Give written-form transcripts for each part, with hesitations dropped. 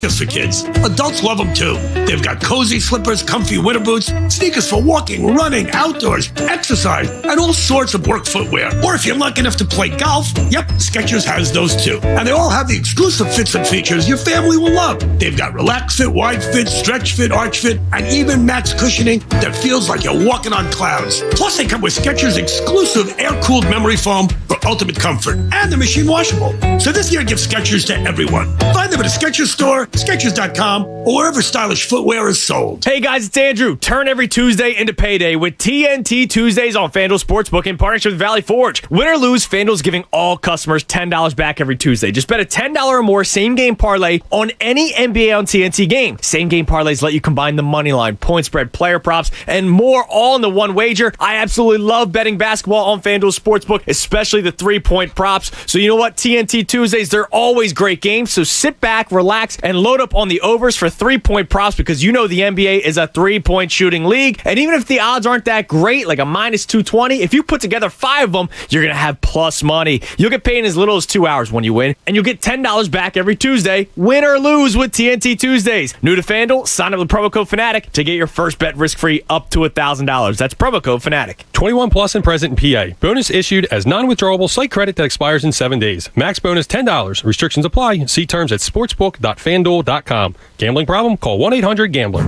Just for kids. Adults love them too. They've got cozy slippers, comfy winter boots, sneakers for walking, running, outdoors, exercise, and all sorts of work footwear. Or if you're lucky enough to play golf, yep, Skechers has those too. And they all have the exclusive fits and features your family will love. They've got relaxed fit, wide fit, stretch fit, arch fit, and even max cushioning that feels like you're walking on clouds. Plus, they come with Skechers' exclusive air-cooled memory foam for ultimate comfort. And they're machine washable. So this year, give Skechers to everyone. Find them at a Skechers store, Skechers.com, or wherever stylish footwear is sold. Hey guys, it's Andrew. Turn every Tuesday into payday with TNT Tuesdays on FanDuel Sportsbook in partnership with Valley Forge. Win or lose, FanDuel's giving all customers $10 back every Tuesday. Just bet a $10 or more same-game parlay on any NBA on TNT game. Same-game parlays let you combine the money line, point spread, player props, and more all in the one wager. I absolutely love betting basketball on FanDuel Sportsbook, especially the three-point props. So you know what? TNT Tuesdays, they're always great games. So sit back, relax, and load up on the overs for three-point props because you know the NBA is a three-point shooting league. And even if the odds aren't that great, like a minus 220, if you put together 5 of them, you're going to have plus money. You'll get paid in as little as 2 hours when you win, and you'll get $10 back every Tuesday, win or lose with TNT Tuesdays. New to FanDuel, sign up with promo code FANATIC to get your first bet risk-free up to $1,000. That's promo code FANATIC. 21 plus and present in PA. Bonus issued as non-withdrawable site credit that expires in 7 days. Max bonus $10. Restrictions apply. See terms at sportsbook.fanduel.com. Gambling problem? Call 1-800-GAMBLER.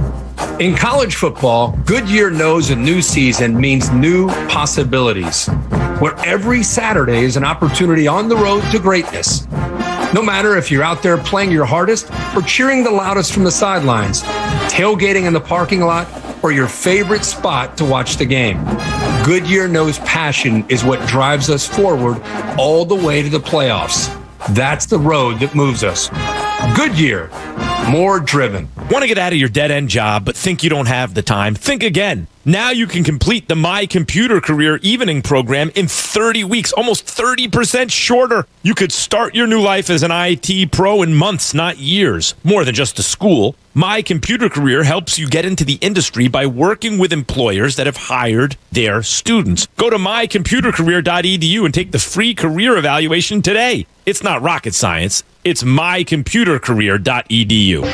In college football, Goodyear knows a new season means new possibilities, where every Saturday is an opportunity on the road to greatness. No matter if you're out there playing your hardest or cheering the loudest from the sidelines, tailgating in the parking lot, or your favorite spot to watch the game, Goodyear knows passion is what drives us forward all the way to the playoffs. That's the road that moves us. Goodyear, more driven. Want to get out of your dead-end job but think you don't have the time? Think again. Now you can complete the My Computer Career Evening program in 30 weeks, almost 30% shorter. You could start your new life as an IT pro in months, not years. More than just a school. My Computer Career helps you get into the industry by working with employers that have hired their students. Go to mycomputercareer.edu and take the free career evaluation today. It's not rocket science. It's mycomputercareer.edu.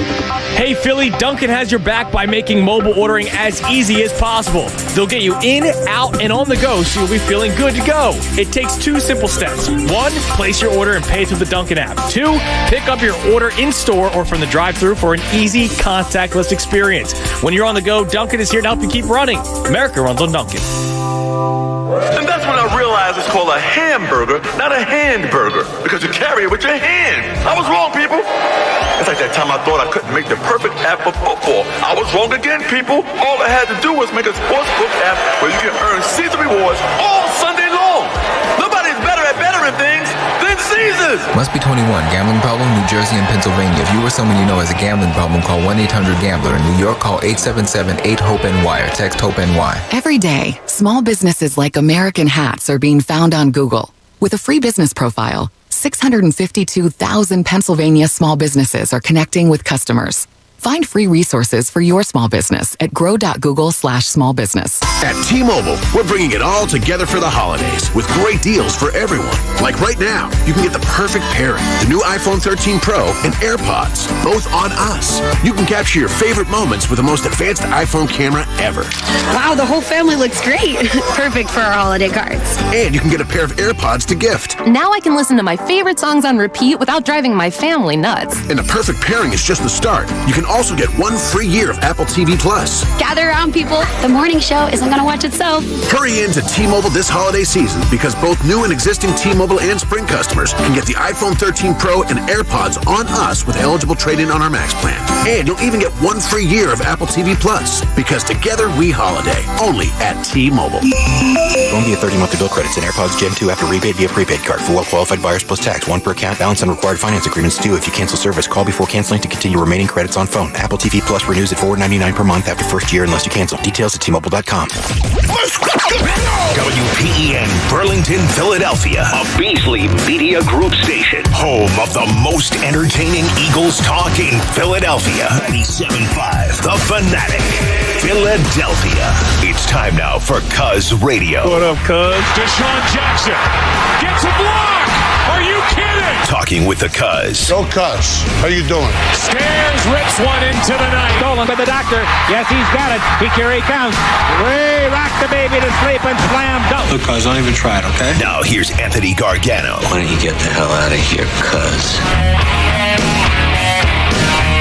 Hey Philly, Dunkin' has your back by making mobile ordering as easy as possible. They'll get you in, out, and on the go so you'll be feeling good to go. It takes 2 simple steps. 1, place your order and pay through the Dunkin' app. 2, pick up your order in-store or from the drive-thru for an easy, contactless experience. When you're on the go, Dunkin' is here to help you keep running. America runs on Dunkin'. And that's when I realized it's called a hamburger, not a handburger, because you carry it with your hand. I was wrong, people. It's like that time I thought I couldn't make the perfect app for football. I was wrong again, people. All I had to do was make a sportsbook app where you can earn season rewards all Sunday long. Nobody's better at bettering things than Caesars. Must be 21. Gambling problem? New Jersey and Pennsylvania. If you or someone you know has a gambling problem, call 1-800-GAMBLER. In New York, call 877-8-HOPE-NY or text HOPE-NY. Every day, small businesses like American Hats are being found on Google. With a free business profile, 652,000 Pennsylvania small businesses are connecting with customers. Find free resources for your small business at grow.google/smallbusiness. At T-Mobile, we're bringing it all together for the holidays with great deals for everyone. Like right now, you can get the perfect pairing, the new iPhone 13 Pro and AirPods, both on us. You can capture your favorite moments with the most advanced iPhone camera ever. Wow, the whole family looks great. Perfect for our holiday cards. And you can get a pair of AirPods to gift. Now I can listen to my favorite songs on repeat without driving my family nuts. And the perfect pairing is just the start. You can also get 1 free year of Apple TV Plus. Gather around, people. The morning show isn't going to watch itself. Hurry in to T-Mobile this holiday season because both new and existing T-Mobile and Sprint customers can get the iPhone 13 Pro and AirPods on us with eligible trade-in on our Max plan. And you'll even get 1 free year of Apple TV Plus because together we holiday. Only at T-Mobile. Phone via 30-monthly bill credits and AirPods Gen 2 after rebate via prepaid card for well-qualified buyers plus tax. 1 per account. Balance on required finance agreements due. If you cancel service, call before canceling to continue remaining credits on phone. Apple TV Plus renews at $4.99 per month after first year unless you cancel. Details at T-Mobile.com. WPEN Burlington, Philadelphia, a Beasley Media Group station, home of the most entertaining Eagles talk in Philadelphia. 97.5 The Fanatic, Philadelphia. It's time now for Cuz Radio. What up, Cuz? Deshaun Jackson gets a block. Are you kidding? Talking with the Cuz. Go Cuz. How you doing? Stairs rips one into the night. Stolen by the doctor. Yes, he's got it. Here he comes. We rock the baby to sleep and slam dunk. Look, Cuz, don't even try it, okay? Now here's Anthony Gargano. Why don't you get the hell out of here, Cuz?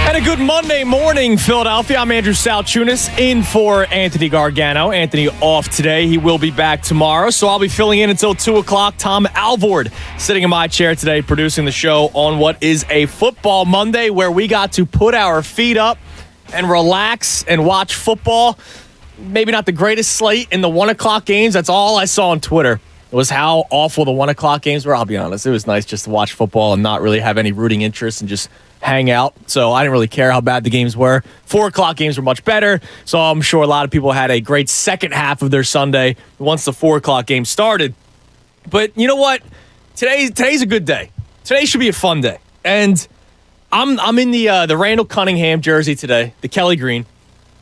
And a good Monday morning, Philadelphia. I'm Andrew Salchunas in for Anthony Gargano. Anthony off today. He will be back tomorrow, so I'll be filling in until 2 o'clock. Tom Alvord sitting in my chair today, producing the show on what is a football Monday where we got to put our feet up and relax and watch football. Maybe not the greatest slate in the 1 o'clock games. That's all I saw on Twitter. It was how awful the 1 o'clock games were. I'll be honest. It was nice just to watch football and not really have any rooting interest and just hang out. So I didn't really care how bad the games were. 4 o'clock games were much better. So I'm sure a lot of people had a great second half of their Sunday once the 4 o'clock game started. But you know what? Today's a good day. Today should be a fun day. And I'm in the Randall Cunningham jersey today, the Kelly Green.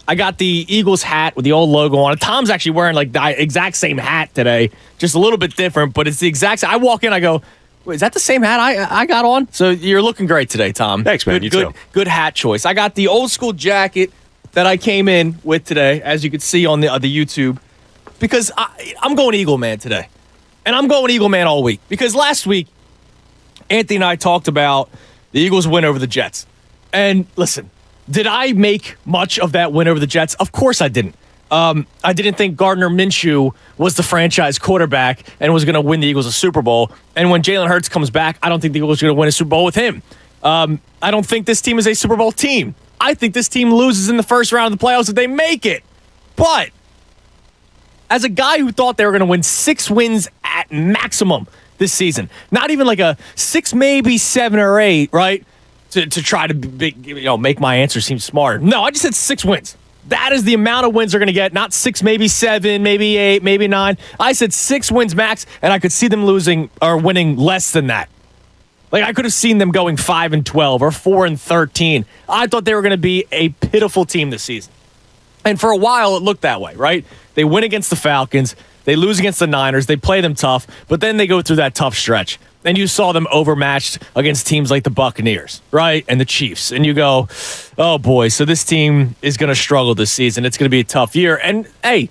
I got the Eagles hat with the old logo on it. Tom's actually wearing like the exact same hat today, just a little bit different, but it's the exact same. I walk in, I go, wait, is that the same hat I got on? So you're looking great today, Tom. Thanks, man. You too. Good hat choice. I got the old school jacket that I came in with today, as you can see on the YouTube, because I'm going Eagle Man today. And I'm going Eagle Man all week. Because last week, Anthony and I talked about the Eagles win over the Jets. And listen, did I make much of that win over the Jets? Of course I didn't. I didn't think Gardner Minshew was the franchise quarterback and was going to win the Eagles a Super Bowl. And when Jalen Hurts comes back, I don't think the Eagles are going to win a Super Bowl with him. I don't think this team is a Super Bowl team. I think this team loses in the first round of the playoffs if they make it. But as a guy who thought they were going to win 6 wins at maximum this season, not even like a 6, maybe 7 or 8, right? To try to make my answer seem smarter. No, I just said 6 wins. That is the amount of wins they're going to get. Not 6, maybe 7, maybe 8, maybe 9. I said 6 wins max, and I could see them losing or winning less than that. Like I could have seen them going 5-12 or 4-13. I thought they were going to be a pitiful team this season. And for a while, it looked that way, right? They win against the Falcons. They lose against the Niners. They play them tough, but then they go through that tough stretch. And you saw them overmatched against teams like the Buccaneers, right? And the Chiefs. And you go, oh boy, so this team is going to struggle this season. It's going to be a tough year. And hey,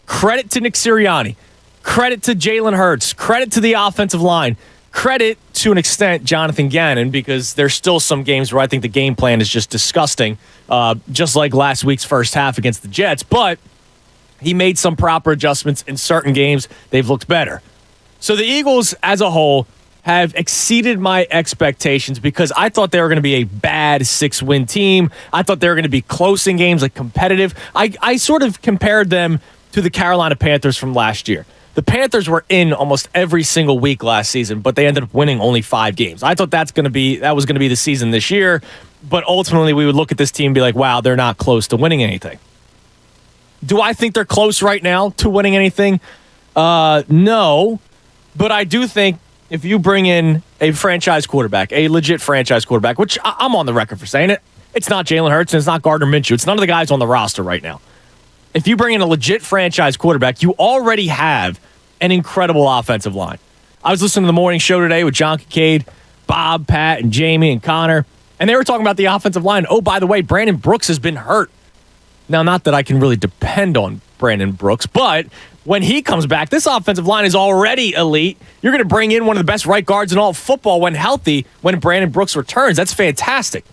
credit to Nick Sirianni. Credit to Jalen Hurts. Credit to the offensive line. Credit, to an extent, Jonathan Gannon, because there's still some games where I think the game plan is just disgusting, just like last week's first half against the Jets. But he made some proper adjustments in certain games. They've looked better. So the Eagles as a whole have exceeded my expectations because I thought they were going to be a bad 6-win team. I thought they were going to be close in games, like competitive. I sort of compared them to the Carolina Panthers from last year. The Panthers were in almost every single week last season, but they ended up winning only 5 games. I thought that was going to be the season this year, but ultimately we would look at this team and be like, wow, they're not close to winning anything. Do I think they're close right now to winning anything? No, but I do think if you bring in a franchise quarterback, a legit franchise quarterback, which I'm on the record for saying it, it's not Jalen Hurts and it's not Gardner Minshew. It's none of the guys on the roster right now. If you bring in a legit franchise quarterback, you already have an incredible offensive line. I was listening to the morning show today with John Kincaid, Bob, Pat, and Jamie and Connor, and they were talking about the offensive line. Oh, by the way, Brandon Brooks has been hurt. Now, not that I can really depend on Brandon Brooks, but when he comes back, this offensive line is already elite. You're going to bring in one of the best right guards in all of football when healthy when Brandon Brooks returns. That's fantastic.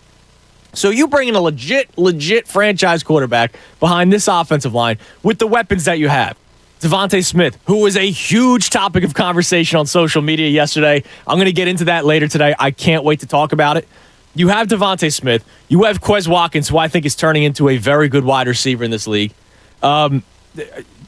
So you bring in a legit franchise quarterback behind this offensive line with the weapons that you have. Devontae Smith, who was a huge topic of conversation on social media yesterday. I'm going to get into that later today. I can't wait to talk about it. You have Devontae Smith. You have Quez Watkins, who I think is turning into a very good wide receiver in this league. Jalen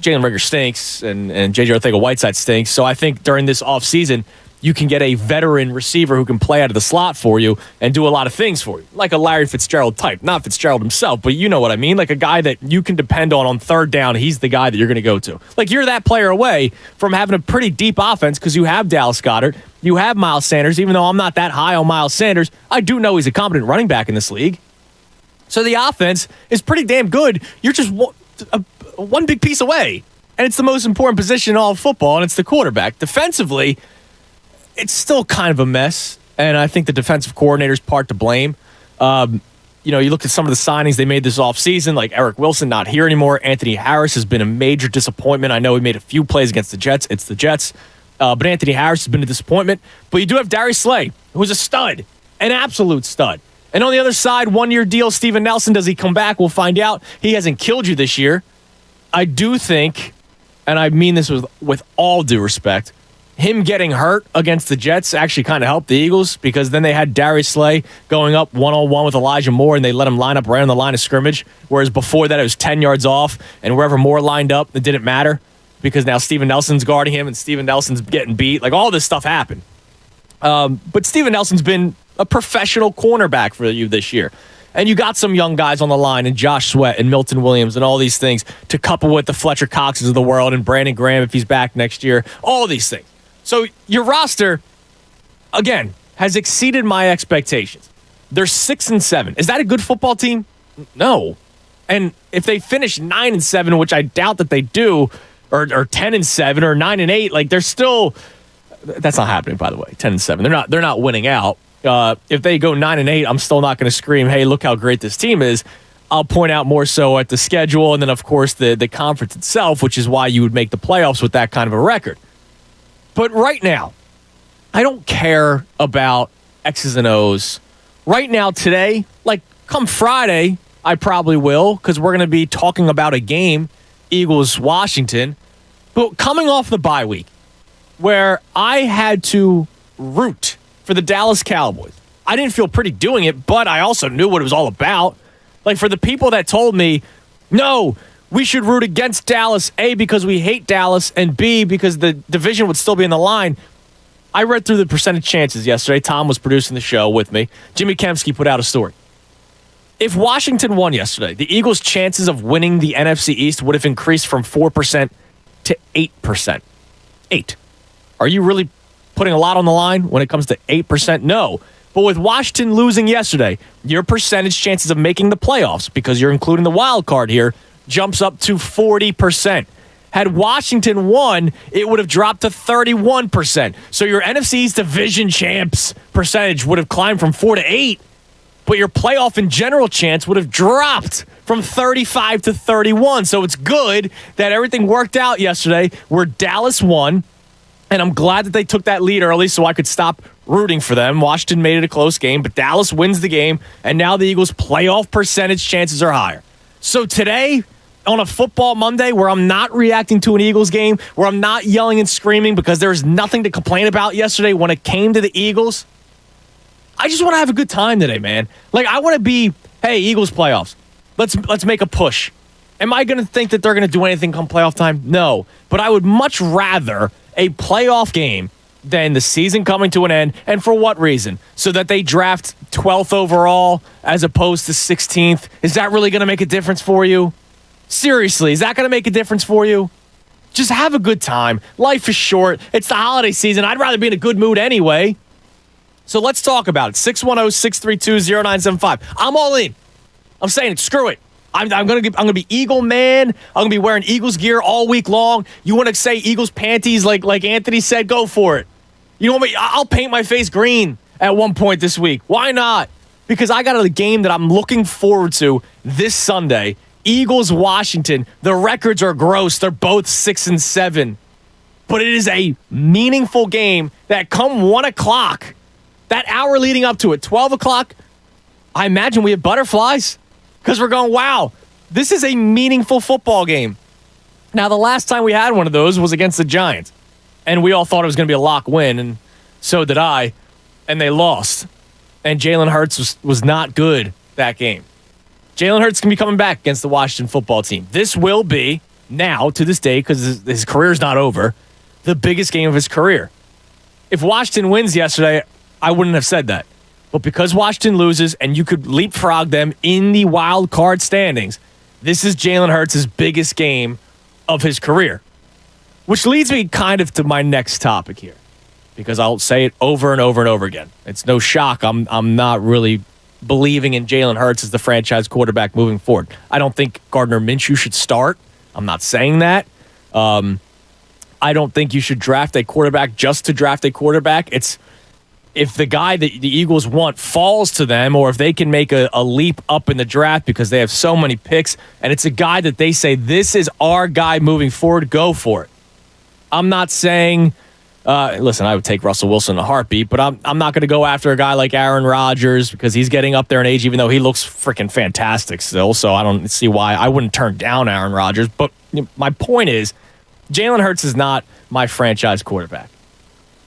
Reagor stinks, and J.J. Arcega-Whiteside stinks. So I think during this offseason, you can get a veteran receiver who can play out of the slot for you and do a lot of things for you, like a Larry Fitzgerald type. Not Fitzgerald himself, but you know what I mean. Like a guy that you can depend on third down. He's the guy that you're going to go to. Like you're that player away from having a pretty deep offense because you have Dallas Goedert, you have Miles Sanders. Even though I'm not that high on Miles Sanders, I do know he's a competent running back in this league. So the offense is pretty damn good. You're just one big piece away, and it's the most important position in all of football, and it's the quarterback. Defensively, it's still kind of a mess, and I think the defensive coordinator's part to blame. You look at some of the signings they made this offseason, like Eric Wilson not here anymore. Anthony Harris has been a major disappointment. I know he made a few plays against the Jets. It's the Jets. But Anthony Harris has been a disappointment. But you do have Darius Slay, who's a stud, an absolute stud. And on the other side, 1-year deal, Steven Nelson. Does he come back? We'll find out. He hasn't killed you this year. I do think, and I mean this with all due respect, him getting hurt against the Jets actually kind of helped the Eagles, because then they had Darius Slay going up one-on-one with Elijah Moore, and they let him line up right on the line of scrimmage, whereas before that it was 10 yards off, and wherever Moore lined up, it didn't matter, because now Steven Nelson's guarding him, and Steven Nelson's getting beat. Like, all this stuff happened. But Steven Nelson's been a professional cornerback for you this year. And you got some young guys on the line, and Josh Sweat and Milton Williams and all these things, to couple with the Fletcher Coxes of the world and Brandon Graham if he's back next year. All these things. So your roster, again, has exceeded my expectations. They're 6-7. Is that a good football team? No. And if they finish 9-7, which I doubt that they do, or 10-7 or 9-8, like, they're still. That's not happening, by the way. 10-7. They're not winning out. If they go 9-8, I'm still not going to scream, "Hey, look how great this team is." I'll point out more so at the schedule, and then of course the conference itself, which is why you would make the playoffs with that kind of a record. But right now, I don't care about X's and O's. Right now, today, like come Friday, I probably will, because we're going to be talking about a game, Eagles-Washington. But coming off the bye week, where I had to root for the Dallas Cowboys, I didn't feel pretty doing it, but I also knew what it was all about. Like, for the people that told me, no, we should root against Dallas, A, because we hate Dallas, and B, because the division would still be in the line. I read through the percentage chances yesterday. Tom was producing the show with me. Jimmy Kempski put out a story. If Washington won yesterday, the Eagles' chances of winning the NFC East would have increased from 4% to 8%. 8. Are you really putting a lot on the line when it comes to 8%? No. But with Washington losing yesterday, your percentage chances of making the playoffs, because you're including the wild card here, jumps up to 40%. Had Washington won, it would have dropped to 31%. So your NFC's division champs percentage would have climbed from 4 to 8, but your playoff in general chance would have dropped from 35 to 31. So it's good that everything worked out yesterday where Dallas won, and I'm glad that they took that lead early so I could stop rooting for them. Washington made it a close game, but Dallas wins the game, and now the Eagles' playoff percentage chances are higher. So today, on a football Monday where I'm not reacting to an Eagles game, where I'm not yelling and screaming because there's nothing to complain about yesterday when it came to the Eagles, I just want to have a good time today, man. Like, I want to be, hey, Eagles playoffs. Let's make a push. Am I going to think that they're going to do anything come playoff time? No. But I would much rather a playoff game than the season coming to an end. And for what reason? So that they draft 12th overall as opposed to 16th. Is that really going to make a difference for you? Seriously, is that going to make a difference for you? Just have a good time. Life is short. It's the holiday season. I'd rather be in a good mood anyway. So let's talk about it. 610-632-0975. I'm all in. I'm saying it. Screw it. I'm gonna be Eagle man. I'm gonna be wearing Eagles gear all week long. You want to say Eagles panties like Anthony said? Go for it. You know what? I'll paint my face green at one point this week. Why not? Because I got a game that I'm looking forward to this Sunday. Eagles-Washington. The records are gross. They're both 6-7. But it is a meaningful game that come 1 o'clock, that hour leading up to it, 12 o'clock, I imagine we have butterflies because we're going, wow, this is a meaningful football game. Now, the last time we had one of those was against the Giants, and we all thought it was going to be a lock win, and so did I, and they lost. And Jalen Hurts was not good that game. Jalen Hurts can be coming back against the Washington football team. This will be, now, to this day, because his career's not over, the biggest game of his career. If Washington wins yesterday, I wouldn't have said that. But because Washington loses and you could leapfrog them in the wild card standings, this is Jalen Hurts' biggest game of his career. Which leads me kind of to my next topic here, because I'll say it over and over and over again. It's no shock. I'm not really believing in Jalen Hurts as the franchise quarterback moving forward. I don't think Gardner Minshew should start. I'm not saying that. I don't think you should draft a quarterback just to draft a quarterback. It's if the guy that the Eagles want falls to them, or if they can make a leap up in the draft because they have so many picks, and it's a guy that they say, this is our guy moving forward, go for it. I'm not saying, listen, I would take Russell Wilson in a heartbeat, but I'm not going to go after a guy like Aaron Rodgers because he's getting up there in age, even though he looks freaking fantastic still. So I don't see why I wouldn't turn down Aaron Rodgers. But my point is, Jalen Hurts is not my franchise quarterback.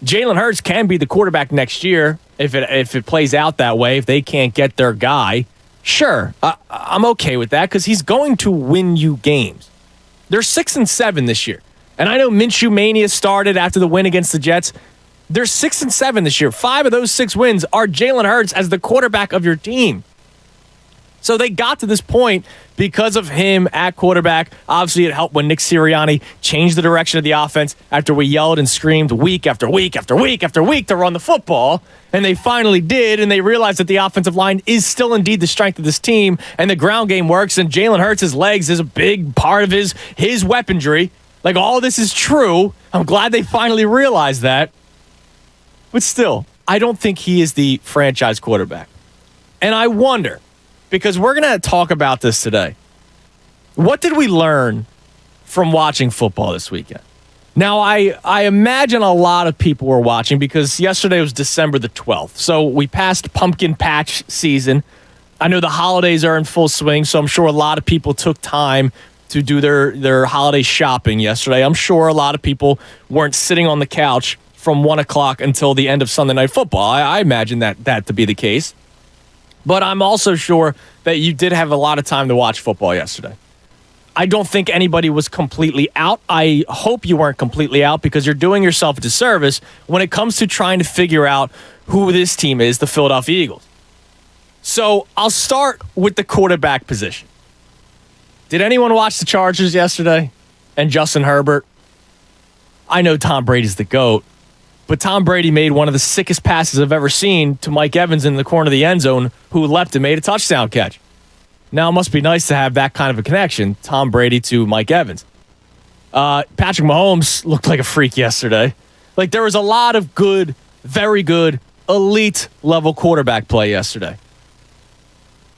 Jalen Hurts can be the quarterback next year if it plays out that way, if they can't get their guy. Sure, I'm okay with that because he's going to win you games. They're 6-7 this year. And I know Minshew Mania started after the win against the Jets. They're 6-7 this year. 5 of those 6 wins are Jalen Hurts as the quarterback of your team. So they got to this point because of him at quarterback. Obviously, it helped when Nick Sirianni changed the direction of the offense after we yelled and screamed week after week after week after week to run the football. And they finally did, and they realized that the offensive line is still indeed the strength of this team, and the ground game works, and Jalen Hurts' legs is a big part of his weaponry. Like, all this is true. I'm glad they finally realized that. But still, I don't think he is the franchise quarterback. And I wonder, because we're going to talk about this today, what did we learn from watching football this weekend? Now, I imagine a lot of people were watching because yesterday was December the 12th. So we passed pumpkin patch season. I know the holidays are in full swing, so I'm sure a lot of people took time to do their holiday shopping yesterday. I'm sure a lot of people weren't sitting on the couch from 1 o'clock until the end of Sunday Night Football. I imagine that to be the case. But I'm also sure that you did have a lot of time to watch football yesterday. I don't think anybody was completely out. I hope you weren't completely out because you're doing yourself a disservice when it comes to trying to figure out who this team is, the Philadelphia Eagles. So I'll start with the quarterback position. Did anyone watch the Chargers yesterday and Justin Herbert? I know Tom Brady's the GOAT, but Tom Brady made one of the sickest passes I've ever seen to Mike Evans in the corner of the end zone, who leapt and made a touchdown catch. Now, it must be nice to have that kind of a connection, Tom Brady to Mike Evans. Patrick Mahomes looked like a freak yesterday. Like, there was a lot of good, very good, elite-level quarterback play yesterday.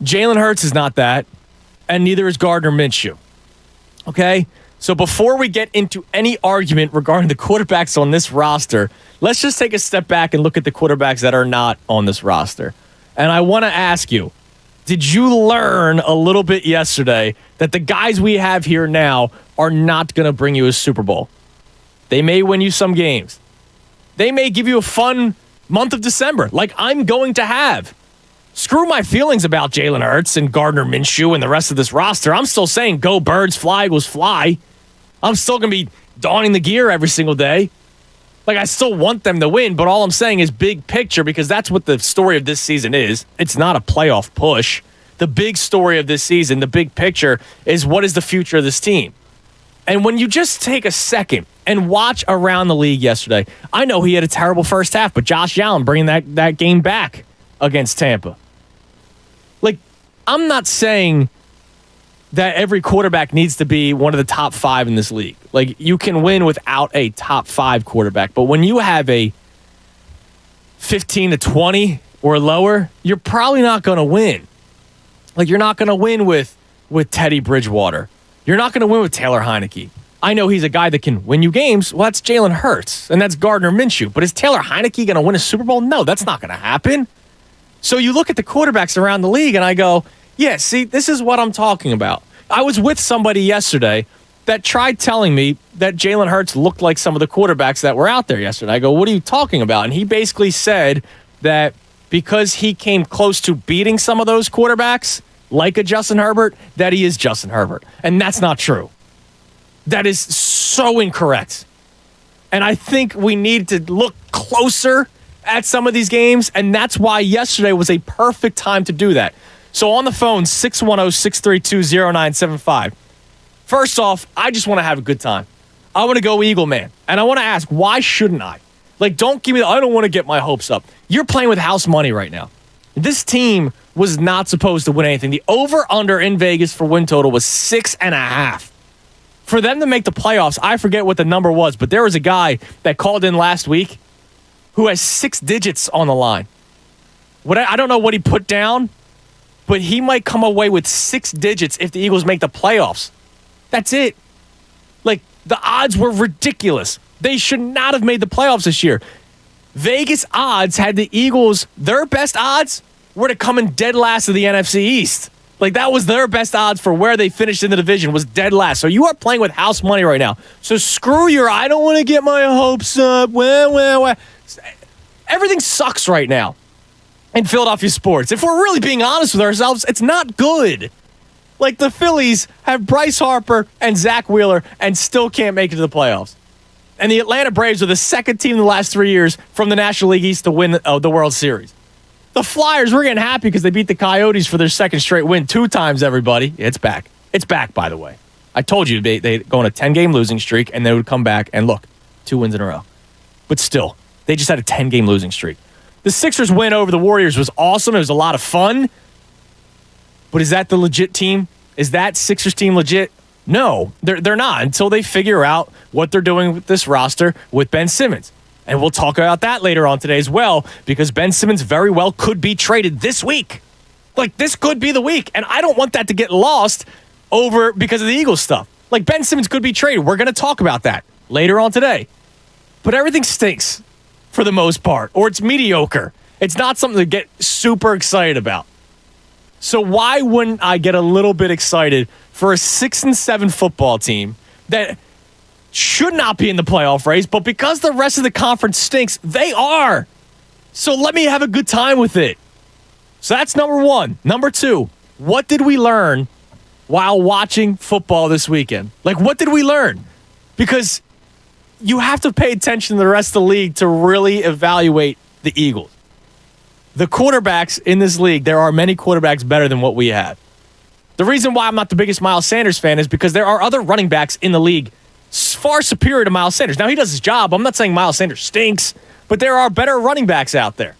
Jalen Hurts is not that, and neither is Gardner Minshew. Okay? So before we get into any argument regarding the quarterbacks on this roster, let's just take a step back and look at the quarterbacks that are not on this roster. And I want to ask you, did you learn a little bit yesterday that the guys we have here now are not going to bring you a Super Bowl? They may win you some games. They may give you a fun month of December, like I'm going to have. Screw my feelings about Jalen Hurts and Gardner Minshew and the rest of this roster. I'm still saying go Birds, fly Eagles, fly. I'm still going to be donning the gear every single day. Like, I still want them to win, but all I'm saying is big picture because that's what the story of this season is. It's not a playoff push. The big story of this season, the big picture, is what is the future of this team. And when you just take a second and watch around the league yesterday, I know he had a terrible first half, but Josh Allen bringing that game back against Tampa. Like, I'm not saying that every quarterback needs to be one of the top 5 in this league. Like, you can win without a top 5 quarterback, but when you have a 15 to 20 or lower, you're probably not going to win. Like, you're not going to win with Teddy Bridgewater. You're not going to win with Taylor Heineke. I know he's a guy that can win you games. Well, that's Jalen Hurts, and that's Gardner Minshew. But is Taylor Heineke going to win a Super Bowl? No, that's not going to happen. So you look at the quarterbacks around the league, and I go, yeah, see, this is what I'm talking about. I was with somebody yesterday that tried telling me that Jalen Hurts looked like some of the quarterbacks that were out there yesterday. I go, what are you talking about? And he basically said that because he came close to beating some of those quarterbacks, like a Justin Herbert, that he is Justin Herbert. And that's not true. That is so incorrect. And I think we need to look closer at some of these games, and that's why yesterday was a perfect time to do that. So on the phone, 610-632-0975. First off, I just want to have a good time. I want to go Eagle Man. And I want to ask, why shouldn't I? Like, don't give me I don't want to get my hopes up. You're playing with house money right now. This team was not supposed to win anything. The over-under in Vegas for win total was 6.5. For them to make the playoffs, I forget what the number was, but there was a guy that called in last week who has 6 digits on the line. I don't know what he put down, but he might come away with 6 digits if the Eagles make the playoffs. That's it. Like, the odds were ridiculous. They should not have made the playoffs this year. Vegas odds had the Eagles, their best odds were to come in dead last of the NFC East. Like, that was their best odds for where they finished in the division, was dead last. So you are playing with house money right now. So screw your, I don't want to get my hopes up. Everything sucks right now in Philadelphia sports. If we're really being honest with ourselves, it's not good. Like, the Phillies have Bryce Harper and Zach Wheeler and still can't make it to the playoffs. And the Atlanta Braves are the second team in the last 3 years from the National League East to win the World Series. The Flyers, we're getting happy because they beat the Coyotes for their second straight win 2 times, everybody. It's back. It's back, by the way. I told you they go on a 10-game losing streak, and they would come back, and look, 2 wins in a row. But still, they just had a 10-game losing streak. The Sixers win over the Warriors was awesome. It was a lot of fun. But is that the legit team? Is that Sixers team legit? No, they're not until they figure out what they're doing with this roster with Ben Simmons. And we'll talk about that later on today as well, because Ben Simmons very well could be traded this week. Like, this could be the week. And I don't want that to get lost over because of the Eagles stuff. Like, Ben Simmons could be traded. We're going to talk about that later on today. But everything stinks for the most part, or it's mediocre. It's not something to get super excited about. So why wouldn't I get a little bit excited for a 6-7 football team that should not be in the playoff race, but because the rest of the conference stinks, they are. So let me have a good time with it. So that's number 1. Number 2, what did we learn while watching football this weekend? Like, what did we learn? Because you have to pay attention to the rest of the league to really evaluate the Eagles. The quarterbacks in this league, there are many quarterbacks better than what we have. The reason why I'm not the biggest Miles Sanders fan is because there are other running backs in the league far superior to Miles Sanders. Now, he does his job. I'm not saying Miles Sanders stinks, but there are better running backs out there.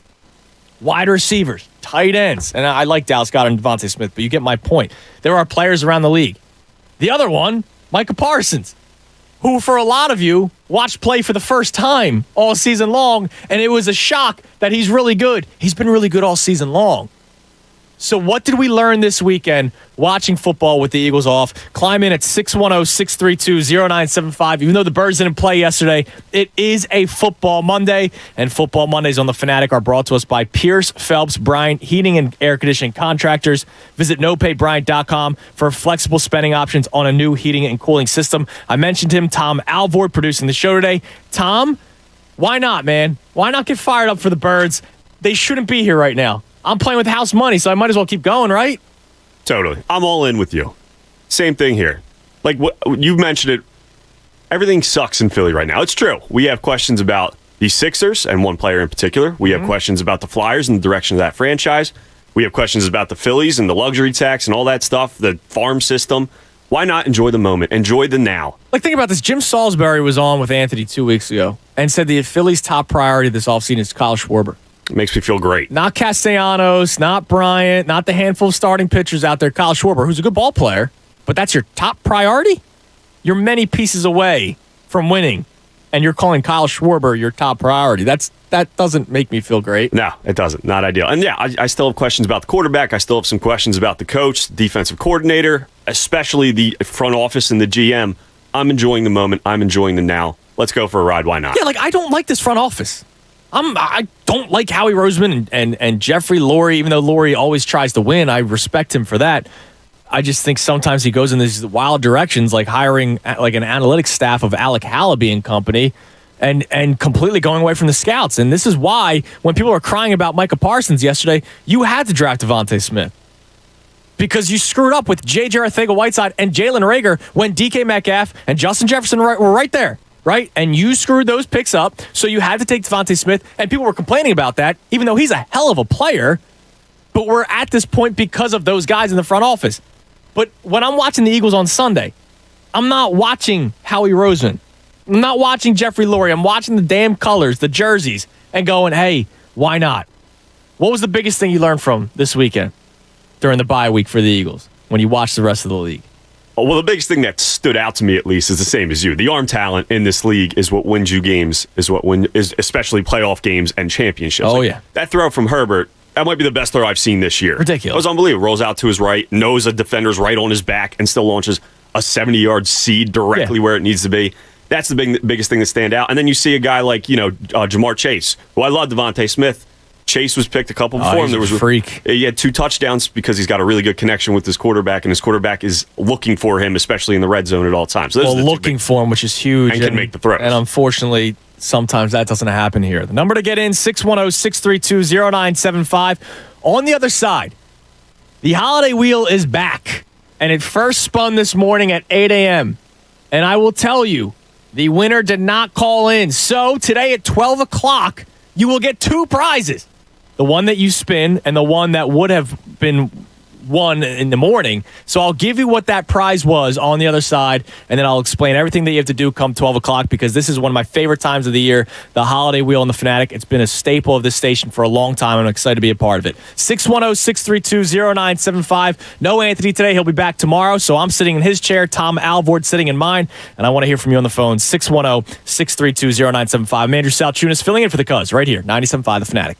Wide receivers, tight ends. And I like Dallas Goedert and Devontae Smith, but you get my point. There are players around the league. The other one, Micah Parsons, who for a lot of you watched play for the first time all season long, and it was a shock that he's really good. He's been really good all season long. So what did we learn this weekend watching football with the Eagles off? Climb in at 610-632-0975. Even though the Birds didn't play yesterday, it is a Football Monday, and Football Mondays on The Fanatic are brought to us by Pierce Phelps Bryant Heating and Air Conditioning Contractors. Visit nopaybryant.com for flexible spending options on a new heating and cooling system. I mentioned him, Tom Alvord, producing the show today. Tom, why not, man? Why not get fired up for the Birds? They shouldn't be here right now. I'm playing with house money, so I might as well keep going, right? Totally. I'm all in with you. Same thing here. Like, what you mentioned it, everything sucks in Philly right now. It's true. We have questions about the Sixers and one player in particular. We have questions about the Flyers and the direction of that franchise. We have questions about the Phillies and the luxury tax and all that stuff, the farm system. Why not enjoy the moment? Enjoy the now. Like, think about this. Jim Salisbury was on with Anthony 2 weeks ago and said the Phillies' top priority this offseason is Kyle Schwarber. It makes me feel great. Not Castellanos, not Bryant, not the handful of starting pitchers out there. Kyle Schwarber, who's a good ball player, but that's your top priority? You're many pieces away from winning, and you're calling Kyle Schwarber your top priority. That doesn't make me feel great. No, it doesn't. Not ideal. And yeah, I still have questions about the quarterback. I still have some questions about the coach, the defensive coordinator, especially the front office and the GM. I'm enjoying the moment. I'm enjoying the now. Let's go for a ride. Why not? Yeah, like, I don't like this front office. I don't like Howie Roseman and Jeffrey Lurie, even though Lurie always tries to win. I respect him for that. I just think sometimes he goes in these wild directions, like hiring like an analytics staff of Alec Hallaby and company and completely going away from the scouts. And this is why when people were crying about Micah Parsons yesterday, you had to draft Devontae Smith. Because you screwed up with J.J. Arcega-Whiteside and Jalen Reagor when DK Metcalf and Justin Jefferson were right there. Right? And you screwed those picks up, so you had to take Devontae Smith, and people were complaining about that, even though he's a hell of a player. But we're at this point because of those guys in the front office. But when I'm watching the Eagles on Sunday, I'm not watching Howie Roseman. I'm not watching Jeffrey Lurie. I'm watching the damn colors, the jerseys, and going, hey, why not? What was the biggest thing you learned from this weekend during the bye week for the Eagles when you watched the rest of the league? Well, the biggest thing that stood out to me, at least, is the same as you. The arm talent in this league is what wins you games, especially playoff games and championships. Oh, yeah. That throw from Herbert, that might be the best throw I've seen this year. Ridiculous. It was unbelievable. Rolls out to his right, knows a defender's right on his back, and still launches a 70-yard seed directly where it needs to be. That's the biggest thing to stand out. And then you see a guy like, Jamar Chase, who I love, Devontae Smith. Chase was picked a couple before him. There was a freak. He had 2 touchdowns because he's got a really good connection with his quarterback, and his quarterback is looking for him, especially in the red zone at all times. So looking for him, which is huge. And can make the throws. And unfortunately, sometimes that doesn't happen here. The number to get in, 610-632-0975. On the other side, the holiday wheel is back, and it first spun this morning at 8 a.m. And I will tell you, the winner did not call in. So today at 12 o'clock, you will get 2 prizes. The one that you spin and the one that would have been won in the morning. So I'll give you what that prize was on the other side, and then I'll explain everything that you have to do come 12 o'clock, because this is one of my favorite times of the year, the holiday wheel and the Fanatic. It's been a staple of this station for a long time. I'm excited to be a part of it. 610-632-0975. No Anthony today. He'll be back tomorrow, so I'm sitting in his chair. Tom Alvord sitting in mine, and I want to hear from you on the phone. 610-632-0975. I'm Andrew Salchunas filling in for the Cuz right here, 97.5 The Fanatic.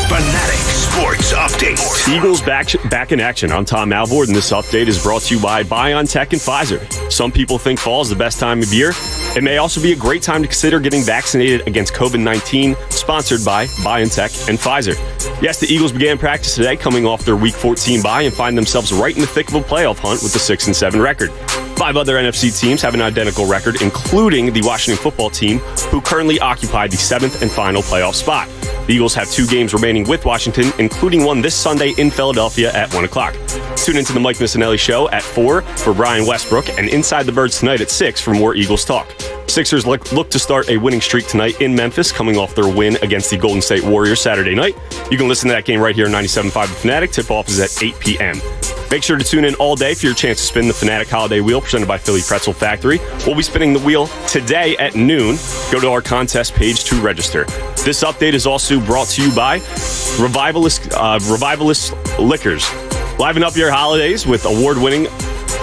Fanatic Sports Update. Eagles back in action. I'm Tom Alvord, and this update is brought to you by BioNTech and Pfizer. Some people think fall is the best time of year. It may also be a great time to consider getting vaccinated against COVID-19, sponsored by BioNTech and Pfizer. Yes, the Eagles began practice today, coming off their Week 14 bye, and find themselves right in the thick of a playoff hunt with a 6-7 record. 5 other NFC teams have an identical record, including the Washington football team, who currently occupy the 7th and final playoff spot. The Eagles have 2 games remaining with Washington, including one this Sunday in Philadelphia at 1 o'clock. Tune into the Mike Missinelli Show at 4 for Brian Westbrook, and Inside the Birds tonight at 6 for more Eagles talk. Sixers look to start a winning streak tonight in Memphis, coming off their win against the Golden State Warriors Saturday night. You can listen to that game right here on 97.5 The Fanatic. Tip-off is at 8 p.m. Make sure to tune in all day for your chance to spin the Fanatic Holiday Wheel presented by Philly Pretzel Factory. We'll be spinning the wheel today at noon. Go to our contest page to register. This update is also brought to you by Revivalist Liquors. Liven up your holidays with award-winning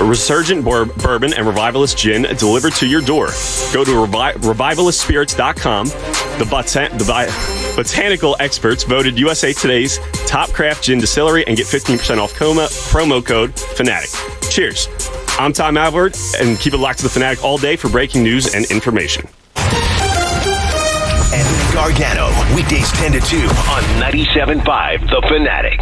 Resurgent Bourbon and Revivalist Gin delivered to your door. Go to revivalistspirits.com. The botanical experts voted USA Today's top craft gin distillery, and get 15% off promo code Fanatic. Cheers. I'm Tom Alvord, and keep it locked to the Fanatic all day for breaking news and information. Anthony Gargano, weekdays 10 to 2 on 97.5 The Fanatic.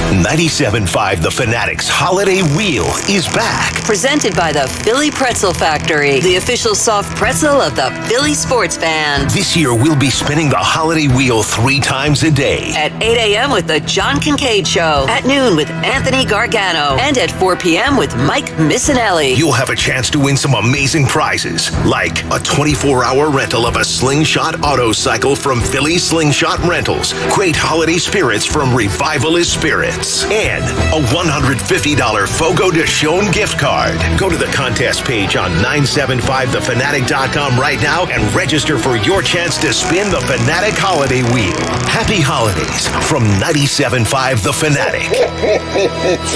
97.5 The Fanatic's Holiday Wheel is back. Presented by the Philly Pretzel Factory, the official soft pretzel of the Philly sports band. This year, we'll be spinning the Holiday Wheel 3 times a day. At 8 a.m. with the John Kincaid Show. At noon with Anthony Gargano. And at 4 p.m. with Mike Missinelli. You'll have a chance to win some amazing prizes, like a 24-hour rental of a Slingshot Autocycle from Philly Slingshot Rentals, great holiday spirits from Revivalist Spirits, and a $150 Fogo de Chão gift card. Go to the contest page on 975thefanatic.com right now and register for your chance to spin the Fanatic Holiday Wheel. Happy holidays from 97.5 The Fanatic,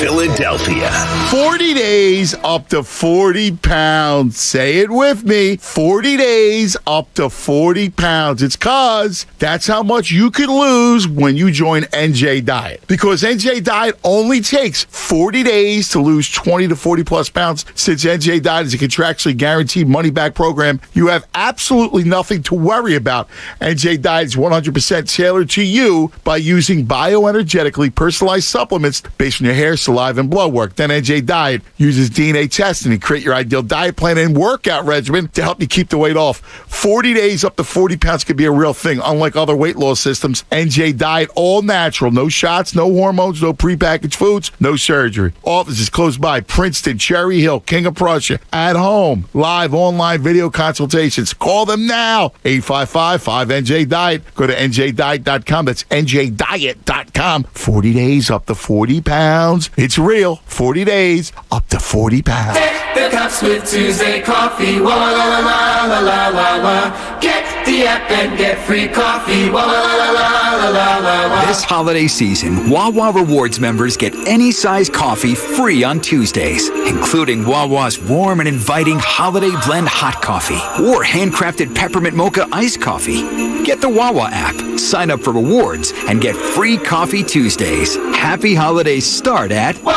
Philadelphia. 40 days up to 40 pounds. Say it with me. 40 days up to 40 pounds. It's cause that's how much you can lose when you join NJ Diet. Because NJ Diet only takes 40 days to lose 20 to 40 plus pounds. Since NJ Diet is a contractually guaranteed money-back program, you have absolutely nothing to worry about. NJ Diet is 100% tailored to you by using bioenergetically personalized supplements based on your hair, saliva, and blood work. Then NJ Diet uses DNA testing to create your ideal diet plan and workout regimen to help you keep the weight off. 40 days up to 40 pounds could be a real thing. Unlike other weight loss systems, NJ Diet, all natural. No shots, no hormones, no prepackaged foods, no surgery. Offices close by: Princeton, Cherry Hill, King of Prussia. At home, live online video consultations. Call them now. 855-5NJ-DIET. Go to NJDiet.com. That's NJDiet.com. 40 days up to 40 pounds. It's real. 40 days up to 40 pounds. The cups with Tuesday coffee. Wah, la, la, la, la, la, la, la. Get the app and get free coffee. Wawa. This holiday season, Wawa Rewards members get any size coffee free on Tuesdays, including Wawa's warm and inviting Holiday Blend Hot Coffee or handcrafted Peppermint Mocha Iced Coffee. Get the Wawa app, sign up for rewards, and get free coffee Tuesdays. Happy holidays start at Wawa.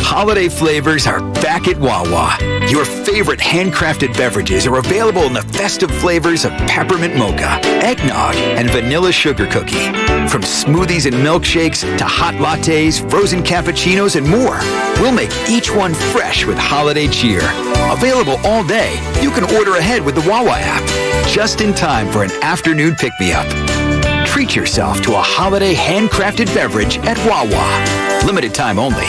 Holiday flavors are back at Wawa. Your favorite handcrafted beverages are available in the festive flavors of peppermint mocha, eggnog, and vanilla sugar cookie. From smoothies and milkshakes to hot lattes, frozen cappuccinos, and more, we'll make each one fresh with holiday cheer. Available all day, you can order ahead with the Wawa app, just in time for an afternoon pick-me-up. Treat yourself to a holiday handcrafted beverage at Wawa. Limited time only.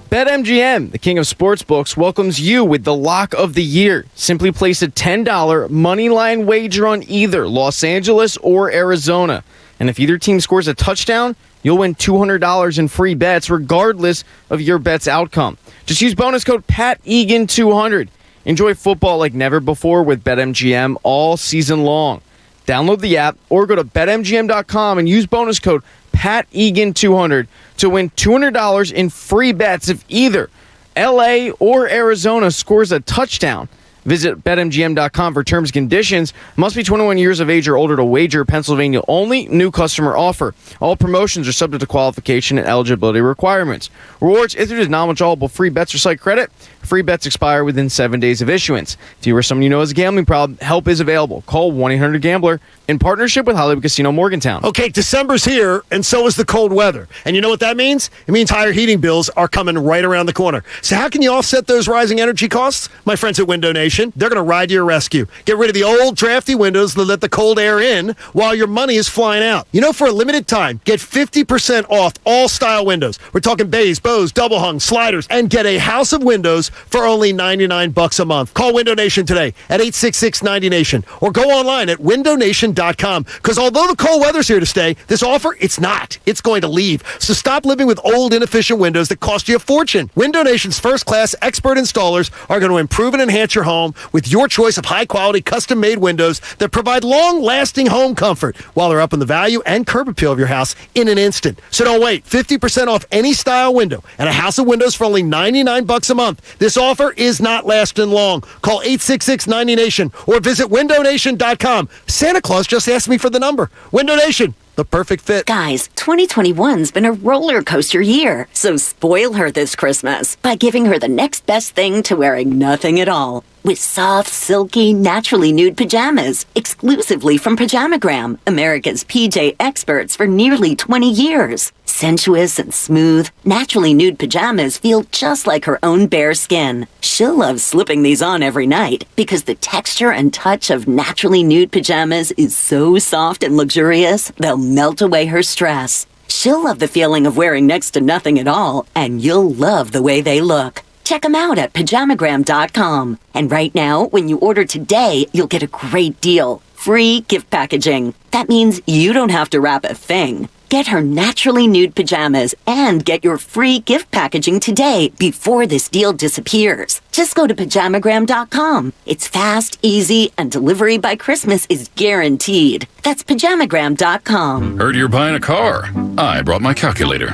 BetMGM, the king of sportsbooks, welcomes you with the lock of the year. Simply place a $10 moneyline wager on either Los Angeles or Arizona. And if either team scores a touchdown, you'll win $200 in free bets regardless of your bet's outcome. Just use bonus code PATEGAN200. Enjoy football like never before with BetMGM all season long. Download the app or go to BetMGM.com and use bonus code PATEGAN200 to win $200 in free bets if either LA or Arizona scores a touchdown. Visit BetMGM.com for terms and conditions. Must be 21 years of age or older to wager. Pennsylvania only. New customer offer. All promotions are subject to qualification and eligibility requirements. Rewards issued as non-withdrawable free bets or site credit. Free bets expire within 7 days of issuance. If you or someone you know has a gambling problem, help is available. Call 1-800-GAMBLER in partnership with Hollywood Casino Morgantown. Okay, December's here, and so is the cold weather. And you know what that means? It means higher heating bills are coming right around the corner. So how can you offset those rising energy costs? My friends at Window Nation, they're going to ride to your rescue. Get rid of the old drafty windows that let the cold air in while your money is flying out. You know, for a limited time, get 50% off all style windows. We're talking bays, bows, double hung, sliders, and get a house of windows for only $99 a month. Call Window Nation today at 866-90Nation or go online at windownation.com, because although the cold weather's here to stay, this offer, it's not. It's going to leave. So stop living with old, inefficient windows that cost you a fortune. Window Nation's first-class expert installers are going to improve and enhance your home with your choice of high-quality, custom-made windows that provide long-lasting home comfort while they're up in the value and curb appeal of your house in an instant. So don't wait. 50% off any style window and a house of windows for only $99 a month. This offer is not lasting long. Call 866-90Nation or visit windownation.com. Santa Claus just asked me for the number. Window Nation, the perfect fit. Guys, 2021's been a roller coaster year, so spoil her this Christmas by giving her the next best thing to wearing nothing at all. With soft, silky, naturally nude pajamas, exclusively from Pajamagram, America's PJ experts for nearly 20 years. Sensuous and smooth, naturally nude pajamas feel just like her own bare skin. She'll love slipping these on every night because the texture and touch of naturally nude pajamas is so soft and luxurious, they'll melt away her stress. She'll love the feeling of wearing next to nothing at all, and you'll love the way they look. Check them out at Pajamagram.com. And right now, when you order today, you'll get a great deal. Free gift packaging. That means you don't have to wrap a thing. Get her naturally nude pajamas and get your free gift packaging today before this deal disappears. Just go to Pajamagram.com. It's fast, easy, and delivery by Christmas is guaranteed. That's Pajamagram.com. Heard you're buying a car. I brought my calculator.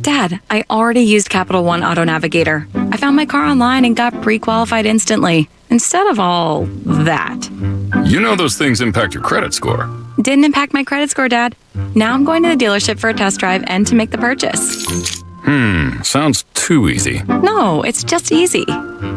Dad, I already used Capital One Auto Navigator. I found my car online and got pre-qualified instantly, instead of all that. You know those things impact your credit score. Didn't impact my credit score, Dad. Now I'm going to the dealership for a test drive and to make the purchase. Sounds too easy. No, it's just easy.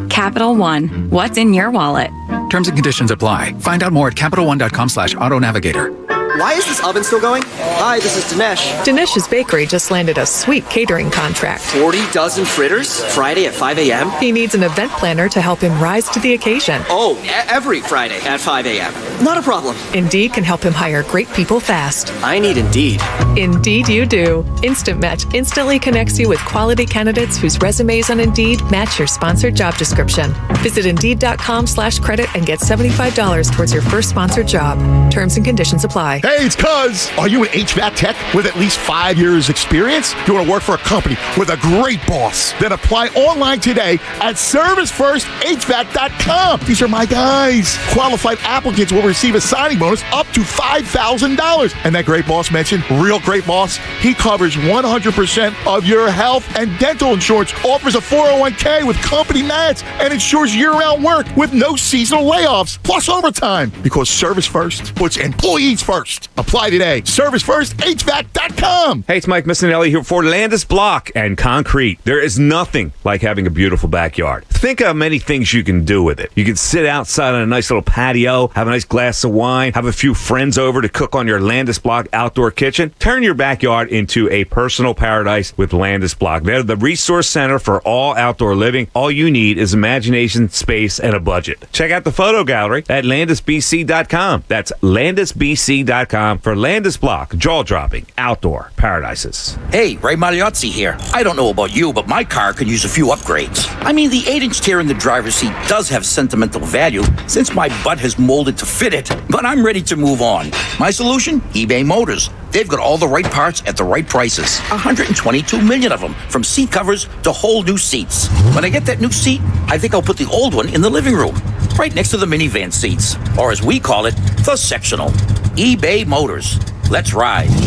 Capital One, what's in your wallet? Terms and conditions apply. Find out more at CapitalOne.com/Auto Navigator. Why is this oven still going? Hi, this is Dinesh. Dinesh's Bakery just landed a sweet catering contract. 40 dozen fritters? Friday at 5 a.m.? He needs an event planner to help him rise to the occasion. Oh, every Friday at 5 a.m. Not a problem. Indeed can help him hire great people fast. I need Indeed. Indeed you do. Instant Match instantly connects you with quality candidates whose resumes on Indeed match your sponsored job description. Visit Indeed.com/credit and get $75 towards your first sponsored job. Terms and conditions apply. Hey, it's Cuz. Are you an HVAC tech with at least 5 years experience? You want to work for a company with a great boss? Then apply online today at ServiceFirstHVAC.com. These are my guys. Qualified applicants will receive a signing bonus up to $5,000. And that great boss mentioned, real great boss, he covers 100% of your health and dental insurance, offers a 401k with company match, and ensures year-round work with no seasonal layoffs, plus overtime. Because Service First puts employees first. Apply today. ServiceFirstHVAC.com. Hey, it's Mike Missinelli here for Landis Block and Concrete. There is nothing like having a beautiful backyard. Think of many things you can do with it. You can sit outside on a nice little patio, have a nice glass of wine, have a few friends over to cook on your Landis Block outdoor kitchen. Turn your backyard into a personal paradise with Landis Block. They're the resource center for all outdoor living. All you need is imagination, space, and a budget. Check out the photo gallery at LandisBC.com. That's LandisBC.com for Landis Block, jaw-dropping outdoor paradises. Hey, Ray Magliozzi here. I don't know about you, but my car could use a few upgrades. I mean, the 8-inch tear in the driver's seat does have sentimental value since my butt has molded to fit it, but I'm ready to move on. My solution? eBay Motors. They've got all the right parts at the right prices. 122 million of them, from seat covers to whole new seats. When I get that new seat, I think I'll put the old one in the living room, right next to the minivan seats, or as we call it, the sectional. eBay Motors. Let's ride. More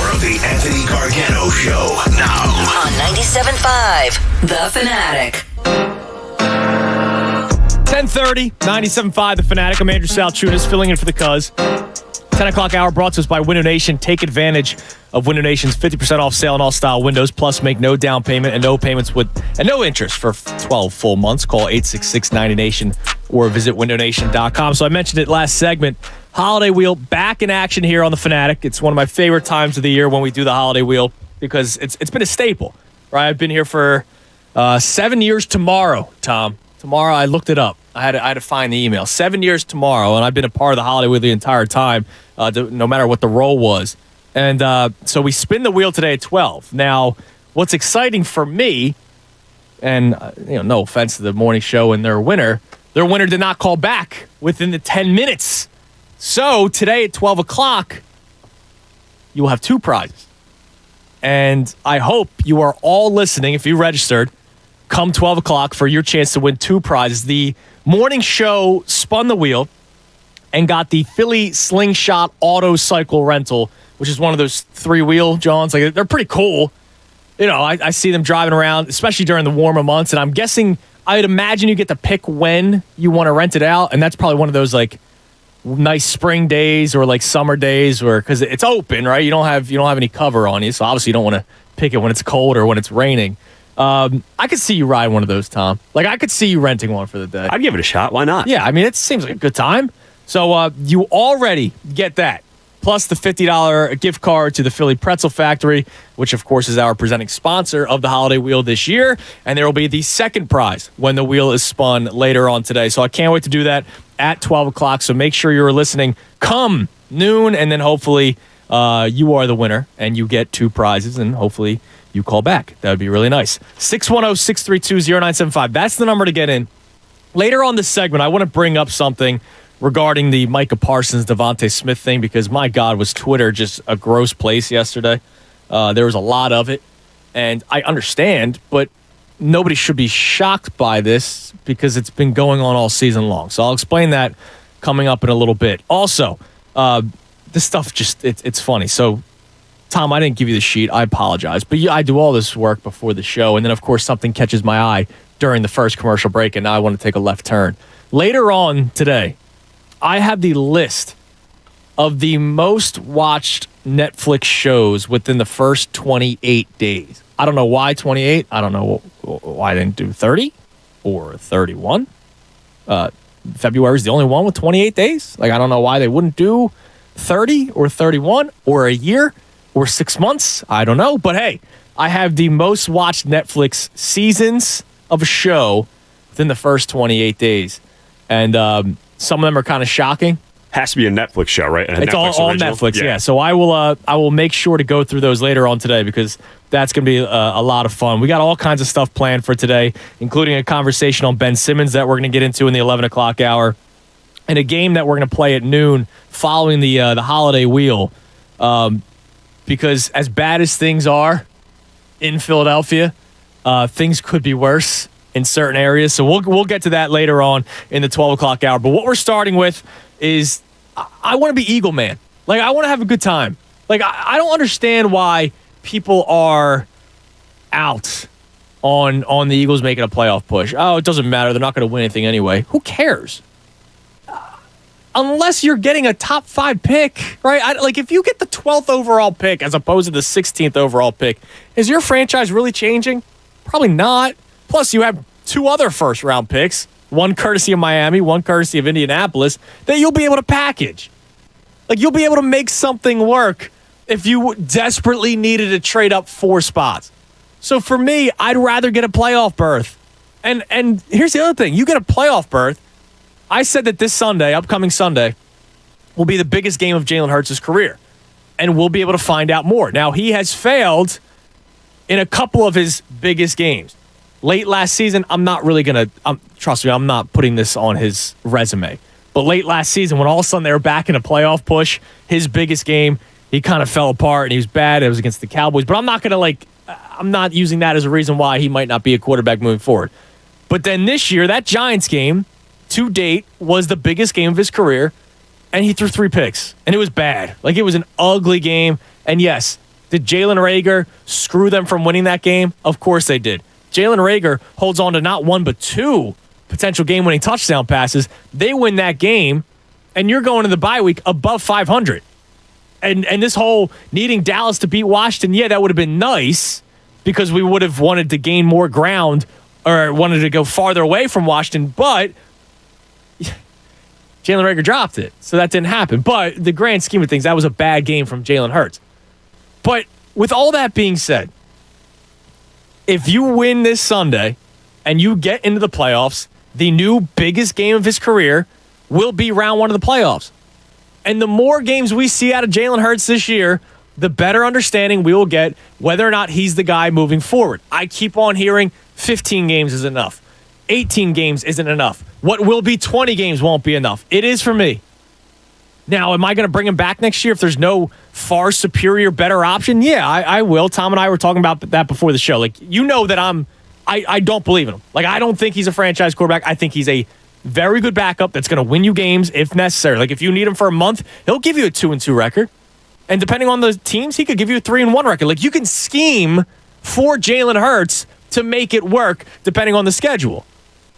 of the Anthony Gargano Show now on 97.5 The Fanatic. 10:30, 97.5 The Fanatic. I'm Andrew Salchunas, filling in for the Cuz. 10 o'clock hour brought to us by Window Nation. Take advantage of Window Nation's 50% off sale on all style windows. Plus, make no down payment and no payments and no interest for 12 full months. Call 866-90Nation or visit windownation.com. So I mentioned it last segment. Holiday Wheel back in action here on The Fanatic. It's one of my favorite times of the year when we do the Holiday Wheel because it's been a staple, right? I've been here for 7 years tomorrow, Tom. Tomorrow, I looked it up. I had to find the email. 7 years tomorrow, and I've been a part of the Holiday Wheel the entire time, no matter what the role was. And so we spin the wheel today at 12. Now, what's exciting for me, and no offense to the morning show and their winner did not call back within the 10 minutes. So today at 12 o'clock, you will have two prizes. And I hope you are all listening, if you registered, come 12 o'clock for your chance to win two prizes. The morning show spun the wheel and got the Philly Slingshot Auto Cycle Rental, which is one of those three-wheel Johns. Like, they're pretty cool. I see them driving around, especially during the warmer months. And I'm guessing, I'd imagine you get to pick when you want to rent it out. And that's probably one of those, like, nice spring days or, like, summer days where, because it's open, right? You don't have any cover on you. So, obviously, you don't want to pick it when it's cold or when it's raining. I could see you ride one of those, Tom. Like, I could see you renting one for the day. I'd give it a shot. Why not? Yeah, I mean, it seems like a good time. So you already get that, plus the $50 gift card to the Philly Pretzel Factory, which, of course, is our presenting sponsor of the Holiday Wheel this year. And there will be the second prize when the wheel is spun later on today. So I can't wait to do that at 12 o'clock. So make sure you're listening come noon, and then hopefully you are the winner, and you get two prizes, and hopefully you call back. That would be really nice. 610-632-0975. That's the number to get in. Later on this segment, I want to bring up something regarding the Micah Parsons, Devontae Smith thing, because, my God, was Twitter just a gross place yesterday. There was a lot of it, and I understand, but nobody should be shocked by this because it's been going on all season long. So I'll explain that coming up in a little bit. Also, this stuff just, it's funny. So, Tom, I didn't give you the sheet. I apologize. But I do all this work before the show, and then, of course, something catches my eye during the first commercial break, and now I want to take a left turn. Later on today, I have the list of the most watched Netflix shows within the first 28 days. I don't know why 28. I don't know why I didn't do 30 or 31. February is the only one with 28 days. Like, I don't know why they wouldn't do 30 or 31 or a year or 6 months. I don't know. But, hey, I have the most watched Netflix seasons of a show within the first 28 days. And some of them are kind of shocking. Has to be a Netflix show, right? It's all Netflix, yeah. So I will make sure to go through those later on today because that's going to be a lot of fun. We got all kinds of stuff planned for today, including a conversation on Ben Simmons that we're going to get into in the 11 o'clock hour. in a game that we're going to play at noon following the holiday wheel. Because as bad as things are in Philadelphia, things could be worse in certain areas. So we'll get to that later on in the 12 o'clock hour. But what we're starting with is I want to be Eagle man. Like, I want to have a good time. Like, I don't understand why people are out on the Eagles making a playoff push. Oh, it doesn't matter. They're not going to win anything anyway. Who cares? Unless you're getting a top 5 pick, right? Like, if you get the 12th overall pick as opposed to the 16th overall pick, is your franchise really changing? Probably not. Plus, you have 2 other first-round picks, one courtesy of Miami, one courtesy of Indianapolis, that you'll be able to package. Like, you'll be able to make something work if you desperately needed to trade up 4 spots. So for me, I'd rather get a playoff berth. And here's the other thing. You get a playoff berth. I said that this Sunday, upcoming Sunday, will be the biggest game of Jalen Hurts' career. And we'll be able to find out more. Now, he has failed in a couple of his biggest games. Late last season, I'm not really going to, trust me, I'm not putting this on his resume. But late last season, when all of a sudden they were back in a playoff push, his biggest game, he kind of fell apart and he was bad. It was against the Cowboys. But I'm not going to, I'm not using that as a reason why he might not be a quarterback moving forward. But then this year, that Giants game, to date, was the biggest game of his career, and he threw 3 picks. And it was bad. Like, it was an ugly game. And yes, did Jalen Reagor screw them from winning that game? Of course they did. Jalen Reagor holds on to not 1 but 2 potential game-winning touchdown passes. They win that game, and you're going to the bye week above 500. And this whole needing Dallas to beat Washington, yeah, that would have been nice because we would have wanted to gain more ground or wanted to go farther away from Washington, but Jalen Reagor dropped it, so that didn't happen. But the grand scheme of things, that was a bad game from Jalen Hurts. But with all that being said, if you win this Sunday and you get into the playoffs, the new biggest game of his career will be round 1 of the playoffs. And the more games we see out of Jalen Hurts this year, the better understanding we will get whether or not he's the guy moving forward. I keep on hearing 15 games is enough. 18 games isn't enough. What will be 20 games won't be enough. It is for me. Now, am I going to bring him back next year if there's no far superior, better option? Yeah, I will. Tom and I were talking about that before the show. Like, you know that I don't believe in him. Like, I don't think he's a franchise quarterback. I think he's a very good backup that's going to win you games if necessary. Like, if you need him for a month, he'll give you a 2-2 record. And depending on the teams, he could give you a 3-1 record. Like, you can scheme for Jalen Hurts to make it work depending on the schedule.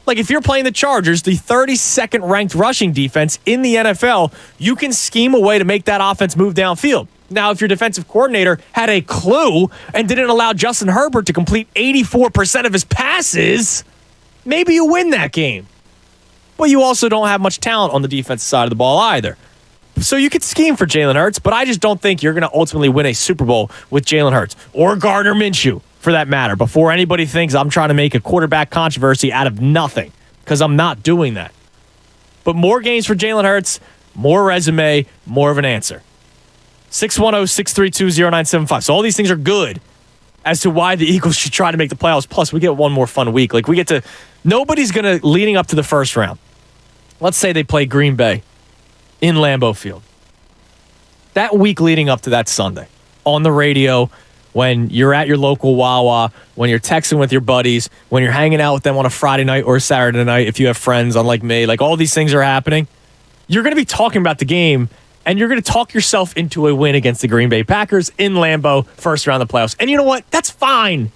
Like, if you're playing the Chargers, the 32nd ranked rushing defense in the NFL, you can scheme a way to make that offense move downfield. Now, if your defensive coordinator had a clue and didn't allow Justin Herbert to complete 84% of his passes, maybe you win that game. But you also don't have much talent on the defensive side of the ball either. So you could scheme for Jalen Hurts, but I just don't think you're going to ultimately win a Super Bowl with Jalen Hurts or Gardner Minshew, for that matter, before anybody thinks I'm trying to make a quarterback controversy out of nothing, because I'm not doing that. But more games for Jalen Hurts, more resume, more of an answer. 610-632-0975. So all these things are good as to why the Eagles should try to make the playoffs. Plus, we get one more fun week. Like, we get to, nobody's going to, leading up to the first round, let's say they play Green Bay in Lambeau Field. That week leading up to that Sunday, on the radio, when you're at your local Wawa, when you're texting with your buddies, when you're hanging out with them on a Friday night or a Saturday night, if you have friends unlike me, like, all these things are happening, you're going to be talking about the game, and you're going to talk yourself into a win against the Green Bay Packers in Lambeau, first round of the playoffs. And you know what? That's fine.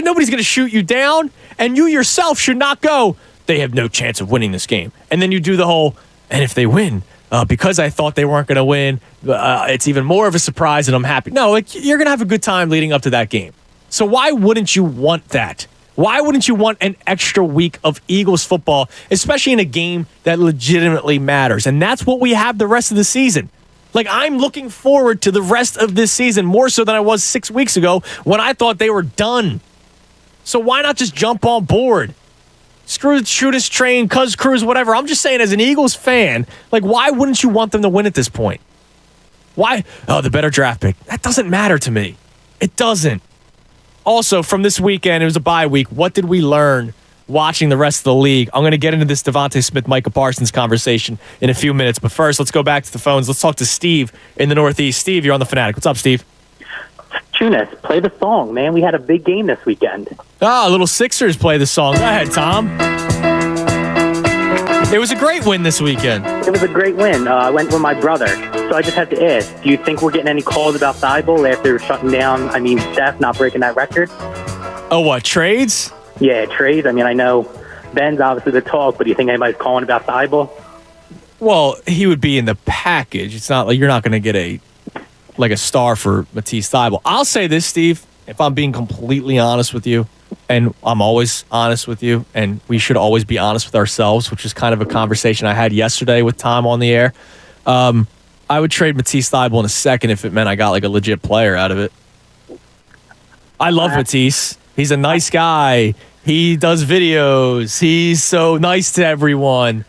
Nobody's going to shoot you down, and you yourself should not go, they have no chance of winning this game. And then you do the whole, and if they win, because I thought they weren't going to win, it's even more of a surprise and I'm happy. No, like, you're going to have a good time leading up to that game. So why wouldn't you want that? Why wouldn't you want an extra week of Eagles football, especially in a game that legitimately matters? And that's what we have the rest of the season. Like, I'm looking forward to the rest of this season more so than I was 6 weeks ago when I thought they were done. So why not just jump on board? Screw the Shootist train, Cuz Cruise, whatever. I'm just saying, as an Eagles fan, like, why wouldn't you want them to win at this point? Why? Oh, the better draft pick. That doesn't matter to me. It doesn't. Also, from this weekend, it was a bye week. What did we learn watching the rest of the league. I'm going to get into this Devontae Smith, Micah Parsons conversation in a few minutes. But first, let's go back to the phones. Let's talk to Steve in the Northeast. Steve, you're on the Fanatic. What's up, Steve? Tunis, play the song, man. We had a big game this weekend. Little Sixers play the song. Go ahead, Tom. It was a great win this weekend. It was a great win. I went with my brother. So I just have to ask, do you think we're getting any calls about Thibault after shutting down, Steph not breaking that record? Oh, what, trades? Yeah, trades. I know Ben's obviously the talk, but do you think anybody's calling about Thibault? Well, he would be in the package. It's not like you're not going to get a star for Matisse Thybulle. I'll say this, Steve, if I'm being completely honest with you, and I'm always honest with you, and we should always be honest with ourselves, which is kind of a conversation I had yesterday with Tom on the air. I would trade Matisse Thybulle in a second if it meant I got a legit player out of it. I love Matisse. He's a nice guy. He does videos. He's so nice to everyone.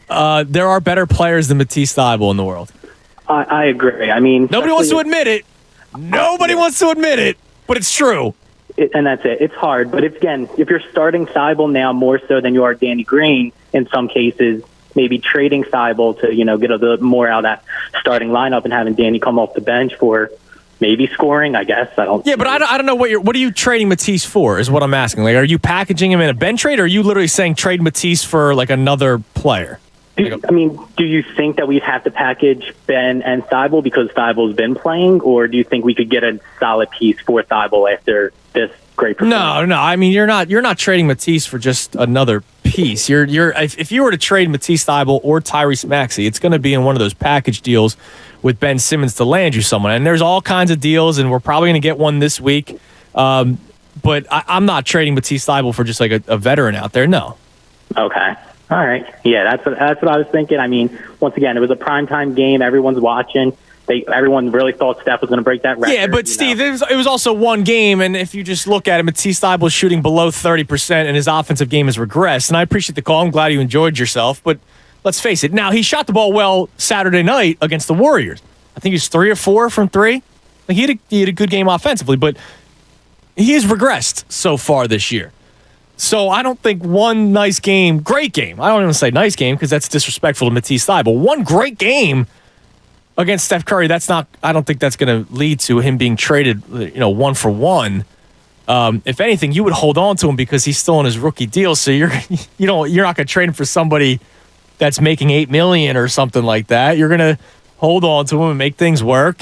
There are better players than Matisse Thybulle in the world. I agree. Nobody wants to admit it. Nobody wants to admit it, but it's true. And that's it. It's hard. But if you're starting Thybulle now more so than you are Danny Green, in some cases, maybe trading Thybulle to, get a little more out of that starting lineup and having Danny come off the bench for maybe scoring, I guess. Yeah, but I don't know what are you trading Matisse for is what I'm asking. Are you packaging him in a bench trade, or are you literally saying trade Matisse for another player? Do you think that we'd have to package Ben and Thybulle because Thybulle's been playing, or do you think we could get a solid piece for Thybulle after this great performance? No. You're not trading Matisse for just another piece. If you were to trade Matisse Thybulle or Tyrese Maxey, it's going to be in one of those package deals with Ben Simmons to land you someone. And there's all kinds of deals, and we're probably going to get one this week. But I'm not trading Matisse Thybulle for just a veteran out there. No. Okay. All right. Yeah, that's what I was thinking. Once again, it was a primetime game. Everyone's watching. Everyone really thought Steph was going to break that record. Yeah, but Steve, it was also one game, and if you just look at it, Matisse Thybulle is shooting below 30%, and his offensive game has regressed. And I appreciate the call. I'm glad you enjoyed yourself, but let's face it. Now, he shot the ball well Saturday night against the Warriors. I think he was 3 or 4 from 3. He had a good game offensively, but he has regressed so far this year. So I don't think one nice game, great game. I don't even say nice game because that's disrespectful to Matisse Thybulle. One great game against Steph Curry, I don't think that's going to lead to him being traded, 1 for 1. If anything, you would hold on to him because he's still on his rookie deal. So you're not going to trade him for somebody that's making $8 million or something like that. You're going to hold on to him and make things work.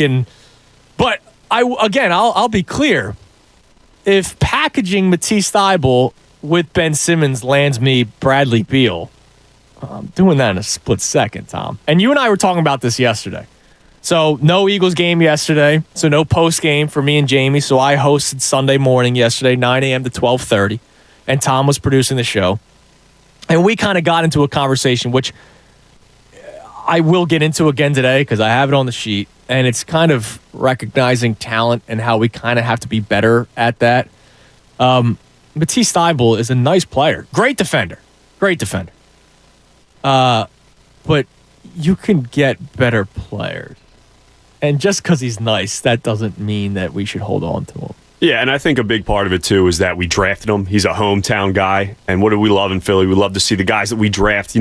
But I'll be clear. If packaging Matisse Thybulle with Ben Simmons lands me Bradley Beal, I'm doing that in a split second, Tom. And you and I were talking about this yesterday. So no Eagles game yesterday. So no post game for me and Jamie. So I hosted Sunday morning yesterday, 9 a.m. to 12:30. And Tom was producing the show. And we kind of got into a conversation, which I will get into again today because I have it on the sheet. And it's kind of recognizing talent and how we kind of have to be better at that. Matisse Thybulle is a nice player. Great defender. But you can get better players. And just because he's nice, that doesn't mean that we should hold on to him. Yeah, and I think a big part of it, too, is that we drafted him. He's a hometown guy. And what do we love in Philly? We love to see the guys that we draft,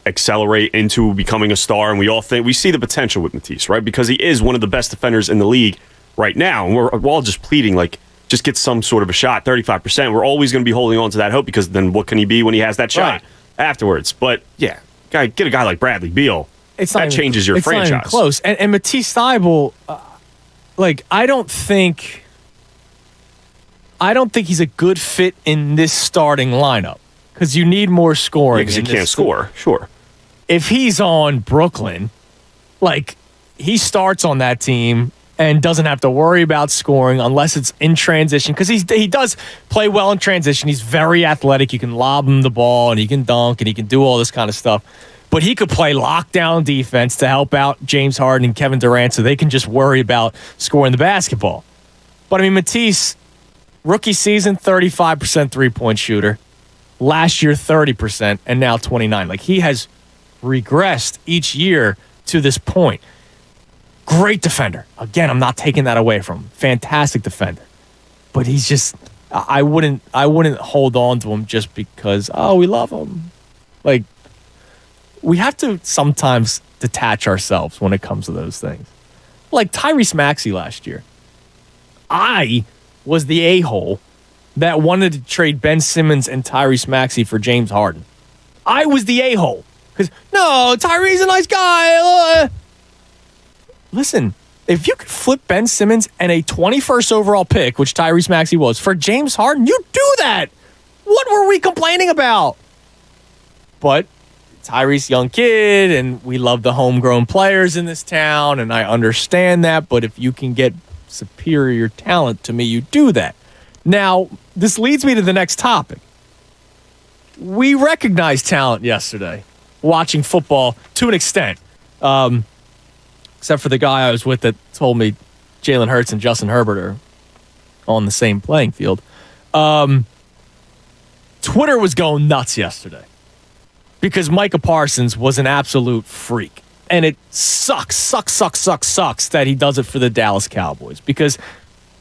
accelerate into becoming a star. And we see the potential with Matisse, right? Because he is one of the best defenders in the league right now. And we're all just pleading, just get some sort of a shot, 35%. We're always going to be holding on to that hope because then what can he be when he has that shot afterwards? But, yeah, get a guy like Bradley Beal. That changes your franchise. It's not even close. And Matisse Thybulle, I don't think he's a good fit in this starting lineup because you need more scoring. Because he can't score, sure. If he's on Brooklyn, he starts on that team and doesn't have to worry about scoring unless it's in transition because he does play well in transition. He's very athletic. You can lob him the ball and he can dunk and he can do all this kind of stuff. But he could play lockdown defense to help out James Harden and Kevin Durant so they can just worry about scoring the basketball. But, Matisse, rookie season, 35% three-point shooter. Last year, 30%, and now 29%. He has regressed each year to this point. Great defender. Again, I'm not taking that away from him. Fantastic defender. But he's just, I wouldn't hold on to him just because, we love him. Like, we have to sometimes detach ourselves when it comes to those things. Like Tyrese Maxey last year. I was the a-hole that wanted to trade Ben Simmons and Tyrese Maxey for James Harden. I was the a-hole. Because, no, Tyrese's a nice guy. Listen, if you could flip Ben Simmons and a 21st overall pick, which Tyrese Maxey was, for James Harden, you do that. What were we complaining about? But Tyrese, young kid, and we love the homegrown players in this town, and I understand that, but if you can get superior talent to me, you do that. Now, this leads me to the next topic. We recognized talent yesterday, watching football to an extent, except for the guy I was with that told me Jalen Hurts and Justin Herbert are on the same playing field. Twitter was going nuts yesterday because Micah Parsons was an absolute freak. And it sucks that he does it for the Dallas Cowboys because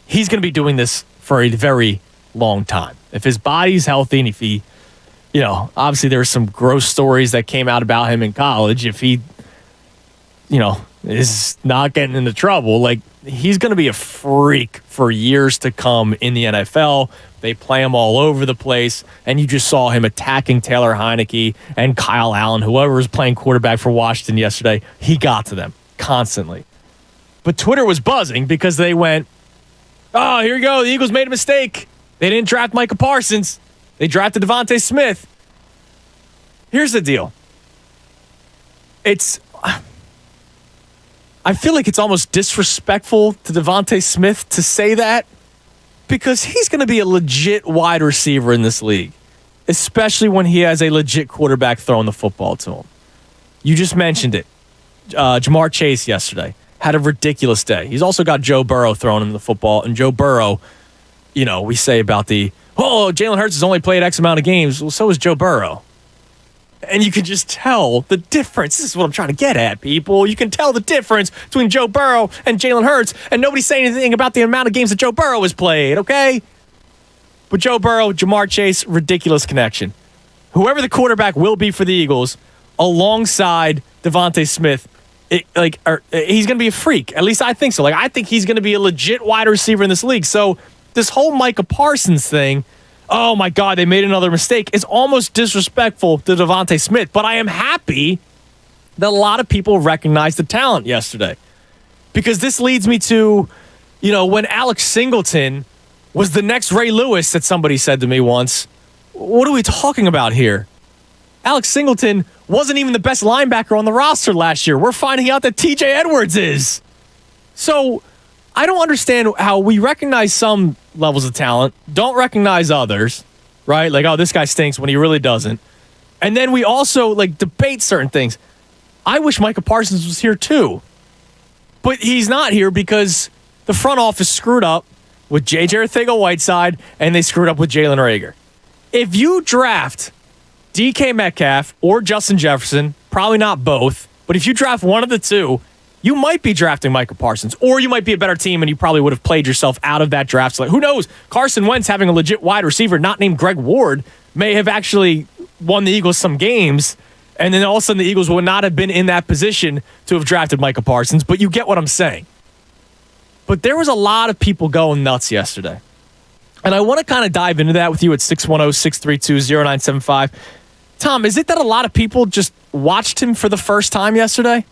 he's going to be doing this for a very long time. If his body's healthy and if he, obviously there were some gross stories that came out about him in college. If he, is not getting into trouble, like he's going to be a freak for years to come in the NFL. They play him all over the place, and you just saw him attacking Taylor Heineke and Kyle Allen, whoever was playing quarterback for Washington yesterday. He got to them constantly. But Twitter was buzzing because they went, oh, here you go. The Eagles made a mistake. They didn't draft Micah Parsons. They drafted Devontae Smith. Here's the deal. I feel like it's almost disrespectful to Devontae Smith to say that because he's going to be a legit wide receiver in this league, especially when he has a legit quarterback throwing the football to him. You just mentioned it. Jamar Chase yesterday had a ridiculous day. He's also got Joe Burrow throwing him the football, and Joe Burrow, we say about Jalen Hurts has only played X amount of games. Well, so is Joe Burrow. And you can just tell the difference. This is what I'm trying to get at, people. You can tell the difference between Joe Burrow and Jalen Hurts, and nobody's saying anything about the amount of games that Joe Burrow has played, okay? But Joe Burrow, Jamar Chase, ridiculous connection. Whoever the quarterback will be for the Eagles, alongside Devontae Smith, he's going to be a freak. At least I think so. I think he's going to be a legit wide receiver in this league. So this whole Micah Parsons thing, oh my God, they made another mistake, is almost disrespectful to Devontae Smith. But I am happy that a lot of people recognized the talent yesterday. Because this leads me to, when Alex Singleton was the next Ray Lewis that somebody said to me once, what are we talking about here? Alex Singleton wasn't even the best linebacker on the roster last year. We're finding out that TJ Edwards is. So I don't understand how we recognize some levels of talent, don't recognize others, right? Like, oh, this guy stinks when he really doesn't. And then we also, debate certain things. I wish Micah Parsons was here too. But he's not here because the front office screwed up with J.J. Arcega-Whiteside and they screwed up with Jalen Reagor. If you draft DK Metcalf or Justin Jefferson, probably not both, but if you draft one of the two, you might be drafting Micah Parsons, or you might be a better team and you probably would have played yourself out of that draft. So who knows? Carson Wentz having a legit wide receiver not named Greg Ward may have actually won the Eagles some games, and then all of a sudden the Eagles would not have been in that position to have drafted Micah Parsons, but you get what I'm saying. But there was a lot of people going nuts yesterday. And I want to kind of dive into that with you at 610-632-0975. Tom, is it that a lot of people just watched him for the first time yesterday?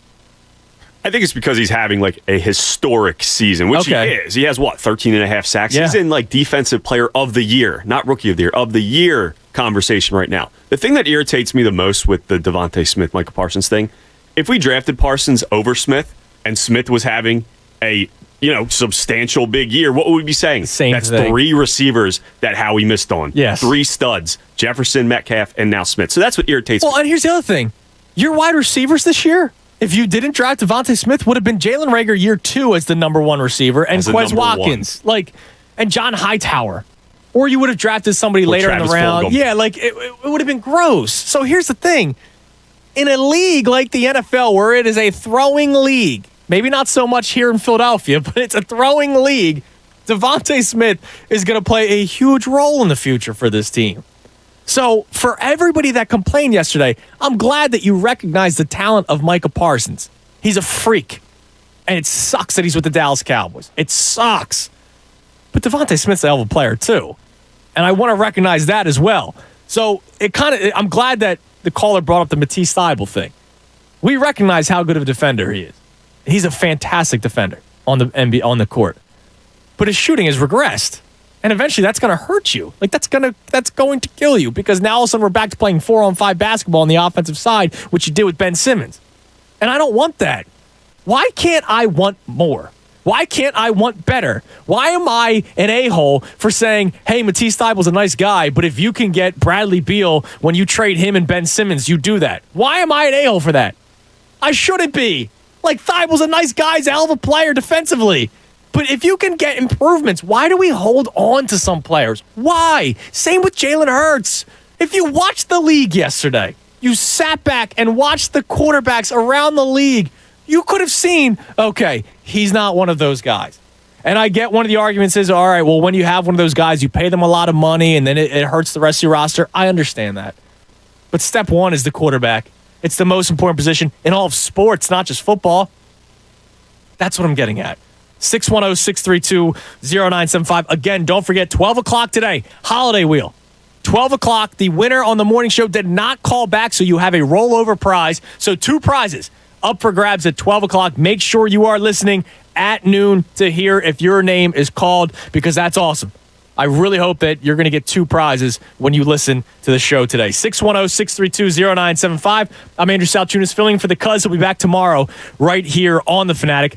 I think it's because he's having a historic season, which he is. He has 13 and a half sacks. Yeah. He's in defensive player of the year, not rookie of the year conversation right now. The thing that irritates me the most with the Devontae Smith, Micah Parsons thing, if we drafted Parsons over Smith and Smith was having a substantial big year, what would we be saying? That's thing. 3 receivers that Howie missed on. Yes. 3 studs, Jefferson, Metcalf, and now Smith. So that's what irritates me. Well, and here's the other thing. Your wide receivers this year, if you didn't draft Devontae Smith, would have been Jalen Reagor year 2 as the number 1 receiver, and Quez Watkins, and John Hightower. Or you would have drafted somebody later in the round. Fulgham. Yeah, it would have been gross. So here's the thing. In a league like the NFL, where it is a throwing league, maybe not so much here in Philadelphia, but it's a throwing league, Devontae Smith is going to play a huge role in the future for this team. So for everybody that complained yesterday, I'm glad that you recognize the talent of Micah Parsons. He's a freak. And it sucks that he's with the Dallas Cowboys. It sucks. But Devontae Smith's a hell of a player too. And I want to recognize that as well. So I'm glad that the caller brought up the Matisse Thybulle thing. We recognize how good of a defender he is. He's a fantastic defender on the court. But his shooting has regressed. And eventually that's going to hurt you. Like that's going to kill you, because now all of a sudden we're back to playing 4-on-5 basketball on the offensive side, which you did with Ben Simmons. And I don't want that. Why can't I want more? Why can't I want better? Why am I an a-hole for saying, hey, Matisse Thybulle's a nice guy, but if you can get Bradley Beal when you trade him and Ben Simmons, you do that? Why am I an a-hole for that? I shouldn't be. Like, Thybulle's a nice guy. He's a hell of a player defensively. But if you can get improvements, why do we hold on to some players? Why? Same with Jalen Hurts. If you watched the league yesterday, you sat back and watched the quarterbacks around the league, you could have seen, okay, he's not one of those guys. And I get one of the arguments is, all right, well, when you have one of those guys, you pay them a lot of money and then it hurts the rest of your roster. I understand that. But step one is the quarterback. It's the most important position in all of sports, not just football. That's what I'm getting at. 610-632-0975. Again, don't forget, 12 o'clock today, Holiday Wheel. 12 o'clock, the winner on the morning show did not call back, so you have a rollover prize. So 2 prizes up for grabs at 12 o'clock. Make sure you are listening at noon to hear if your name is called, because that's awesome. I really hope that you're going to get 2 prizes when you listen to the show today. 610-632-0975. I'm Andrew Saltunis, filling for the Cuz. He'll be back tomorrow right here on The Fanatic.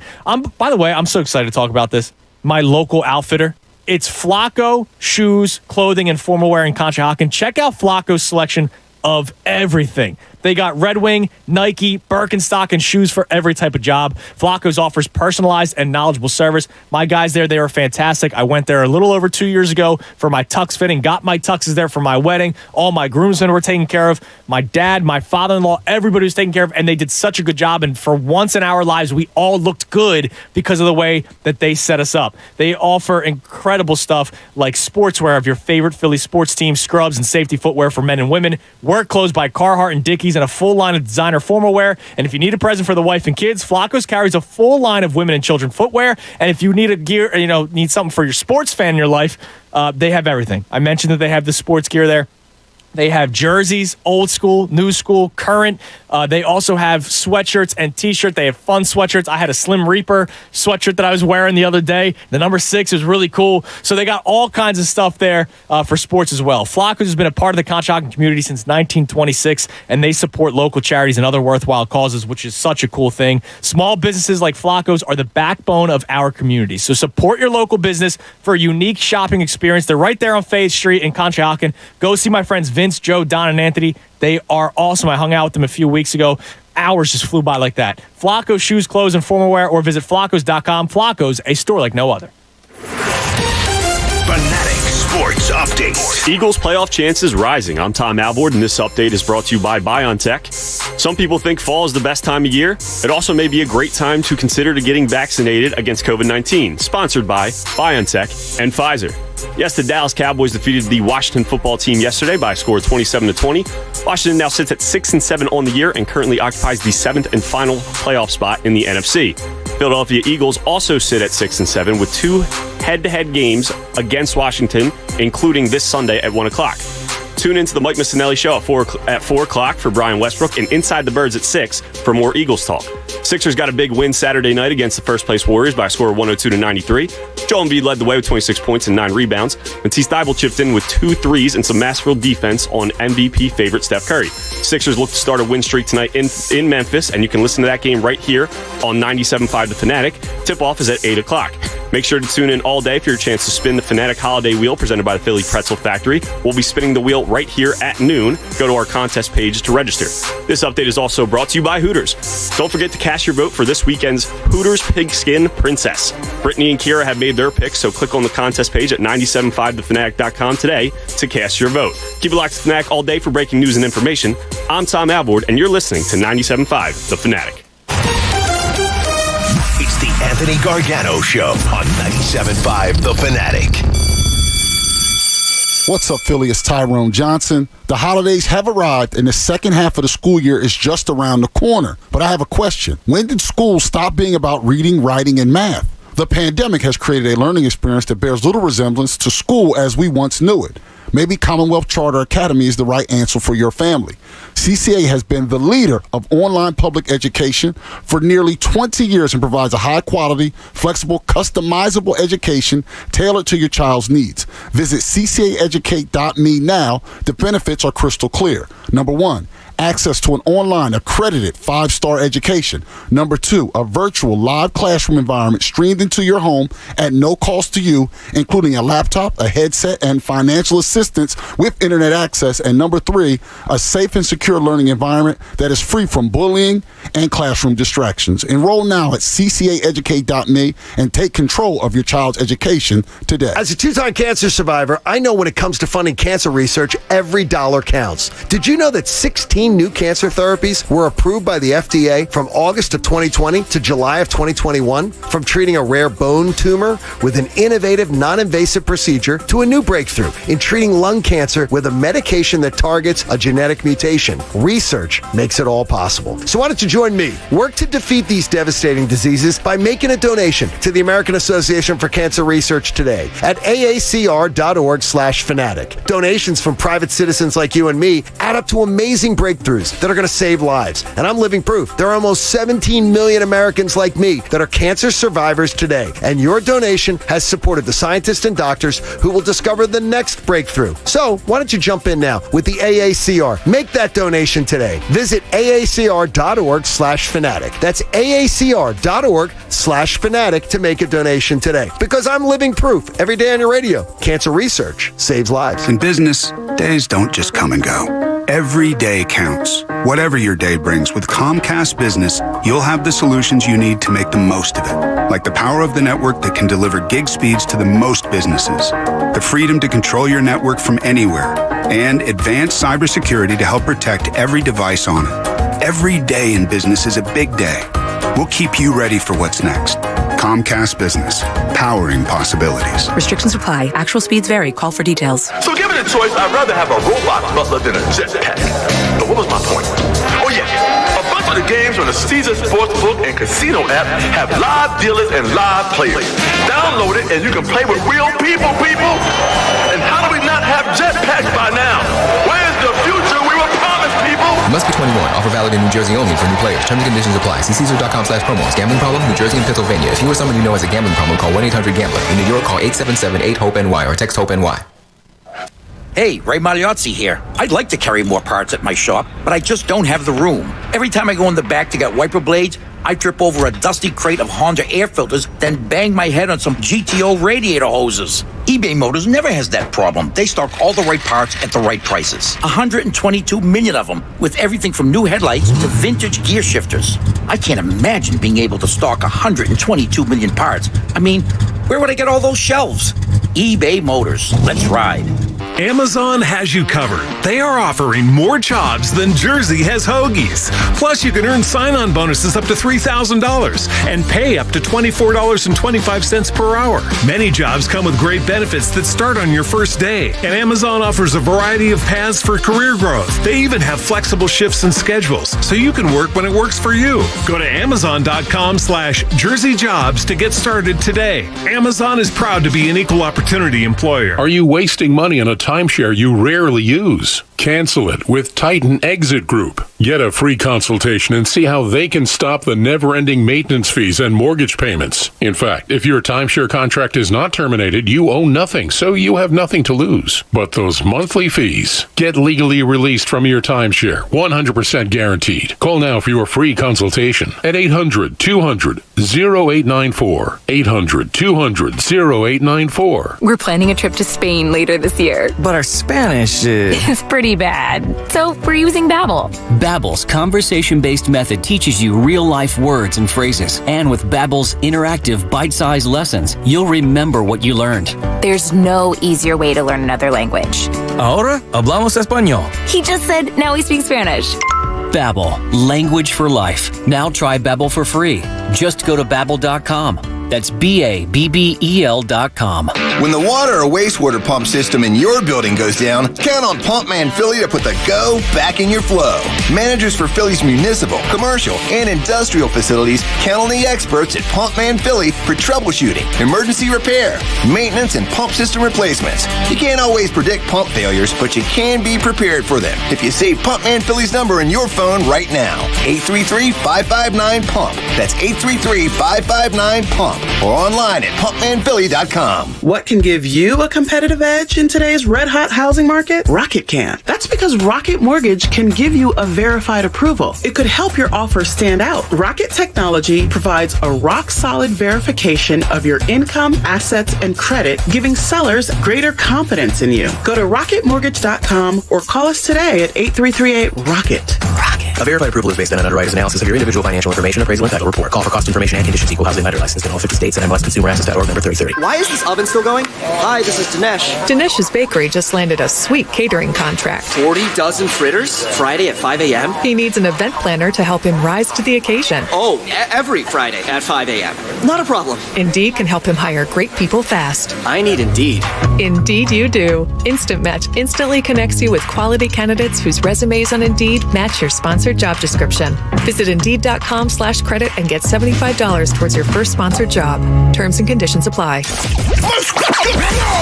By the way, I'm so excited to talk about this. My local outfitter. It's Flacco Shoes, Clothing, and Formal Wear in Conshohocken. Check out Flacco's selection of everything. They got Red Wing, Nike, Birkenstock, and shoes for every type of job. Flacco's offers personalized and knowledgeable service. My guys there, they are fantastic. I went there a little over 2 years ago for my tux fitting, got my tuxes there for my wedding. All my groomsmen were taken care of. My dad, my father-in-law, everybody was taken care of, and they did such a good job. And for once in our lives, we all looked good because of the way that they set us up. They offer incredible stuff like sportswear of your favorite Philly sports team, scrubs, and safety footwear for men and women, work clothes by Carhartt and Dickies, and a full line of designer formal wear. And if you need a present for the wife and kids, Flacco's carries a full line of women and children footwear. And if you need need something for your sports fan in your life, they have everything. I mentioned that they have the sports gear there. They have jerseys, old school, new school, current. They also have sweatshirts and T-shirts. They have fun sweatshirts. I had a Slim Reaper sweatshirt that I was wearing the other day. The number 6 is really cool. So they got all kinds of stuff there for sports as well. Flacco's has been a part of the Conshohocken community since 1926, and they support local charities and other worthwhile causes, which is such a cool thing. Small businesses like Flacco's are the backbone of our community. So support your local business for a unique shopping experience. They're right there on Faith Street in Conshohocken. Go see my friends Vince, Joe, Don, and Anthony. They are awesome. I hung out with them a few weeks ago. Hours just flew by like that. Flacco Shoes, Clothes, and Formal Wear, or visit Flaccos.com. Flacco's, a store like no other. Fanatic Sports Update. Eagles playoff chances rising. I'm Tom Alvord, and this update is brought to you by BioNTech. Some people think fall is the best time of year. It also may be a great time to consider getting vaccinated against COVID-19. Sponsored by BioNTech and Pfizer. Yes, the Dallas Cowboys defeated the Washington football team yesterday by a score of 27-20. Washington now sits at 6-7 on the year and currently occupies the 7th and final playoff spot in the NFC. Philadelphia Eagles also sit at 6-7 with 2 head-to-head games against Washington, including this Sunday at 1 o'clock. Tune into the Mike Missinelli Show at 4 o'clock for Brian Westbrook and Inside the Birds at 6 for more Eagles talk. Sixers got a big win Saturday night against the first-place Warriors by a score of 102-93. Joel Embiid led the way with 26 points and 9 rebounds. Matisse Thybulle chipped in with 2 threes and some masterful defense on MVP favorite Steph Curry. Sixers look to start a win streak tonight in Memphis, and you can listen to that game right here on 97.5 The Fanatic. Tip-off is at 8 o'clock. Make sure to tune in all day for your chance to spin the Fanatic Holiday Wheel presented by the Philly Pretzel Factory. We'll be spinning the wheel right here at noon. Go to our contest page to register. This update is also brought to you by Hooters. Don't forget to cast your vote for this weekend's Hooters Pigskin Princess. Brittany and Kira have made their picks, so click on the contest page at 975thefanatic.com today to cast your vote. Keep it locked to Fanatic all day for breaking news and information. I'm Tom Alvord, and you're listening to 97.5 The Fanatic. It's the Anthony Gargano Show on 97.5 The Fanatic. What's up, Philly? It's Tyrone Johnson. The holidays have arrived, and the second half of the school year is just around the corner. But I have a question. When did school stop being about reading, writing, and math? The pandemic has created a learning experience that bears little resemblance to school as we once knew it. Maybe Commonwealth Charter Academy is the right answer for your family. CCA has been the leader of online public education for nearly 20 years and provides a high-quality, flexible, customizable education tailored to your child's needs. Visit ccaeducate.me now. The benefits are crystal clear. Number one, access to an online accredited 5-star education. Number two, a virtual live classroom environment streamed into your home at no cost to you, including a laptop, a headset, and financial assistance with internet access. And number three, a safe and secure learning environment that is free from bullying and classroom distractions. Enroll now at ccaeducate.me and take control of your child's education today. As a two-time cancer survivor, I know when it comes to funding cancer research, every dollar counts. Did you know that 16 new cancer therapies were approved by the FDA from August of 2020 to July of 2021? From treating a rare bone tumor with an innovative, non-invasive procedure to a new breakthrough in treating lung cancer with a medication that targets a genetic mutation. Research makes it all possible. So why don't you join me? Work to defeat these devastating diseases by making a donation to the American Association for Cancer Research today at aacr.org/fanatic. Donations from private citizens like you and me add up to amazing breakthroughs that are going to save lives. And I'm living proof. There are almost 17 million Americans like me that are cancer survivors today. And your donation has supported the scientists and doctors who will discover the next breakthrough. So why don't you jump in now with the AACR? Make that donation today. Visit aacr.org/fanatic. That's aacr.org/fanatic to make a donation today. Because I'm living proof every day on your radio. Cancer research saves lives. In business, days don't just come and go. Every day counts. Whatever your day brings, with Comcast Business, you'll have the solutions you need to make the most of it. Like the power of the network that can deliver gig speeds to the most businesses, the freedom to control your network from anywhere, and advanced cybersecurity to help protect every device on it. Every day in business is a big day. We'll keep you ready for what's next. Comcast Business, powering possibilities. Restrictions apply. Actual speeds vary. Call for details. So given a choice, I'd rather have a robot butler than a jetpack. But what was my point? Oh yeah, a bunch of the games on the Caesar Sportsbook and Casino app have live dealers and live players. Download it and you can play with real people. And how do we not have jetpacks by now? Where's the future we were promised, people? Must be 21. Offer valid in New Jersey only for new players. Terms and conditions apply. See Caesar.com/promos. Gambling problem? New Jersey and Pennsylvania. If you or someone you know has a gambling problem, call 1-800-GAMBLER. In New York, call 877-8-HOPE-NY or text HOPE-NY. Hey, Ray Magliozzi here. I'd like to carry more parts at my shop, but I just don't have the room. Every time I go in the back to get wiper blades, I trip over a dusty crate of Honda air filters, then bang my head on some GTO radiator hoses. eBay Motors never has that problem. They stock all the right parts at the right prices. 122 million of them, with everything from new headlights to vintage gear shifters. I can't imagine being able to stock 122 million parts. I mean, where would I get all those shelves? eBay Motors. Let's ride. Amazon has you covered. They are offering more jobs than Jersey has hoagies. Plus, you can earn sign-on bonuses up to $3,000 and pay up to $24.25 per hour. Many jobs come with great benefits that start on your first day. And Amazon offers a variety of paths for career growth. They even have flexible shifts and schedules, so you can work when it works for you. Go to Amazon.com/JerseyJobs to get started today. Amazon is proud to be an equal opportunity employer. Are you wasting money on a timeshare you rarely use? Cancel it with Titan Exit Group. Get a free consultation and see how they can stop the never-ending maintenance fees and mortgage payments. In fact, if your timeshare contract is not terminated, you owe nothing, so you have nothing to lose. But those monthly fees. Get legally released from your timeshare, 100% guaranteed. Call now for your free consultation at 800-200-0894. 800-200-0894. We're planning a trip to Spain later this year. But our Spanish is pretty bad. So we're using Babbel. Babbel's conversation-based method teaches you real-life words and phrases. And with Babbel's interactive, bite-sized lessons, you'll remember what you learned. There's no easier way to learn another language. Ahora hablamos español. He just said now we speak Spanish. Babbel, language for life. Now try Babbel for free. Just go to babbel.com. That's BABBEL.com. When the water or wastewater pump system in your building goes down, count on Pumpman Philly to put the go back in your flow. Managers for Philly's municipal, commercial, and industrial facilities count on the experts at Pumpman Philly for troubleshooting, emergency repair, maintenance, and pump system replacements. You can't always predict pump failures, but you can be prepared for them if you save Pumpman Philly's number in your phone right now. 833-559-PUMP. That's 833-559-PUMP. Or online at pumpmanphilly.com. What can give you a competitive edge in today's red-hot housing market? Rocket can. That's because Rocket Mortgage can give you a verified approval. It could help your offer stand out. Rocket Technology provides a rock-solid verification of your income, assets, and credit, giving sellers greater confidence in you. Go to rocketmortgage.com or call us today at 8338-ROCKET. A verified approval is based on an underwriter's analysis of your individual financial information, appraisal, and title report. Call for cost information and conditions. Equal housing lender licensed in all 50 states and MLSConsumerAccess.org number 3030. Why is this oven still going? Hi, this is Dinesh. Dinesh's Bakery just landed a sweet catering contract. 40 dozen fritters? Friday at 5 a.m.? He needs an event planner to help him rise to the occasion. Oh, every Friday at 5 a.m. Not a problem. Indeed can help him hire great people fast. I need Indeed. Indeed you do. Instant Match instantly connects you with quality candidates whose resumes on Indeed match your sponsored job description. Visit Indeed.com/credit and get $75 towards your first sponsored job. Terms and conditions apply.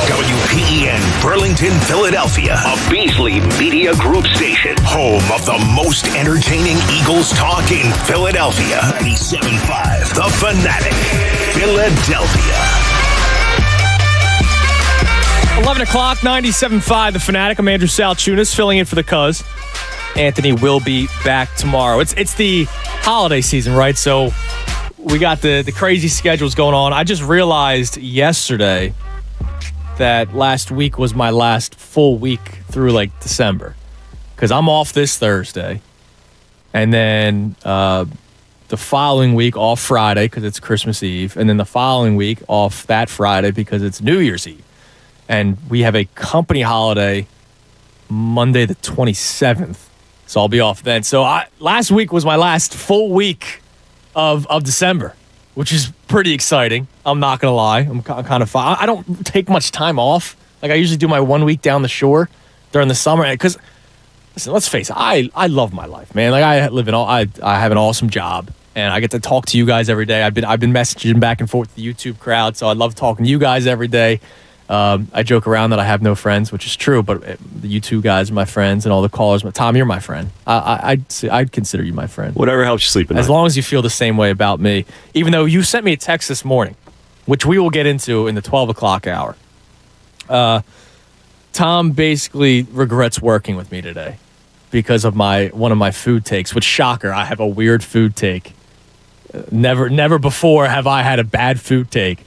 WPEN Burlington, Philadelphia, a Beasley Media Group station, home of the most entertaining Eagles talk in Philadelphia. 97.5 The Fanatic, Philadelphia. 11 o'clock, 97.5 The Fanatic. I'm Andrew Salchunas, filling in for the Cuz. Anthony will be back tomorrow. It's the holiday season, right? So we got the crazy schedules going on. I just realized yesterday that last week was my last full week through like December, because I'm off this Thursday, and then the following week off Friday because it's Christmas Eve, and then the following week off that Friday because it's New Year's Eve, and we have a company holiday Monday the 27th, so I'll be off then. So last week was my last full week of December, which is pretty exciting. I'm not gonna lie. I'm kind of fine. I don't take much time off. Like, I usually do my 1 week down the shore during the summer. Because listen, let's face it, I love my life, man. Like, I have an awesome job, and I get to talk to you guys every day. I've been messaging back and forth with the YouTube crowd, so I love talking to you guys every day. I joke around that I have no friends, which is true, but the you two guys are my friends, and all the callers. Tom, you're my friend. I'd consider you my friend. Whatever helps you sleep at night. As long as you feel the same way about me. Even though you sent me a text this morning, which we will get into in the 12 o'clock hour. Tom basically regrets working with me today because of one of my food takes, which, shocker, I have a weird food take. Never before have I had a bad food take.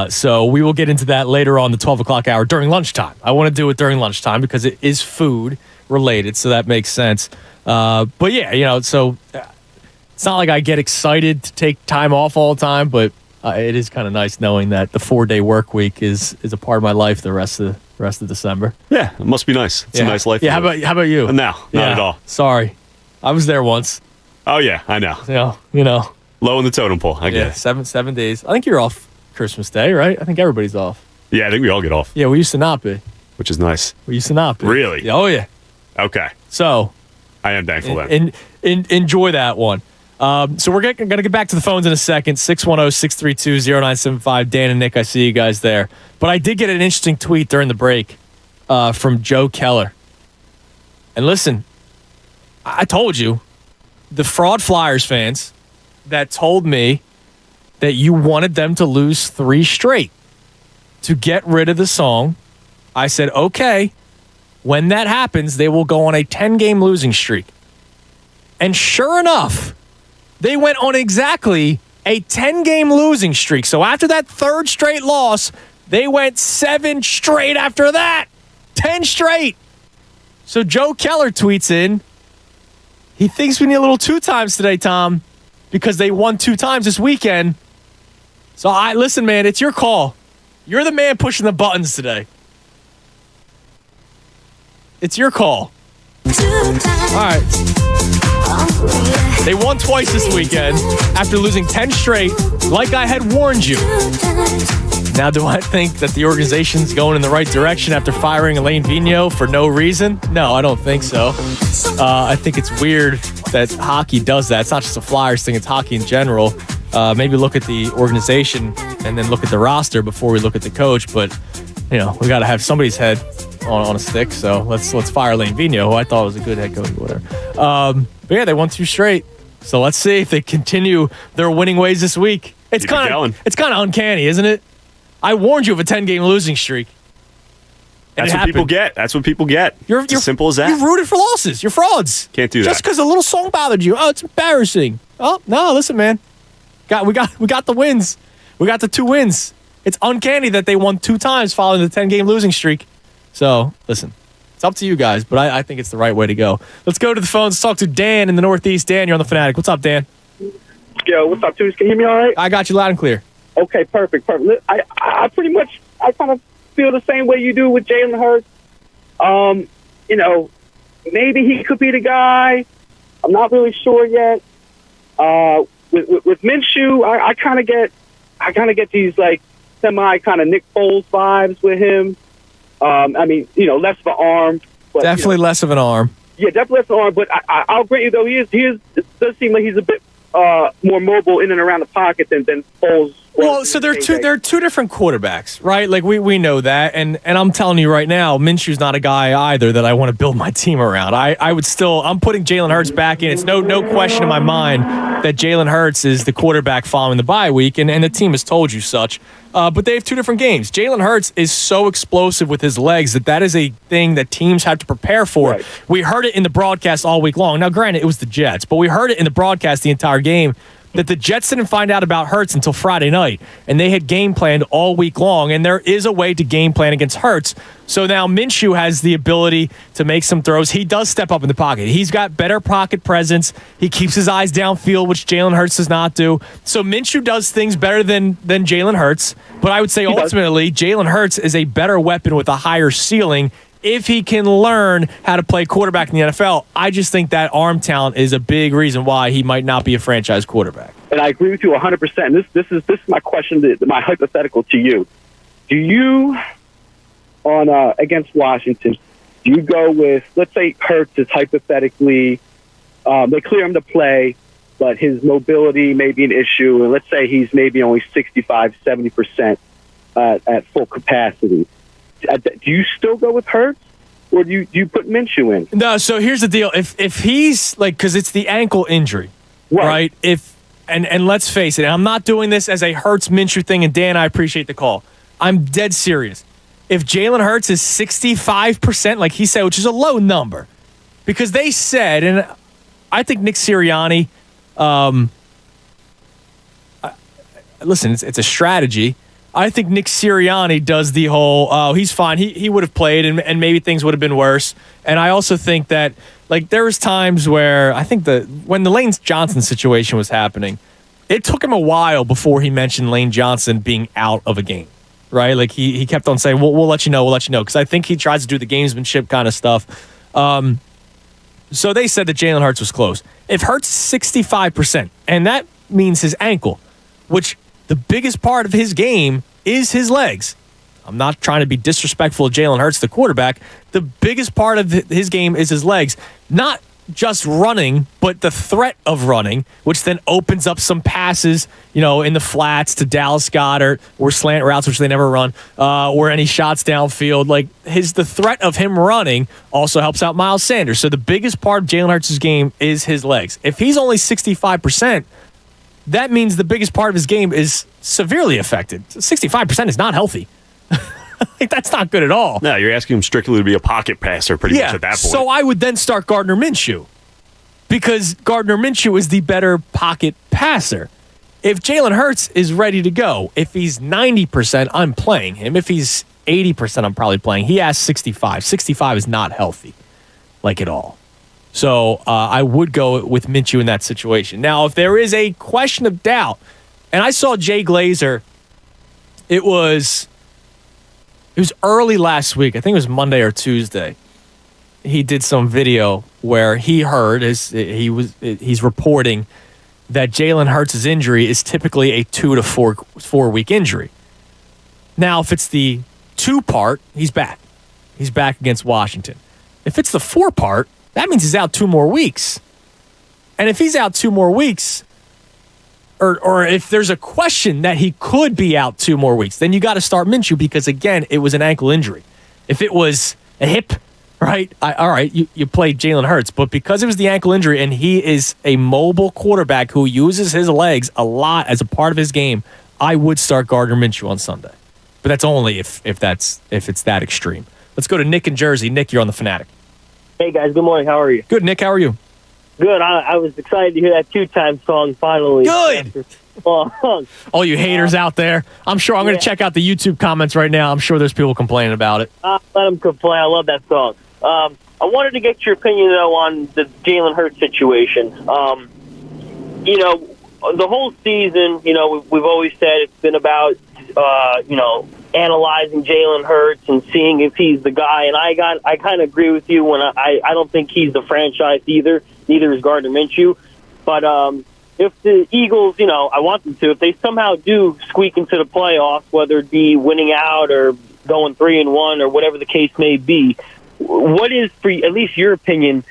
So we will get into that later on the 12 o'clock hour during lunchtime. I want to do it during lunchtime because it is food related, so that makes sense. But yeah, so it's not like I get excited to take time off all the time, but it is kind of nice knowing that the 4-day work week is a part of my life the rest of December. Yeah, it must be nice. It's a nice life. Yeah, how about you? No, not at all. Sorry. I was there once. Oh yeah, I know. You know. Low in the totem pole, I guess. Yeah, 7 days. I think you're off Christmas Day, right? I think everybody's off. Yeah, I think we all get off. Yeah, we used to not be. Which is nice. We used to not be. Really? Yeah, oh, yeah. Okay. So. I am thankful then. Enjoy that one. So we're going to get back to the phones in a second. 610-632-0975. Dan and Nick, I see you guys there. But I did get an interesting tweet during the break from Joe Keller. And listen, I told you, the Fraud Flyers fans that told me that you wanted them to lose 3 straight to get rid of the song, I said, okay, when that happens, they will go on a 10-game losing streak. And sure enough, they went on exactly a 10-game losing streak. So after that 3rd straight loss, they went 7 straight after that. 10 straight. So Joe Keller tweets in, he thinks we need a little 2 times today, Tom, because they won 2 times this weekend. So listen, man, it's your call. You're the man pushing the buttons today. It's your call. All right. They won twice this weekend after losing 10 straight, like I had warned you. Now, do I think that the organization's going in the right direction after firing Elaine Vigneault for no reason? No, I don't think so. I think it's weird that hockey does that. It's not just a Flyers thing, it's hockey in general. Maybe look at the organization and then look at the roster before we look at the coach. But, we got to have somebody's head on a stick. So let's fire Elaine Vigneault, who I thought was a good head coach, whatever. But yeah, they won 2 straight. So let's see if they continue their winning ways this week. It's kind of uncanny, isn't it? I warned you of a 10-game losing streak. That's what people get. That's what people get. It's as simple as that. You rooted for losses. You're frauds. Can't do that. Just because a little song bothered you. Oh, it's embarrassing. Oh, no, listen, man. We got the wins. We got the 2 wins. It's uncanny that they won 2 times following the 10-game losing streak. So, listen, it's up to you guys, but I think it's the right way to go. Let's go to the phones. Let's talk to Dan in the Northeast. Dan, you're on the Fanatic. What's up, Dan? Yo, what's up, Tunes? Can you hear me all right? I got you loud and clear. Okay, perfect. I pretty much, I kind of feel the same way you do with Jalen Hurts. Maybe he could be the guy. I'm not really sure yet. With Minshew, I kind of get these like semi kind of Nick Foles vibes with him. Less of an arm. But, definitely less of an arm. Yeah, definitely less of an arm. But I'll grant you though, it does seem like he's a bit more mobile in and around the pocket than Foles. Well, so there are two different quarterbacks, right? Like we know that, and I'm telling you right now, Minshew's not a guy either that I want to build my team around. I'm putting Jalen Hurts back in. It's no question in my mind that Jalen Hurts is the quarterback following the bye week, and the team has told you such. But they have 2 different games. Jalen Hurts is so explosive with his legs that is a thing that teams have to prepare for. Right. We heard it in the broadcast all week long. Now, granted, it was the Jets, but we heard it in the broadcast the entire game that the Jets didn't find out about Hurts until Friday night, and they had game planned all week long, and there is a way to game plan against Hurts. So now Minshew has the ability to make some throws. He does step up in the pocket. He's got better pocket presence. He keeps his eyes downfield, which Jalen Hurts does not do. So Minshew does things better than Jalen Hurts, but I would say ultimately Jalen Hurts is a better weapon with a higher ceiling if he can learn how to play quarterback in the NFL. I just think that arm talent is a big reason why he might not be a franchise quarterback. And I agree with you 100%. This is my question, my hypothetical to you. Do you, against Washington, do you go with, let's say Hurts is hypothetically, they clear him to play, but his mobility may be an issue, and let's say he's maybe only 65, 70% at full capacity. Do you still go with Hurts, or do you put Minshew in? No, so here's the deal. If he's like, because it's the ankle injury, right? And let's face it, I'm not doing this as a Hurts Minshew thing, and Dan, I appreciate the call. I'm dead serious. If Jalen Hurts is 65%, like he said, which is a low number, because they said, and I think Nick Sirianni, listen, it's a strategy. I think Nick Sirianni does the whole, he's fine. He would have played, and maybe things would have been worse. And I also think that, like, there was times where I think when the Lane Johnson situation was happening, it took him a while before he mentioned Lane Johnson being out of a game, right? Like, he kept on saying, we'll let you know, because I think he tries to do the gamesmanship kind of stuff. So they said that Jalen Hurts was close. If Hurts 65%, and that means his ankle, which the biggest part of his game is his legs. I'm not trying to be disrespectful of Jalen Hurts, the quarterback. The biggest part of his game is his legs. Not just running, but the threat of running, which then opens up some passes, in the flats to Dallas Goedert or slant routes, which they never run, or any shots downfield. Like the threat of him running also helps out Miles Sanders. So the biggest part of Jalen Hurts' game is his legs. If he's only 65%, that means the biggest part of his game is severely affected. 65% is not healthy. That's not good at all. No, you're asking him strictly to be a pocket passer pretty much at that point. So I would then start Gardner Minshew because Gardner Minshew is the better pocket passer. If Jalen Hurts is ready to go, if he's 90%, I'm playing him. If he's 80%, I'm probably playing. He has 65. 65 is not healthy, like at all. So I would go with Minshew in that situation. Now, if there is a question of doubt, and I saw Jay Glazer, it was early last week. I think it was Monday or Tuesday. he did some video where he heard he's reporting that Jalen Hurts' injury is typically a 2 to 4 week injury. Now, if it's the 2 part, he's back. He's back against Washington. If it's the 4 part, that means he's out 2 more weeks. And if he's out 2 more weeks, or if there's a question that he could be out 2 more weeks, then you got to start Minshew because, again, it was an ankle injury. If it was a hip, right, all right, you played Jalen Hurts. But because it was the ankle injury and he is a mobile quarterback who uses his legs a lot as a part of his game, I would start Gardner Minshew on Sunday. But that's only if it's that extreme. Let's go to Nick in Jersey. Nick, you're on the Fanatic. Hey, guys. Good morning. How are you? Good, Nick. How are you? Good. I was excited to hear that 2-time song finally. Good. All you haters out there. I'm sure I'm going to check out the YouTube comments right now. I'm sure there's people complaining about it. Let them complain. I love that song. I wanted to get your opinion, though, on the Jalen Hurts situation. The whole season, we've always said it's been about, analyzing Jalen Hurts and seeing if he's the guy. And I kind of agree with you when I don't think he's the franchise either. Neither is Gardner Minshew. But if the Eagles, I want them to, if they somehow do squeak into the playoffs, whether it be winning out or going 3-1 or whatever the case may be, what is, for at least your opinion,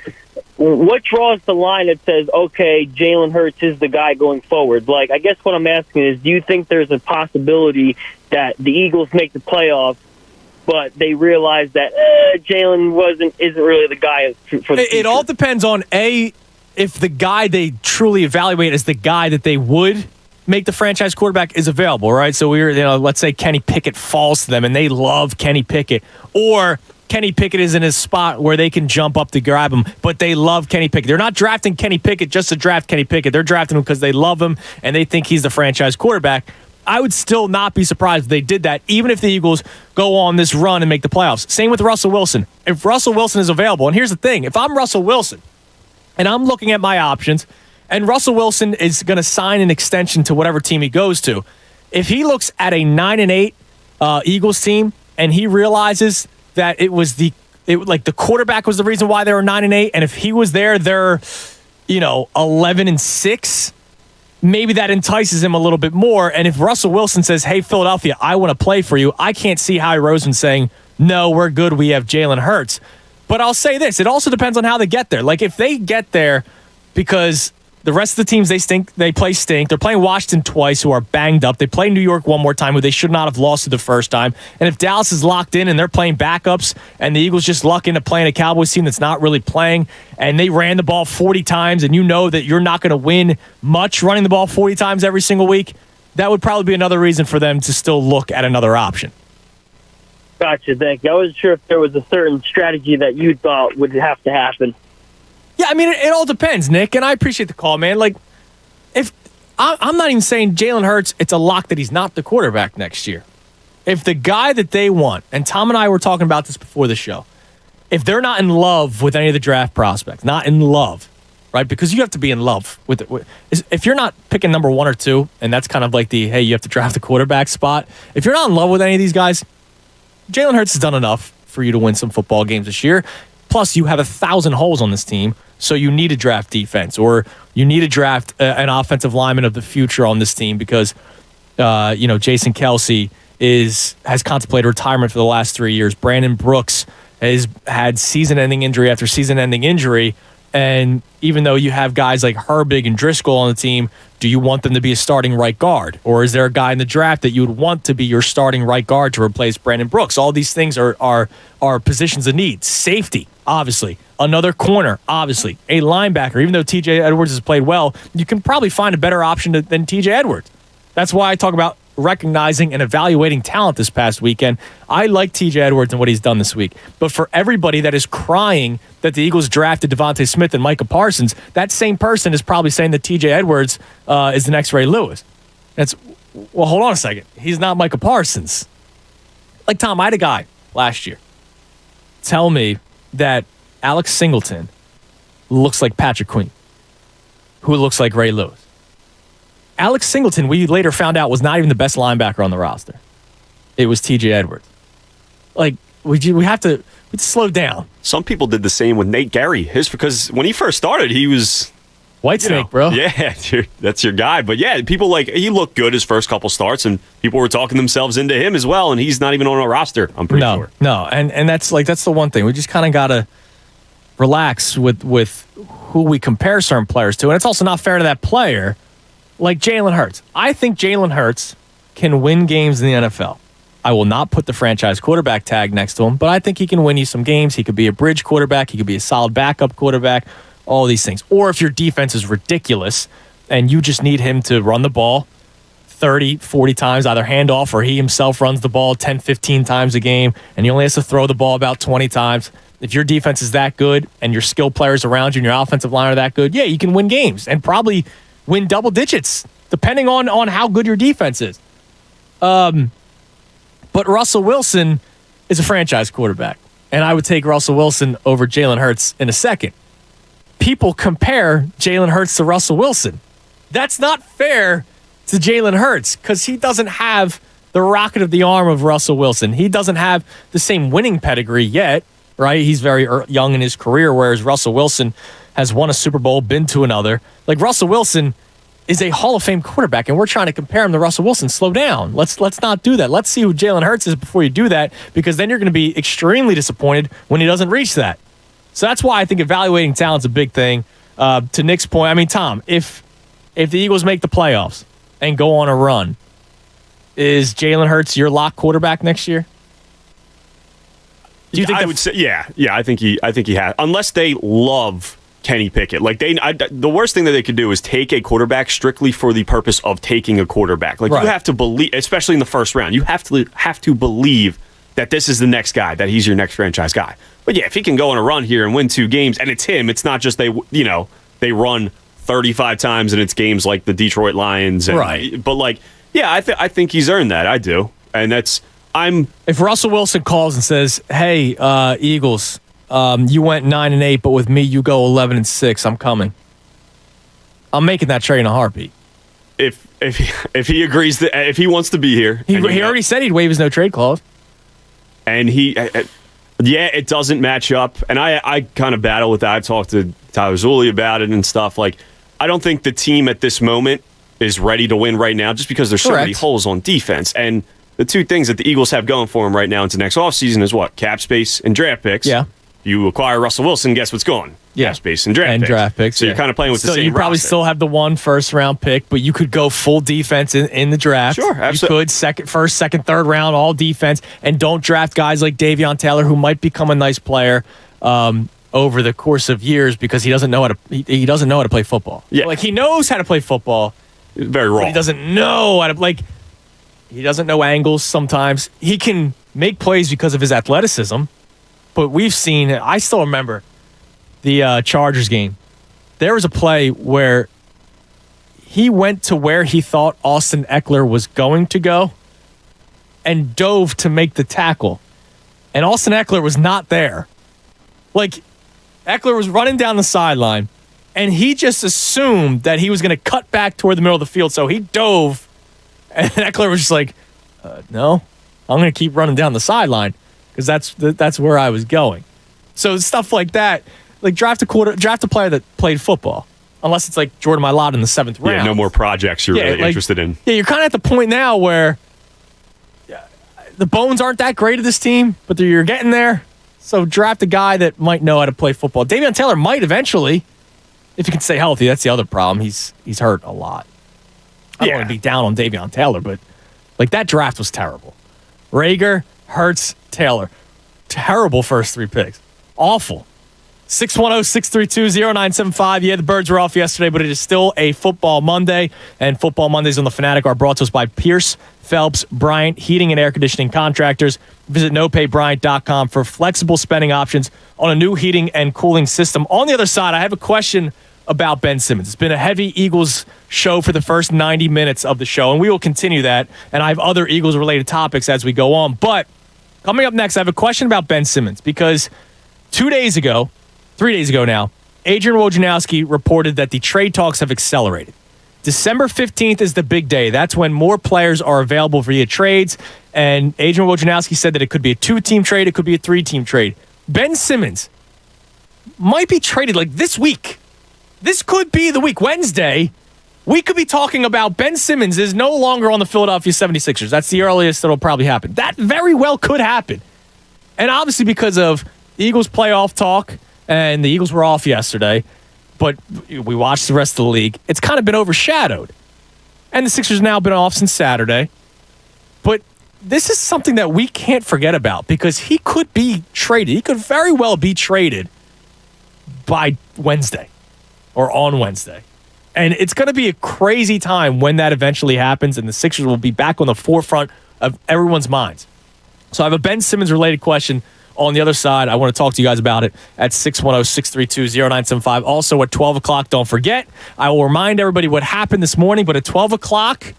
what draws the line that says, okay, Jalen Hurts is the guy going forward? Like, I guess what I'm asking is, do you think there's a possibility that the Eagles make the playoffs, but they realize that Jalen isn't really the guy for the future? It all depends on, if the guy they truly evaluate as the guy that they would make the franchise quarterback is available, right? So let's say Kenny Pickett falls to them and they love Kenny Pickett, or Kenny Pickett is in his spot where they can jump up to grab him, but they love Kenny Pickett. They're not drafting Kenny Pickett just to draft Kenny Pickett. They're drafting him because they love him and they think he's the franchise quarterback. I would still not be surprised if they did that, even if the Eagles go on this run and make the playoffs. Same with Russell Wilson. If Russell Wilson is available, and here's the thing, if I'm Russell Wilson and I'm looking at my options, and Russell Wilson is going to sign an extension to whatever team he goes to, if he looks at a 9-8 Eagles team and he realizes that it was the quarterback was the reason why they were 9-8, and if he was there, they're 11-6. Maybe that entices him a little bit more. And if Russell Wilson says, hey, Philadelphia, I want to play for you, I can't see Howie Roseman saying, no, we're good, we have Jalen Hurts. But I'll say this, it also depends on how they get there. Like, if they get there because the rest of the teams they play stink. They're playing Washington twice, who are banged up. They play New York one more time, who they should not have lost to the first time. And if Dallas is locked in and they're playing backups, and the Eagles just luck into playing a Cowboys team that's not really playing, and they ran the ball 40 times, and you know that you're not going to win much running the ball 40 times every single week, that would probably be another reason for them to still look at another option. Gotcha, thank you. I wasn't sure if there was a certain strategy that you thought would have to happen. Yeah, I mean, it all depends, Nick, and I appreciate the call, man. Like, if I'm not even saying Jalen Hurts, it's a lock that he's not the quarterback next year. If the guy that they want, and Tom and I were talking about this before the show, if they're not in love with any of the draft prospects, not in love, right? Because you have to be in love with it. If you're not picking number 1 or 2, and that's kind of like the, hey, you have to draft the quarterback spot. If you're not in love with any of these guys, Jalen Hurts has done enough for you to win some football games this year. Plus, you have 1,000 holes on this team, so you need to draft defense, or you need to draft an offensive lineman of the future on this team because, Jason Kelce has contemplated retirement for the last 3 years. Brandon Brooks has had season-ending injury after season-ending injury, and even though you have guys like Herbig and Driscoll on the team, do you want them to be a starting right guard? Or is there a guy in the draft that you would want to be your starting right guard to replace Brandon Brooks? All these things are positions of need. Safety, obviously. Another corner, obviously. A linebacker. Even though TJ Edwards has played well, you can probably find a better option than TJ Edwards. That's why I talk about recognizing and evaluating talent this past weekend. I like TJ Edwards and what he's done this week. But for everybody that is crying that the Eagles drafted Devontae Smith and Micah Parsons, that same person is probably saying that TJ Edwards is the next Ray Lewis. Well, hold on a second. He's not Micah Parsons. Like, Tom, I had a guy last year tell me that Alex Singleton looks like Patrick Queen, who looks like Ray Lewis. Alex Singleton, we later found out, was not even the best linebacker on the roster. It was TJ Edwards. Like, we have to slow down. Some people did the same with Nate Gary. Because when he first started, he was Whitesnake, bro. Yeah, that's your guy. But yeah, people he looked good his first couple starts, and people were talking themselves into him as well, and he's not even on a roster, I'm pretty sure. No, and that's the one thing. We just kind of got to relax with who we compare certain players to, and it's also not fair to that player. Like Jalen Hurts. I think Jalen Hurts can win games in the NFL. I will not put the franchise quarterback tag next to him, but I think he can win you some games. He could be a bridge quarterback. He could be a solid backup quarterback. All these things. Or if your defense is ridiculous and you just need him to run the ball 30, 40 times, either handoff or he himself runs the ball 10, 15 times a game, and he only has to throw the ball about 20 times. If your defense is that good and your skill players around you and your offensive line are that good, yeah, you can win games and probably win double digits, depending on how good your defense is. But Russell Wilson is a franchise quarterback, and I would take Russell Wilson over Jalen Hurts in a second. People compare Jalen Hurts to Russell Wilson. That's not fair to Jalen Hurts because he doesn't have the rocket of the arm of Russell Wilson. He doesn't have the same winning pedigree yet, right? He's very young in his career, whereas Russell Wilson has won a Super Bowl, been to another. Like Russell Wilson is a Hall of Fame quarterback, and we're trying to compare him to Russell Wilson. Slow down. Let's not do that. Let's see who Jalen Hurts is before you do that, because then you're going to be extremely disappointed when he doesn't reach that. So that's why I think evaluating talent's a big thing. To Nick's point, I mean, Tom, if the Eagles make the playoffs and go on a run, is Jalen Hurts your lock quarterback next year? Do you think I would say, yeah. I think he has, unless they love Kenny Pickett. Like the worst thing that they could do is take a quarterback strictly for the purpose of taking a quarterback. Like you have to believe, especially in the first round, you have to believe that this is the next guy, that he's your next franchise guy. But yeah, if he can go on a run here and win 2 games, and it's him, it's not just they run 35 times and it's games like the Detroit Lions. And, right. But like, yeah, I think he's earned that. I do. And if Russell Wilson calls and says, "Hey, Eagles, you went 9-8, but with me you go 11-6. I'm coming." I'm making that trade in a heartbeat. If he agrees that if he wants to be here, he already said he'd waive his no trade clause. And it doesn't match up. And I kind of battle with that. I've talked to Tyler Zulli about it and stuff. Like, I don't think the team at this moment is ready to win right now just because there's so many holes on defense. And the two things that the Eagles have going for them right now into next offseason is what? Cap space and draft picks. Yeah. You acquire Russell Wilson, guess what's going? Yeah. Cap space and draft picks. So you're kind of playing with the same you probably roster. still have the 1 first-round pick, but you could go full defense in the draft. Sure, absolutely. You could first, second, third round, all defense, and don't draft guys like Davion Taylor, who might become a nice player over the course of years because he doesn't know how to play football. Yeah. Like, he knows how to play football. Very raw. But he doesn't know how to, he doesn't know angles sometimes. He can make plays because of his athleticism, but we've seen, I still remember the Chargers game. There was a play where he went to where he thought Austin Eckler was going to go and dove to make the tackle. And Austin Eckler was not there. Like, Eckler was running down the sideline, and he just assumed that he was going to cut back toward the middle of the field, so he dove, and Eckler was just like, no, I'm going to keep running down the sideline because that's where I was going. So stuff like that, like draft a player that played football, unless it's like Jordan Mailata in the 7th round. Yeah, no more projects you're really interested in. Yeah, you're kind of at the point now where the bones aren't that great of this team, but you're getting there. So draft a guy that might know how to play football. Davion Taylor might eventually, if he can stay healthy. That's the other problem. He's hurt a lot. I don't want to be down on Davion Taylor, but that draft was terrible. Rager, Hurts, Taylor. Terrible first 3 picks. Awful. 610-632-0975. Yeah, the birds were off yesterday, but it is still a Football Monday, and Football Mondays on The Fanatic are brought to us by Pierce Phelps Bryant Heating and Air Conditioning Contractors. Visit nopaybryant.com for flexible spending options on a new heating and cooling system. On the other side, I have a question about Ben Simmons. It's been a heavy Eagles show for the first 90 minutes of the show, and we will continue that, and I have other Eagles-related topics as we go on. But coming up next, I have a question about Ben Simmons, because 3 days ago now, Adrian Wojnarowski reported that the trade talks have accelerated. December 15th is the big day. That's when more players are available via trades, And Adrian Wojnarowski said that it could be a 2-team trade, it could be a 3-team trade. Ben Simmons might be traded like this week. This could be the week. Wednesday, we could be talking about Ben Simmons is no longer on the Philadelphia 76ers. That's the earliest it'll probably happen. That very well could happen. And obviously because of Eagles playoff talk, and the Eagles were off yesterday, but we watched the rest of the league, it's kind of been overshadowed. And the Sixers now been off since Saturday. But this is something that we can't forget about because he could be traded. He could very well be traded by Wednesday or on Wednesday. And it's going to be a crazy time when that eventually happens, and the Sixers will be back on the forefront of everyone's minds. So I have a Ben Simmons related question on the other side. I want to talk to you guys about it at 610-632-0975. Also at 12 o'clock, don't forget, I will remind everybody what happened this morning, but at 12 o'clock,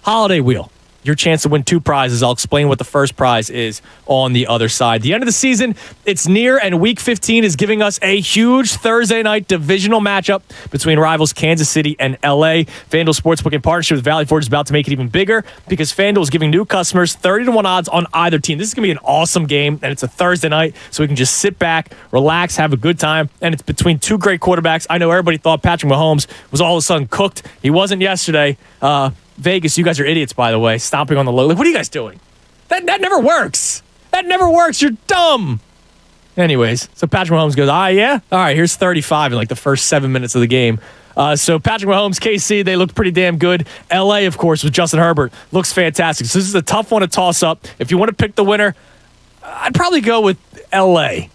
Holiday Wheel. Your chance to win 2 prizes. I'll explain what the first prize is on the other side. The end of the season, it's near, and Week 15 is giving us a huge Thursday night divisional matchup between rivals Kansas City and LA. FanDuel Sportsbook in partnership with Valley Forge is about to make it even bigger because FanDuel is giving new customers 30-1 odds on either team. This is going to be an awesome game, and it's a Thursday night, so we can just sit back, relax, have a good time, and it's between 2 great quarterbacks. I know everybody thought Patrick Mahomes was all of a sudden cooked. He wasn't yesterday. Vegas, you guys are idiots, by the way, stomping on the low. Like, what are you guys doing? That never works. That never works. You're dumb. Anyways, so Patrick Mahomes goes, yeah? All right, here's 35 in like the first 7 minutes of the game. So Patrick Mahomes, KC, they looked pretty damn good. LA, of course, with Justin Herbert, looks fantastic. So this is a tough one to toss up. If you want to pick the winner, I'd probably go with LA.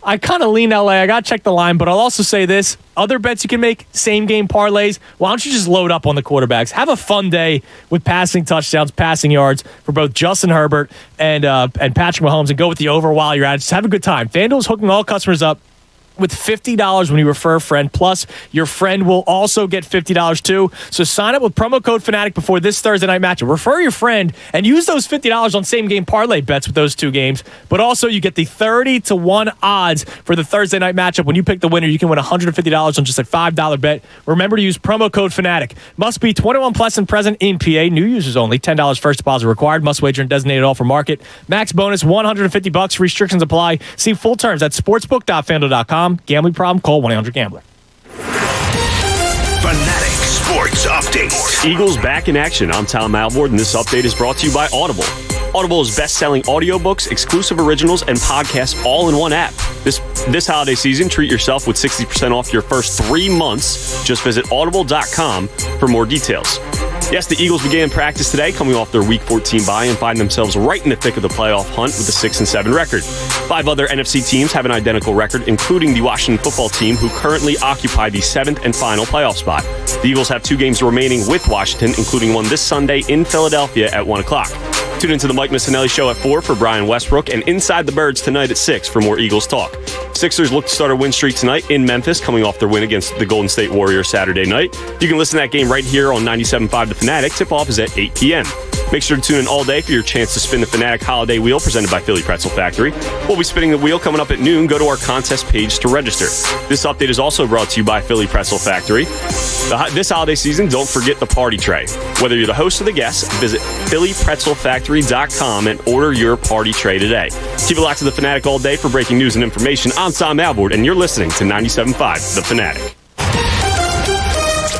I kind of lean LA. I got to check the line, but I'll also say this. Other bets you can make, same game parlays. Why don't you just load up on the quarterbacks? Have a fun day with passing touchdowns, passing yards for both Justin Herbert and Patrick Mahomes, and go with the over while you're at it. Just have a good time. FanDuel's hooking all customers up with $50 when you refer a friend. Plus, your friend will also get $50 too. So sign up with promo code Fanatic before this Thursday night matchup. Refer your friend and use those $50 on same game parlay bets with those 2 games. But also, you get the 30-1 odds for the Thursday night matchup. When you pick the winner, you can win $150 on just a $5 bet. Remember to use promo code Fanatic. Must be 21 plus and present in PA. New users only. $10 first deposit required. Must wager in designated offer market. Max bonus $150. Restrictions apply. See full terms at sportsbook.fanduel.com. Gambling problem? Call 1-800-GAMBLER. Fanatic Sports Update. Eagles back in action. I'm Tom Alvord, and this update is brought to you by Audible. Audible is best-selling audiobooks, exclusive originals, and podcasts all in one app. This holiday season, treat yourself with 60% off your first 3 months. Just visit audible.com for more details. Yes, the Eagles began practice today, coming off their Week 14 bye and find themselves right in the thick of the playoff hunt with a 6-7 record. 5 other NFC teams have an identical record, including the Washington football team, who currently occupy the 7th and final playoff spot. The Eagles have 2 games remaining with Washington, including one this Sunday in Philadelphia at 1 o'clock. Tune into the Mike Missinelli Show at 4 for Brian Westbrook, and Inside the Birds tonight at 6 for more Eagles talk. Sixers look to start a win streak tonight in Memphis, coming off their win against the Golden State Warriors Saturday night. You can listen to that game right here on 97.5 The Fanatic. Tip-off is at 8 p.m. Make sure to tune in all day for your chance to spin the Fanatic Holiday Wheel presented by Philly Pretzel Factory. We'll be spinning the wheel coming up at noon. Go to our contest page to register. This update is also brought to you by Philly Pretzel Factory. This holiday season, don't forget the party tray. Whether you're the host or the guest, visit phillypretzelfactory.com and order your party tray today. Keep it locked to the Fanatic all day for breaking news and information. I'm Tom Alvord, and you're listening to 97.5 The Fanatic.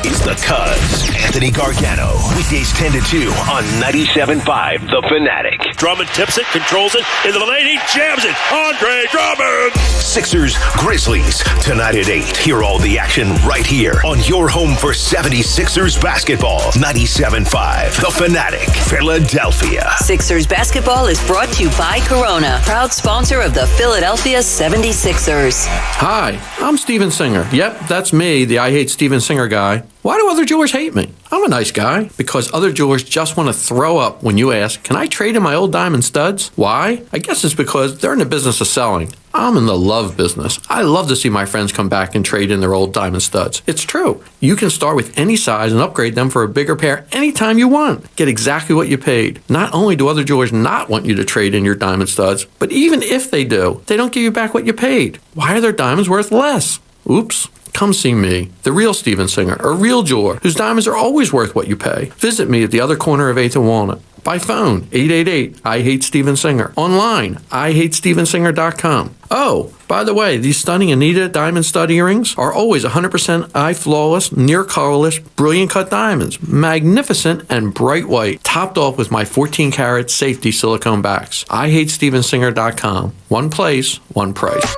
It's the Cuz, Anthony Gargano. Weekdays 10 to 2 on 97.5 The Fanatic. Drummond tips it, controls it, into the lane, he jams it. Andre Drummond! Sixers, Grizzlies, tonight at 8. Hear all the action right here on your home for 76ers basketball. 97.5 The Fanatic, Philadelphia. Sixers basketball is brought to you by Corona, proud sponsor of the Philadelphia 76ers. Hi, I'm Steven Singer. Yep, that's me, the I Hate Steven Singer guy. Why do other jewelers hate me? I'm a nice guy. Because other jewelers just want to throw up when you ask, can I trade in my old diamond studs? Why? I guess it's because they're in the business of selling. I'm in the love business. I love to see my friends come back and trade in their old diamond studs. It's true. You can start with any size and upgrade them for a bigger pair anytime you want. Get exactly what you paid. Not only do other jewelers not want you to trade in your diamond studs, but even if they do, they don't give you back what you paid. Why are their diamonds worth less? Oops. Come see me, the real Steven Singer, a real jeweler whose diamonds are always worth what you pay. Visit me at the other corner of 8th and Walnut. By phone, 888-I-HATE-STEVEN-SINGER. Online, IHateStevenSinger.com. Oh, by the way, these stunning Anita diamond stud earrings are always 100% eye-flawless, near-colorless, brilliant cut diamonds. Magnificent and bright white, topped off with my 14-karat safety silicone backs. IHateStevenSinger.com. One place, one price.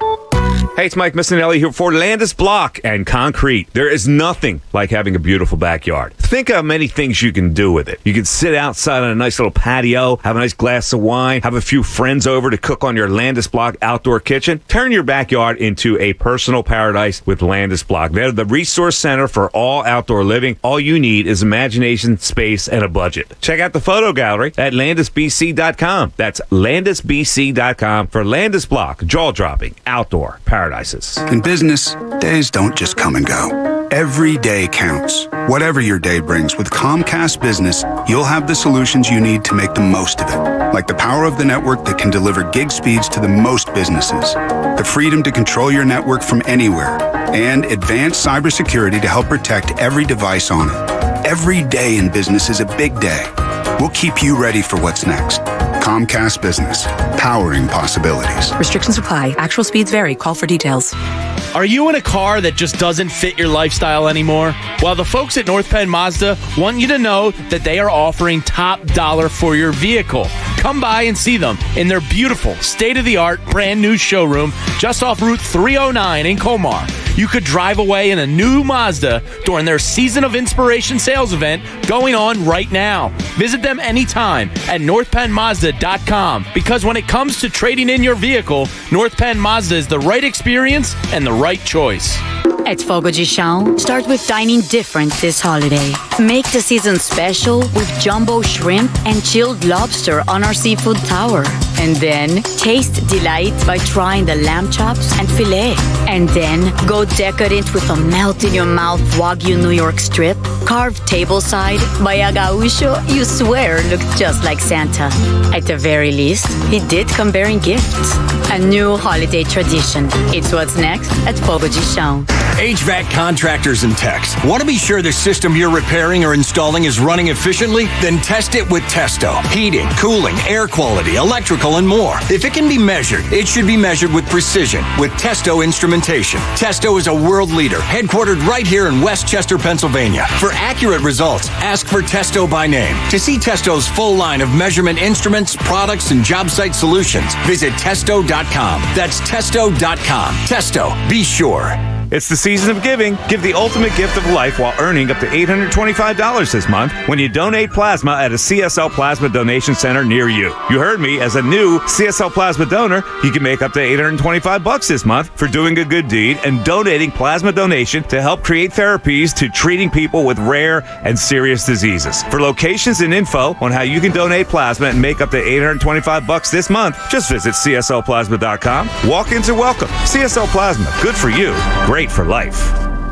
Hey, it's Mike Missinelli here for Landis Block and Concrete. There is nothing like having a beautiful backyard. Think of many things you can do with it. You can sit outside on a nice little patio, have a nice glass of wine, have a few friends over to cook on your Landis Block outdoor kitchen. Turn your backyard into a personal paradise with Landis Block. They're the resource center for all outdoor living. All you need is imagination, space, and a budget. Check out the photo gallery at landisbc.com. That's landisbc.com for Landis Block, jaw-dropping outdoor paradises. In business, days don't just come and go. Every day counts. Whatever your day brings, with Comcast Business, you'll have the solutions you need to make the most of it. Like the power of the network that can deliver gig speeds to the most businesses, the freedom to control your network from anywhere, and advanced cybersecurity to help protect every device on it. Every day in business is a big day. We'll keep you ready for what's next. Comcast Business, powering possibilities. Restrictions apply. Actual speeds vary. Call for details. Are you in a car that just doesn't fit your lifestyle anymore? Well, the folks at North Penn Mazda want you to know that they are offering top dollar for your vehicle. Come by and see them in their beautiful, state-of-the-art, brand new showroom just off Route 309 in Colmar. You could drive away in a new Mazda during their Season of Inspiration sales event going on right now. Visit them anytime at northpennmazda.com, because when it comes to trading in your vehicle, North Penn Mazda is the right experience and the right choice. At Fogo de Chão, start with dining different this holiday. Make the season special with jumbo shrimp and chilled lobster on our seafood tower. And then taste delight by trying the lamb chops and filet. And then go decadent with a melt-in-your-mouth Wagyu New York strip, carved tableside by a gaucho you swear looked just like Santa. At the very least, he did come bearing gifts. A new holiday tradition. It's what's next at Fogo de Chão. HVAC contractors and techs. Want to be sure the system you're repairing or installing is running efficiently? Then test it with Testo. Heating, cooling, air quality, electrical, and more. If it can be measured, it should be measured with precision with Testo instrumentation. Testo is a world leader, headquartered right here in Westchester, Pennsylvania. For accurate results, ask for Testo by name. To see Testo's full line of measurement instruments, products, and job site solutions, visit Testo.com. That's Testo.com. Testo, be sure. It's the season of giving. Give the ultimate gift of life while earning up to $825 this month when you donate plasma at a CSL Plasma Donation Center near you. You heard me. As a new CSL Plasma donor, you can make up to $825 this month for doing a good deed and donating plasma donation to help create therapies to treating people with rare and serious diseases. For locations and info on how you can donate plasma and make up to $825 this month, just visit CSLplasma.com. Walk-ins are welcome. CSL Plasma, good for you. Great for life.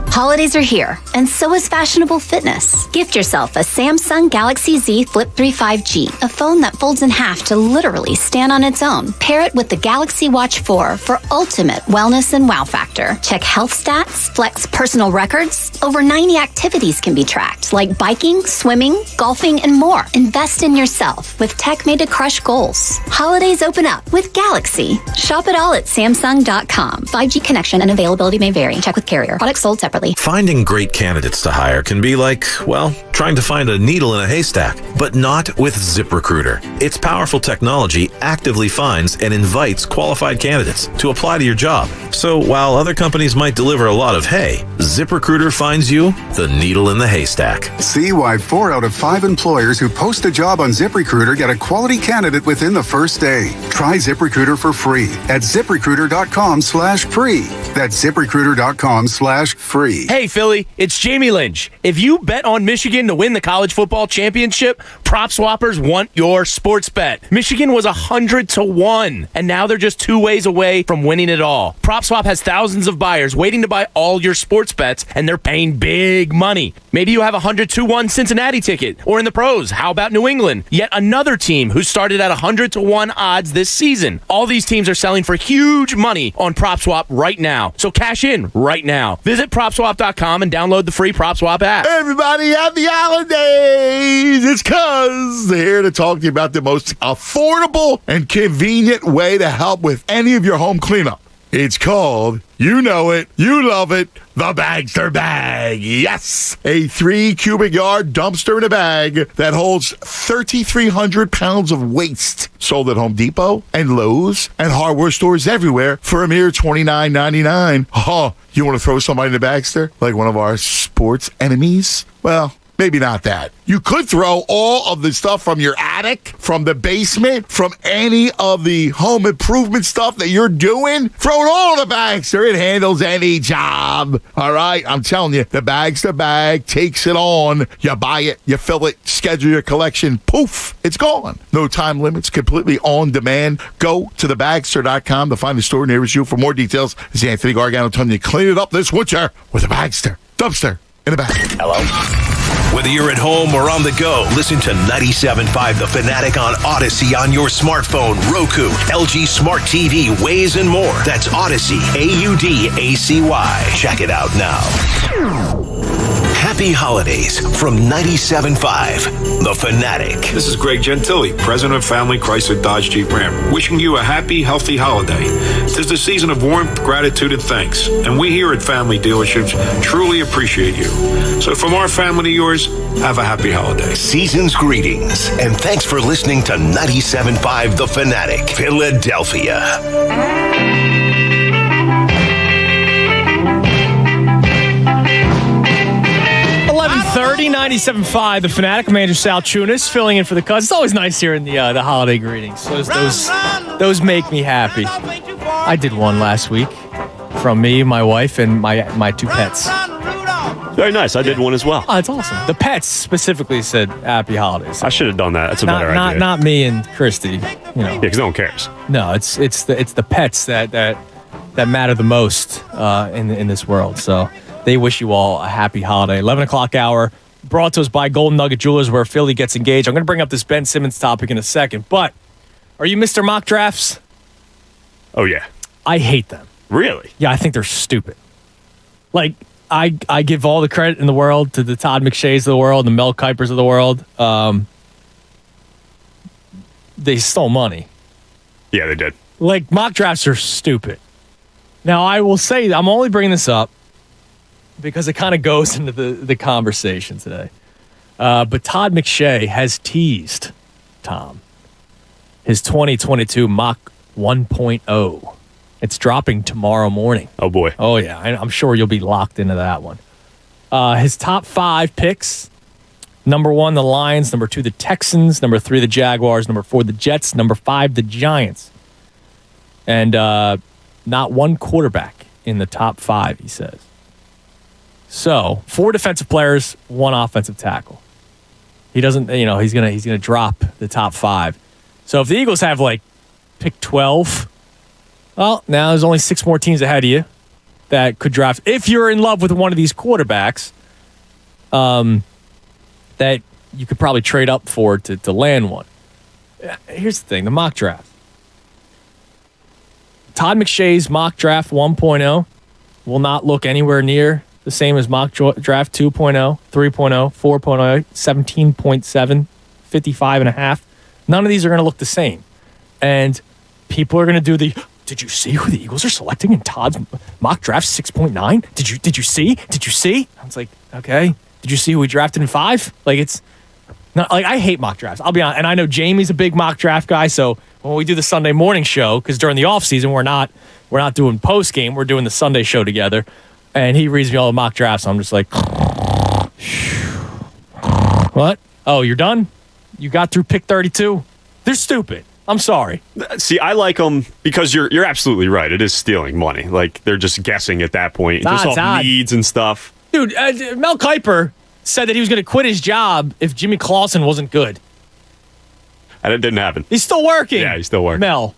Holidays are here, and so is fashionable fitness. Gift yourself a Samsung Galaxy Z Flip 3 5G, a phone that folds in half to literally stand on its own. Pair it with the Galaxy Watch 4 for ultimate wellness and wow factor. Check health stats, flex personal records. Over 90 activities can be tracked, like biking, swimming, golfing, and more. Invest in yourself with tech made to crush goals. Holidays open up with Galaxy. Shop it all at Samsung.com. 5G connection and availability may vary. Check with carrier. Products sold separately. Finding great candidates to hire can be like, well, trying to find a needle in a haystack, but not with ZipRecruiter. Its powerful technology actively finds and invites qualified candidates to apply to your job. So while other companies might deliver a lot of hay, ZipRecruiter finds you the needle in the haystack. See why 4 out of 5 employers who post a job on ZipRecruiter get a quality candidate within the first day. Try ZipRecruiter for free at ZipRecruiter.com/free. That's ZipRecruiter.com/free. Hey, Philly, it's Jamie Lynch. If you bet on Michigan to win the college football championship, Prop Swappers want your sports bet. Michigan was 100-1, and now they're just 2 ways away from winning it all. Prop Swap has thousands of buyers waiting to buy all your sports bets, and they're paying big money. Maybe you have a 100-1 Cincinnati ticket, or in the pros, how about New England? Yet another team who started at 100-1 odds this season. All these teams are selling for huge money on Prop Swap right now. So cash in right now. Visit PropSwap.com and download the free PropSwap app. Everybody, happy holidays! It's coming! Because they're here to talk to you about the most affordable and convenient way to help with any of your home cleanup. It's called, you know it, you love it, the Bagster Bag. Yes! A 3 cubic yard dumpster in a bag that holds 3,300 pounds of waste. Sold at Home Depot and Lowe's and hardware stores everywhere for a mere $29.99. Oh, you want to throw somebody in the Bagster? Like one of our sports enemies? Well, maybe not that. You could throw all of the stuff from your attic, from the basement, from any of the home improvement stuff that you're doing. Throw it all in the Bagster. It handles any job. All right? I'm telling you, the Bagster Bag takes it on. You buy it, you fill it, schedule your collection. Poof, it's gone. No time limits, completely on demand. Go to thebagster.com to find the store nearest you. For more details, it's Anthony Gargano telling you, clean it up this winter with a Bagster. Dumpster in a bag. Hello? Whether you're at home or on the go, listen to 97.5 The Fanatic on Odyssey on your smartphone, Roku, LG Smart TV, Waze, and more. That's Odyssey, AUDACY. Check it out now. Happy holidays from 97.5 The Fanatic. This is Greg Gentili, President of Family Chrysler Dodge Jeep Ram, wishing you a happy, healthy holiday. Tis the season of warmth, gratitude, and thanks, and we here at Family Dealerships truly appreciate you. So from our family to yours, have a happy holiday. Season's greetings, and thanks for listening to 97.5 The Fanatic, Philadelphia. 11:30, 97.5 The Fanatic. I'm Andrew Salchunas, filling in for the Cuz. It's always nice hearing the holiday greetings. Those make me happy. I did one last week from me, my wife, and my two pets. Very nice. I did one as well. Oh, that's awesome. The pets specifically said happy holidays. I should have done that. That's a better idea. Not me and Christy. You know. Yeah, because no one cares. No, it's the pets that matter the most in this world. So they wish you all a happy holiday. 11 o'clock hour, brought to us by Golden Nugget Jewelers, where Philly gets engaged. I'm going to bring up this Ben Simmons topic in a second, but are you Mr. Mock Drafts? Oh, yeah. I hate them. Really? Yeah, I think they're stupid. Like, I give all the credit in the world to the Todd McShays of the world, the Mel Kipers of the world. They stole money. Yeah, they did. Like, mock drafts are stupid. Now, I will say, I'm only bringing this up because it kind of goes into the conversation today. But Todd McShay has teased, Tom, his 2022 mock 1.0. It's dropping tomorrow morning. Oh, boy. Oh, yeah. I'm sure you'll be locked into that one. His top 5 picks: number 1, the Lions; number 2, the Texans; number 3, the Jaguars; number 4, the Jets; number 5, the Giants. And not one quarterback in the top 5, he says. So 4 defensive players, 1 offensive tackle. He doesn't, he's gonna drop the top 5. So if the Eagles have like pick 12, well, now there's only 6 more teams ahead of you that could draft. If you're in love with one of these quarterbacks, that you could probably trade up for to land one. Here's the thing: the mock draft. Todd McShay's mock draft 1.0 will not look anywhere near the same as mock draft 2.0, 3.0, 4.0, 17.7, 55.5. None of these are going to look the same. And people are going to do did you see who the Eagles are selecting in Todd's mock draft 6.9? Did you see? I was like, okay. Did you see who we drafted in 5? Like, it's not like, I hate mock drafts. I'll be honest. And I know Jamie's a big mock draft guy. So when we do the Sunday morning show, because during the off season, we're not doing post game. We're doing the Sunday show together. And he reads me all the mock drafts. So I'm just like, what? Oh, you're done? You got through pick 32? They're stupid. I'm sorry. See, I like them because you're absolutely right. It is stealing money. Like, they're just guessing at that point. Just off needs and stuff. Dude, Mel Kiper said that he was going to quit his job if Jimmy Clausen wasn't good. And it didn't happen. He's still working. Yeah, he's still working. Mel.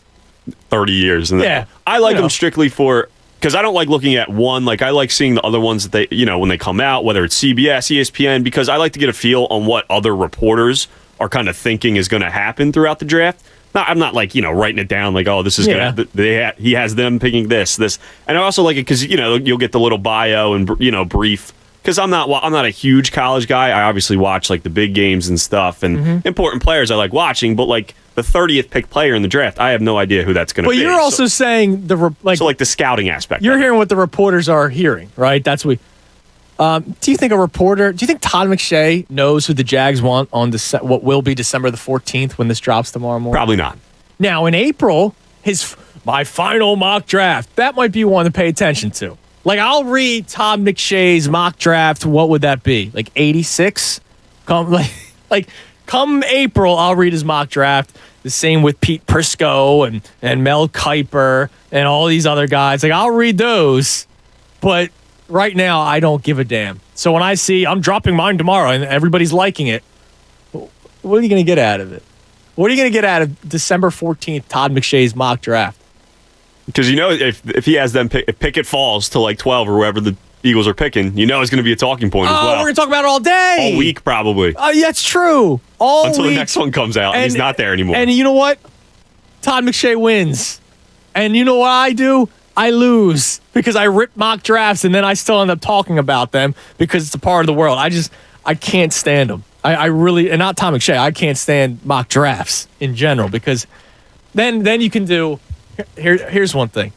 30 years. And yeah. I like them strictly for, because I don't like looking at one. Like, I like seeing the other ones that they, when they come out, whether it's CBS, ESPN, because I like to get a feel on what other reporters are kind of thinking is going to happen throughout the draft. I'm not like, writing it down like, oh, this is going to, he has them picking this. And I also like it because, you'll get the little bio and, brief because I'm not a huge college guy. I obviously watch like the big games and stuff, and important players I like watching. But like the 30th pick player in the draft, I have no idea who that's going to be. But you're also saying the scouting aspect. You're hearing what the reporters are hearing, right? That's what. Do you think Todd McShay knows who the Jags want on what will be December the 14th when this drops tomorrow morning? Probably not. Now in April, my final mock draft, that might be one to pay attention to. Like, I'll read Todd McShay's mock draft. What would that be? Like 86? Come April, I'll read his mock draft. The same with Pete Prisco and Mel Kiper and all these other guys. Like, I'll read those, but right now I don't give a damn. So when I see I'm dropping mine tomorrow and everybody's liking it, what are you going to get out of it? What are you going to get out of December 14th, Todd McShay's mock draft? Because if he has them if Pickett falls to like 12 or whoever the Eagles are picking, it's going to be a talking point as well. We're going to talk about it all day. All week, probably. Yeah, it's true. Until the next one comes out and he's not there anymore. And you know what? Todd McShay wins. And you know what I do? I lose because I rip mock drafts and then I still end up talking about them because it's a part of the world. I can't stand them. I really, and not Todd McShay, I can't stand mock drafts in general because then you can do, here's one thing.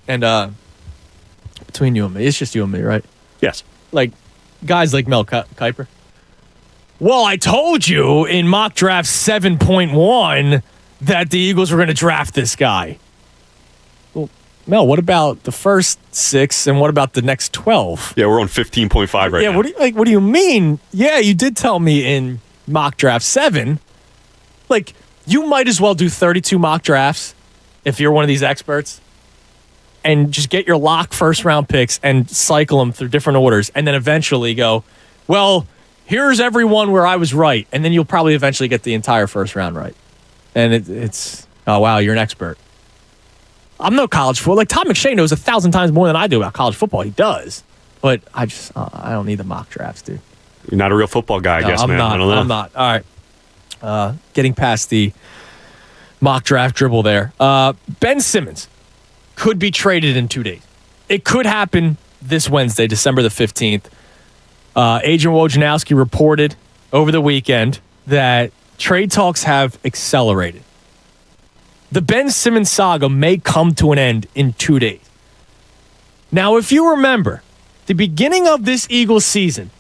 And between you and me, it's just you and me, right? Yes. Like guys like Mel Kiper. Well, I told you in mock draft 7.1 that the Eagles were going to draft this guy. Well, Mel, what about the first 6 and what about the next 12? Yeah, we're on 15.5 right now. Yeah, what do you mean? Yeah, you did tell me in mock draft 7. Like, you might as well do 32 mock drafts if you're one of these experts and just get your lock first round picks and cycle them through different orders and then eventually go, well, here's everyone where I was right. And then you'll probably eventually get the entire first round right. And it's oh, wow, you're an expert. I'm no college football. Like, Todd McShay knows 1,000 times more than I do about college football. He does. But I don't need the mock drafts, dude. You're not a real football guy, I guess, man. I don't know. I'm not. All right. Getting past the mock draft dribble there. Ben Simmons could be traded in 2 days. It could happen this Wednesday, December the 15th. Adrian Wojnarowski reported over the weekend that trade talks have accelerated. The Ben Simmons saga may come to an end in 2 days. Now, if you remember, the beginning of this Eagles season,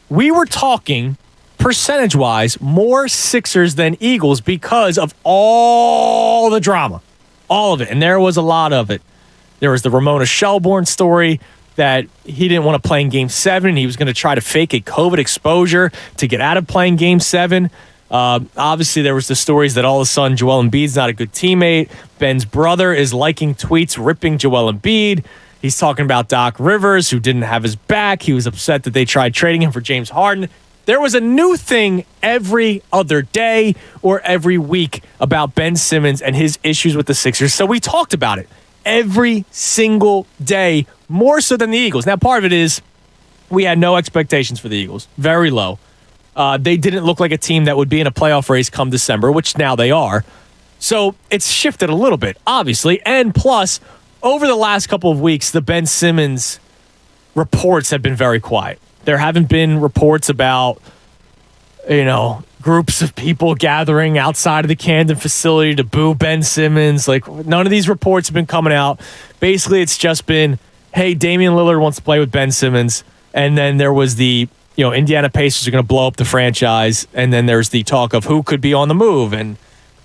we were talking percentage-wise more Sixers than Eagles because of all the drama. All of it. And there was a lot of it. There was the Ramona Shelbourne story that he didn't want to play in Game 7. He was going to try to fake a COVID exposure to get out of playing Game 7. Obviously, there was the stories that all of a sudden Joel Embiid's not a good teammate. Ben's brother is liking tweets ripping Joel Embiid. He's talking about Doc Rivers, who didn't have his back. He was upset that they tried trading him for James Harden. There was a new thing every other day or every week about Ben Simmons and his issues with the Sixers. So we talked about it every single day, more so than the Eagles. Now, part of it is we had no expectations for the Eagles. Very low. They didn't look like a team that would be in a playoff race come December, which now they are. So it's shifted a little bit, obviously. And plus, over the last couple of weeks, the Ben Simmons reports have been very quiet. There haven't been reports about, groups of people gathering outside of the Camden facility to boo Ben Simmons. Like, none of these reports have been coming out. Basically, it's just been, hey, Damian Lillard wants to play with Ben Simmons. And then there was the, Indiana Pacers are going to blow up the franchise. And then there's the talk of who could be on the move. And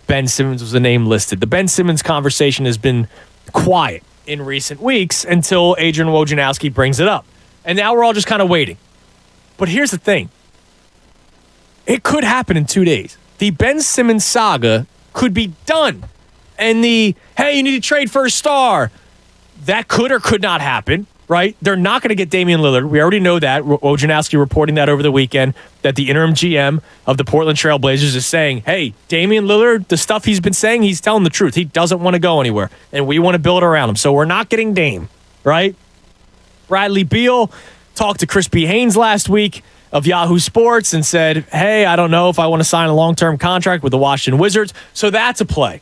Ben Simmons was the name listed. The Ben Simmons conversation has been quiet in recent weeks until Adrian Wojnarowski brings it up. And now we're all just kind of waiting. But here's the thing. It could happen in 2 days. The Ben Simmons saga could be done. And hey, you need to trade for a star. That could or could not happen, right? They're not going to get Damian Lillard. We already know that. Wojnarowski reporting that over the weekend, that the interim GM of the Portland Trail Blazers is saying, hey, Damian Lillard, the stuff he's been saying, he's telling the truth. He doesn't want to go anywhere. And we want to build around him. So we're not getting Dame, right? Bradley Beal talked to Chris B. Haynes last week of Yahoo Sports and said, hey, I don't know if I want to sign a long-term contract with the Washington Wizards. So that's a play.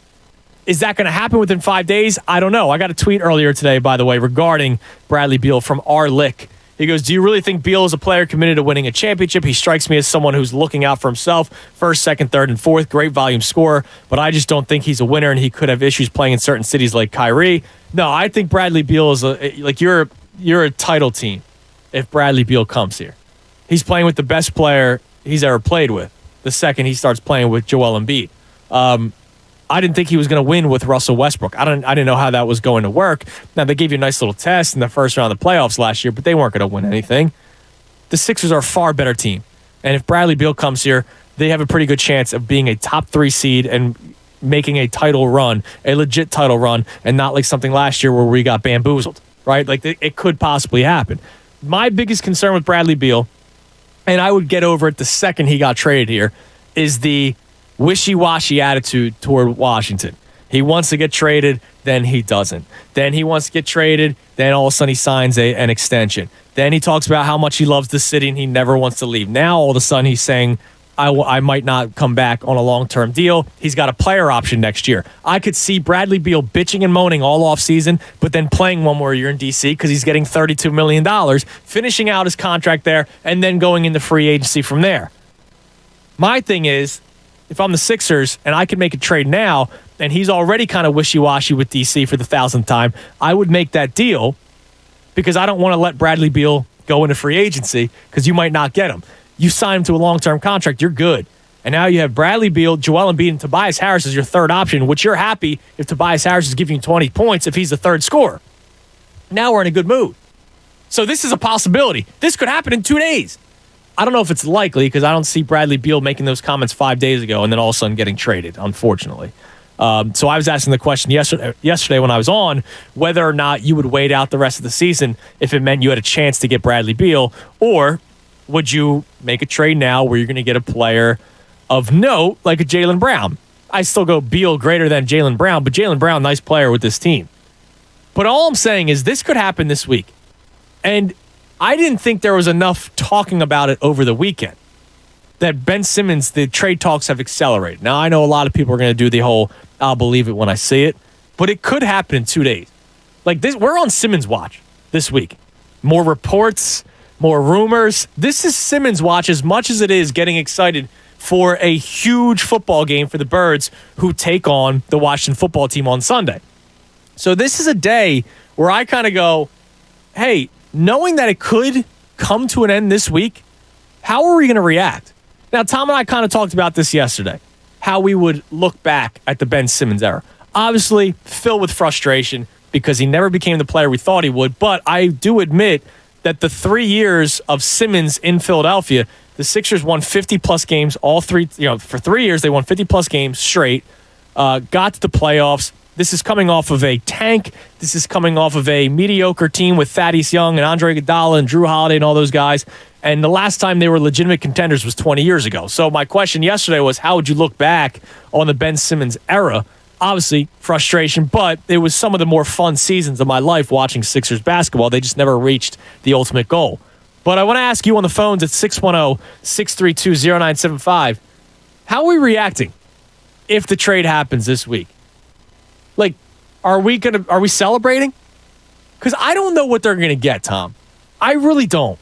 Is that going to happen within 5 days? I don't know. I got a tweet earlier today, by the way, regarding Bradley Beal from R. Lick He goes, do you really think Beal is a player committed to winning a championship? He strikes me as someone who's looking out for himself. First, second, third, and fourth. Great volume scorer. But I just don't think he's a winner, and he could have issues playing in certain cities like Kyrie. No, I think Bradley Beal is you're a title team if Bradley Beal comes here. He's playing with the best player he's ever played with the second he starts playing with Joel Embiid. I didn't think he was going to win with Russell Westbrook. I didn't know how that was going to work. Now, they gave you a nice little test in the first round of the playoffs last year, but they weren't going to win anything. The Sixers are a far better team. And if Bradley Beal comes here, they have a pretty good chance of being a top 3 seed and making a title run, a legit title run, and not like something last year where we got bamboozled, right? Like, it could possibly happen. My biggest concern with Bradley Beal, and I would get over it the second he got traded here, is the wishy-washy attitude toward Washington. He wants to get traded, then he doesn't. Then he wants to get traded, then all of a sudden he signs an extension. Then he talks about how much he loves the city and he never wants to leave. Now all of a sudden he's saying, I might not come back on a long-term deal. He's got a player option next year. I could see Bradley Beal bitching and moaning all offseason, but then playing one more year in D.C. because he's getting $32 million, finishing out his contract there, and then going into free agency from there. My thing is, if I'm the Sixers and I can make a trade now, and he's already kind of wishy-washy with DC for the 1,000th time, I would make that deal because I don't want to let Bradley Beal go into free agency because you might not get him. You sign him to a long-term contract, you're good. And now you have Bradley Beal, Joel Embiid, and Tobias Harris as your third option, which you're happy if Tobias Harris is giving you 20 points if he's the third scorer. Now we're in a good mood. So this is a possibility. This could happen in 2 days. I don't know if it's likely because I don't see Bradley Beal making those comments 5 days ago and then all of a sudden getting traded, unfortunately. So I was asking the question yesterday when I was on whether or not you would wait out the rest of the season if it meant you had a chance to get Bradley Beal, or would you make a trade now where you're going to get a player of note like a Jaylen Brown? I still go Beal greater than Jaylen Brown, but Jaylen Brown, nice player with this team. But all I'm saying is this could happen this week. And I didn't think there was enough talking about it over the weekend that Ben Simmons, the trade talks have accelerated. Now, I know a lot of people are going to do the whole, I'll believe it when I see it, but it could happen in 2 days. Like this, we're on Simmons watch this week. More reports, more rumors. This is Simmons watch as much as it is getting excited for a huge football game for the Birds who take on the Washington football team on Sunday. So this is a day where I kind of go, hey, knowing that it could come to an end this week, how are we going to react? Now, Tom and I kind of talked about this yesterday, how we would look back at the Ben Simmons era. Obviously, filled with frustration because he never became the player we thought he would, but I do admit that the 3 years of Simmons in Philadelphia, the Sixers won 50-plus games, all three, for 3 years, they won 50-plus games straight, got to the playoffs. This is coming off of a tank. This is coming off of a mediocre team with Thaddeus Young and Andre Iguodala and Drew Holiday and all those guys. And the last time they were legitimate contenders was 20 years ago. So my question yesterday was, how would you look back on the Ben Simmons era? Obviously, frustration, but it was some of the more fun seasons of my life watching Sixers basketball. They just never reached the ultimate goal. But I want to ask you on the phones at 610-632-0975, how are we reacting if the trade happens this week? Like, are we celebrating? Because I don't know what they're going to get, Tom. I really don't.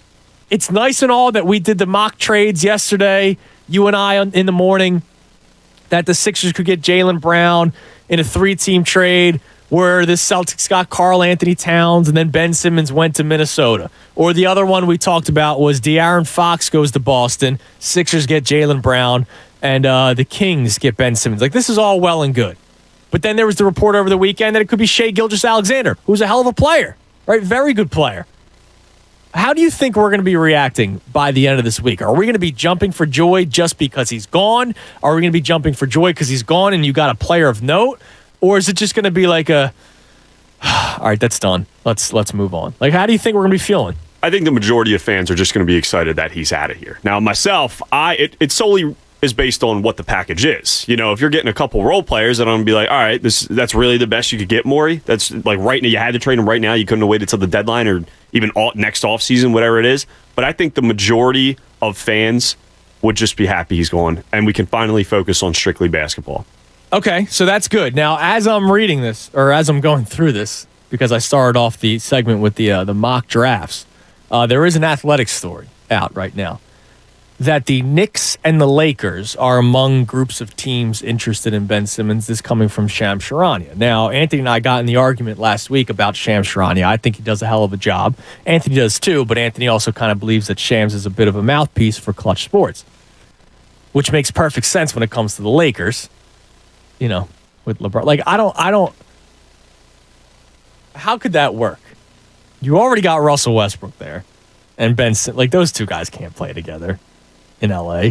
It's nice and all that we did the mock trades yesterday, you and I in the morning, that the Sixers could get Jaylen Brown in a 3-team trade where the Celtics got Karl Anthony Towns and then Ben Simmons went to Minnesota. Or the other one we talked about was De'Aaron Fox goes to Boston, Sixers get Jaylen Brown, and the Kings get Ben Simmons. Like, this is all well and good. But then there was the report over the weekend that it could be Shai Gilgeous-Alexander, who's a hell of a player, right? Very good player. How do you think we're going to be reacting by the end of this week? Are we going to be jumping for joy just because he's gone? Are we going to be jumping for joy because he's gone and you got a player of note? Or is it just going to be like all right, that's done. Let's move on. Like, how do you think we're going to be feeling? I think the majority of fans are just going to be excited that he's out of here. Now, myself, it solely is based on what the package is. If you're getting a couple role players, then I'm going to be like, all right, that's really the best you could get, Maury. That's like right now, you had to trade him right now. You couldn't have waited till the deadline or even next offseason, whatever it is. But I think the majority of fans would just be happy he's gone, and we can finally focus on strictly basketball. Okay, so that's good. Now, as I'm reading this, or as I'm going through this, because I started off the segment with the mock drafts, There is an athletic story out right now that the Knicks and the Lakers are among groups of teams interested in Ben Simmons. This coming from Shams Charania. Now, Anthony and I got in the argument last week about Shams Charania. I think he does a hell of a job. Anthony does too, but Anthony also kind of believes that Shams is a bit of a mouthpiece for Clutch Sports, which makes perfect sense when it comes to the Lakers, you know, with LeBron. Like, I don't, how could that work? You already got Russell Westbrook there and Ben Simmons. Like, those two guys can't play together in LA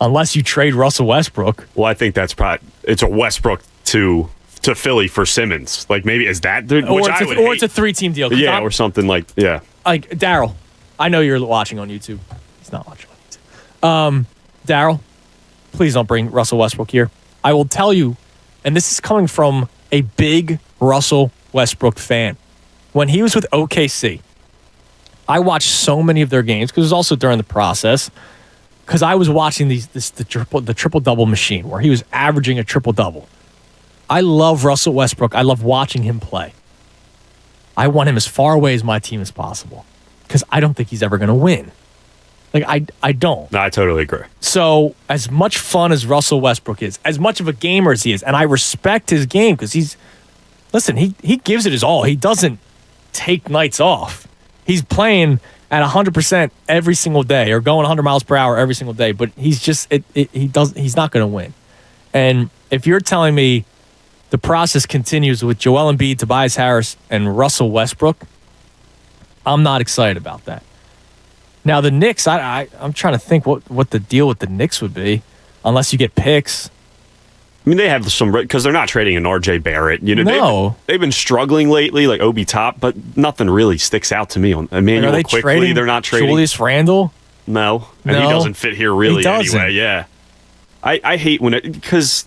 unless you trade Russell Westbrook. Well, I think that's probably it's a Westbrook to Philly for Simmons. Like, maybe is that the it's a 3-team deal. Yeah, or something like like Daryl. I know you're watching on YouTube. He's not watching on YouTube. Daryl, please don't bring Russell Westbrook here. I will tell you, and this is coming from a big Russell Westbrook fan. When he was with OKC, I watched so many of their games because it was also during the process. Because I was watching the triple-double machine where he was averaging a triple-double. I love Russell Westbrook. I love watching him play. I want him as far away as my team as possible because I don't think he's ever going to win. Like, I don't. No, I totally agree. So, as much fun as Russell Westbrook is, as much of a gamer as he is, and I respect his game because he gives it his all. He doesn't take nights off. He's playing at 100% every single day or going 100 miles per hour every single day, but he's not going to win. And if you're telling me the process continues with Joel Embiid, Tobias Harris, and Russell Westbrook, I'm not excited about that. Now, the Knicks, I'm trying to think what the deal with the Knicks would be, unless you get picks. I mean, they have some because they're not trading an RJ Barrett. You know, no. they've been struggling lately, like Obi Top, but nothing really sticks out to me. On Emmanuel Quickly, they're not trading Julius Randle. No, and he doesn't fit here really anyway. Yeah, I hate because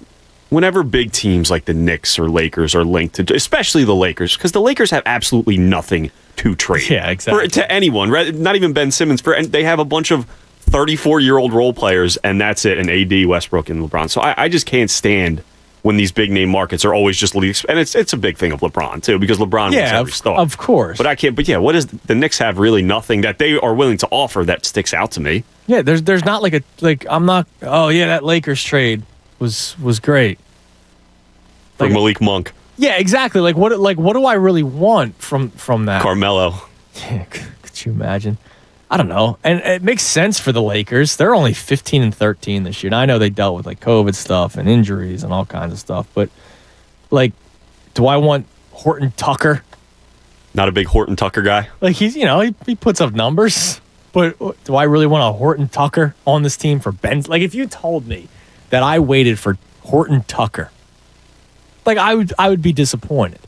whenever big teams like the Knicks or Lakers are linked to, especially the Lakers, because the Lakers have absolutely nothing to trade. Yeah, exactly. To anyone, not even Ben Simmons. They have a bunch of 34-year-old role players, and that's it, and AD, Westbrook, and LeBron. So I just can't stand when these big-name markets are always just leagues. And it's a big thing of LeBron, too, because LeBron wins every star. Of course. But I can't. But, yeah, what does the Knicks have really nothing that they are willing to offer that sticks out to me? Yeah, there's not I'm not, that Lakers trade was great. Like Malik Monk. Yeah, exactly. Like what do I really want from that? Carmelo. Yeah, could you imagine? I don't know. And it makes sense for the Lakers. They're only 15-13 this year. And I know they dealt with like COVID stuff and injuries and all kinds of stuff, but like, do I want Horton Tucker? Not a big Horton Tucker guy. Like he puts up numbers, but do I really want a Horton Tucker on this team for Ben? Like if you told me that I waited for Horton Tucker, like I would be disappointed.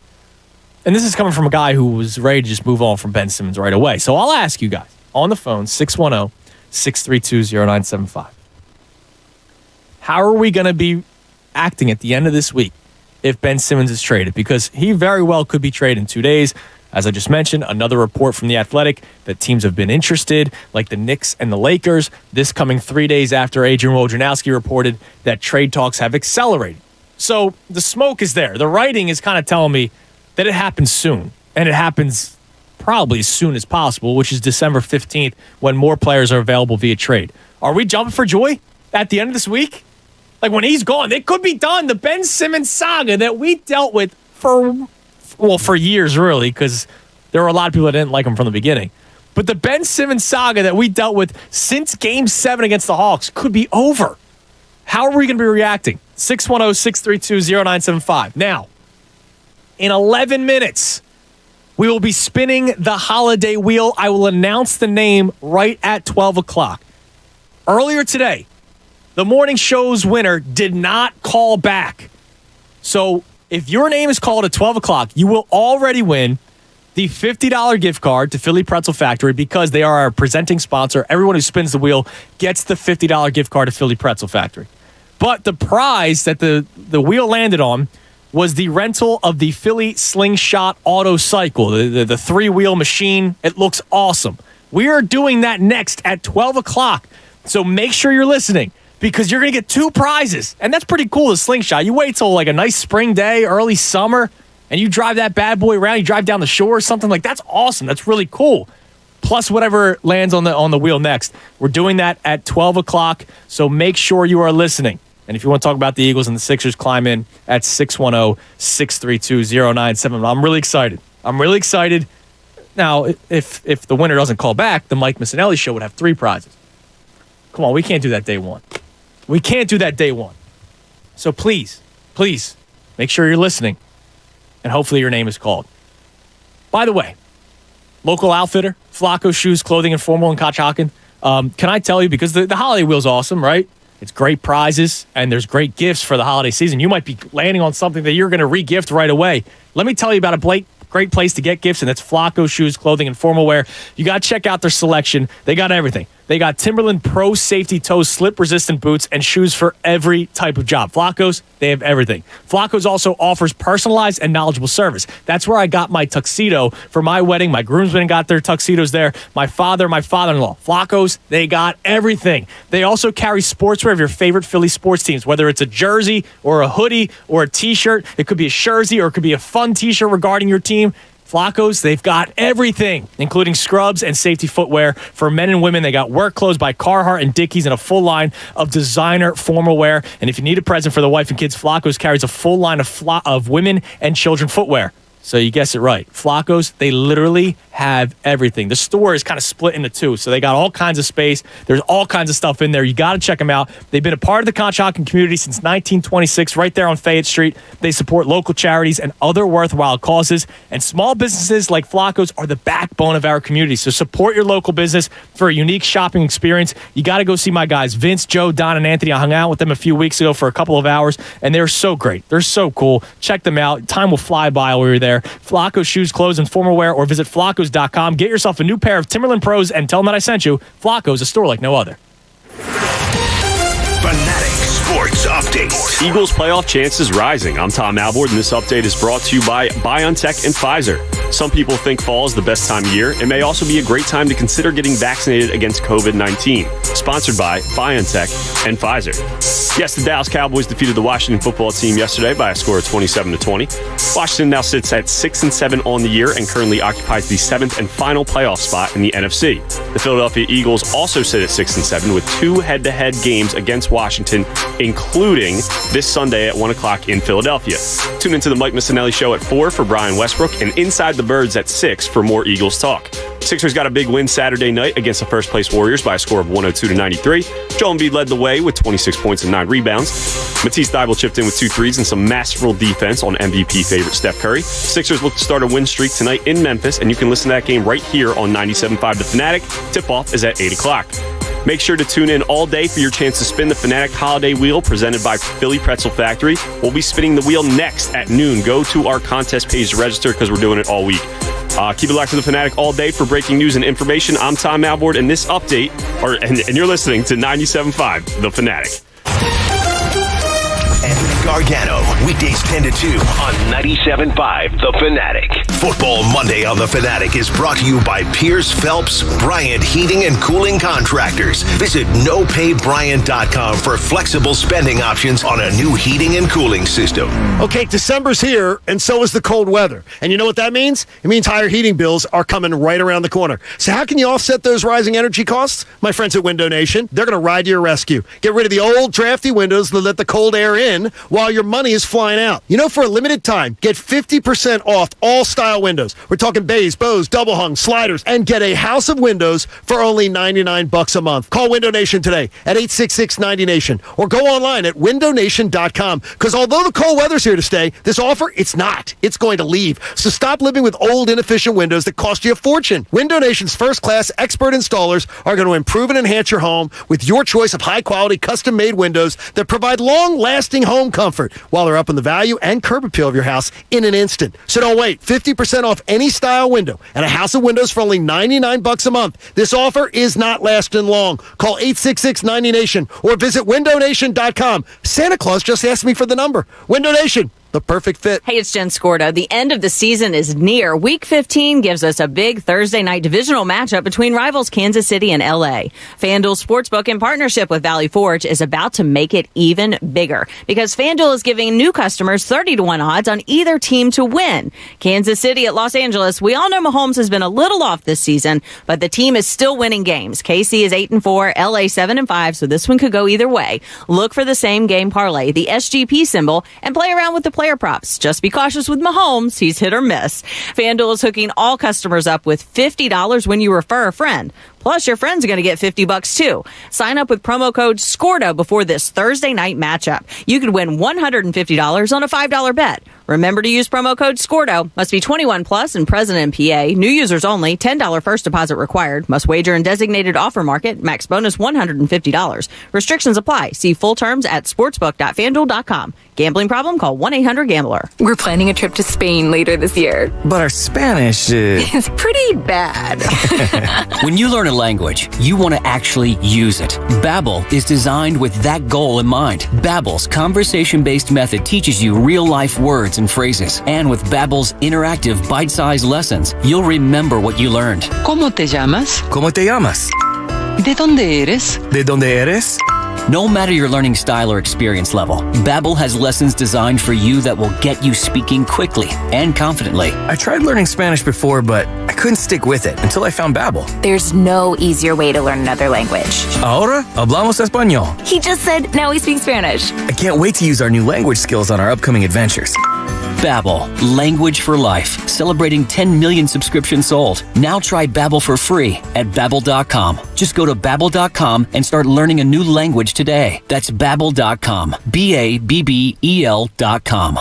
And this is coming from a guy who was ready to just move on from Ben Simmons right away. So I'll ask you guys on the phone, 610-632-0975. How are we going to be acting at the end of this week if Ben Simmons is traded? Because he very well could be traded in 2 days. As I just mentioned, another report from The Athletic that teams have been interested, like the Knicks and the Lakers, this coming 3 days after Adrian Wojnarowski reported that trade talks have accelerated. So the smoke is there. The writing is kind of telling me that it happens soon, and it happens probably as soon as possible, which is December 15th, when more players are available via trade. Are we jumping for joy at the end of this week? Like when he's gone, it could be done. The Ben Simmons saga that we dealt with for years, really, because there were a lot of people that didn't like him from the beginning. But the Ben Simmons saga that we dealt with since Game 7 against the Hawks could be over. How are we going to be reacting? 610-632-0975. Now, in 11 minutes, we will be spinning the holiday wheel. I will announce the name right at 12 o'clock. Earlier today, the morning show's winner did not call back. So if your name is called at 12 o'clock, you will already win the $50 gift card to Philly Pretzel Factory because they are our presenting sponsor. Everyone who spins the wheel gets the $50 gift card to Philly Pretzel Factory. But the prize that the wheel landed on was the rental of the Philly Slingshot Auto Cycle, the three-wheel machine. It looks awesome. We are doing that next at 12 o'clock. So make sure you're listening because you're going to get two prizes. And that's pretty cool, the Slingshot. You wait till like a nice spring day, early summer, and you drive that bad boy around. You drive down the shore or something like that's awesome. That's really cool. plus whatever lands on the wheel next. We're doing that at 12 o'clock, so make sure you are listening. And if you want to talk about the Eagles and the Sixers, climb in at 610-632-0970. I'm really excited. Now, if the winner doesn't call back, the Mike Missinelli Show would have 3 prizes. Come on, we can't do that day one. So please, make sure you're listening, and hopefully your name is called. By the way, local outfitter, Flacco Shoes, Clothing, and Formal in Conshohocken. Can I tell you, because the holiday wheel's awesome, right? It's great prizes, and there's great gifts for the holiday season. You might be landing on something that you're going to re-gift right away. Let me tell you about a great place to get gifts, and that's Flacco Shoes, Clothing, and Formal Wear. You got to check out their selection. They got everything. They got Timberland Pro Safety Toe slip-resistant boots and shoes for every type of job. Flacco's, they have everything. Flacco's also offers personalized and knowledgeable service. That's where I got my tuxedo for my wedding. My groomsmen got their tuxedos there. My father, my father-in-law. Flacco's, they got everything. They also carry sportswear of your favorite Philly sports teams, whether it's a jersey or a hoodie or a T-shirt. It could be a jersey or it could be a fun T-shirt regarding your team. Flacco's, they've got everything, including scrubs and safety footwear for men and women. They got work clothes by Carhartt and Dickies and a full line of designer formal wear. And if you need a present for the wife and kids, Flacco's carries a full line of women and children footwear. So you guessed it right. Flacco's, they literally have everything. The store is kind of split into 2, so they got all kinds of space. There's all kinds of stuff in there. You got to check them out. They've been a part of the Conshohocken community since 1926, right there on Fayette Street. They support local charities and other worthwhile causes, and small businesses like Flacco's are the backbone of our community. So support your local business for a unique shopping experience. You got to go see my guys, Vince, Joe, Don, and Anthony. I hung out with them a few weeks ago for a couple of hours, and they're so great. They're so cool. Check them out. Time will fly by while you're there. Flacco Shoes, Clothes, and Formal Wear, or visit Flaccos.com. Get yourself a new pair of Timberland Pros and tell them that I sent you. Flacco's, a store like no other. Fanatic Sports Update. Eagles playoff chances rising. I'm Tom Alvord, and this update is brought to you by BioNTech and Pfizer. Some people think fall is the best time of year. It may also be a great time to consider getting vaccinated against COVID-19. Sponsored by BioNTech and Pfizer. Yes, the Dallas Cowboys defeated the Washington football team yesterday by a score of 27-20. Washington now sits at 6-7 on the year and currently occupies the 7th and final playoff spot in the NFC. The Philadelphia Eagles also sit at 6-7 with 2 head-to-head games against Washington, including this Sunday at 1 o'clock in Philadelphia. Tune into the Mike Missinelli Show at 4 for Brian Westbrook and Inside the Birds at 6 for more Eagles talk. Sixers got a big win Saturday night against the first-place Warriors by a score of 102-93. Joel Embiid led the way with 26 points and 9 rebounds. Matisse Thybulle chipped in with 2 threes and some masterful defense on MVP favorite Steph Curry. Sixers look to start a win streak tonight in Memphis, and you can listen to that game right here on 97.5 The Fanatic. Tip-off is at 8 o'clock. Make sure to tune in all day for your chance to spin the Fanatic Holiday Wheel presented by Philly Pretzel Factory. We'll be spinning the wheel next at noon. Go to our contest page to register because we're doing it all week. Keep it locked to the Fanatic all day for breaking news and information. I'm Tom Alvord, and this update, and you're listening to 97.5 The Fanatic. Gargano, weekdays 10 to 2 on 97.5 The Fanatic. Football Monday on The Fanatic is brought to you by Pierce Phelps Bryant Heating and Cooling Contractors. Visit nopaybryant.com for flexible spending options on a new heating and cooling system. Okay, December's here, and so is the cold weather. And you know what that means? It means higher heating bills are coming right around the corner. So how can you offset those rising energy costs? My friends at Window Nation, they're going to ride to your rescue. Get rid of the old drafty windows that let the cold air in while your money is flying out. You know, for a limited time, get 50% off all style windows. We're talking bays, bows, double hung, sliders, and get a house of windows for only $99 a month. Call Window Nation today at 866-90Nation or go online at windownation.com, because although the cold weather's here to stay, this offer, it's not. It's going to leave. So stop living with old, inefficient windows that cost you a fortune. Window Nation's first-class expert installers are going to improve and enhance your home with your choice of high-quality, custom-made windows that provide long-lasting home comfort while they're up in the value and curb appeal of your house in an instant. So don't wait. 50% off any style window and a house of windows for only $99 a month. This offer is not lasting long. Call 866-90Nation or visit windownation.com. Santa Claus just asked me for the number. Window Nation, the perfect fit. Hey, it's Jen Scorda. The end of the season is near. Week 15 gives us a big Thursday night divisional matchup between rivals Kansas City and LA. FanDuel Sportsbook, in partnership with Valley Forge, is about to make it even bigger because FanDuel is giving new customers 30-1 odds on either team to win. Kansas City at Los Angeles. We all know Mahomes has been a little off this season, but the team is still winning games. KC is 8-4, LA 7-5, so this one could go either way. Look for the same game parlay, the SGP symbol, and play around with the player props. Just be cautious with Mahomes. He's hit or miss. FanDuel is hooking all customers up with $50 when you refer a friend. Plus, your friend's going to get $50 too. Sign up with promo code SCORDA before this Thursday night matchup. You could win $150 on a $5 bet. Remember to use promo code SCORDO. Must be 21 plus and present in PA. New users only. $10 first deposit required. Must wager in designated offer market. Max bonus $150. Restrictions apply. See full terms at sportsbook.fanduel.com. Gambling problem? Call 1-800-GAMBLER. We're planning a trip to Spain later this year. But our Spanish is pretty bad. When you learn a language, you want to actually use it. Babbel is designed with that goal in mind. Babbel's conversation-based method teaches you real-life words and phrases. And with Babbel's interactive bite-sized lessons, you'll remember what you learned. ¿Cómo te llamas? ¿Cómo te llamas? ¿De dónde eres? ¿De dónde eres? No matter your learning style or experience level, Babbel has lessons designed for you that will get you speaking quickly and confidently. I tried learning Spanish before, but I couldn't stick with it until I found Babbel. There's no easier way to learn another language. Ahora hablamos español. He just said now he speaks Spanish. I can't wait to use our new language skills on our upcoming adventures. Babbel, language for life. Celebrating 10 million subscriptions sold. Now try Babbel for free at Babbel.com. Just go to Babbel.com and start learning a new language today. That's Babbel.com. Babbel.com.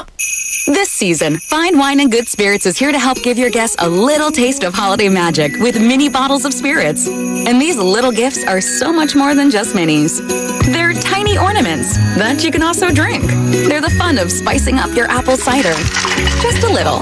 This season, Fine Wine and Good Spirits is here to help give your guests a little taste of holiday magic with mini bottles of spirits. And these little gifts are so much more than just minis. They're tiny ornaments that you can also drink. They're the fun of spicing up your apple cider. Just a little.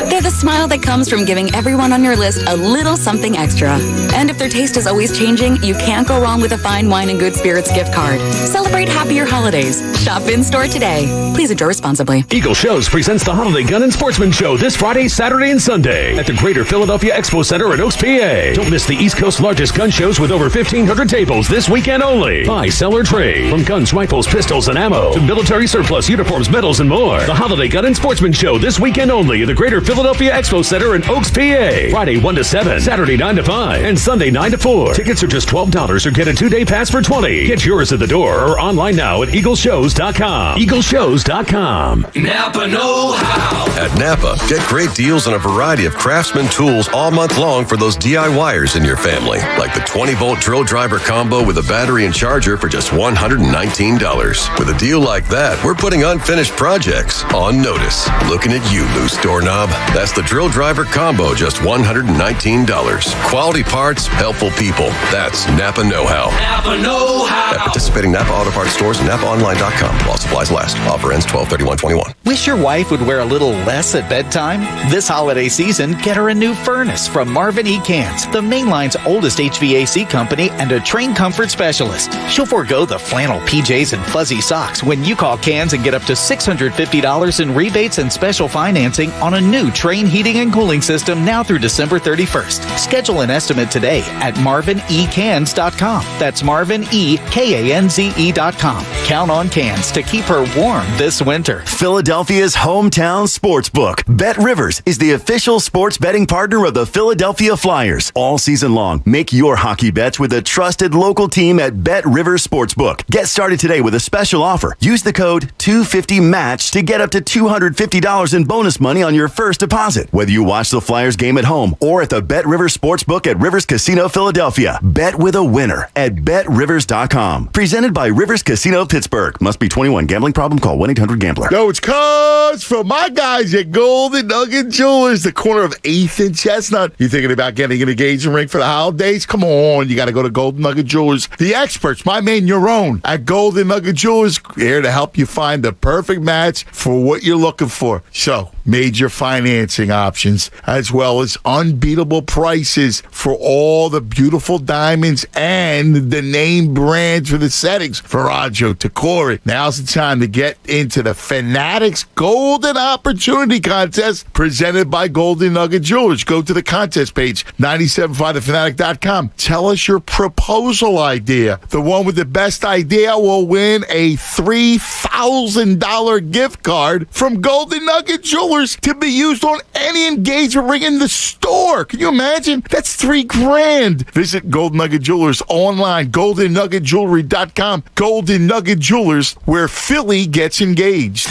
They're the smile that comes from giving everyone on your list a little something extra. And if their taste is always changing, you can't go wrong with a Fine Wine and Good Spirits gift card. Celebrate happier holidays. Shop in-store today. Please enjoy responsibly. Eagle Shows presents the Holiday Gun and Sportsman Show this Friday, Saturday, and Sunday at the Greater Philadelphia Expo Center in Oaks, PA. Don't miss the East Coast's largest gun shows with over 1,500 tables this weekend only. Buy, sell, or trade. From guns, rifles, pistols, and ammo to military surplus, uniforms, medals, and more. The Holiday Gun and Sportsman Show this weekend only at the Greater Philadelphia Expo Center in Oaks, PA. Friday 1 to 7, Saturday 9 to 5, and Sunday 9 to 4. Tickets are just $12 or get a 2-day pass for $20. Get yours at the door or online now at eagleshows.com. Eagleshows.com. Napa know-how. At Napa, get great deals on a variety of Craftsman tools all month long for those DIYers in your family. Like the 20-volt drill driver combo with a battery and charger for just $119. With a deal like that, we're putting unfinished projects on notice. Looking at you, loose doorknob. That's the drill driver combo, just $119. Quality parts, helpful people. That's Napa know-how. Napa know-how. At participating Napa Auto Parts stores and NapaOnline.com. While supplies last. Offer ends 12/31/21. Wish your wife would wear a little less at bedtime? This holiday season, get her a new furnace from Marvin E. Cans, the mainline's oldest HVAC company and a trained comfort specialist. She'll forego the flannel PJs and fuzzy socks when you call Cans and get up to $650 in rebates and special financing on a new Train heating and cooling system now through December 31st. Schedule an estimate today at marvinecans.com. That's marvinekanze.com. Count on Cans to keep her warm this winter. Philadelphia's hometown sportsbook. Bet Rivers is the official sports betting partner of the Philadelphia Flyers. All season long, make your hockey bets with a trusted local team at Bet Rivers Sportsbook. Get started today with a special offer. Use the code 250MATCH to get up to $250 in bonus money on your first deposit. Whether you watch the Flyers game at home or at the Bet Rivers Sportsbook at Rivers Casino Philadelphia, bet with a winner at BetRivers.com. Presented by Rivers Casino Pittsburgh. Must be 21. Gambling problem? Call 1-800-GAMBLER. Yo, it's Cuz from my guys at Golden Nugget Jewelers, the corner of 8th and Chestnut. You thinking about getting an engagement ring for the holidays? Come on, you got to go to Golden Nugget Jewelers. The experts, my man, your own, at Golden Nugget Jewelers, here to help you find the perfect match for what you're looking for. So, major financing options, as well as unbeatable prices for all the beautiful diamonds and the name brands for the settings. Viraggio, Tacori. Now's the time to get into the Fanatics Golden Opportunity Contest presented by Golden Nugget Jewelers. Go to the contest page, 97.5thefanatic.com. Tell us your proposal idea. The one with the best idea will win a $3,000 gift card from Golden Nugget Jewelers to be used on any engagement ring in the store. Can you imagine? That's $3,000. Visit Golden Nugget Jewelers online, goldennuggetjewelry.com. Golden Nugget Jewelers, where Philly gets engaged.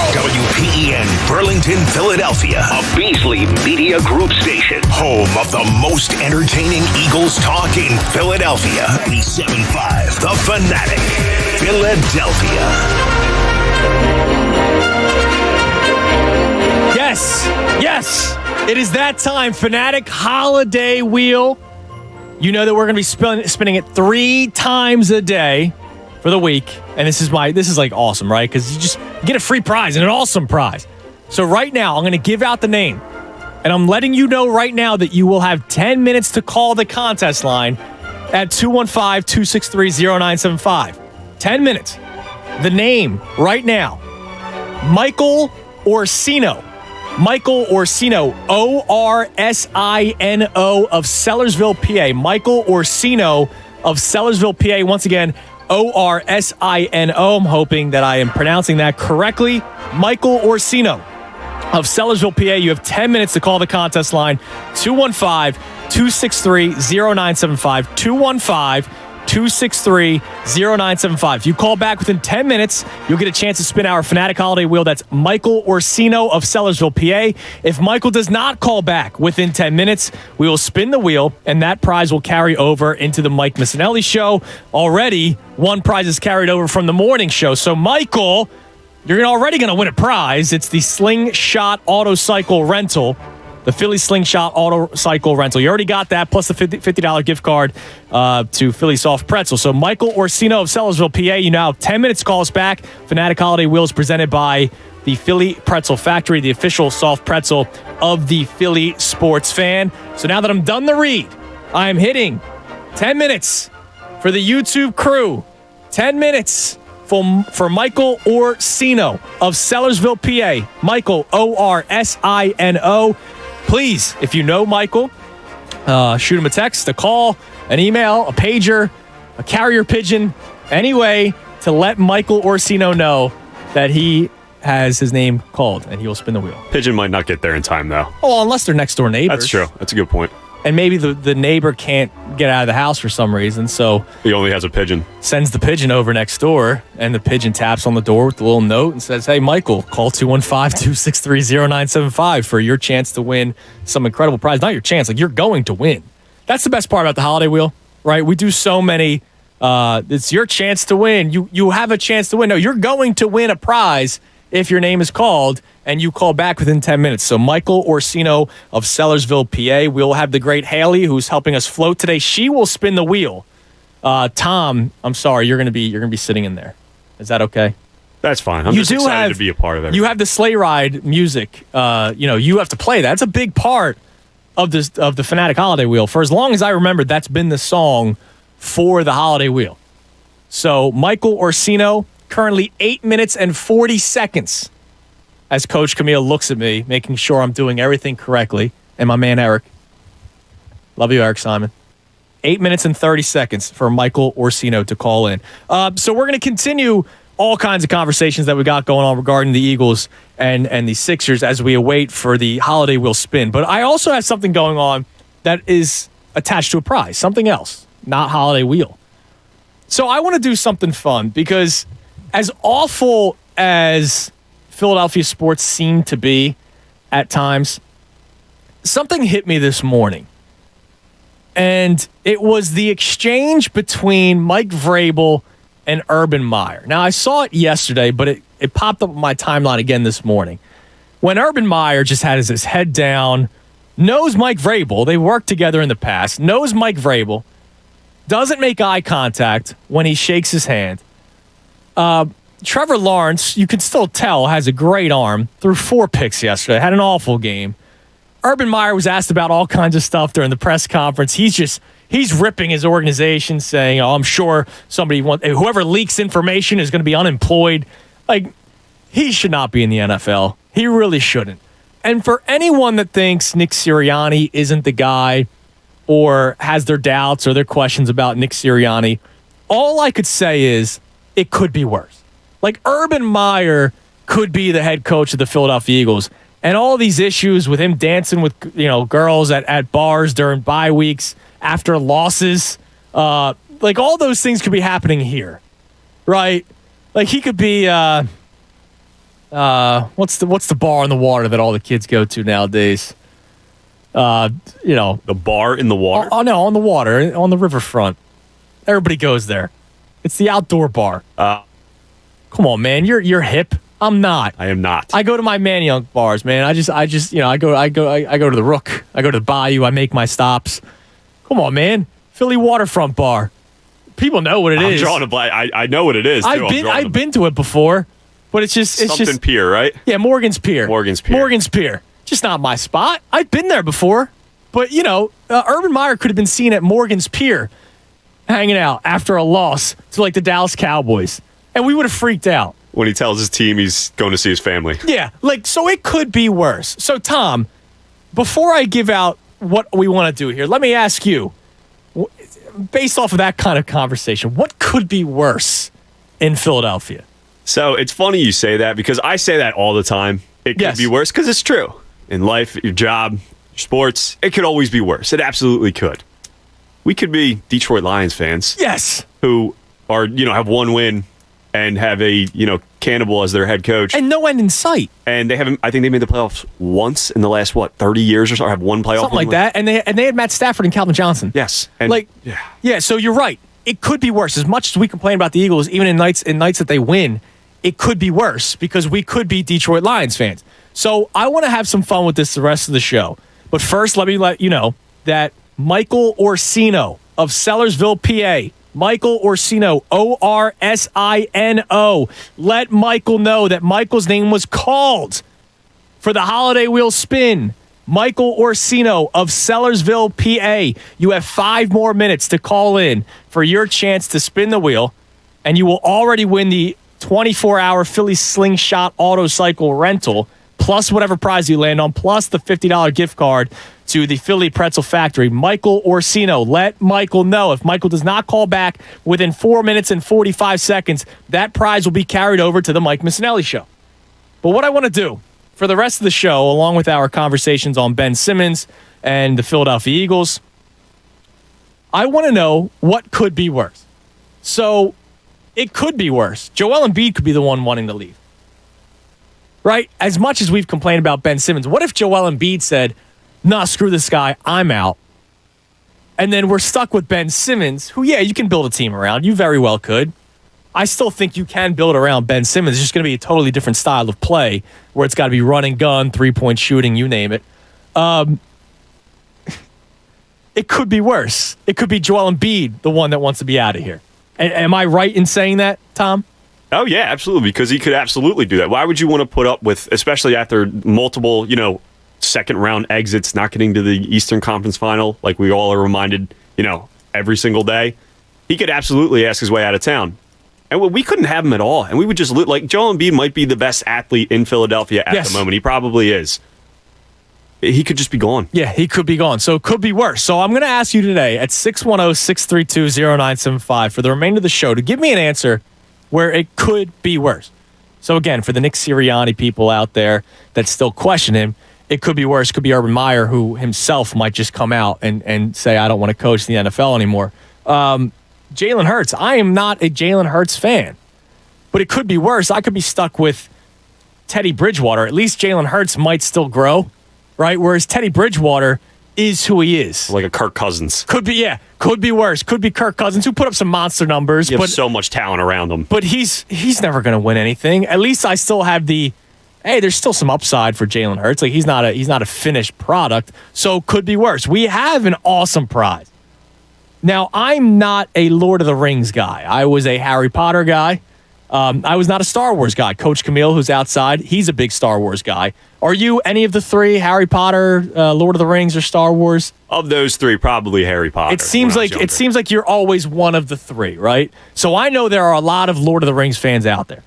WPEN Burlington, Philadelphia, a Beasley Media Group station, home of the most entertaining Eagles talk in Philadelphia. 97.5 The Fanatic, Philadelphia. Yes, it is that time. Fanatic Holiday Wheel. You know that we're going to be spinning it 3 times a day for the week, and this is like awesome, right? Because you just get a free prize and an awesome prize. So right now, I'm going to give out the name, and I'm letting you know right now that you will have 10 minutes to call the contest line at 215-263-0975. 10 minutes. The name right now, Michael Orsino. Michael Orsino, Orsino of Sellersville, PA. Michael Orsino of Sellersville, PA. Once again, Orsino. I'm hoping that I am pronouncing that correctly. Michael Orsino of Sellersville, PA. You have 10 minutes to call the contest line, 215-263-0975. 263-0975. If you call back within 10 minutes, you'll get a chance to spin our Fanatic Holiday Wheel. That's Michael Orsino of Sellersville, PA. If Michael does not call back within 10 minutes, we will spin the wheel, and that prize will carry over into the Mike Missinelli Show. Already, one prize is carried over from the morning show. So, Michael, you're already going to win a prize. It's the Slingshot Autocycle Rental. The Philly Slingshot Auto Cycle Rental. You already got that, plus the $50 gift card to Philly Soft Pretzel. So Michael Orsino of Sellersville, PA, you now have 10 minutes to call us back. Fanatic Holiday Wheel is presented by the Philly Pretzel Factory, the official soft pretzel of the Philly sports fan. So now that I'm done the read, I am hitting 10 minutes for the YouTube crew. 10 minutes for Michael Orsino of Sellersville, PA. Michael, Orsino. Please, if you know Michael, shoot him a text, a call, an email, a pager, a carrier pigeon, any way to let Michael Orsino know that he has his name called, and he will spin the wheel. Pigeon might not get there in time, though. Oh, unless they're next door neighbors. That's true. That's a good point. And maybe the neighbor can't get out of the house for some reason, so he only has a pigeon. Sends the pigeon over next door, and the pigeon taps on the door with a little note and says, "Hey, Michael, call 215-263-0975 for your chance to win some incredible prize." Not your chance, like you're going to win. That's the best part about the Holiday Wheel, right? We do so many. It's your chance to win. You have a chance to win. No, you're going to win a prize if your name is called and you call back within 10 minutes. So Michael Orsino of Sellersville, PA. We'll have the great Haley, who's helping us float today. She will spin the wheel. Tom, I'm sorry, you're gonna be sitting in there. Is that okay? That's fine. I'm just excited to be a part of it. You have the sleigh ride music. You have to play that. That's a big part of the Fanatic Holiday Wheel. For as long as I remember, that's been the song for the Holiday Wheel. So Michael Orsino, currently 8 minutes and 40 seconds as Coach Camille looks at me, making sure I'm doing everything correctly. And my man Eric. Love you, Eric Simon. 8 minutes and 30 seconds for Michael Orsino to call in. So we're going to continue all kinds of conversations that we got going on regarding the Eagles and the Sixers as we await for the Holiday Wheel spin. But I also have something going on that is attached to a prize, something else, not Holiday Wheel. So I want to do something fun because as awful as Philadelphia sports seem to be at times, something hit me this morning. And it was the exchange between Mike Vrabel and Urban Meyer. Now, I saw it yesterday, but it popped up on my timeline again this morning. When Urban Meyer just had his head down, knows Mike Vrabel, they worked together in the past, knows Mike Vrabel, doesn't make eye contact when he shakes his hand. Trevor Lawrence, you can still tell, has a great arm, threw 4 picks yesterday, had an awful game. Urban Meyer was asked about all kinds of stuff during the press conference. He's ripping his organization, saying, I'm sure whoever leaks information is going to be unemployed. Like, he should not be in the NFL. He really shouldn't. And for anyone that thinks Nick Sirianni isn't the guy or has their doubts or their questions about Nick Sirianni, all I could say is it could be worse. Like, Urban Meyer could be the head coach of the Philadelphia Eagles. And all these issues with him dancing with girls at bars during bye weeks after losses, like all those things could be happening here, right? Like he could be what's the bar in the water that all the kids go to nowadays? The bar in the water. Oh no, on the water, on the riverfront. Everybody goes there. It's the outdoor bar. Come on, man, you're hip. I'm not. I am not. I go to my Man Young bars, man. I go to the Rook. I go to the Bayou. I make my stops. Come on, man. Philly Waterfront Bar. People know what it is. I'm drawing a blank. I know what it is. I've been to it before, but it's something Pier, right? Yeah, Morgan's Pier. Morgan's Pier. Just not my spot. I've been there before, but Urban Meyer could have been seen at Morgan's Pier, hanging out after a loss to like the Dallas Cowboys, and we would have freaked out. When he tells his team he's going to see his family. Yeah, so it could be worse. So, Tom, before I give out what we want to do here, let me ask you, based off of that kind of conversation, what could be worse in Philadelphia? So, it's funny you say that because I say that all the time. It could be worse because it's true. In life, your job, your sports, it could always be worse. It absolutely could. We could be Detroit Lions fans. Yes. Who are, have one win and have a, Cannibal as their head coach. And no end in sight. And I think they made the playoffs once in the last, 30 years or so, or have one playoff. Something like that. And they had Matt Stafford and Calvin Johnson. Yes. And so you're right. It could be worse. As much as we complain about the Eagles, even in nights that they win, it could be worse because we could be Detroit Lions fans. So I want to have some fun with this the rest of the show. But first, let me let you know that Michael Orsino of Sellersville, PA, Michael Orsino, Orsino. Let Michael know that Michael's name was called for the holiday wheel spin. Michael Orsino of Sellersville, PA. You have 5 more minutes to call in for your chance to spin the wheel, and you will already win the 24-hour Philly Slingshot Auto Cycle rental, plus whatever prize you land on, plus the $50 gift card to the Philly Pretzel Factory. Michael Orsino, let Michael know. If Michael does not call back within 4 minutes and 45 seconds, that prize will be carried over to the Mike Missinelli Show. But what I want to do for the rest of the show, along with our conversations on Ben Simmons and the Philadelphia Eagles, I want to know what could be worse. So it could be worse. Joel Embiid could be the one wanting to leave. Right? As much as we've complained about Ben Simmons, what if Joel Embiid said, nah, screw this guy, I'm out. And then we're stuck with Ben Simmons, who, you can build a team around. You very well could. I still think you can build around Ben Simmons. It's just going to be a totally different style of play where it's got to be run and gun, 3-point shooting, you name it. It could be worse. It could be Joel Embiid, the one that wants to be out of here. Am I right in saying that, Tom? Oh, yeah, absolutely, because he could absolutely do that. Why would you want to put up with, especially after multiple, second-round exits, not getting to the Eastern Conference Final, like we all are reminded, every single day? He could absolutely ask his way out of town. And we couldn't have him at all. And we would just, Joel Embiid might be the best athlete in Philadelphia at the moment. He probably is. He could just be gone. Yeah, he could be gone. So it could be worse. So I'm going to ask you today at 610-632-0975 for the remainder of the show to give me an answer where it could be worse. So again, for the Nick Sirianni people out there that still question him, it could be worse. It could be Urban Meyer, who himself might just come out and say, I don't want to coach the NFL anymore. Jalen Hurts. I am not a Jalen Hurts fan, but it could be worse. I could be stuck with Teddy Bridgewater. At least Jalen Hurts might still grow, right? Whereas Teddy Bridgewater is who he is. Like a Kirk Cousins. Could be worse. Could be Kirk Cousins, who put up some monster numbers. You have so much talent around him. But he's never going to win anything. At least I still have there's still some upside for Jalen Hurts. Like he's not a finished product, so could be worse. We have an awesome prize. Now, I'm not a Lord of the Rings guy. I was a Harry Potter guy. I was not a Star Wars guy. Coach Camille, who's outside, he's a big Star Wars guy. Are you any of the three? Harry Potter, Lord of the Rings, or Star Wars? Of those three, probably Harry Potter. It seems like you're always one of the three, right? So I know there are a lot of Lord of the Rings fans out there.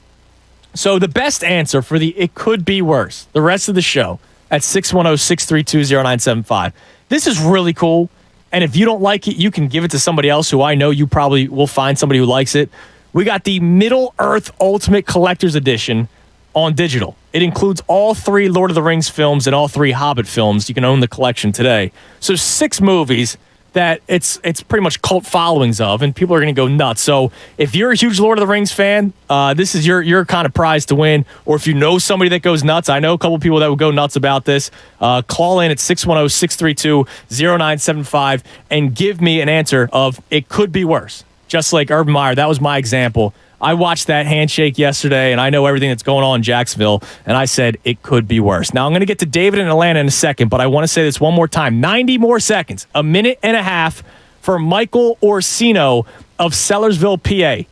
So the best answer for it could be worse, the rest of the show at 610-632-0975. This is really cool. And if you don't like it, you can give it to somebody else who I know you probably will find somebody who likes it. We got the Middle-earth Ultimate Collector's Edition on digital. It includes all 3 Lord of the Rings films and all 3 Hobbit films. You can own the collection today. So 6 movies that it's pretty much cult followings of, and people are going to go nuts. So if you're a huge Lord of the Rings fan, this is your kind of prize to win. Or if you know somebody that goes nuts, I know a couple people that would go nuts about this, call in at 610-632-0975 and give me an answer of it could be worse. Just like Urban Meyer, that was my example. I watched that handshake yesterday, and I know everything that's going on in Jacksonville, and I said it could be worse. Now, I'm going to get to David in Atlanta in a second, but I want to say this one more time. 90 more seconds, a minute and a half for Michael Orsino of Sellersville, PA.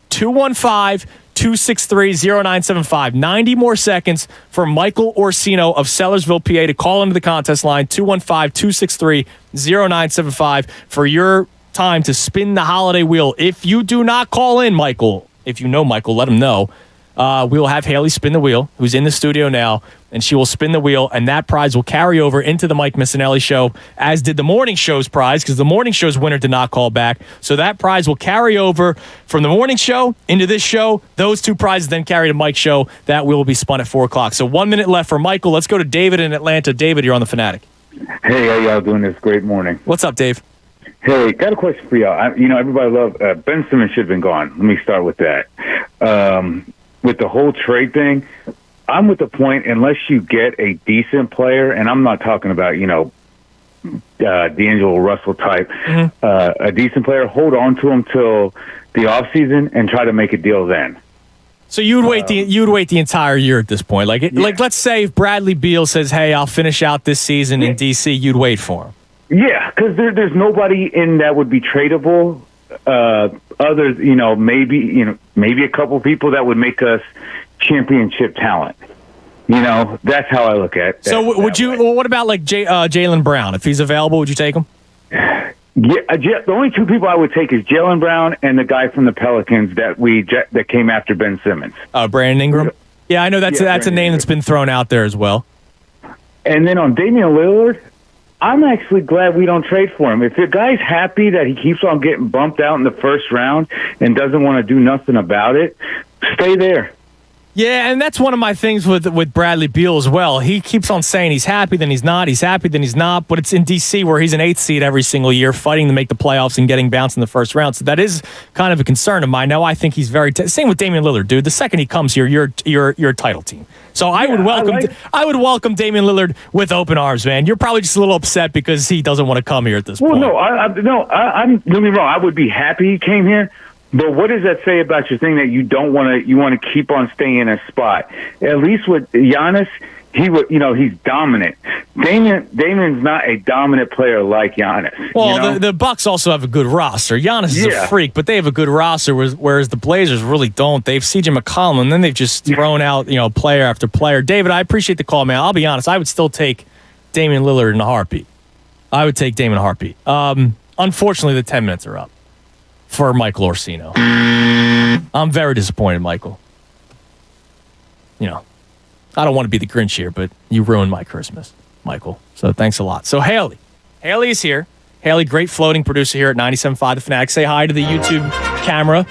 215-263-0975. 90 more seconds for Michael Orsino of Sellersville, PA to call into the contest line, 215-263-0975 for your time to spin the holiday wheel. If you do not call in, Michael, if you know Michael, let him know. We will have Haley spin the wheel, who's in the studio now, and she will spin the wheel, and that prize will carry over into the Mike Missinelli show, as did the morning show's prize, because the morning show's winner did not call back. So that prize will carry over from the morning show into this show. Those 2 prizes then carry to Mike's show. That will be spun at 4 o'clock. So 1 minute left for Michael. Let's go to David in Atlanta. David, you're on the Fanatic. Hey, how y'all doing this great morning? What's up, Dave? Hey, got a question for y'all. Everybody loves Ben Simmons should have been gone. Let me start with that. With the whole trade thing, I'm with the point, unless you get a decent player, and I'm not talking about, D'Angelo Russell type, a decent player, hold on to him till the offseason and try to make a deal then. So you'd wait the entire year at this point. Like let's say if Bradley Beal says, "Hey, I'll finish out this season in DC," you'd wait for him. Yeah, because there's nobody in that would be tradable. Others, maybe a couple people that would make us championship talent. That's how I look at it. So would you? Well, what about like Jaylen Brown? If he's available, would you take him? Yeah, the only 2 people I would take is Jaylen Brown and the guy from the Pelicans that came after Ben Simmons. Brandon Ingram. Yeah, I know that's a name that's been thrown out there as well. And then on Damian Lillard, I'm actually glad we don't trade for him. If the guy's happy that he keeps on getting bumped out in the first round and doesn't want to do nothing about it, stay there. Yeah, and that's one of my things with Bradley Beal as well. He keeps on saying he's happy, then he's not. He's happy, then he's not. But it's in D.C. where he's an 8th seed every single year, fighting to make the playoffs and getting bounced in the first round. So that is kind of a concern of mine. Now I think he's same with Damian Lillard, dude. The second he comes here, you're a title team. So I would welcome Damian Lillard with open arms, man. You're probably just a little upset because he doesn't want to come here at this point. Well, I'm don't get me wrong. I would be happy he came here. But what does that say about your thing that you don't want to? You want to keep on staying in a spot. At least with Giannis, he's dominant. Damian's not a dominant player like Giannis. Well, the Bucks also have a good roster. Giannis is a freak, but they have a good roster, whereas the Blazers really don't. They have CJ McCollum, and then they've just thrown out player after player. David, I appreciate the call, man. I'll be honest, I would still take Damian Lillard in a heartbeat. I would take Damian in a heartbeat. Unfortunately, the 10 minutes are up for Michael Orsino. I'm very disappointed, Michael. I don't want to be the Grinch here, but you ruined my Christmas, Michael. So thanks a lot. So Haley is here. Haley, great floating producer here at 97.5 The Fanatic. Say hi to the YouTube camera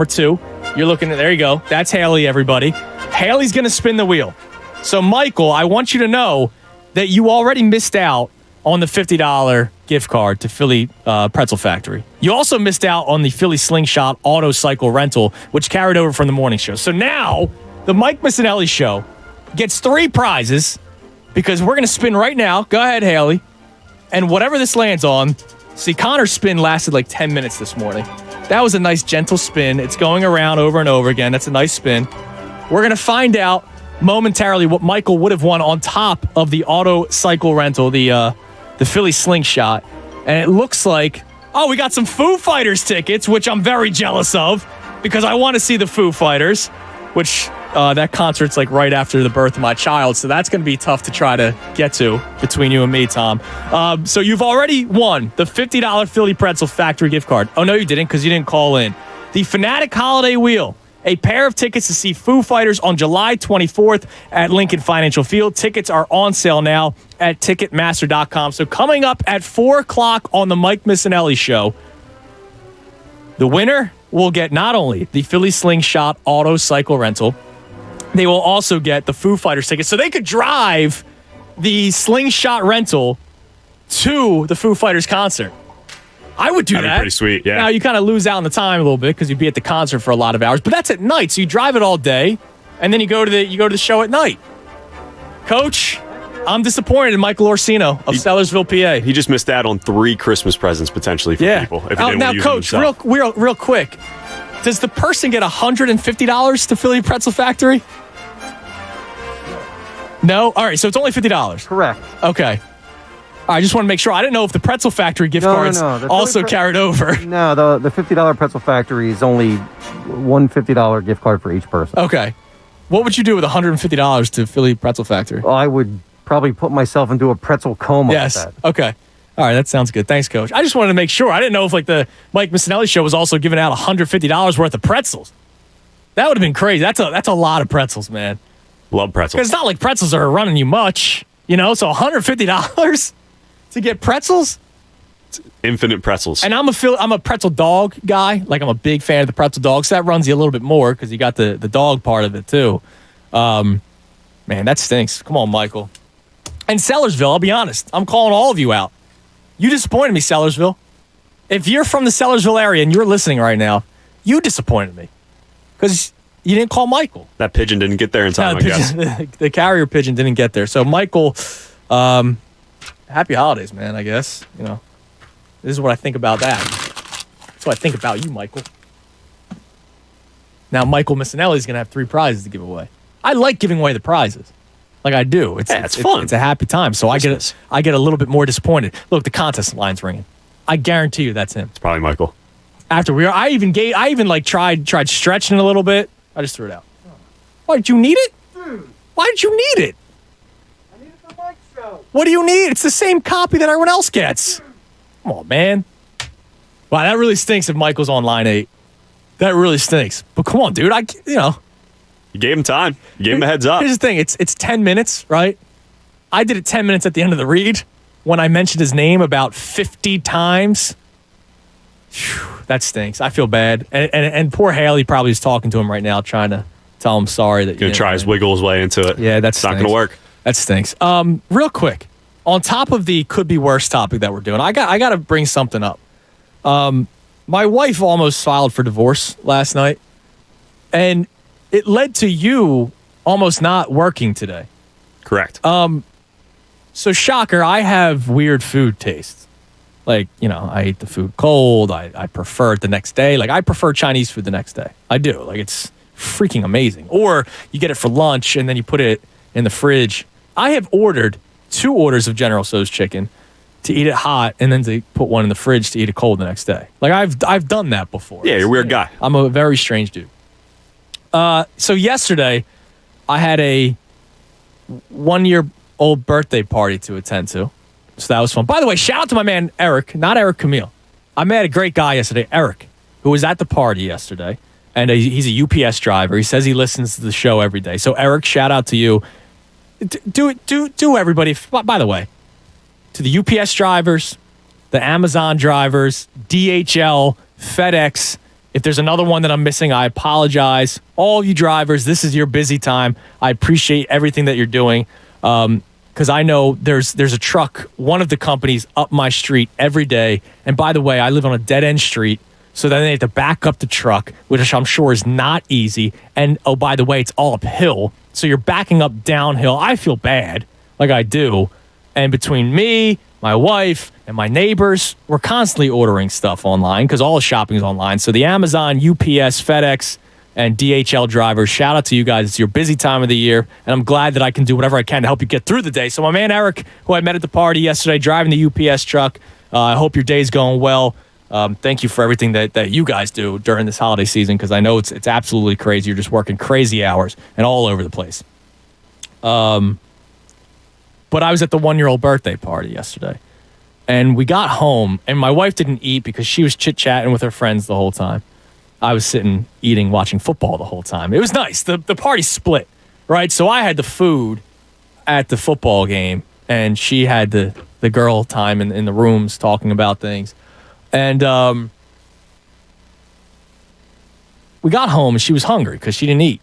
2. You're looking at, there you go. That's Haley, everybody. Haley's going to spin the wheel. So Michael, I want you to know that you already missed out on the $50 gift card to Philly Pretzel Factory. You also missed out on the Philly Slingshot Auto Cycle Rental, which carried over from the morning show. So now the Mike Missinelli show gets 3 prizes because we're going to spin right now. Go ahead, Haley. And whatever this lands on, see, Connor's spin lasted like 10 minutes this morning. That was a nice, gentle spin. It's going around over and over again. That's a nice spin. We're going to find out momentarily what Michael would have won on top of the auto cycle rental, the Philly Slingshot. And it looks like, we got some Foo Fighters tickets, which I'm very jealous of because I want to see the Foo Fighters, which that concert's like right after the birth of my child. So that's going to be tough to try to get to between you and me, Tom. So you've already won the $50 Philly Pretzel Factory gift card. Oh, no, you didn't because you didn't call in. The Fanatic Holiday Wheel. A pair of tickets to see Foo Fighters on July 24th at Lincoln Financial Field. Tickets are on sale now at Ticketmaster.com. So coming up at 4 o'clock on the Mike Missinelli Show, the winner will get not only the Philly Slingshot auto cycle rental, they will also get the Foo Fighters tickets. So they could drive the Slingshot rental to the Foo Fighters concert. I would do that. That'd be pretty sweet, yeah. Now, you kind of lose out on the time a little bit because you'd be at the concert for a lot of hours, but that's at night, so you drive it all day, and then you go to the show at night. Coach, I'm disappointed in Michael Orsino of Sellersville, PA. He just missed out on 3 Christmas presents potentially for people. If he didn't now, use Coach, them real quick, does the person get $150 to Philly Pretzel Factory? No? All right, so it's only $50. Correct. Okay. I just want to make sure. I didn't know if the Pretzel Factory gift cards also carried over. No, the $50 Pretzel Factory is only one $50 gift card for each person. Okay. What would you do with $150 to Philly Pretzel Factory? Well, I would probably put myself into a pretzel coma with that. Okay. All right, that sounds good. Thanks, Coach. I just wanted to make sure. I didn't know if like the Mike Missinelli Show was also giving out $150 worth of pretzels. That would have been crazy. That's a lot of pretzels, man. Love pretzels. Because it's not like pretzels are running you much, so $150 to get pretzels? Infinite pretzels. And I'm a pretzel dog guy. Like, I'm a big fan of the pretzel dog. So that runs you a little bit more because you got the dog part of it, too. Man, that stinks. Come on, Michael. And Sellersville, I'll be honest. I'm calling all of you out. You disappointed me, Sellersville. If you're from the Sellersville area and you're listening right now, you disappointed me because you didn't call Michael. That pigeon didn't get there in time, I guess. The carrier pigeon didn't get there. So, Michael, happy holidays, man, I guess. This is what I think about that. That's what I think about you, Michael. Now, Michael Missinelli is going to have 3 prizes to give away. I like giving away the prizes. Like I do. It's fun. It's a happy time. So I get a little bit more disappointed. Look, the contest line's ringing. I guarantee you that's him. It's probably Michael. I even tried stretching it a little bit. I just threw it out. Why did you need it? Why did you need it? I need it for Mike's show. What do you need? It's the same copy that everyone else gets. Come on, man. Wow, that really stinks if Michael's on line 8. That really stinks. But come on, dude. You gave him time. You gave him a heads up. Here's the thing. It's 10 minutes, right? I did it 10 minutes at the end of the read when I mentioned his name about 50 times. Whew, that stinks. I feel bad. And poor Haley probably is talking to him right now, trying to tell him sorry. That going to try his wiggle his way into it. Yeah, that's not going to work. That stinks. Real quick, on top of the could be worse topic that we're doing, I got to bring something up. My wife almost filed for divorce last night, and it led to you almost not working today. Correct. So shocker, I have weird food tastes. Like, I eat the food cold. I prefer it the next day. Like, I prefer Chinese food the next day. I do. Like, it's freaking amazing. Or you get it for lunch and then you put it in the fridge. I have ordered 2 orders of General Tso's chicken to eat it hot and then to put one in the fridge to eat it cold the next day. Like, I've done that before. Yeah, you're a weird guy. I'm a very strange dude. So yesterday, I had a 1-year-old birthday party to attend to. So that was fun. By the way, shout out to my man, Eric, not Eric Camille. I met a great guy yesterday, Eric, who was at the party yesterday. And he's a UPS driver. He says he listens to the show every day. So, Eric, shout out to you. Do everybody, by the way, to the UPS drivers, the Amazon drivers, DHL, FedEx. If there's another one that I'm missing, I apologize. All you drivers, this is your busy time. I appreciate everything that you're doing. Because I know there's a truck, one of the companies up my street every day. And by the way, I live on a dead-end street. So then they have to back up the truck, which I'm sure is not easy. And, oh, by the way, it's all uphill. So you're backing up downhill. I feel bad, like I do. And between me, my wife and my neighbors, we're constantly ordering stuff online because all the shopping is online. So the Amazon, UPS, FedEx, and DHL drivers, shout out to you guys. It's your busy time of the year, and I'm glad that I can do whatever I can to help you get through the day. So my man Eric, who I met at the party yesterday, driving the UPS truck, I hope your day's going well. Thank you for everything that you guys do during this holiday season, because I know it's absolutely crazy. You're just working crazy hours and all over the place. But I was at the 1-year-old birthday party yesterday, and we got home, and my wife didn't eat because she was chit-chatting with her friends the whole time. I was sitting, eating, watching football the whole time. It was nice. The party split, right? So I had the food at the football game, and she had the girl time in the rooms talking about things. And we got home, and she was hungry because she didn't eat.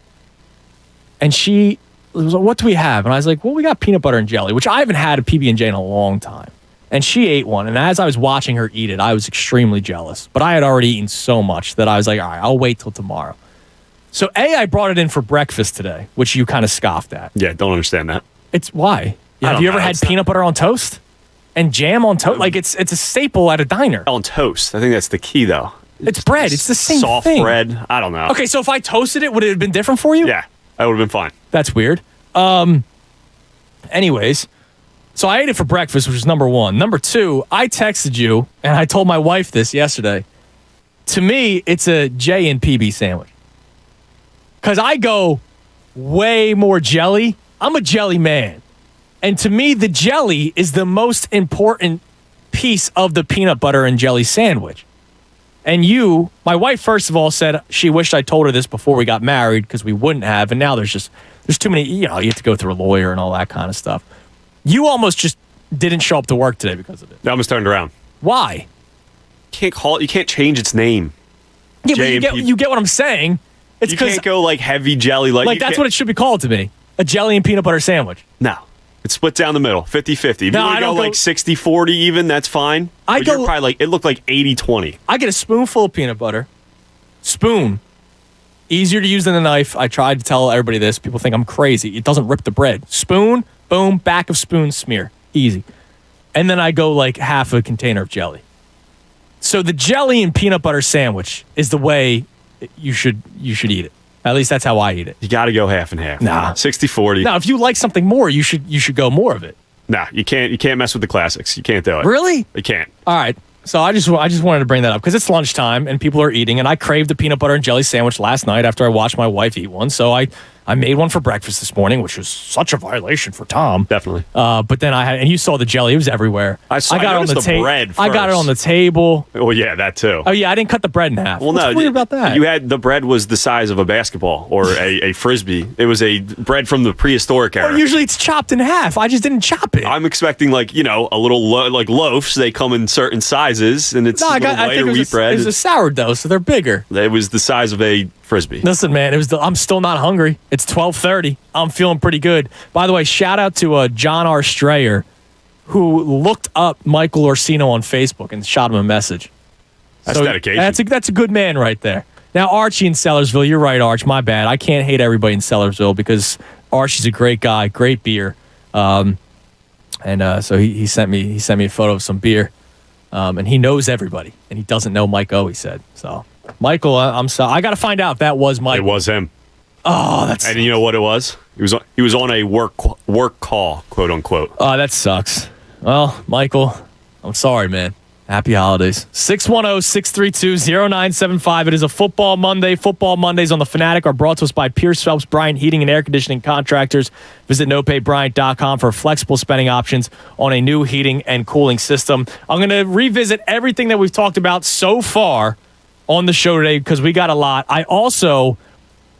And she was like, what do we have? And I was like, well, we got peanut butter and jelly, which I haven't had a PB&J in a long time. And she ate one, and as I was watching her eat it, I was extremely jealous. But I had already eaten so much that I was like, all right, I'll wait till tomorrow. So, I brought it in for breakfast today, which you kind of scoffed at. Yeah, don't understand that. It's why? Have you ever had peanut butter on toast? And jam on toast? Like, it's a staple at a diner. On toast. I think that's the key, though. It's bread. It's the same soft thing. Soft bread. I don't know. Okay, so if I toasted it, would it have been different for you? Yeah, that would have been fine. That's weird. Anyways, so I ate it for breakfast, which is number one. Number two, I texted you, and I told my wife this yesterday. To me, it's a J and PB sandwich. Because I go way more jelly. I'm a jelly man. And to me, the jelly is the most important piece of the peanut butter and jelly sandwich. And my wife, first of all, said she wished I told her this before we got married because we wouldn't have. And now there's too many, you have to go through a lawyer and all that kind of stuff. You almost just didn't show up to work today because of it. I almost turned around. Why? You can't change its name. Yeah, but you get what I'm saying. It's you can't go like heavy jelly. Like that's what it should be called to me. A jelly and peanut butter sandwich. No. It's split down the middle, 50-50. If you want to go like 60-40 even, that's fine. You're probably like, it looked like 80-20. I get a spoonful of peanut butter. Spoon. Easier to use than a knife. I tried to tell everybody this. People think I'm crazy. It doesn't rip the bread. Spoon, boom, back of spoon, smear. Easy. And then I go like half a container of jelly. So the jelly and peanut butter sandwich is the way you should eat it. At least that's how I eat it. You got to go half and half. Nah. 60-40. Now, if you like something more, you should go more of it. Nah, you can't mess with the classics. You can't do it. Really? You can't. All right. So I just wanted to bring that up because it's lunchtime and people are eating, and I craved a peanut butter and jelly sandwich last night after I watched my wife eat one. So I made one for breakfast this morning, which was such a violation for Tom. Definitely. But then and you saw the jelly; it was everywhere. I got it on the bread first. I got it on the table. Well, yeah, that too. Oh yeah, I didn't cut the bread in half. Well, What's weird about that? You had the bread was the size of a basketball or a frisbee. It was a bread from the prehistoric era. Well, usually it's chopped in half. I just didn't chop it. I'm expecting a little like loaves. They come in certain sizes, and it's lighter wheat bread. It was a sourdough, so they're bigger. It was the size of a frisbee. Listen, man, I'm still not hungry. It's 12:30. I'm feeling pretty good. By the way, shout out to John R. Strayer, who looked up Michael Orsino on Facebook and shot him a message. That's dedication. That's a good man right there. Now, Archie in Sellersville, you're right, Arch. My bad. I can't hate everybody in Sellersville because Archie's a great guy, great beer. So he sent me a photo of some beer, and he knows everybody, and he doesn't know Mike O. He said so. Michael, I'm sorry. I got to find out if that was Michael. It was him. Oh, that's. And you know what it was? He was on a work call, quote unquote. Oh, that sucks. Well, Michael, I'm sorry, man. Happy holidays. 610-632-0975. It is a Football Monday. Football Mondays on The Fanatic are brought to us by Pierce Phelps Bryant Heating and Air Conditioning Contractors. Visit nopaybryant.com for flexible spending options on a new heating and cooling system. I'm going to revisit everything that we've talked about so far on the show today because we got a lot. I also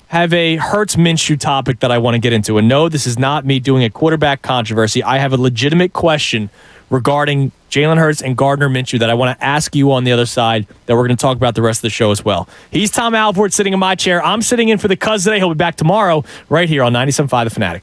have a Hurts Minshew topic that I want to get into. And no, this is not me doing a quarterback controversy. I have a legitimate question regarding Jalen Hurts and Gardner Minshew that I want to ask you on the other side that we're going to talk about the rest of the show as well. He's Tom Alvord sitting in my chair. I'm sitting in for the Cuz today. He'll be back tomorrow right here on 97.5 The Fanatic.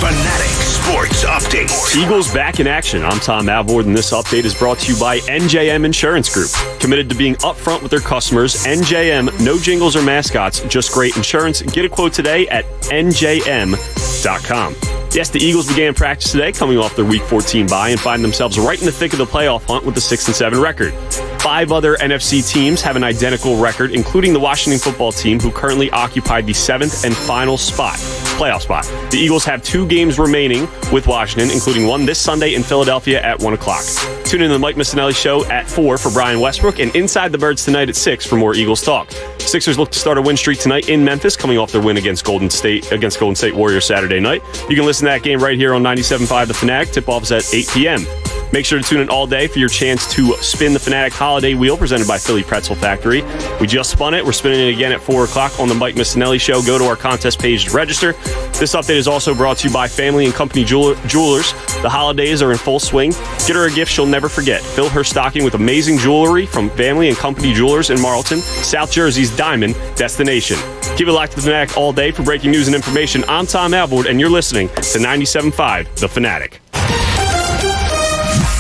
Fanatic Sports Update. Eagles back in action. I'm Tom Alvord, and this update is brought to you by NJM Insurance Group. Committed to being upfront with their customers, NJM, no jingles or mascots, just great insurance. Get a quote today at njm.com. Yes, the Eagles began practice today, coming off their Week 14 bye, and find themselves right in the thick of the playoff hunt with a 6-7 record. 5 other NFC teams have an identical record, including the Washington football team, who currently occupied the 7th and final playoff spot. The Eagles have 2 games remaining with Washington, including one this Sunday in Philadelphia at 1 o'clock. Tune in to the Mike Missinelli Show at 4 for Brian Westbrook, and Inside the Birds tonight at 6 for more Eagles talk. Sixers look to start a win streak tonight in Memphis, coming off their win against Golden State Warriors Saturday night. You can listen to that game right here on 97.5 The Fanatic. Tip-off is at 8 p.m. Make sure to tune in all day for your chance to spin the Fanatic Holiday Wheel presented by Philly Pretzel Factory. We just spun it. We're spinning it again at 4 o'clock on the Mike Missinelli Show. Go to our contest page to register. This update is also brought to you by Family and Company Jewelers. The holidays are in full swing. Get her a gift she'll never forget. Fill her stocking with amazing jewelry from Family and Company Jewelers in Marlton, South Jersey's diamond destination. Keep it locked to the Fanatic all day for breaking news and information. I'm Tom Alvord, and you're listening to 97.5 The Fanatic.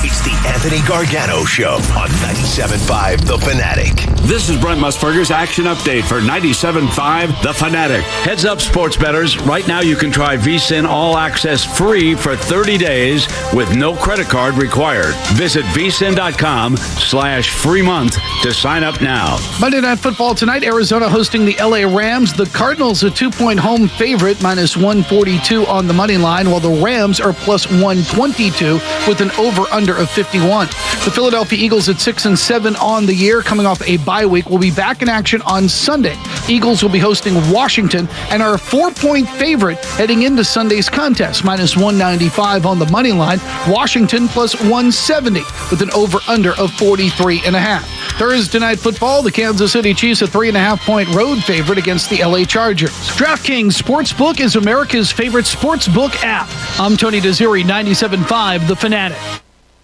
It's the Anthony Gargano Show on 97.5 The Fanatic. This is Brent Musburger's Action Update for 97.5 The Fanatic. Heads up, sports bettors. Right now you can try VSiN All Access free for 30 days with no credit card required. Visit vsin.com/free month to sign up now. Monday Night Football tonight. Arizona hosting the LA Rams. The Cardinals a 2-point home favorite, -142 on the money line, while the Rams are +122 with an over-under of 51. The Philadelphia Eagles at 6-7 on the year, coming off a bye week, will be back in action on Sunday. Eagles will be hosting Washington and are a 4-point favorite heading into Sunday's contest, -195 on the money line. Washington +170 with an over-under of 43.5. Thursday Night Football, the Kansas City Chiefs a 3.5-point road favorite against the LA Chargers. DraftKings Sportsbook is America's favorite sportsbook app. I'm Tony Desiri, 97.5 The Fanatic.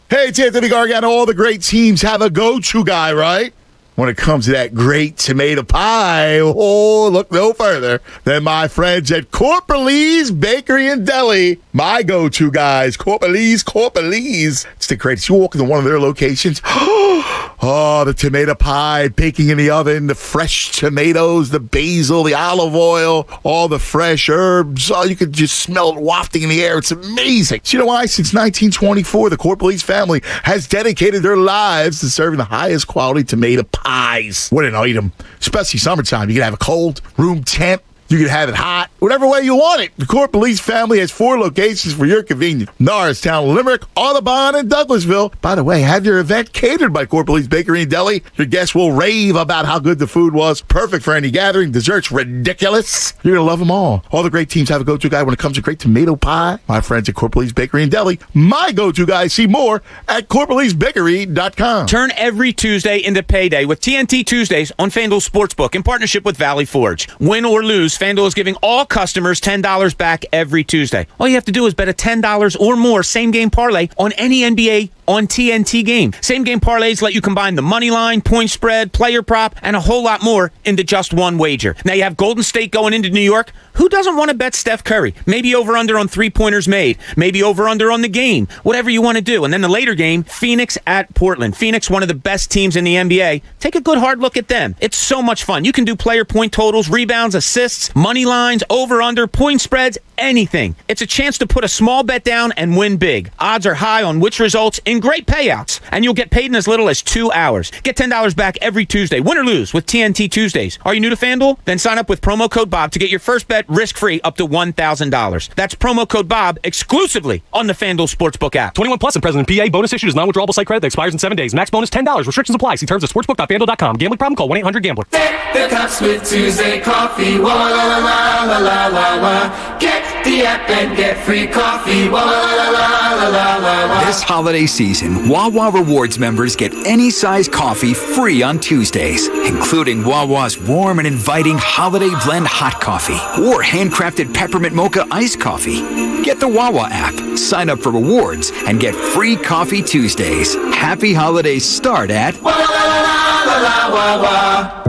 Hey, it's Anthony Gargano. All the great teams have a go-to guy, right? When it comes to that great tomato pie, look no further than my friends at Corporalee's Bakery and Deli. My go-to guys, Corporalee's. It's the greatest. You walk into one of their locations, oh, the tomato pie baking in the oven, the fresh tomatoes, the basil, the olive oil, all the fresh herbs. Oh, you could just smell it wafting in the air. It's amazing. So you know why? Since 1924, the Corporalee's family has dedicated their lives to serving the highest quality tomato pies. What an item. Especially summertime. You can have a cold, room temp. You can have it hot, whatever way you want it. The Corporalee's family has 4 locations for your convenience. Norristown, Limerick, Audubon, and Douglasville. By the way, have your event catered by Corporalee's Bakery and Deli. Your guests will rave about how good the food was. Perfect for any gathering. Desserts, ridiculous. You're going to love them all. All the great teams have a go-to guy when it comes to great tomato pie. My friends at Corporalee's Bakery and Deli. My go-to guy. See more at Corporalee'sBakery.com. Turn every Tuesday into payday with TNT Tuesdays on FanDuel Sportsbook in partnership with Valley Forge. Win or lose, FanDuel is giving all customers $10 back every Tuesday. All you have to do is bet a $10 or more same-game parlay on any NBA on TNT game. Same-game parlays let you combine the money line, point spread, player prop, and a whole lot more into just one wager. Now you have Golden State going into New York. Who doesn't want to bet Steph Curry? Maybe over-under on three-pointers made. Maybe over-under on the game. Whatever you want to do. And then the later game, Phoenix at Portland. Phoenix, one of the best teams in the NBA. Take a good hard look at them. It's so much fun. You can do player point totals, rebounds, assists, money lines, over-under, point spreads, anything. It's a chance to put a small bet down and win big. Odds are high on which results in great payouts. And you'll get paid in as little as 2 hours. Get $10 back every Tuesday. Win or lose with TNT Tuesdays. Are you new to FanDuel? Then sign up with promo code Bob to get your first bet risk-free up to $1,000. That's promo code Bob exclusively on the FanDuel Sportsbook app. 21 plus and present in PA. Bonus issued is non-withdrawable site credit that expires in 7 days. Max bonus $10. Restrictions apply. See terms at sportsbook.fanduel.com. Gambling problem? Call 1-800-GAMBLER. The cups with Tuesday coffee. Wah, la, la, la, la, la, la, la. Get the app and get free coffee. Wah, la, la, la, la, la, la. This holiday season, Wawa Rewards members get any size coffee free on Tuesdays, including Wawa's warm and inviting holiday blend hot coffee or handcrafted peppermint mocha iced coffee. Get the Wawa app, sign up for rewards, and get free coffee Tuesdays. Happy holidays start at Wawa.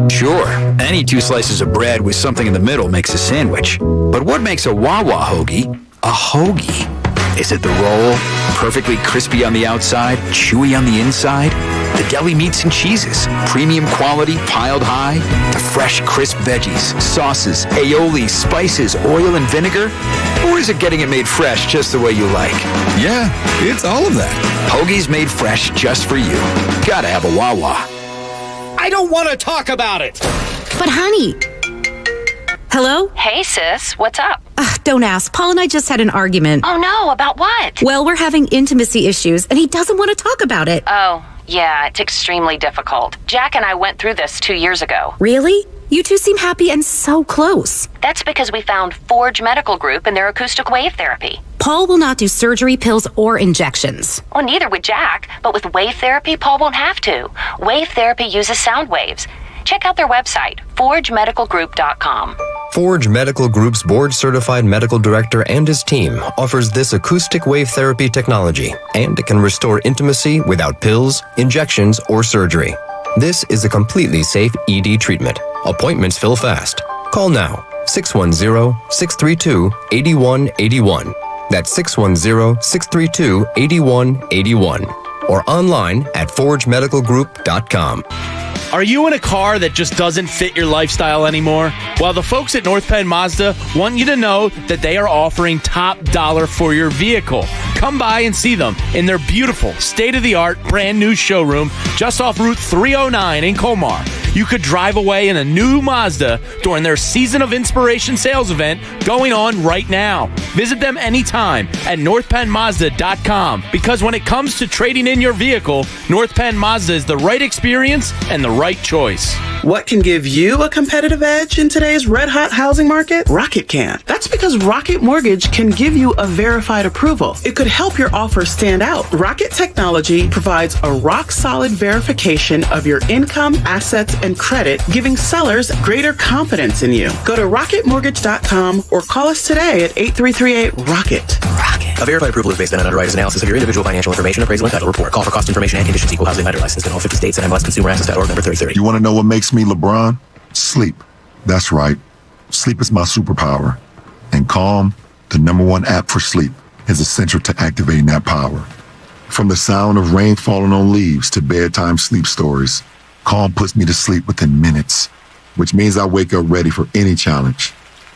Sure, any 2 slices of bread with something in the middle makes a sandwich. But what makes a Wawa hoagie a hoagie? Is it the roll? Perfectly crispy on the outside, chewy on the inside? The deli meats and cheeses, premium quality piled high, the fresh, crisp veggies, sauces, aioli, spices, oil, and vinegar? Or is it getting it made fresh just the way you like? Yeah, it's all of that. Hoagie's made fresh just for you. Gotta have a Wawa. I don't want to talk about it. But honey. Hello? Hey, sis. What's up? Don't ask. Paul and I just had an argument. Oh, no. About what? Well, we're having intimacy issues, and he doesn't want to talk about it. Oh, yeah. It's extremely difficult. Jack and I went through this 2 years ago. Really? You two seem happy and so close. That's because we found Forge Medical Group and their acoustic wave therapy. Paul will not do surgery, pills, or injections. Well, neither would Jack. But with wave therapy, Paul won't have to. Wave therapy uses sound waves. Check out their website, forgemedicalgroup.com. Forge Medical Group's board-certified medical director and his team offers this acoustic wave therapy technology, and it can restore intimacy without pills, injections, or surgery. This is a completely safe ED treatment. Appointments fill fast. Call now, 610-632-8181. That's 610-632-8181. Or online at forgemedicalgroup.com. Are you in a car that just doesn't fit your lifestyle anymore? Well, the folks at North Penn Mazda want you to know that they are offering top dollar for your vehicle. Come by and see them in their beautiful, state-of-the-art, brand new showroom just off Route 309 in Colmar. You could drive away in a new Mazda during their Season of Inspiration sales event going on right now. Visit them anytime at northpennmazda.com, because when it comes to trading in your vehicle, North Penn Mazda is the right experience and the right choice. What can give you a competitive edge in today's red-hot housing market? Rocket can. That's because Rocket Mortgage can give you a verified approval. It could help your offer stand out. Rocket Technology provides a rock-solid verification of your income, assets, and credit, giving sellers greater confidence in you. Go to rocketmortgage.com or call us today at 8338-ROCKET. A verified approval is based on an underwriter's analysis of your individual financial information, appraisal, and title report. Call for cost information and conditions. Equal housing lender licensed in all 50 states and MLSConsumerAccess.org number 3030. You want to know what makes me LeBron? Sleep. That's right. Sleep is my superpower. And Calm, the #1 app for sleep, is essential to activating that power. From the sound of rain falling on leaves to bedtime sleep stories, Calm puts me to sleep within minutes, which means I wake up ready for any challenge.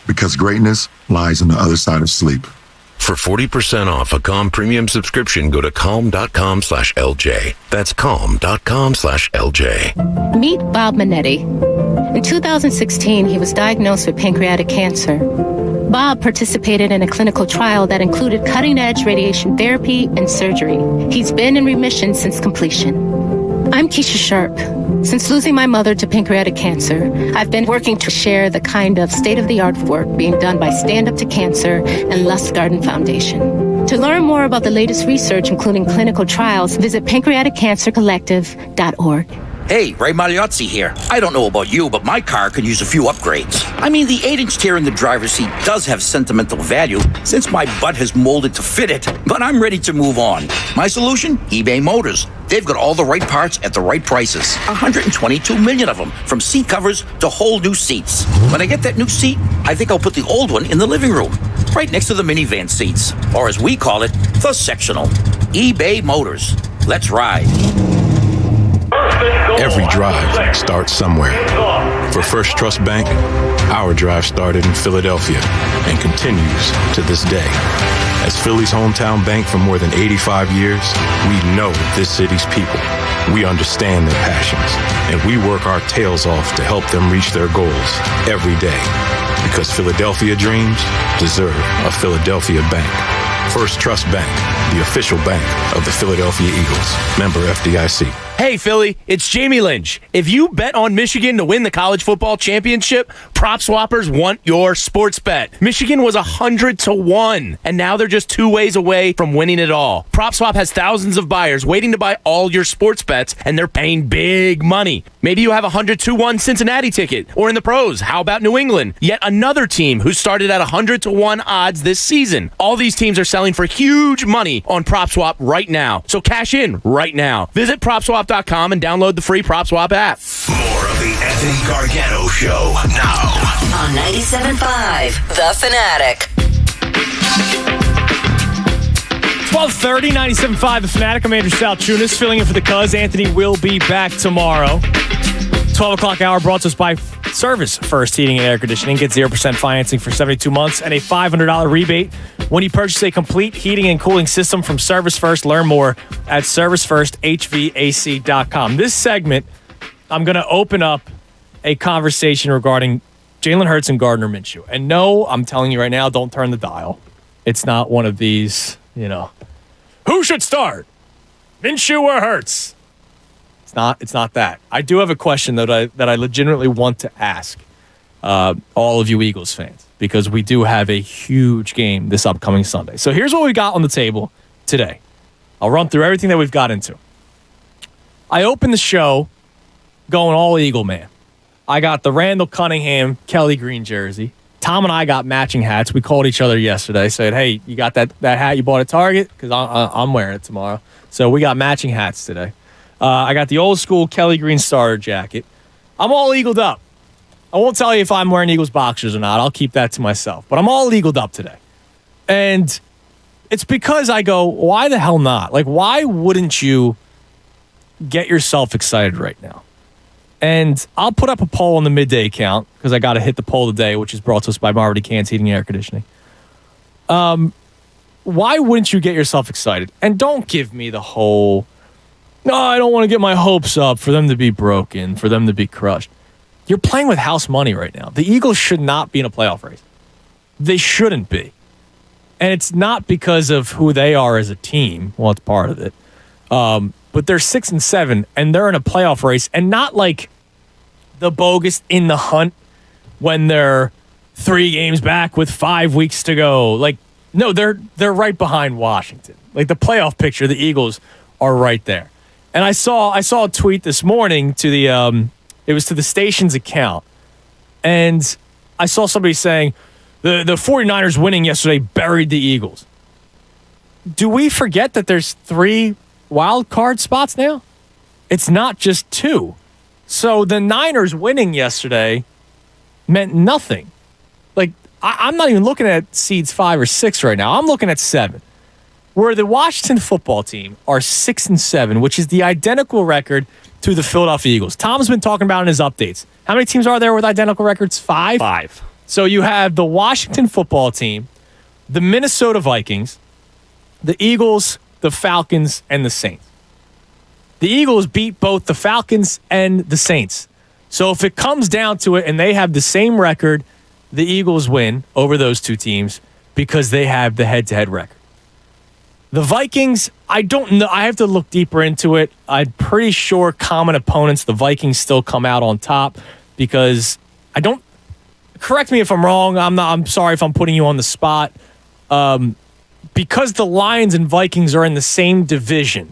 Because greatness lies on the other side of sleep. For 40% off a Calm premium subscription, go to calm.com/LJ. That's calm.com/LJ. Meet Bob Minetti. In 2016, he was diagnosed with pancreatic cancer. Bob participated in a clinical trial that included cutting-edge radiation therapy and surgery. He's been in remission since completion. I'm Keisha Sharp. Since losing my mother to pancreatic cancer, I've been working to share the kind of state-of-the-art work being done by Stand Up to Cancer and Lustgarten Foundation. To learn more about the latest research, including clinical trials, visit pancreaticcancercollective.org. Hey, Ray Magliozzi here. I don't know about you, but my car could use a few upgrades. I mean, the 8-inch tear in the driver's seat does have sentimental value since my butt has molded to fit it, but I'm ready to move on. My solution? eBay Motors. They've got all the right parts at the right prices. 122 million of them, from seat covers to whole new seats. When I get that new seat, I think I'll put the old one in the living room, right next to the minivan seats, or as we call it, the sectional. eBay Motors. Let's ride. Every drive starts somewhere. For First Trust Bank, our drive started in Philadelphia and continues to this day. As Philly's hometown bank for more than 85 years, we know this city's people. We understand their passions, and we work our tails off to help them reach their goals every day. Because Philadelphia dreams deserve a Philadelphia bank. First Trust Bank, the official bank of the Philadelphia Eagles. Member FDIC. Hey, Philly, it's Jamie Lynch. If you bet on Michigan to win the college football championship, Prop Swappers want your sports bet. Michigan was 100-1, and now they're just 2 ways away from winning it all. Prop Swap has thousands of buyers waiting to buy all your sports bets, and they're paying big money. Maybe you have a 100-1 Cincinnati ticket, or in the pros, how about New England? Yet another team who started at 100-1 odds this season. All these teams are selling for huge money on Prop Swap right now. So cash in right now. Visit PropSwap.com and download the free PropSwap app. More of the Anthony Gargano Show now on 97.5 The Fanatic. 12:30, 97.5 The Fanatic. I'm Andrew Salchunas, filling in for the Cuz. Anthony will be back tomorrow. 12 o'clock hour brought to us by Service First Heating and Air Conditioning. Get 0% financing for 72 months and a $500 rebate when you purchase a complete heating and cooling system from Service First. Learn more at servicefirsthvac.com. This segment, I'm going to open up a conversation regarding Jalen Hurts and Gardner Minshew. And no, I'm telling you right now, don't turn the dial. It's not one of these, who should start? Minshew or Hurts? It's not that. I do have a question though that I legitimately want to ask all of you Eagles fans, because we do have a huge game this upcoming Sunday. So here's what we got on the table today. I'll run through everything that we've got into. I opened the show going all Eagle man. I got the Randall Cunningham Kelly Green jersey. Tom and I got matching hats. We called each other yesterday, said, hey, you got that hat you bought at Target? Because I'm wearing it tomorrow. So we got matching hats today. I got the old school Kelly Green starter jacket. I'm all eagled up. I won't tell you if I'm wearing Eagles boxers or not. I'll keep that to myself. But I'm all eagled up today. And it's because I go, why the hell not? Like, why wouldn't you get yourself excited right now? And I'll put up a poll on the midday account because I got to hit the poll today, which is brought to us by Marvin Cans Heating and Air Conditioning. Why wouldn't you get yourself excited? And don't give me the whole, no, I don't want to get my hopes up for them to be broken, for them to be crushed. You're playing with house money right now. The Eagles should not be in a playoff race. They shouldn't be. And it's not because of who they are as a team. Well, it's part of it. But they're 6-7, and they're in a playoff race, and not like the bogus in the hunt when they're 3 games back with 5 weeks to go. Like, no, they're right behind Washington. Like, the playoff picture, the Eagles are right there. And I saw a tweet this morning to the it was to the station's account, and I saw somebody saying the 49ers winning yesterday buried the Eagles. Do we forget that there's 3 wild card spots now? It's not just 2. So the Niners winning yesterday meant nothing. Like, I'm not even looking at seeds 5 or 6 right now. I'm looking at 7. Where the Washington football team are 6-7, which is the identical record to the Philadelphia Eagles. Tom's been talking about in his updates. How many teams are there with identical records? 5? 5. So you have the Washington football team, the Minnesota Vikings, the Eagles, the Falcons, and the Saints. The Eagles beat both the Falcons and the Saints. So if it comes down to it and they have the same record, the Eagles win over those 2 teams because they have the head-to-head record. The Vikings, I don't know. I have to look deeper into it. I'm pretty sure common opponents, the Vikings still come out on top because I don't. Correct me if I'm wrong. I'm sorry if I'm putting you on the spot. Because the Lions and Vikings are in the same division,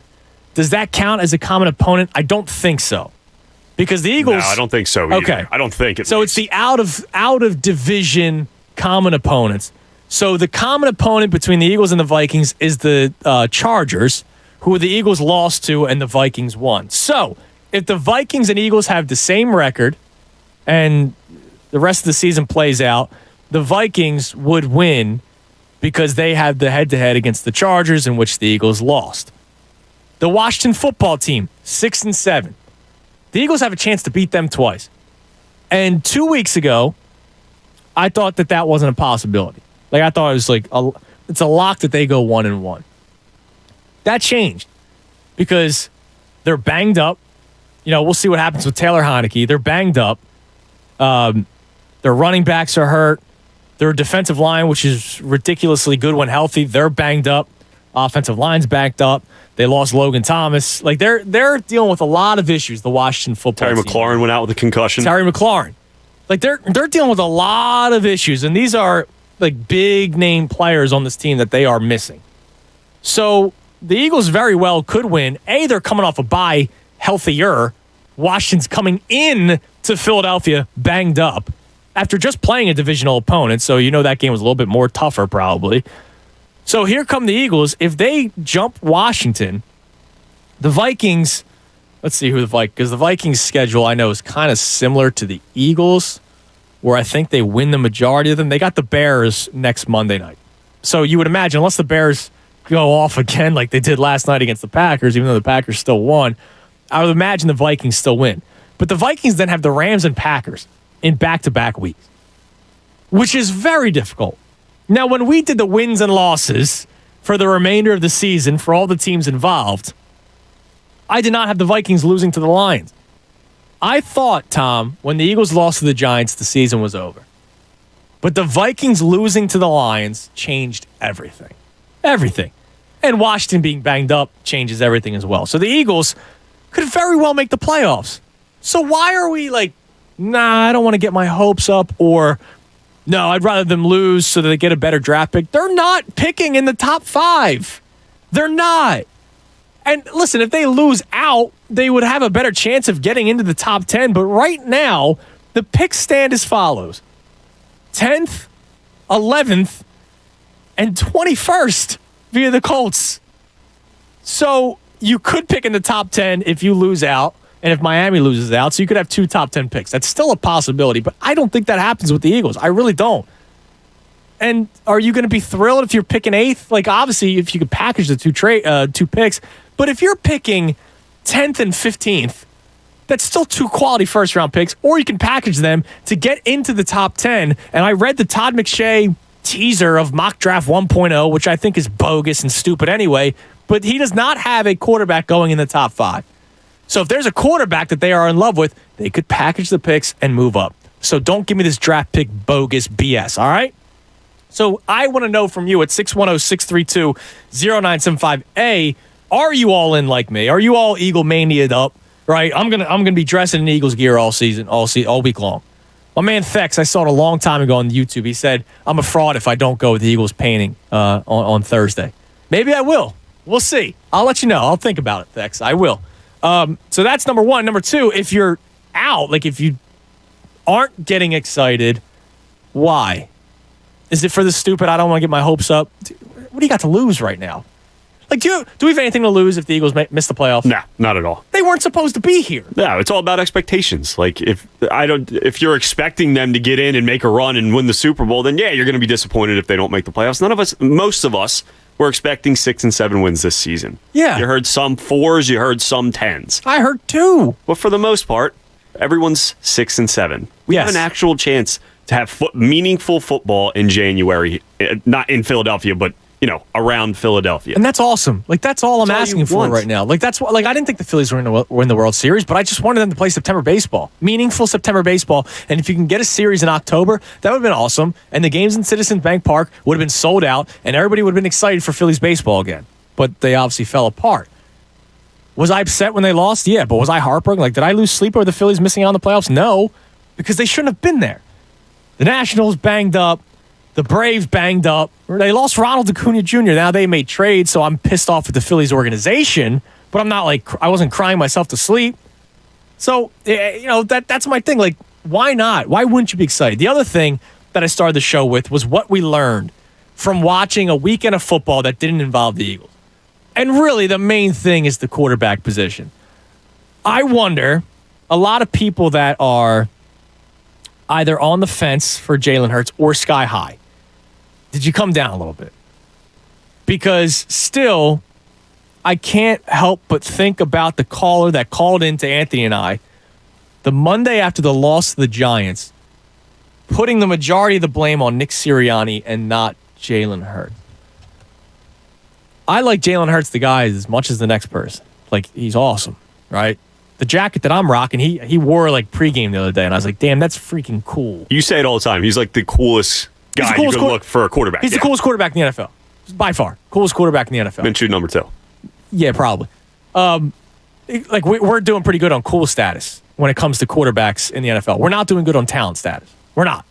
does that count as a common opponent? I don't think so. Because the Eagles. No, I don't think so either. Okay. I don't think it. So it's the out of division common opponents. So the common opponent between the Eagles and the Vikings is the Chargers, who the Eagles lost to and the Vikings won. So if the Vikings and Eagles have the same record and the rest of the season plays out, the Vikings would win because they had the head-to-head against the Chargers, in which the Eagles lost. The Washington football team, 6-7. The Eagles have a chance to beat them twice. And 2 weeks ago, I thought that wasn't a possibility. Like, I thought it was like, it's a lock that they go 1-1. That changed because they're banged up. We'll see what happens with Taylor Heineke. They're banged up. Their running backs are hurt. Their defensive line, which is ridiculously good when healthy, they're banged up. Offensive line's backed up. They lost Logan Thomas. Like, they're dealing with a lot of issues, the Washington football team. Terry McLaurin went out with a concussion. Terry McLaurin. Like, they're dealing with a lot of issues, and these are like big name players on this team that they are missing. So the Eagles very well could win. They're coming off a bye, healthier. Washington's coming in to Philadelphia banged up after just playing a divisional opponent. So that game was a little bit more tougher probably. So here come the Eagles. If they jump Washington, the Vikings, let's see who because the Vikings schedule I know is kind of similar to the Eagles, where I think they win the majority of them. They got the Bears next Monday night. So you would imagine, unless the Bears go off again like they did last night against the Packers, even though the Packers still won, I would imagine the Vikings still win. But the Vikings then have the Rams and Packers in back-to-back weeks, which is very difficult. Now, when we did the wins and losses for the remainder of the season for all the teams involved, I did not have the Vikings losing to the Lions. I thought, Tom, when the Eagles lost to the Giants, the season was over. But the Vikings losing to the Lions changed everything. Everything. And Washington being banged up changes everything as well. So the Eagles could very well make the playoffs. So why are we like, nah, I don't want to get my hopes up, or no, I'd rather them lose so that they get a better draft pick? They're not picking in the top 5. They're not. And listen, if they lose out, they would have a better chance of getting into the top 10. But right now, the picks stand as follows: 10th, 11th, and 21st via the Colts. So you could pick in the top 10 if you lose out, and if Miami loses out. So you could have 2 top 10 picks. That's still a possibility, but I don't think that happens with the Eagles. I really don't. And are you going to be thrilled if you're picking 8th? Like, obviously, if you could package the 2 picks. But if you're picking 10th and 15th, that's still 2 quality first-round picks, or you can package them to get into the top 10. And I read the Todd McShay teaser of Mock Draft 1.0, which I think is bogus and stupid anyway, but he does not have a quarterback going in the top 5. So if there's a quarterback that they are in love with, they could package the picks and move up. So don't give me this draft pick bogus BS, all right? So I want to know from you at 610-632-0975. Are you all in like me? Are you all Eagle mania'd up? Right? I'm gonna be dressing in Eagles gear all week long. My man Thex, I saw it a long time ago on YouTube. He said, I'm a fraud if I don't go with the Eagles painting on Thursday. Maybe I will. We'll see. I'll let you know. I'll think about it, Thex. I will. So that's number 1. Number 2, if you're out, like if you aren't getting excited, why? Is it for the stupid, I don't want to get my hopes up? What do you got to lose right now? Like, do we have anything to lose if the Eagles miss the playoffs? Nah, not at all. They weren't supposed to be here. No, it's all about expectations. Like, if you're expecting them to get in and make a run and win the Super Bowl, then yeah, you're going to be disappointed if they don't make the playoffs. Most of us were expecting 6 and 7 wins this season. Yeah. You heard some 4s, you heard some 10s. I heard 2. But for the most part, everyone's 6 and 7. We have an actual chance to have meaningful football in January, not in Philadelphia, but around Philadelphia. And that's awesome. Like, that's all I'm asking for right now. Like, that's what, like, I didn't think the Phillies were going to win the World Series, but I just wanted them to play September baseball. Meaningful September baseball. And if you can get a series in October, that would have been awesome. And the games in Citizens Bank Park would have been sold out, and everybody would have been excited for Phillies baseball again. But they obviously fell apart. Was I upset when they lost? Yeah, but was I heartbroken? Like, did I lose sleep over the Phillies missing out on the playoffs? No, because they shouldn't have been there. The Nationals banged up. The Braves banged up. They lost Ronald Acuna Jr. Now they made trades, so I'm pissed off at the Phillies organization, but I'm not like, I wasn't crying myself to sleep. So, that's my thing. Like, why not? Why wouldn't you be excited? The other thing that I started the show with was what we learned from watching a weekend of football that didn't involve the Eagles. And really, the main thing is the quarterback position. I wonder, a lot of people that are either on the fence for Jalen Hurts or sky high, did you come down a little bit? Because still, I can't help but think about the caller that called in to Anthony and I the Monday after the loss to the Giants, putting the majority of the blame on Nick Sirianni and not Jalen Hurts. I like Jalen Hurts, the guy, as much as the next person. Like, he's awesome, right? The jacket that I'm rocking, he wore like pregame the other day, and I was like, damn, that's freaking cool. You say it all the time. He's like the coolest guy you could look for a quarterback. He's the coolest quarterback in the NFL. By far. Coolest quarterback in the NFL. Minshew number 2. Yeah, probably. Like, we're doing pretty good on cool status when it comes to quarterbacks in the NFL. We're not doing good on talent status. We're not.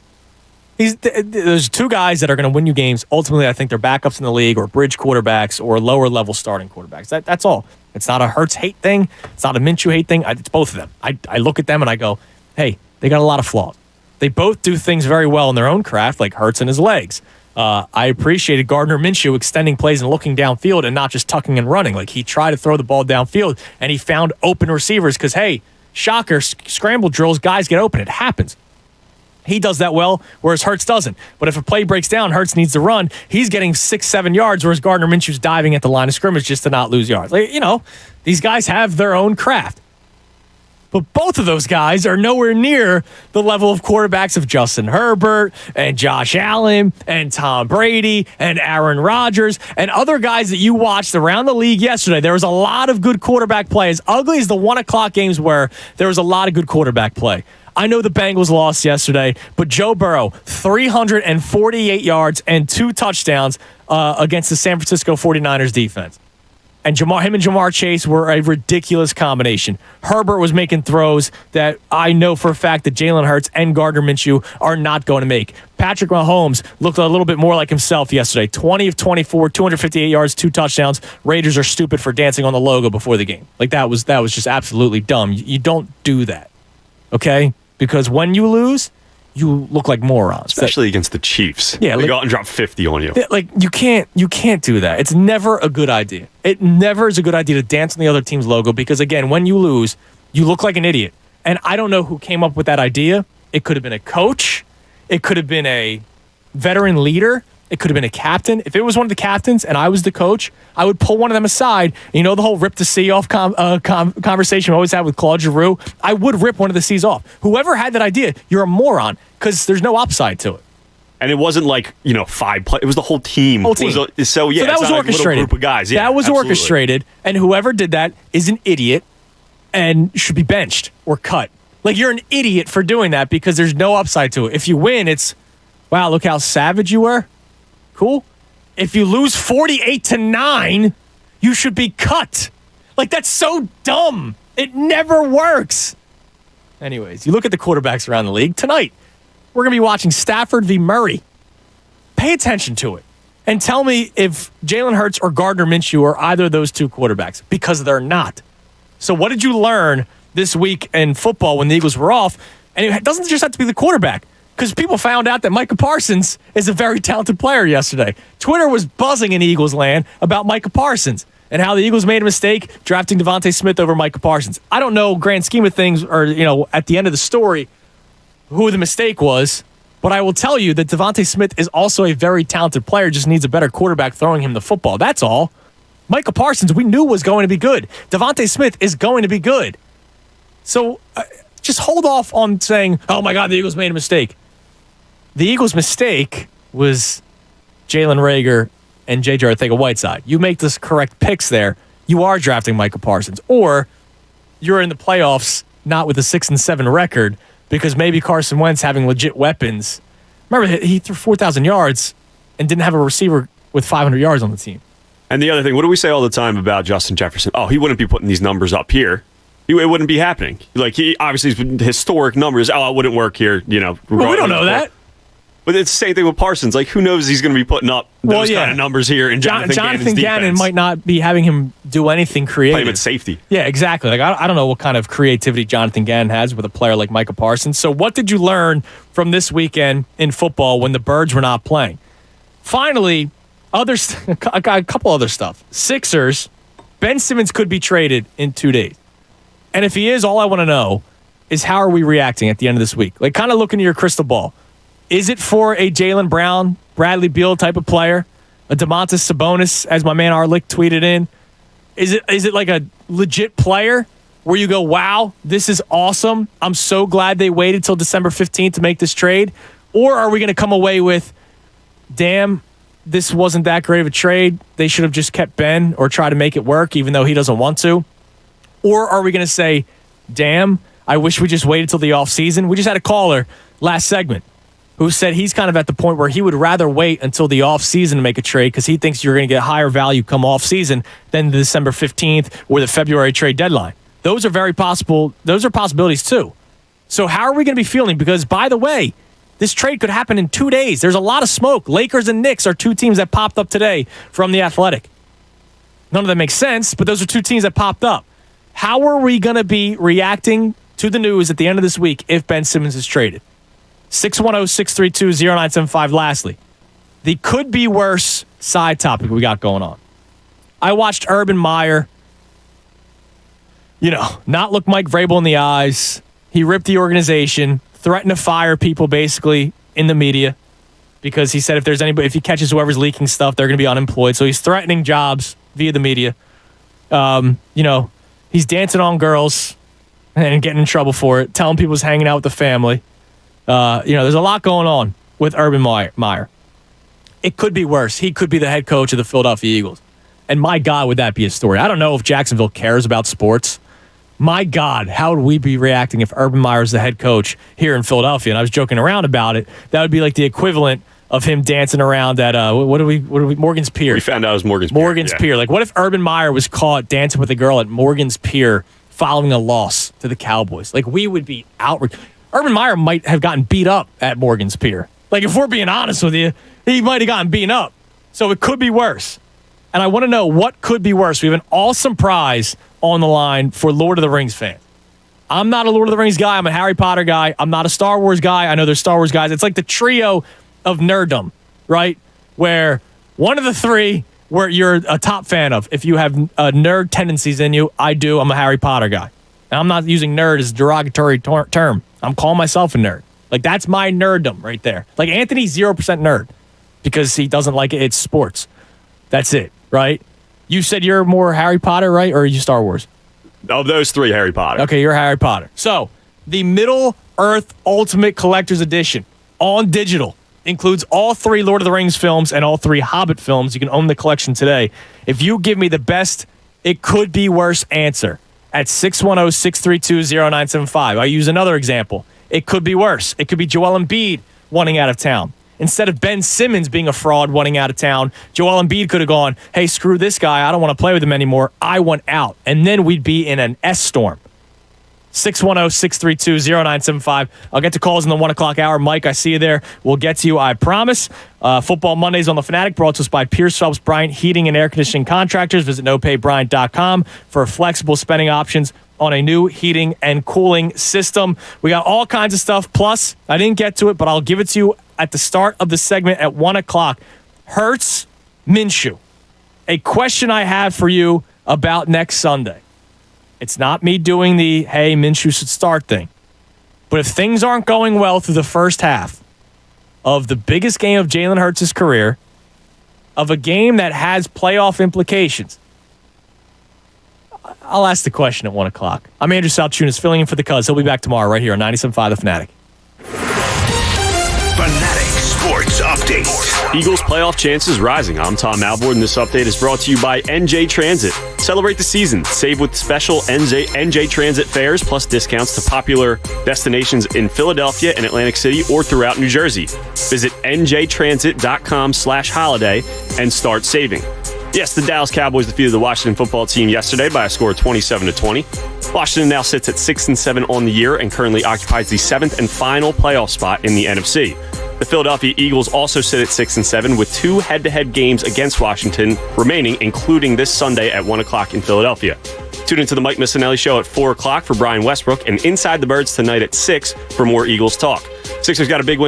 There's 2 guys that are going to win you games. Ultimately, I think they're backups in the league or bridge quarterbacks or lower-level starting quarterbacks. That's all. It's not a Hurts hate thing. It's not a Minshew hate thing. It's both of them. I look at them and I go, hey, they got a lot of flaws. They both do things very well in their own craft, like Hurts and his legs. I appreciated Gardner Minshew extending plays and looking downfield and not just tucking and running. Like, he tried to throw the ball downfield, and he found open receivers because, hey, shocker, scramble drills, guys get open. It happens. He does that well, whereas Hurts doesn't. But if a play breaks down, Hurts needs to run. He's getting 6-7 yards, whereas Gardner Minshew's diving at the line of scrimmage just to not lose yards. Like, these guys have their own craft. But both of those guys are nowhere near the level of quarterbacks of Justin Herbert and Josh Allen and Tom Brady and Aaron Rodgers and other guys that you watched around the league yesterday. There was a lot of good quarterback play. As ugly as the 1 o'clock games were, there was a lot of good quarterback play. I know the Bengals lost yesterday, but Joe Burrow, 348 yards and 2 touchdowns against the San Francisco 49ers defense. And him and Jamar Chase were a ridiculous combination. Herbert was making throws that I know for a fact that Jalen Hurts and Gardner Minshew are not going to make. Patrick Mahomes looked a little bit more like himself yesterday. 20 of 24, 258 yards, 2 touchdowns. Raiders are stupid for dancing on the logo before the game. Like that was just absolutely dumb. You don't do that, okay? Because when you lose, you look like morons. Especially against the Chiefs. Yeah, they go out and drop 50 on you. Like you can't do that. It's never a good idea. It never is a good idea to dance on the other team's logo because again, when you lose, you look like an idiot. And I don't know who came up with that idea. It could have been a coach. It could have been a veteran leader. It could have been a captain. If it was one of the captains and I was the coach, I would pull one of them aside. You know the whole rip the C off conversation we always have with Claude Giroux? I would rip one of the C's off. Whoever had that idea, you're a moron because there's no upside to it. And it wasn't like, 5 players. It was the whole team. So that was it's not orchestrated. like a little group of guys. Yeah, that was absolutely. orchestrated. And whoever did that is an idiot and should be benched or cut. Like you're an idiot for doing that because there's no upside to it. If you win, it's, wow, look how savage you were. Cool. If you lose 48-9, you should be cut. Like that's so dumb. It never works. Anyways, you look at the quarterbacks around the league tonight. We're going to be watching Stafford v. Murray. Pay attention to it and tell me if Jalen Hurts or Gardner Minshew are either of those two quarterbacks because they're not. So what did you learn this week in football when the Eagles were off? And it doesn't just have to be the quarterback. Because people found out that Micah Parsons is a very talented player yesterday. Twitter was buzzing in Eagles land about Micah Parsons and how the Eagles made a mistake drafting Devontae Smith over Micah Parsons. I don't know, grand scheme of things, or at the end of the story, who the mistake was. But I will tell you that Devontae Smith is also a very talented player, just needs a better quarterback throwing him the football. That's all. Micah Parsons, we knew was going to be good. Devontae Smith is going to be good. So just hold off on saying, oh my God, the Eagles made a mistake. The Eagles' mistake was Jalen Reagor and J.J. Arcega-Whiteside. You make this correct picks there, you are drafting Micah Parsons. Or you're in the playoffs not with a 6-7 record because maybe Carson Wentz having legit weapons. Remember, he threw 4,000 yards and didn't have a receiver with 500 yards on the team. And the other thing, what do we say all the time about Justin Jefferson? Oh, he wouldn't be putting these numbers up here. It wouldn't be happening. Like, he obviously historic numbers. Oh, it wouldn't work here, Well, we don't know that. But it's the same thing with Parsons. Like, who knows he's going to be putting up those kind of numbers here in Jonathan Gannon might not be having him do anything creative. Play him at safety. Yeah, exactly. Like I don't know what kind of creativity Jonathan Gannon has with a player like Micah Parsons. So what did you learn from this weekend in football when the Birds were not playing? Finally, a couple other stuff. Sixers, Ben Simmons could be traded in 2 days. And if he is, all I want to know is how are we reacting at the end of this week? Like, kind of look into your crystal ball. Is it for a Jaylen Brown, Bradley Beal type of player? A Domantas Sabonis, as my man Arlick tweeted in? Is it like a legit player where you go, wow, this is awesome. I'm so glad they waited till December 15th to make this trade? Or are we going to come away with, damn, this wasn't that great of a trade. They should have just kept Ben or try to make it work even though he doesn't want to? Or are we going to say, damn, I wish we just waited till the offseason? We just had a caller last segment who said he's kind of at the point where he would rather wait until the offseason to make a trade because he thinks you're going to get higher value come offseason than the December 15th or the February trade deadline. Those are very possible. Those are possibilities too. So how are we going to be feeling? Because, by the way, this trade could happen in 2 days. There's a lot of smoke. Lakers and Knicks are two teams that popped up today from The Athletic. None of that makes sense, but those are two teams that popped up. How are we going to be reacting to the news at the end of this week if Ben Simmons is traded? 610-632-0975. Lastly, the could be worse side topic we got going on. I watched Urban Meyer, not look Mike Vrabel in the eyes. He ripped the organization, threatened to fire people basically in the media because he said if he catches whoever's leaking stuff, they're going to be unemployed. So he's threatening jobs via the media. He's dancing on girls and getting in trouble for it, telling people he's hanging out with the family. There's a lot going on with Urban Meyer. It could be worse. He could be the head coach of the Philadelphia Eagles. And my God, would that be a story? I don't know if Jacksonville cares about sports. My God, how would we be reacting if Urban Meyer is the head coach here in Philadelphia? And I was joking around about it. That would be like the equivalent of him dancing around at Morgan's Pier. We found out it was Morgan's Pier. Pier. Like, what if Urban Meyer was caught dancing with a girl at Morgan's Pier following a loss to the Cowboys? Like, we would be outraged. Urban Meyer might have gotten beat up at Morgan's Pier. Like, if we're being honest with you, he might have gotten beaten up. So it could be worse. And I want to know what could be worse. We have an awesome prize on the line for Lord of the Rings fans. I'm not a Lord of the Rings guy. I'm a Harry Potter guy. I'm not a Star Wars guy. I know there's Star Wars guys. It's like the trio of nerddom, right? Where one of the three where you're a top fan of. If you have nerd tendencies in you, I do. I'm a Harry Potter guy. And I'm not using nerd as a derogatory term. I'm calling myself a nerd. Like, that's my nerddom right there. Like, Anthony's 0% nerd because he doesn't like it. It's sports. That's it, right? You said you're more Harry Potter, right? Or are you Star Wars? Of those three, Harry Potter. Okay, you're Harry Potter. So, the Middle Earth Ultimate Collector's Edition on digital includes all three Lord of the Rings films and all three Hobbit films. You can own the collection today. If you give me the best, it could be worse answer at 610-632-0975. I use another example. It could be worse. It could be Joel Embiid wanting out of town. Instead of Ben Simmons being a fraud wanting out of town, Joel Embiid could have gone, hey, screw this guy. I don't want to play with him anymore. I want out. And then we'd be in an S-storm. 610-632-0975. I'll get to calls in the 1 o'clock hour. Mike, I see you there. We'll get to you, I promise. Football Mondays on The Fanatic brought to us by Pierce Phelps Bryant Heating and Air Conditioning Contractors. Visit nopaybryant.com for flexible spending options on a new heating and cooling system. We got all kinds of stuff. Plus, I didn't get to it, but I'll give it to you at the start of the segment at 1 o'clock. Hurts Minshew. A question I have for you about next Sunday. It's not me doing the, hey, Minshew should start thing. But if things aren't going well through the first half of the biggest game of Jalen Hurts' career, of a game that has playoff implications, I'll ask the question at 1 o'clock. I'm Andrew Salchunas, filling in for the Cuz. He'll be back tomorrow right here on 97.5 The Fanatic. Fanatic Sports Update. Eagles playoff chances rising. I'm Tom Alvord, and this update is brought to you by NJ Transit. Celebrate the season. Save with special NJ Transit fares plus discounts to popular destinations in Philadelphia and Atlantic City or throughout New Jersey. Visit njtransit.com/holiday and start saving. Yes, the Dallas Cowboys defeated the Washington football team yesterday by a score of 27-20. Washington now sits at 6-7 on the year and currently occupies the 7th and final playoff spot in the NFC. The Philadelphia Eagles also sit at 6-7 with 2 head-to-head games against Washington remaining, including this Sunday at 1 o'clock in Philadelphia. Tune into the Mike Missinelli Show at 4 o'clock for Brian Westbrook and Inside the Birds tonight at 6 for more Eagles talk. Sixers got a big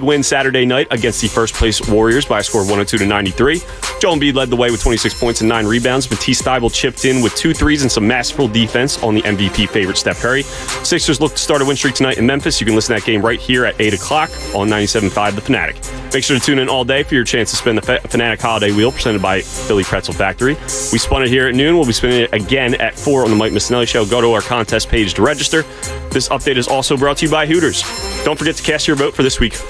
win Saturday night against the first-place Warriors by a score of 102-93. Joel Embiid led the way with 26 points and 9 rebounds. Matisse Thybulle chipped in with 2 threes and some masterful defense on the MVP favorite Steph Curry. Sixers look to start a win streak tonight in Memphis. You can listen to that game right here at 8 o'clock on 97.5 The Fanatic. Make sure to tune in all day for your chance to spin the Fanatic Holiday Wheel presented by Philly Pretzel Factory. We spun it here at noon. We'll be spinning it again at 4 on the Mike Missinelli Show. Go to our contest page to register. This update is also brought to you by Hooters. Don't forget to cast your vote for this week's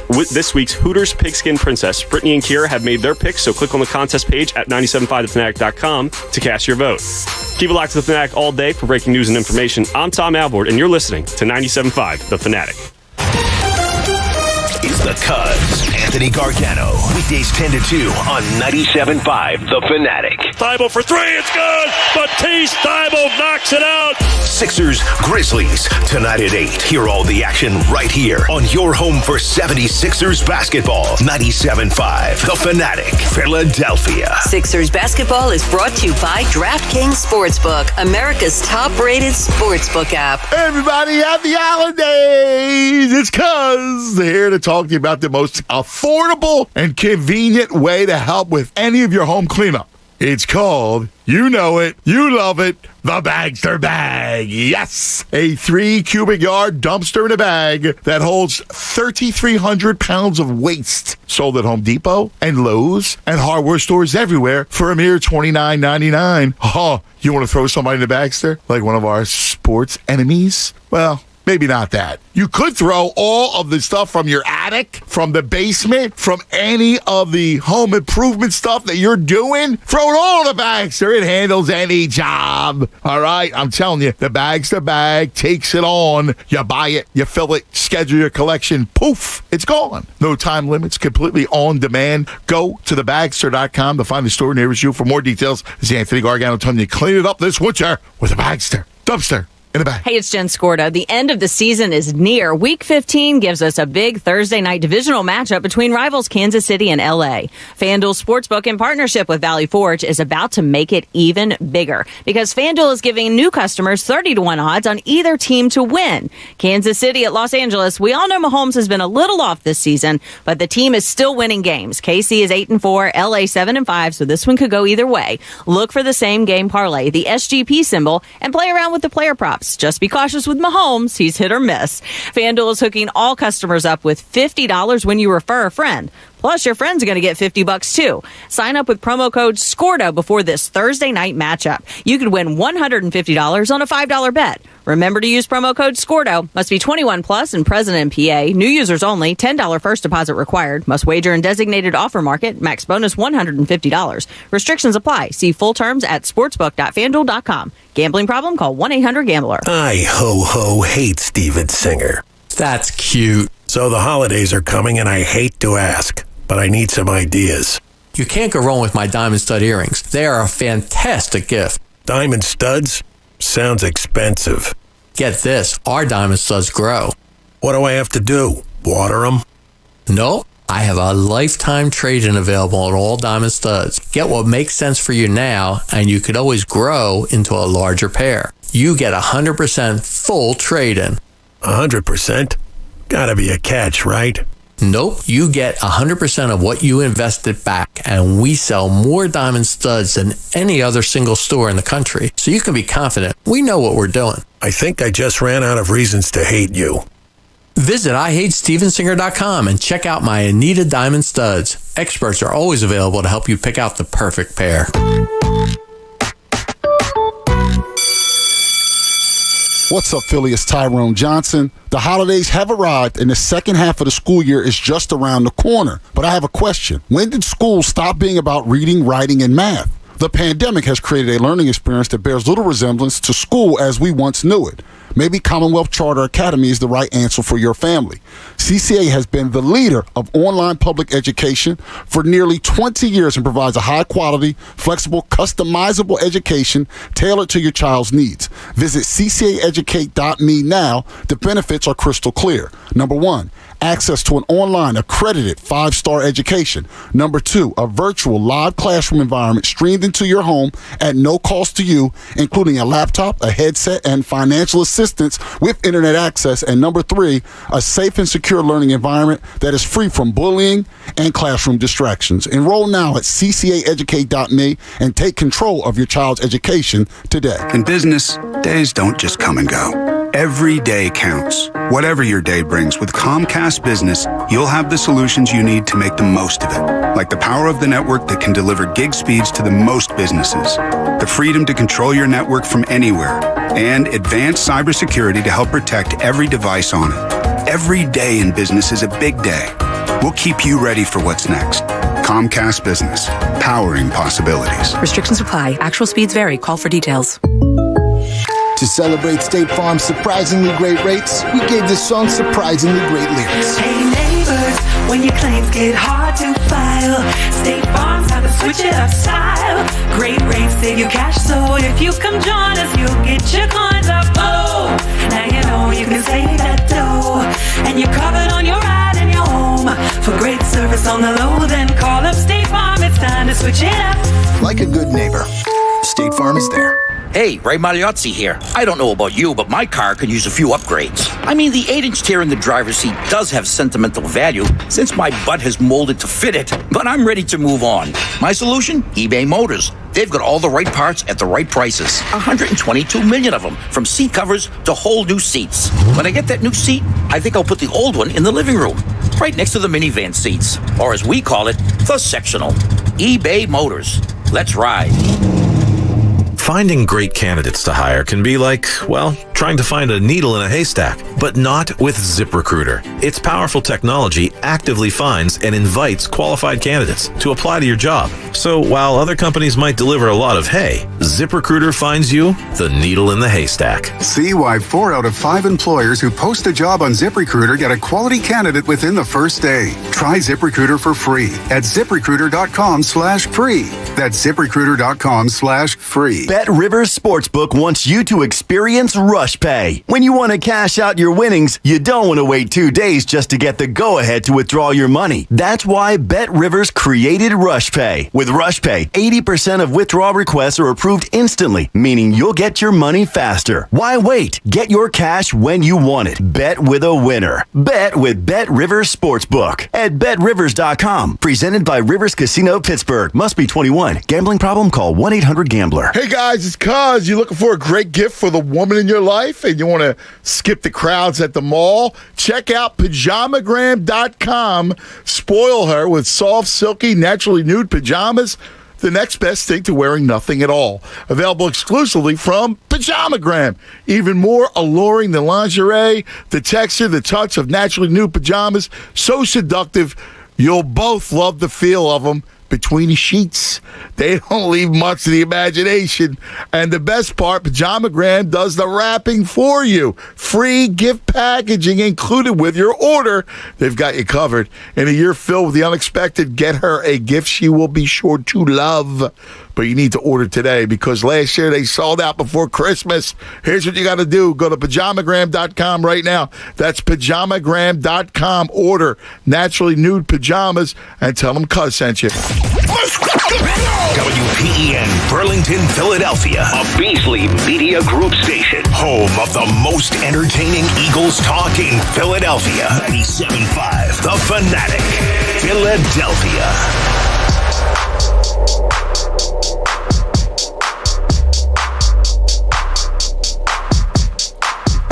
Hooters Pigskin Princess. Brittany and Kira have made their picks, so click on the contest page at 97.5thefanatic.com to cast your vote. Keep it locked to The Fanatic all day for breaking news and information. I'm Tom Alvord, and you're listening to 97.5 The Fanatic. Is the Cuz, Anthony Gargano. Weekdays 10 to 2 on 97.5 The Fanatic. Thybulle for 3, it's good! Matisse Thybulle knocks it out! Sixers, Grizzlies, tonight at 8. Hear all the action right here on your home for 76ers basketball. 97.5 The Fanatic, Philadelphia. Sixers basketball is brought to you by DraftKings Sportsbook, America's top-rated sportsbook app. Hey everybody, happy holidays! It's Cuz here to talk to you about the most affordable and convenient way to help with any of your home cleanup. It's called You know it. You love it. The Bagster bag. Yes. A 3 cubic yard dumpster in a bag that holds 3,300 pounds of waste. Sold at Home Depot and Lowe's and hardware stores everywhere for a mere $29.99. Oh, you want to throw somebody in the Bagster? Like one of our sports enemies? Well, maybe not that. You could throw all of the stuff from your attic, from the basement, from any of the home improvement stuff that you're doing. Throw it all in the Bagster. It handles any job. All right? I'm telling you, the Bagster bag takes it on. You buy it, you fill it, schedule your collection. Poof, it's gone. No time limits, completely on demand. Go to thebagster.com to find the store nearest you. For more details, this is Anthony Gargano telling you, clean it up this winter with a Bagster. Dumpster. Hey, it's Jen Scorda. The end of the season is near. Week 15 gives us a big Thursday night divisional matchup between rivals Kansas City and L.A. FanDuel Sportsbook, in partnership with Valley Forge, is about to make it even bigger because FanDuel is giving new customers 30-1 odds on either team to win. Kansas City at Los Angeles. We all know Mahomes has been a little off this season, but the team is still winning games. KC is 8-4, L.A. 7-5, so this one could go either way. Look for the same game parlay, the SGP symbol, and play around with the player props. Just be cautious with Mahomes. He's hit or miss. FanDuel is hooking all customers up with $50 when you refer a friend. Plus, your friend's going to get $50 too. Sign up with promo code SCORDA before this Thursday night matchup. You could win $150 on a $5 bet. Remember to use promo code SCORDO. Must be 21 plus and present in PA. New users only. $10 first deposit required. Must wager in designated offer market. Max bonus $150. Restrictions apply. See full terms at sportsbook.fanduel.com. Gambling problem? Call 1-800-GAMBLER. I ho hate Steven Singer. That's cute. So the holidays are coming and I hate to ask, but I need some ideas. You can't go wrong with my diamond stud earrings. They are a fantastic gift. Diamond studs? Sounds expensive. Get this, our diamond studs grow. What do I have to do? Water them? Nope. I have a lifetime trade-in available on all diamond studs. Get what makes sense for you now, and you could always grow into a larger pair. You get 100% full trade-in. 100%? Gotta be a catch, right? Nope. You get 100% of what you invested back, and we sell more diamond studs than any other single store in the country. So you can be confident we know what we're doing. I think I just ran out of reasons to hate you. Visit IHateStevenSinger.com and check out my Anita Diamond Studs. Experts are always available to help you pick out the perfect pair. What's up, Philly? It's Tyrone Johnson. The holidays have arrived and the second half of the school year is just around the corner. But I have a question. When did school stop being about reading, writing, and math? The pandemic has created a learning experience that bears little resemblance to school as we once knew it. Maybe Commonwealth Charter Academy is the right answer for your family. CCA has been the leader of online public education for nearly 20 years and provides a high-quality, flexible, customizable education tailored to your child's needs. Visit ccaeducate.me now. The benefits are crystal clear. Number 1, access to an online accredited 5-star education. Number 2, a virtual live classroom environment streamed into your home at no cost to you, including a laptop, a headset, and financial assistance with internet access. And number 3, a safe and secure learning environment that is free from bullying and classroom distractions. Enroll now at ccaeducate.me and take control of your child's education today. In business, days don't just come and go. Every day counts. Whatever your day brings, with Comcast Business, you'll have the solutions you need to make the most of it. Like the power of the network that can deliver gig speeds to the most businesses, the freedom to control your network from anywhere, and advanced cybersecurity to help protect every device on it. Every day in business is a big day. We'll keep you ready for what's next. Comcast Business, powering possibilities. Restrictions apply. Actual speeds vary. Call for details. To celebrate State Farm's surprisingly great rates, we gave this song surprisingly great lyrics. Hey neighbors, when your claims get hard to file, State Farm's how to switch it up style. Great rates save you cash, so if you come join us, you'll get your coins up. Oh, now you know you can save that dough, and you're covered on your ride and your home. For great service on the low, then call up State Farm. It's time to switch it up. Like a good neighbor, State Farm is there. Hey, Ray Magliozzi here. I don't know about you, but my car could use a few upgrades. I mean, the 8-inch tear in the driver's seat does have sentimental value since my butt has molded to fit it, but I'm ready to move on. My solution? eBay Motors. They've got all the right parts at the right prices. 122 million of them, from seat covers to whole new seats. When I get that new seat, I think I'll put the old one in the living room, right next to the minivan seats, or as we call it, the sectional. eBay Motors. Let's ride. Finding great candidates to hire can be like, well, trying to find a needle in a haystack, but not with ZipRecruiter. Its powerful technology actively finds and invites qualified candidates to apply to your job. So while other companies might deliver a lot of hay, ZipRecruiter finds you the needle in the haystack. See why 4 out of 5 employers who post a job on ZipRecruiter get a quality candidate within the first day. Try ZipRecruiter for free at ZipRecruiter.com/free. That's ZipRecruiter.com/free. Bet Rivers Sportsbook wants you to experience Rush Pay. When you want to cash out your winnings, you don't want to wait 2 days just to get the go-ahead to withdraw your money. That's why Bet Rivers created Rush Pay. With Rush Pay, 80% of withdrawal requests are approved instantly, meaning you'll get your money faster. Why wait? Get your cash when you want it. Bet with a winner. Bet with Bet Rivers Sportsbook at BetRivers.com. Presented by Rivers Casino Pittsburgh. Must be 21. Gambling problem? Call 1-800-GAMBLER. Hey guys, it's Cuz. You're looking for a great gift for the woman in your life and you want to skip the crowds at the mall? Check out Pajamagram.com. Spoil her with soft, silky, naturally nude pajamas. The next best thing to wearing nothing at all. Available exclusively from Pajamagram. Even more alluring than lingerie, the texture, the touch of naturally nude pajamas. So seductive, you'll both love the feel of them. Between the sheets. They don't leave much to the imagination. And the best part, Pajamagram does the wrapping for you. Free gift packaging included with your order. They've got you covered. In a year filled with the unexpected, get her a gift she will be sure to love. But you need to order today because last year they sold out before Christmas. Here's what you got to do. Go to Pajamagram.com right now. That's Pajamagram.com. Order naturally nude pajamas and tell them Cuz sent you. WPEN Burlington, Philadelphia, a Beasley Media Group station, home of the most entertaining Eagles talk in Philadelphia. 97.5 The Fanatic, Philadelphia.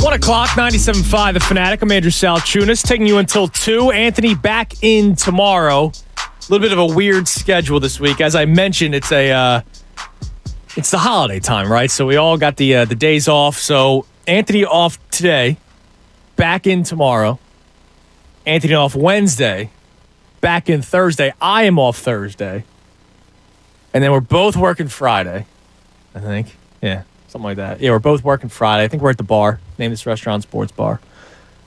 1 o'clock, 97.5 The Fanatic. I'm Andrew Salchunas, taking you until 2. Anthony back in tomorrow. A little bit of a weird schedule this week. As I mentioned, it's the holiday time, right? So we all got the days off. So Anthony off today, back in tomorrow. Anthony off Wednesday, back in Thursday. I am off Thursday. And then we're both working Friday, I think. Yeah. Something like that. Yeah, we're both working Friday. I think we're at the bar. Name this restaurant Sports Bar.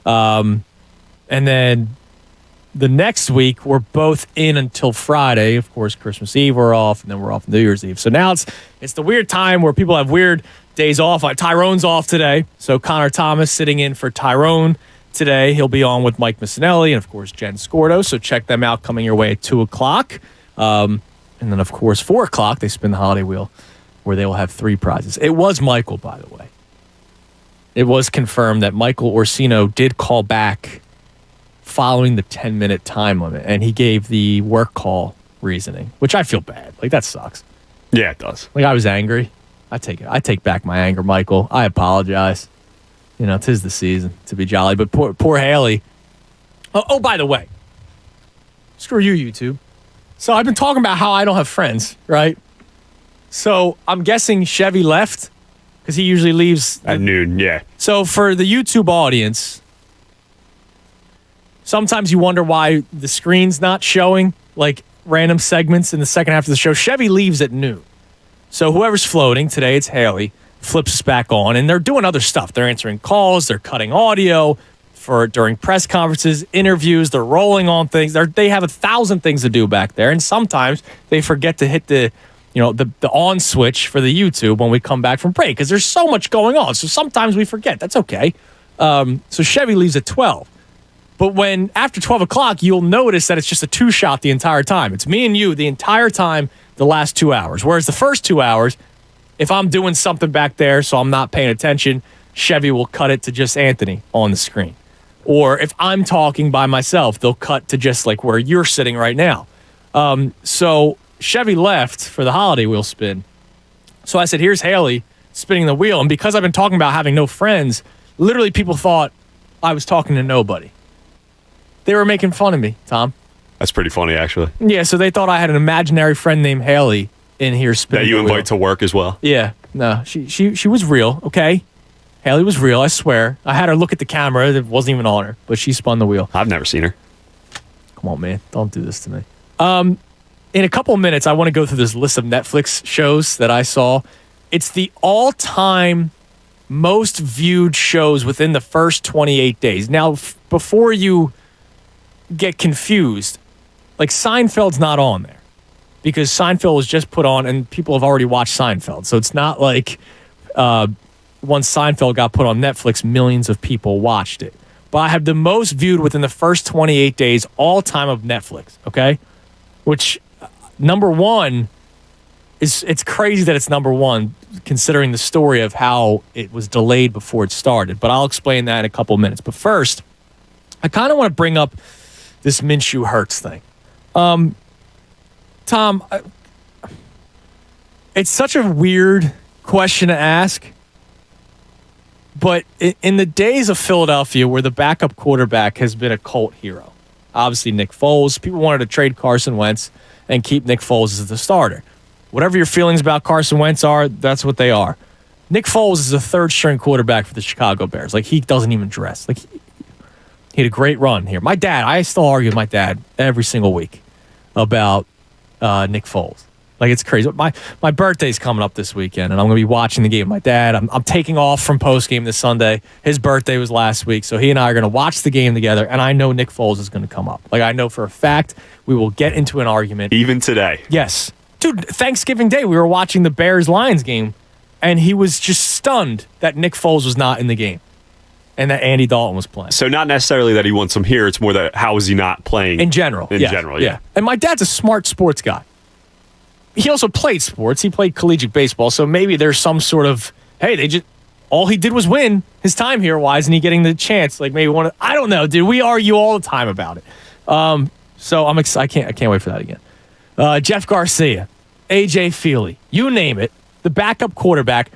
And then the next week, we're both in until Friday. Of course, Christmas Eve, we're off, and then we're off New Year's Eve. So now it's the weird time where people have weird days off. Tyrone's off today. So Connor Thomas sitting in for Tyrone today. He'll be on with Mike Missinelli and, of course, Jen Scordo. So check them out coming your way at 2 o'clock. And then, of course, 4 o'clock, they spin the holiday wheel, where they will have 3 prizes. It was Michael, by the way. It was confirmed that Michael Orsino did call back following the 10-minute time limit, and he gave the work call reasoning, which I feel bad. Like, that sucks. Yeah, it does. Like, I was angry. I take back my anger, Michael. I apologize. You know, 'tis the season to be jolly. But poor Haley. Oh, by the way, screw you, YouTube. So I've been talking about how I don't have friends, right? So I'm guessing Chevy left because he usually leaves at noon. Yeah. So for the YouTube audience, sometimes you wonder why the screen's not showing like random segments in the second half of the show. Chevy leaves at noon. So whoever's floating today, it's Haley, flips us back on, and they're doing other stuff. They're answering calls. They're cutting audio during press conferences, interviews. They're rolling on things. They have 1,000 things to do back there, and sometimes they forget to hit the on switch for the YouTube when we come back from break because there's so much going on. So sometimes we forget. That's okay. So Chevy leaves at 12. But when after 12 o'clock, you'll notice that it's just a 2-shot the entire time. It's me and you the entire time the last 2 hours. Whereas the first 2 hours, if I'm doing something back there so I'm not paying attention, Chevy will cut it to just Anthony on the screen. Or if I'm talking by myself, they'll cut to just like where you're sitting right now. So Chevy left for the holiday wheel spin. So I said, here's Haley spinning the wheel. And because I've been talking about having no friends, literally people thought I was talking to nobody. They were making fun of me, Tom. That's pretty funny, actually. Yeah, so they thought I had an imaginary friend named Haley in here spinning that you the wheel. invite to work as well. Yeah, no, she was real, okay? Haley was real, I swear. I had her look at the camera. It wasn't even on her, but she spun the wheel. I've never seen her. Come on, man. Don't do this to me. In a couple of minutes, I want to go through this list of Netflix shows that I saw. It's the all-time most viewed shows within the first 28 days. Now, before you get confused, like Seinfeld's not on there because Seinfeld was just put on and people have already watched Seinfeld. So it's not like once Seinfeld got put on Netflix, millions of people watched it. But I have the most viewed within the first 28 days all time of Netflix, okay? Which, number one, it's crazy that it's number one considering the story of how it was delayed before it started. But I'll explain that in a couple of minutes. But first, I kind of want to bring up this Minshew Hurts thing. Tom, it's such a weird question to ask. But in the days of Philadelphia where the backup quarterback has been a cult hero, obviously Nick Foles, people wanted to trade Carson Wentz and keep Nick Foles as the starter. Whatever your feelings about Carson Wentz are, that's what they are. Nick Foles is a third-string quarterback for the Chicago Bears. Like, he doesn't even dress. Like, he had a great run here. My dad, I still argue with my dad every single week about Nick Foles. Like, it's crazy. My birthday's coming up this weekend, and I'm going to be watching the game with my dad. I'm taking off from postgame this Sunday. His birthday was last week, so he and I are going to watch the game together, and I know Nick Foles is going to come up. Like, I know for a fact we will get into an argument. Even today. Yes. Dude, Thanksgiving Day, we were watching the Bears-Lions game, and he was just stunned that Nick Foles was not in the game and that Andy Dalton was playing. So not necessarily that he wants him here. It's more that how is he not playing? In general. Yeah. And my dad's a smart sports guy. He also played sports. He played collegiate baseball, so maybe there's some sort of, hey, all he did was win his time here. Why isn't he getting the chance? Like maybe I don't know, dude. We argue all the time about it. So I'm excited. I can't wait for that again. Jeff Garcia, AJ Feely, you name it, the backup quarterback.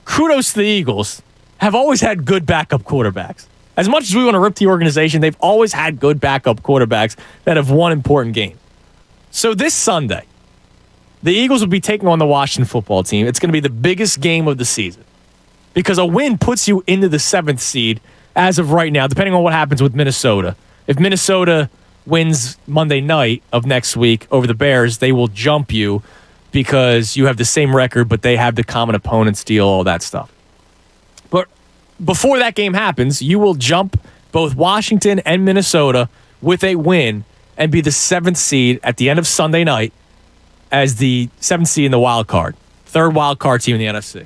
Kudos to the Eagles. Have always had good backup quarterbacks. As much as we want to rip the organization, they've always had good backup quarterbacks that have won important games. So this Sunday, the Eagles will be taking on the Washington football team. It's going to be the biggest game of the season because a win puts you into the 7th seed as of right now, depending on what happens with Minnesota. If Minnesota wins Monday night of next week over the Bears, they will jump you because you have the same record, but they have the common opponents deal, all that stuff. But before that game happens, you will jump both Washington and Minnesota with a win and be the 7th seed at the end of Sunday night as the 7th seed in the wild card, third wild card team in the NFC.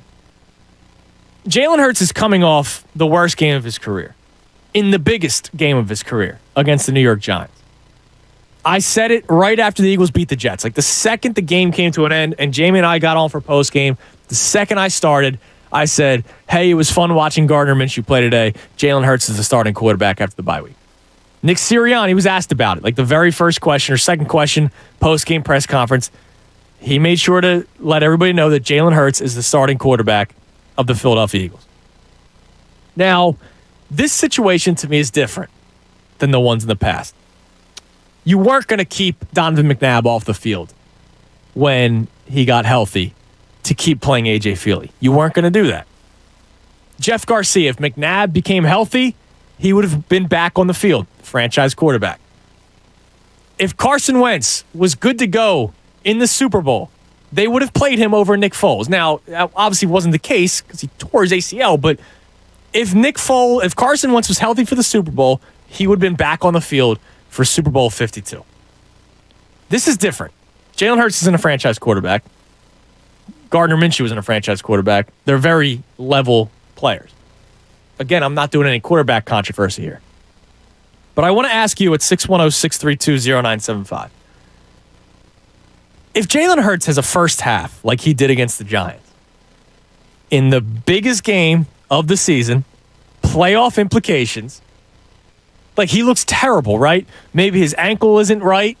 Jalen Hurts is coming off the worst game of his career, in the biggest game of his career against the New York Giants. I said it right after the Eagles beat the Jets. Like the second the game came to an end and Jamie and I got on for postgame, the second I started, I said, hey, it was fun watching Gardner Minshew play today. Jalen Hurts is the starting quarterback after the bye week. Nick Sirianni was asked about it. Like the very first question or second question, postgame press conference, he made sure to let everybody know that Jalen Hurts is the starting quarterback of the Philadelphia Eagles. Now, this situation to me is different than the ones in the past. You weren't going to keep Donovan McNabb off the field when he got healthy to keep playing A.J. Feely. You weren't going to do that. Jeff Garcia, if McNabb became healthy, he would have been back on the field, franchise quarterback. If Carson Wentz was good to go in the Super Bowl, they would have played him over Nick Foles. Now, that obviously wasn't the case because he tore his ACL, but if Carson Wentz was healthy for the Super Bowl, he would have been back on the field for Super Bowl 52. This is different. Jalen Hurts isn't a franchise quarterback. Gardner Minshew isn't a franchise quarterback. They're very level players. Again, I'm not doing any quarterback controversy here. But I want to ask you at 610-632-0975. If Jalen Hurts has a first half like he did against the Giants, in the biggest game of the season, playoff implications, like he looks terrible, right? Maybe his ankle isn't right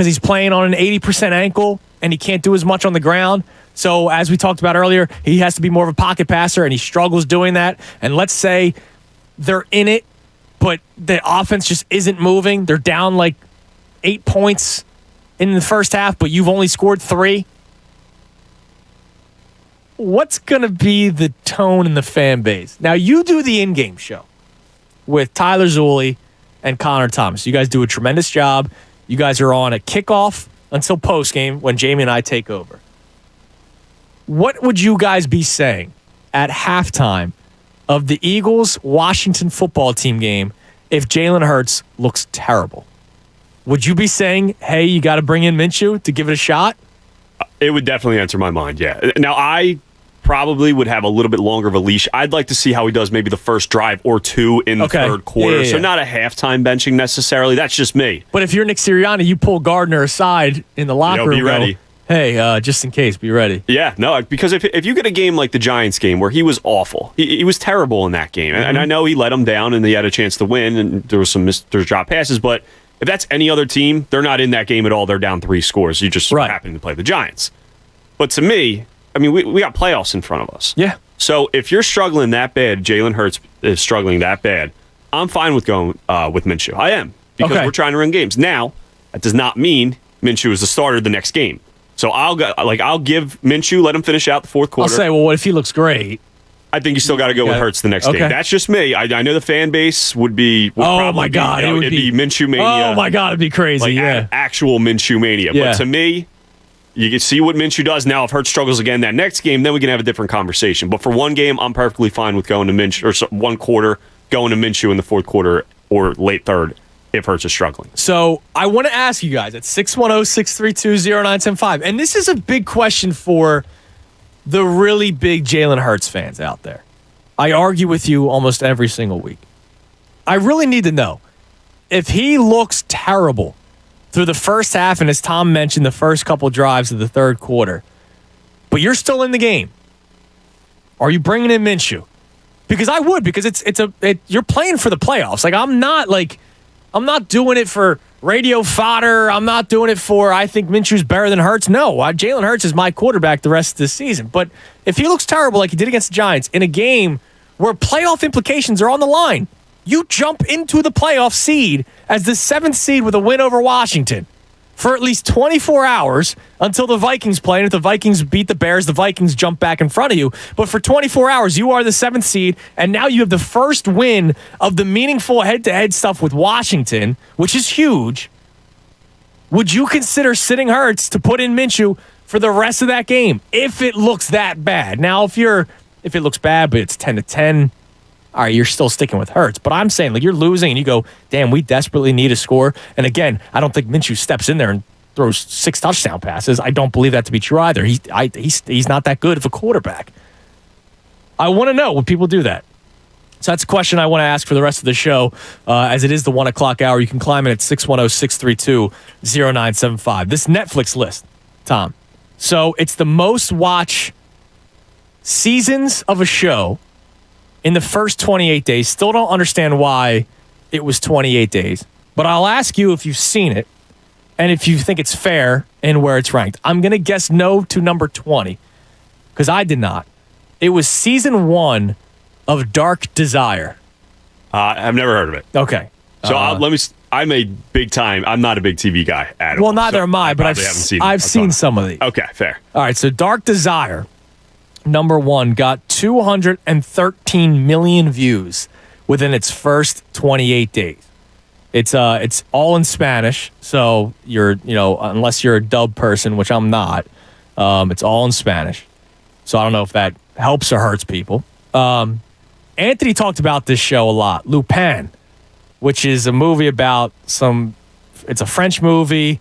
because he's playing on an 80% ankle and he can't do as much on the ground. So as we talked about earlier, he has to be more of a pocket passer and he struggles doing that. And let's say they're in it, but the offense just isn't moving. They're down like 8 points in the first half, but you've only scored 3. What's going to be the tone in the fan base? Now, you do the in-game show with Tyler Zulli and Connor Thomas. You guys do a tremendous job. You guys are on at kickoff until postgame when Jamie and I take over. What would you guys be saying at halftime of the Eagles-Washington football team game if Jalen Hurts looks terrible? Would you be saying, hey, you got to bring in Minshew to give it a shot? It would definitely enter my mind, yeah. Now, I probably would have a little bit longer of a leash. I'd like to see how he does maybe the first drive or 2 in the third quarter. Yeah. So not a halftime benching necessarily. That's just me. But if you're Nick Sirianni, you pull Gardner aside in the locker room. Be ready. Hey, just in case, be ready. Yeah, no, because if you get a game like the Giants game where he was awful, he was terrible in that game. And I know he let them down and he had a chance to win and there was some there's drop passes, but if that's any other team, they're not in that game at all. They're down 3 scores. You just happen to play the Giants. But to me, I mean, we got playoffs in front of us. Yeah. So if you're struggling that bad, Jalen Hurts is struggling that bad, I'm fine with going with Minshew. I am. Because we're trying to win games. Now, that does not mean Minshew is the starter the next game. So I'll give Minshew, let him finish out the fourth quarter. I'll say, well, what if he looks great? I think you still got to go with Hurts the next game. That's just me. I know the fan base would be. Oh my God, it'd be Minshew mania. Oh my God, it'd be crazy. Like actual Minshew mania. Yeah. But to me, you can see what Minshew does now. If Hurts struggles again that next game, then we can have a different conversation. But for one game, I'm perfectly fine with going to Minshew, or one quarter going to Minshew in the fourth quarter or late third if Hurts is struggling. So I want to ask you guys at 610-632-0975, and this is a big question for the really big Jalen Hurts fans out there. I argue with you almost every single week. I really need to know if he looks terrible through the first half, and as Tom mentioned, the first couple drives of the third quarter, but you're still in the game. Are you bringing in Minshew? Because I would, because you're playing for the playoffs. Like I'm not doing it for radio fodder. I'm not doing it for I think Minshew's better than Hurts. No, Jalen Hurts is my quarterback the rest of the season. But if he looks terrible like he did against the Giants in a game where playoff implications are on the line, you jump into the playoff seed as the 7th seed with a win over Washington for at least 24 hours until the Vikings play. And if the Vikings beat the Bears, the Vikings jump back in front of you. But for 24 hours, you are the 7th seed, and now you have the first win of the meaningful head-to-head stuff with Washington, which is huge. Would you consider sitting Hurts to put in Minshew for the rest of that game if it looks that bad? Now, if it looks bad, but it's 10-10, all right, you're still sticking with Hurts. But I'm saying, like, you're losing and you go, damn, we desperately need a score. And again, I don't think Minshew steps in there and throws 6 touchdown passes. I don't believe that to be true either. He's not that good of a quarterback. I want to know, would people do that? So that's a question I want to ask for the rest of the show. As it is the 1 o'clock hour, you can climb in at 610-632-0975. This Netflix list, Tom. So it's the most watched seasons of a show in the first 28 days. Still don't understand why it was 28 days. But I'll ask you if you've seen it and if you think it's fair and where it's ranked. I'm going to guess no to number 20 because I did not. It was season 1 of Dark Desire. I've never heard of it. Okay. So I'm a big time. I'm not a big TV guy at all. Well, neither am I, but I've seen some of these. Okay, fair. All right, so Dark Desire, number 1, got 213 million views within its first 28 days. It's all in Spanish, so unless you're a dub person, which I'm not, it's all in Spanish. So I don't know if that helps or hurts people. Anthony talked about this show a lot, Lupin, which is a movie about it's a French movie.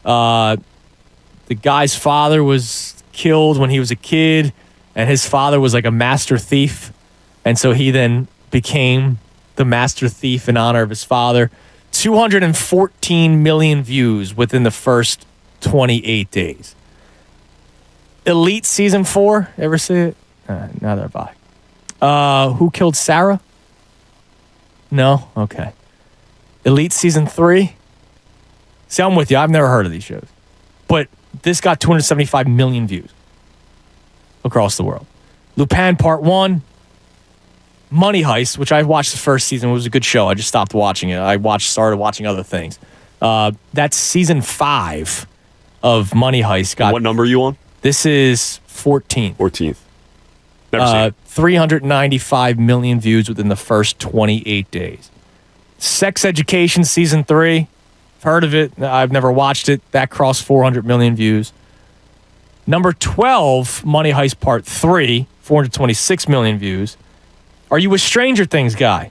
The guy's father was killed when he was a kid, and his father was like a master thief. And so he then became the master thief in honor of his father. 214 million views within the first 28 days. Elite season 4, ever see it? Neither have I. Who Killed Sarah? No? Okay. Elite season 3? See, I'm with you. I've never heard of these shows. But this got 275 million views across the world. Lupin Part 1, Money Heist, which I watched the first season. It was a good show. I just stopped watching it. Started watching other things. That's season 5 of Money Heist. What number are you on? This is 14th. 14th. Never seen it. 395 million views within the first 28 days. Sex Education season 3. I've heard of it. I've never watched it. That crossed 400 million views. Number 12, Money Heist Part 3, 426 million views. Are you a Stranger Things guy?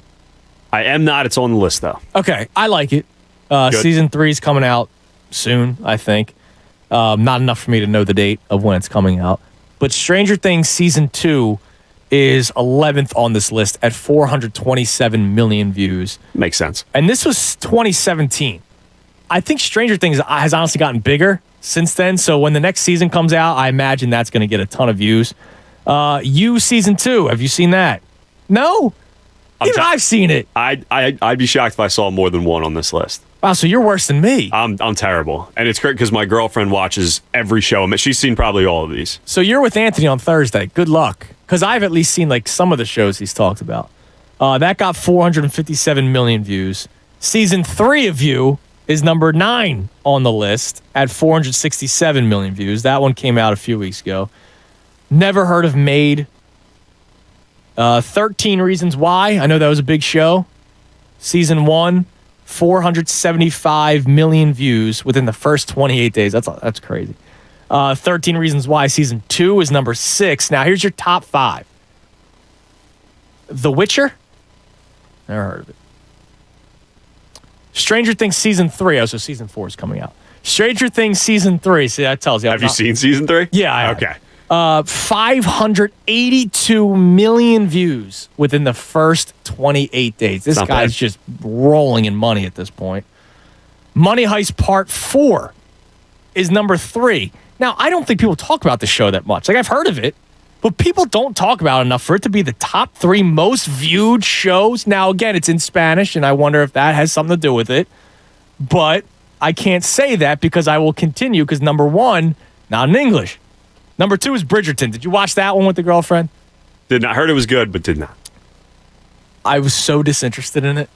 I am not. It's on the list, though. Okay, I like it. Season 3 is coming out soon, I think. Not enough for me to know the date of when it's coming out. But Stranger Things Season 2 is 11th on this list at 427 million views. Makes sense. And this was 2017. I think Stranger Things has honestly gotten bigger since then. So when the next season comes out, I imagine that's going to get a ton of views. You Season 2, have you seen that? No? Even I've seen it. I'd be shocked if I saw more than one on this list. Wow, so you're worse than me. I'm terrible. And it's great because my girlfriend watches every show. I mean, she's seen probably all of these. So you're with Anthony on Thursday. Good luck. Because I've at least seen like some of the shows he's talked about. That got 457 million views. Season 3 of You is number 9 on the list at 467 million views. That one came out a few weeks ago. Never heard of Made. 13 Reasons Why. I know that was a big show. Season 1, 475 million views within the first 28 days. That's crazy. 13 Reasons Why. Season 2 is number 6. Now, here's your top 5. The Witcher. Never heard of it. Stranger Things Season 3. Oh, so Season 4 is coming out. Stranger Things Season 3. See, that tells you. Have you seen Season 3? Yeah. Okay. 582 million views within the first 28 days. This guy's just rolling in money at this point. Money Heist Part 4 is number 3. Now, I don't think people talk about the show that much. Like, I've heard of it, but people don't talk about it enough for it to be the top 3 most viewed shows. Now, again, it's in Spanish, and I wonder if that has something to do with it. But I can't say that because I will continue because number 1, not in English. Number 2 is Bridgerton. Did you watch that one with the girlfriend? Did not. I heard it was good, but did not. I was so disinterested in it.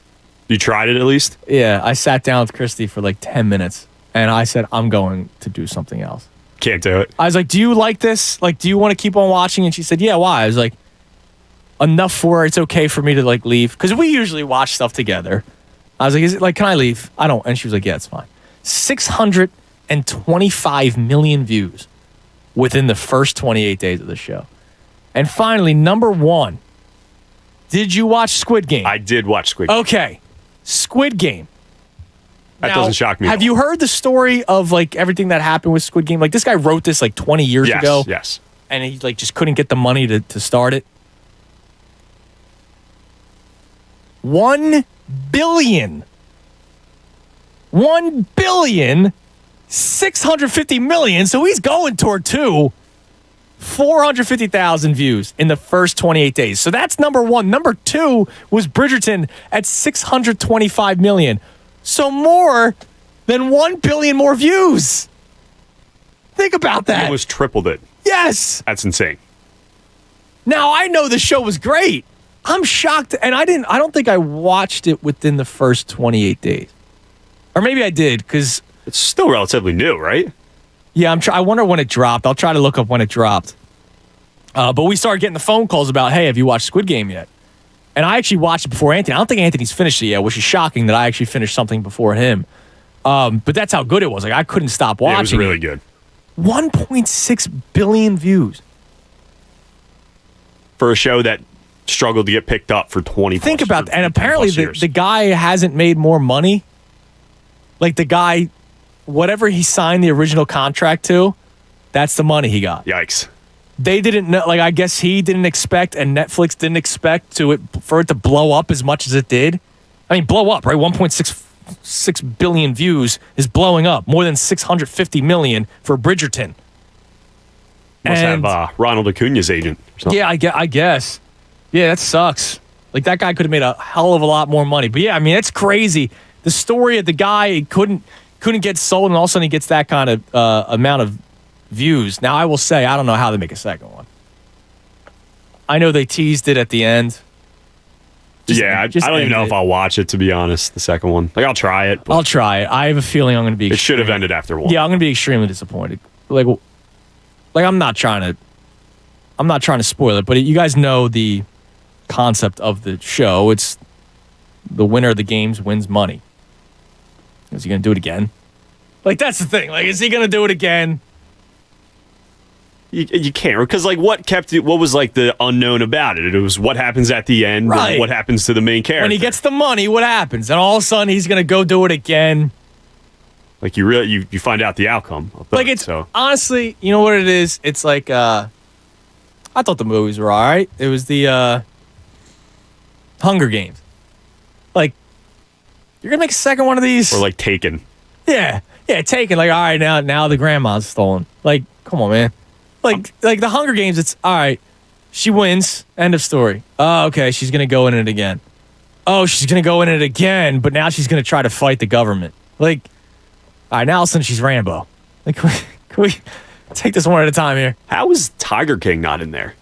You tried it at least? Yeah, I sat down with Christy for like 10 minutes, and I said, I'm going to do something else. Can't do it. I was like, do you like this? Like, do you want to keep on watching? And she said, yeah, why? I was like, enough for it's okay for me to like leave. Because we usually watch stuff together. I was like, is it like, can I leave? I don't. And she was like, yeah, it's fine. 625 million views within the first 28 days of the show. And finally, number 1. Did you watch Squid Game? I did watch Squid Game. Okay. Squid Game. That doesn't shock me. Have you heard the story of like everything that happened with Squid Game? Like this guy wrote this like 20 years ago. Yes. And he like just couldn't get the money to start it. 1 billion 650 million. So he's going toward 450,000 views in the first 28 days. So that's number 1. Number 2 was Bridgerton at 625 million. So more than 1 billion more views. Think about that. It almost tripled it. Yes. That's insane. Now I know the show was great. I'm shocked, and I don't think I watched it within the first 28 days. Or maybe I did, because it's still relatively new, right? Yeah, I wonder when it dropped. I'll try to look up when it dropped. But we started getting the phone calls about, hey, have you watched Squid Game yet? And I actually watched it before Anthony. I don't think Anthony's finished it yet, which is shocking that I actually finished something before him. But that's how good it was. Like I couldn't stop watching. Yeah, it was really good. 1.6 billion views. For a show that struggled to get picked up for 20 Think about that. And apparently the guy hasn't made more money. Like the guy, whatever he signed the original contract to, that's the money he got. Yikes. They didn't know, like I guess he didn't expect and Netflix didn't expect for it to blow up as much as it did. I mean, blow up, right? 1.6 billion views is blowing up. More than 650 million for Bridgerton. Must have Ronald Acuna's agent or something. Yeah, I guess. Yeah, that sucks. Like that guy could have made a hell of a lot more money. But yeah, I mean, it's crazy. The story of the guy, couldn't get sold, and all of a sudden he gets that kind of amount of views. Now, I will say, I don't know how they make a second one. I know they teased it at the end. I don't even know if I'll watch it, to be honest, the second one. Like, I'll try it. I'll try it. I have a feeling I'm going to be... It should have ended after one. Yeah, I'm going to be extremely disappointed. Like I'm not trying to spoil it, but you guys know the concept of the show. It's the winner of the games wins money. Is he going to do it again? Like, that's the thing. Like, is he going to do it again? You can't, because like what was like the unknown about it? It was what happens at the end, right. And what happens to the main character. When he gets the money, what happens? And all of a sudden he's going to go do it again. Like you find out the outcome. Like it's honestly, you know what it is? It's like I thought the movies were all right. It was the Hunger Games. Like, you're gonna make a second one of these, or like Taken. Yeah, Taken. Like, all right, now the grandma's stolen. Like, come on, man. Like the Hunger Games. It's all right. She wins. End of story. Oh, okay. She's gonna go in it again. Oh, she's gonna go in it again, but now she's gonna try to fight the government. Like, all right, now all of a sudden she's Rambo. Like, can we take this one at a time here? How is Tiger King not in there?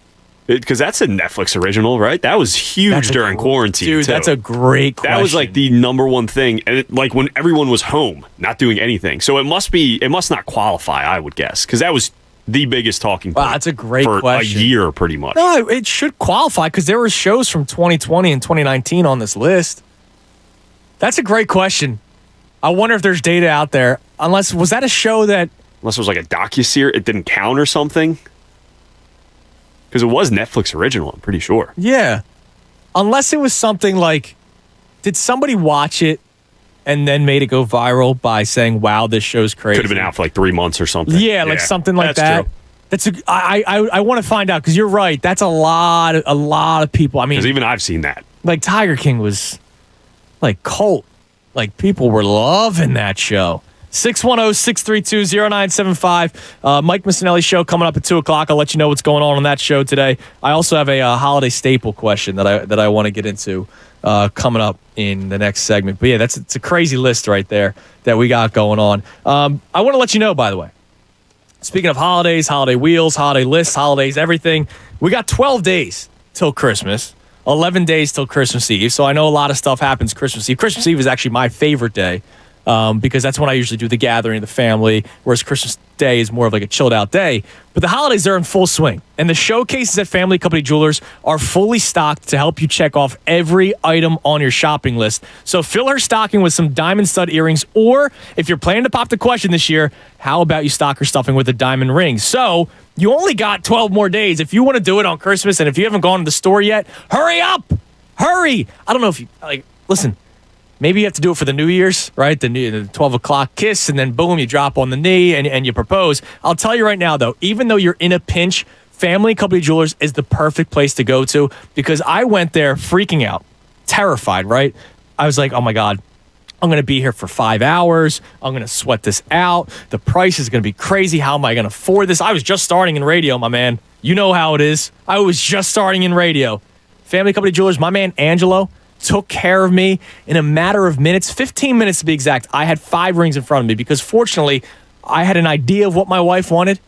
Because that's a Netflix original, right? That was huge during quarantine. Dude, too. That's a great question. That was like the number one thing, and like when everyone was home, not doing anything. So it must not qualify, I would guess, because that was the biggest talking point. Wow, that's a great for question. A year, pretty much. No, it should qualify because there were shows from 2020 and 2019 on this list. That's a great question. I wonder if there's data out there. Was that a show that... Unless it was like a docuseries, it didn't count or something? Because it was Netflix original, I'm pretty sure. Yeah. Unless it was something like, did somebody watch it and then made it go viral by saying, wow, this show's crazy? Could have been out for like 3 months or something. Yeah, like something like that. True. I want to find out, because you're right. That's a lot of people. I mean, because even I've seen that. Like, Tiger King was like cult. Like, people were loving that show. 610-632-0975. Mike Missinelli's show coming up at 2 o'clock. I'll let you know what's going on that show today. I also have a holiday staple question that I want to get into coming up in the next segment. But yeah, it's a crazy list right there that we got going on. I want to let you know, by the way, speaking of holidays, holiday wheels, holiday lists, holidays, everything, we got 12 days till Christmas, 11 days till Christmas Eve. So I know a lot of stuff happens Christmas Eve. Christmas Eve is actually my favorite day. Because that's when I usually do the gathering of the family, whereas Christmas Day is more of like a chilled out day. But the holidays are in full swing, and the showcases at Family Company Jewelers are fully stocked to help you check off every item on your shopping list. So fill her stocking with some diamond stud earrings, or if you're planning to pop the question this year, how about you stock her stuffing with a diamond ring? So you only got 12 more days. If you want to do it on Christmas, and if you haven't gone to the store yet, hurry up! Hurry! I don't know if you, listen, maybe you have to do it for the New Year's, right? The 12 o'clock kiss, and then boom, you drop on the knee and you propose. I'll tell you right now, though, even though you're in a pinch, Family Company Jewelers is the perfect place to go to, because I went there freaking out, terrified, right? I was like, oh my God, I'm going to be here for 5 hours. I'm going to sweat this out. The price is going to be crazy. How am I going to afford this? I was just starting in radio, my man. You know how it is. I was just starting in radio. Family Company Jewelers, my man Angelo took care of me in a matter of minutes, 15 minutes to be exact. I had 5 rings in front of me because fortunately I had an idea of what my wife wanted,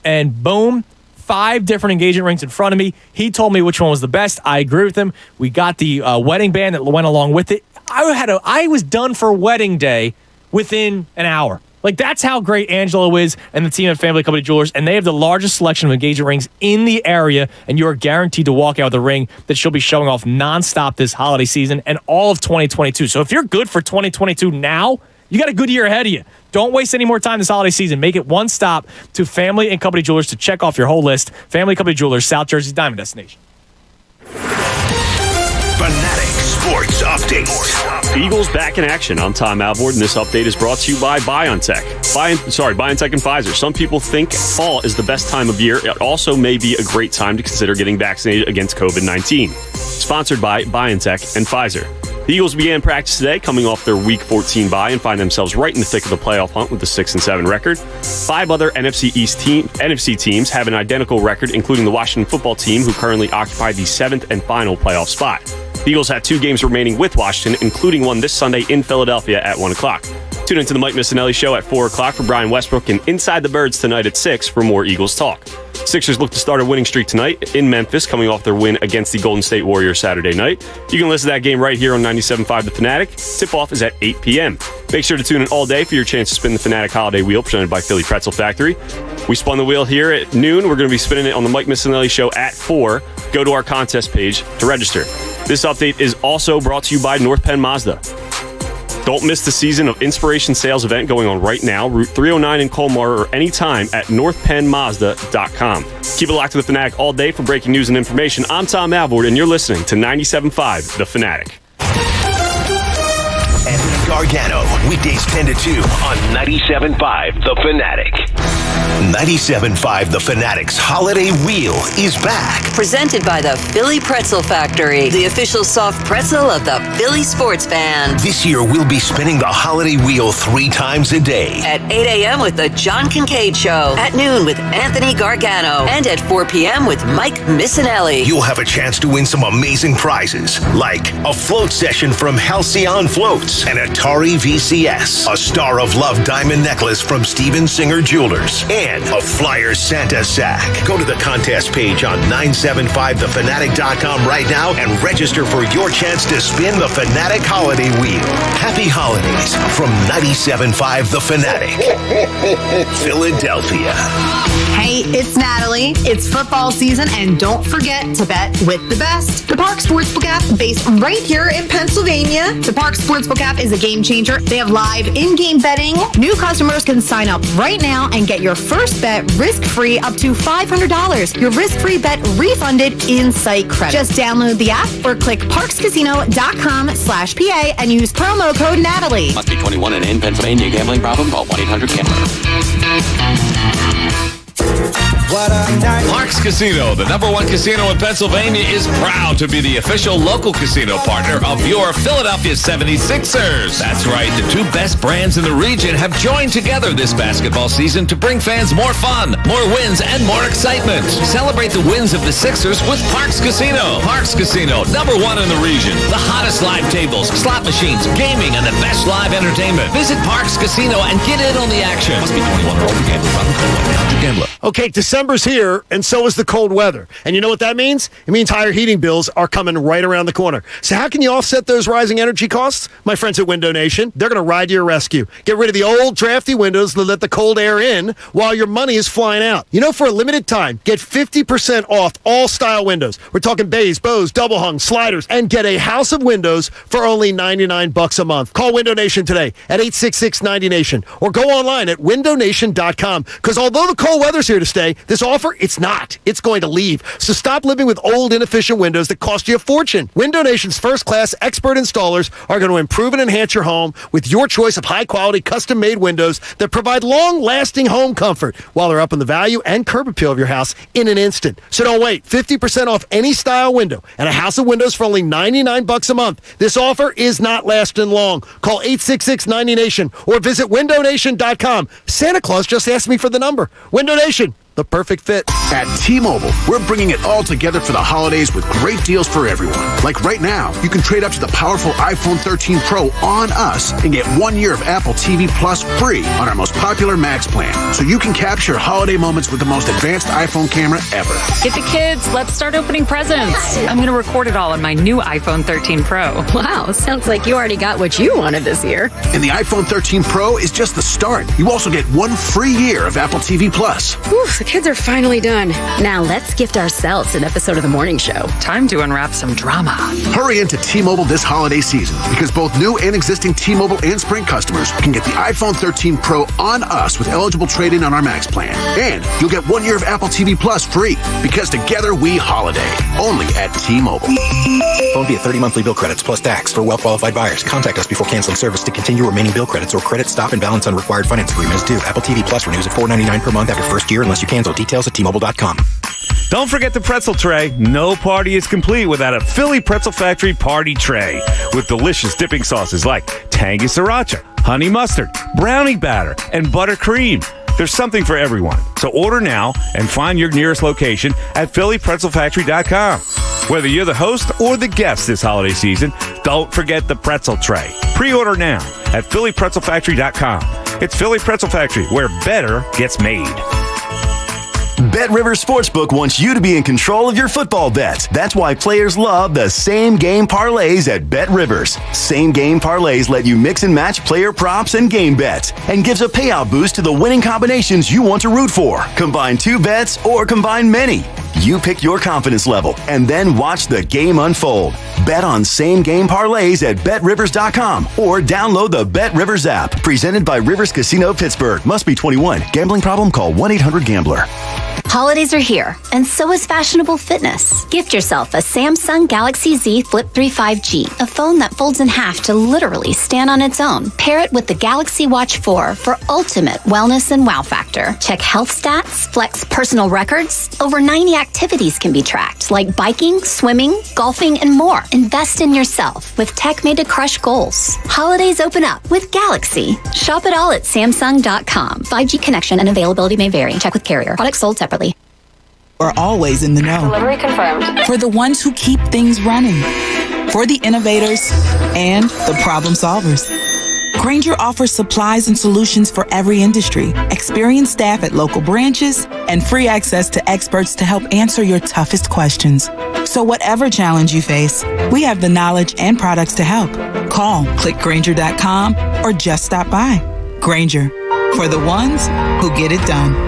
and boom, 5 different engagement rings in front of me. He told me which one was the best. I agree with him. We got the wedding band that went along with it. I was done for wedding day within an hour. Like, that's how great Angelo is and the team at Family Company Jewelers, and they have the largest selection of engagement rings in the area, and you are guaranteed to walk out with a ring that she'll be showing off nonstop this holiday season and all of 2022. So if you're good for 2022 now, you got a good year ahead of you. Don't waste any more time this holiday season. Make it one stop to Family and Company Jewelers to check off your whole list. Family Company Jewelers, South Jersey's diamond destination. Fanatic Sports Update. Eagles back in action. I'm Tom Alvord, and this update is brought to you by BioNTech. BioNTech and Pfizer. Some people think fall is the best time of year. It also may be a great time to consider getting vaccinated against COVID-19. Sponsored by BioNTech and Pfizer. The Eagles began practice today, coming off their Week 14 bye, and find themselves right in the thick of the playoff hunt with a 6-7 record. 5 other NFC teams have an identical record, including the Washington football team, who currently occupy the 7th and final playoff spot. The Eagles have 2 games remaining with Washington, including one this Sunday in Philadelphia at 1 o'clock. Tune into the Mike Missinelli Show at 4 o'clock for Brian Westbrook and Inside the Birds tonight at 6 for more Eagles talk. Sixers look to start a winning streak tonight in Memphis, coming off their win against the Golden State Warriors Saturday night. You can listen to that game right here on 97.5 The Fanatic. Tip-off is at 8 p.m. Make sure to tune in all day for your chance to spin the Fanatic Holiday Wheel presented by Philly Pretzel Factory. We spun the wheel here at noon. We're going to be spinning it on the Mike Missinelli Show at 4. Go to our contest page to register. This update is also brought to you by North Penn Mazda. Don't miss the Season of Inspiration sales event going on right now, Route 309 in Colmar, or anytime at northpennmazda.com. Keep it locked to The Fanatic all day for breaking news and information. I'm Tom Alvord, and you're listening to 97.5 The Fanatic. Anthony Gargano, weekdays 10 to 2 on 97.5 The Fanatic. 97.5 The Fanatic's Holiday Wheel is back. Presented by the Philly Pretzel Factory, the official soft pretzel of the Philly sports band. This year, we'll be spinning the Holiday Wheel 3 times a day. At 8 a.m. with the John Kincaid Show. At noon with Anthony Gargano. And at 4 p.m. with Mike Missinelli. You'll have a chance to win some amazing prizes, like a float session from Halcyon Floats, an Atari VCS, a Star of Love diamond necklace from Steven Singer Jewelers, and a Flyer Santa sack. Go to the contest page on 975thefanatic.com right now and register for your chance to spin the Fanatic Holiday Wheel. Happy holidays from 97.5 The Fanatic. Philadelphia. Hey, it's Natalie. It's football season, and don't forget to bet with the best. The Park Sportsbook app, based right here in Pennsylvania. The Park Sportsbook app is a game changer. They have live in-game betting. New customers can sign up right now and get your first bet risk-free up to $500. Your risk-free bet refunded in site credit. Just download the app or click parkscasino.com/PA and use promo code Natalie. Must be 21 and in Pennsylvania. Gambling problem? Call 1-800-GAMBLER. Parks Casino, the #1 casino in Pennsylvania, is proud to be the official local casino partner of your Philadelphia 76ers. That's right, the two best brands in the region have joined together this basketball season to bring fans more fun, more wins, and more excitement. Celebrate the wins of the Sixers with Parks Casino. Parks Casino, #1 in the region. The hottest live tables, slot machines, gaming, and the best live entertainment. Visit Parks Casino and get in on the action. Must be 21 or older. Gambling problem? Call 1-800-GAMBLER. Okay, December's here, and so is the cold weather. And you know what that means? It means higher heating bills are coming right around the corner. So how can you offset those rising energy costs? My friends at Window Nation, they're going to ride to your rescue. Get rid of the old drafty windows that let the cold air in while your money is flying out. You know, for a limited time, get 50% off all style windows. We're talking bays, bows, double hung, sliders, and get a house of windows for only $99 a month. Call Window Nation today at 866-90Nation or go online at windownation.com, because although the cold weather's here to stay, this offer, it's not. It's going to leave. So stop living with old, inefficient windows that cost you a fortune. Window Nation's first-class expert installers are going to improve and enhance your home with your choice of high-quality, custom-made windows that provide long-lasting home comfort while they're up in the value and curb appeal of your house in an instant. So don't wait. 50% off any style window and a house of windows for only $99 a month. This offer is not lasting long. Call 866-90Nation or visit windownation.com. Santa Claus just asked me for the number. Window Nation, the perfect fit. At T-Mobile, we're bringing it all together for the holidays with great deals for everyone. Like right now, you can trade up to the powerful iPhone 13 Pro on us and get 1 year of Apple TV Plus free on our most popular Max plan. So you can capture holiday moments with the most advanced iPhone camera ever. Get the kids. Let's start opening presents. I'm going to record it all on my new iPhone 13 Pro. Wow, sounds like you already got what you wanted this year. And the iPhone 13 Pro is just the start. You also get 1 free year of Apple TV Plus. Whew, the kids are finally done. Now let's gift ourselves an episode of The Morning Show. Time to unwrap some drama. Hurry into T-Mobile this holiday season, because both new and existing T-Mobile and Sprint customers can get the iPhone 13 Pro on us with eligible trade-in on our Max plan. And you'll get 1 year of Apple TV Plus free, because together we holiday. Only at T-Mobile. Phone via 30 monthly bill credits plus tax for well-qualified buyers. Contact us before canceling service to continue remaining bill credits or credit stop and balance on required finance agreement is due. Apple TV Plus renews at $4.99 per month after first year unless you cancel. Details at T-Mobile.com. Don't forget the pretzel tray. No party is complete without a Philly Pretzel Factory party tray with delicious dipping sauces like tangy sriracha, honey mustard, brownie batter, and buttercream. There's something for everyone. So order now and find your nearest location at PhillyPretzelFactory.com. Whether you're the host or the guest this holiday season, don't forget the pretzel tray. Pre-order now at PhillyPretzelFactory.com. It's Philly Pretzel Factory, where better gets made. Bet Rivers Sportsbook wants you to be in control of your football bets. That's why players love the same game parlays at Bet Rivers. Same game parlays let you mix and match player props and game bets and gives a payout boost to the winning combinations you want to root for. Combine 2 bets or combine many. You pick your confidence level and then watch the game unfold. Bet on same game parlays at BetRivers.com or download the Bet Rivers app. Presented by Rivers Casino Pittsburgh. Must be 21. Gambling problem? Call 1-800-GAMBLER. Holidays are here, and so is fashionable fitness. Gift yourself a Samsung Galaxy Z Flip 3 5G, a phone that folds in half to literally stand on its own. Pair it with the Galaxy Watch 4 for ultimate wellness and wow factor. Check health stats, flex personal records. Over 90 activities can be tracked, like biking, swimming, golfing, and more. Invest in yourself with tech made to crush goals. Holidays open up with Galaxy. Shop it all at Samsung.com. 5G connection and availability may vary. Check with carrier. Products sold separately. Are always in the know. Delivery confirmed. For the ones who keep things running. For the innovators and the problem solvers. Grainger offers supplies and solutions for every industry, experienced staff at local branches, and free access to experts to help answer your toughest questions. So whatever challenge you face, we have the knowledge and products to help. Call, click Grainger.com, or just stop by. Grainger, for the ones who get it done.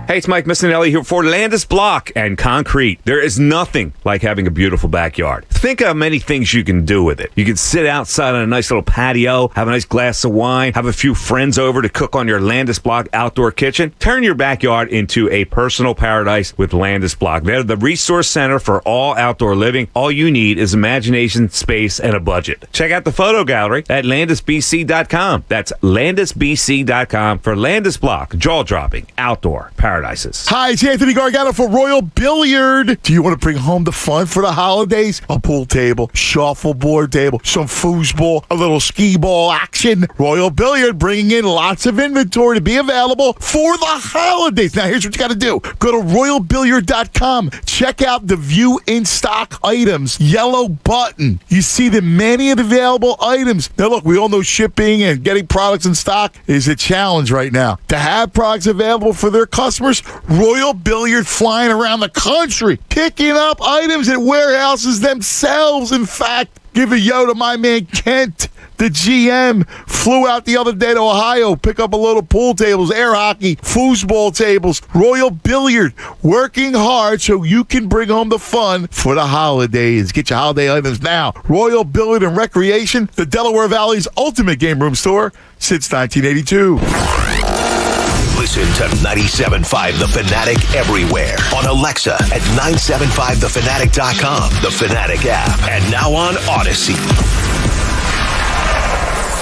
Hey, it's Mike Missinelli here for Landis Block and Concrete. There is nothing like having a beautiful backyard. Think of how many things you can do with it. You can sit outside on a nice little patio, have a nice glass of wine, have a few friends over to cook on your Landis Block outdoor kitchen. Turn your backyard into a personal paradise with Landis Block. They're the resource center for all outdoor living. All you need is imagination, space, and a budget. Check out the photo gallery at LandisBC.com. That's LandisBC.com for Landis Block, jaw-dropping outdoor paradises. Hi, it's Anthony Gargano for Royal Billiard. Do you want to bring home the fun for the holidays? A pool table, shuffleboard table, some foosball, a little skee ball action. Royal Billiard bringing in lots of inventory to be available for the holidays. Now, here's what you got to do. Go to royalbilliard.com. Check out the View in Stock items. Yellow button. You see the many of the available items. Now, look, we all know shipping and getting products in stock is a challenge right now. To have products available for their customers, Royal Billiard flying around the country, picking up items at warehouses themselves. In fact, give a yo to my man Kent. The GM flew out the other day to Ohio, pick up a load of pool tables, air hockey, foosball tables. Royal Billiard, working hard so you can bring home the fun for the holidays. Get your holiday items now. Royal Billiard and Recreation, the Delaware Valley's ultimate game room store since 1982. Listen to 97.5 The Fanatic everywhere. On Alexa at 975thefanatic.com, The Fanatic app, and now on Odyssey.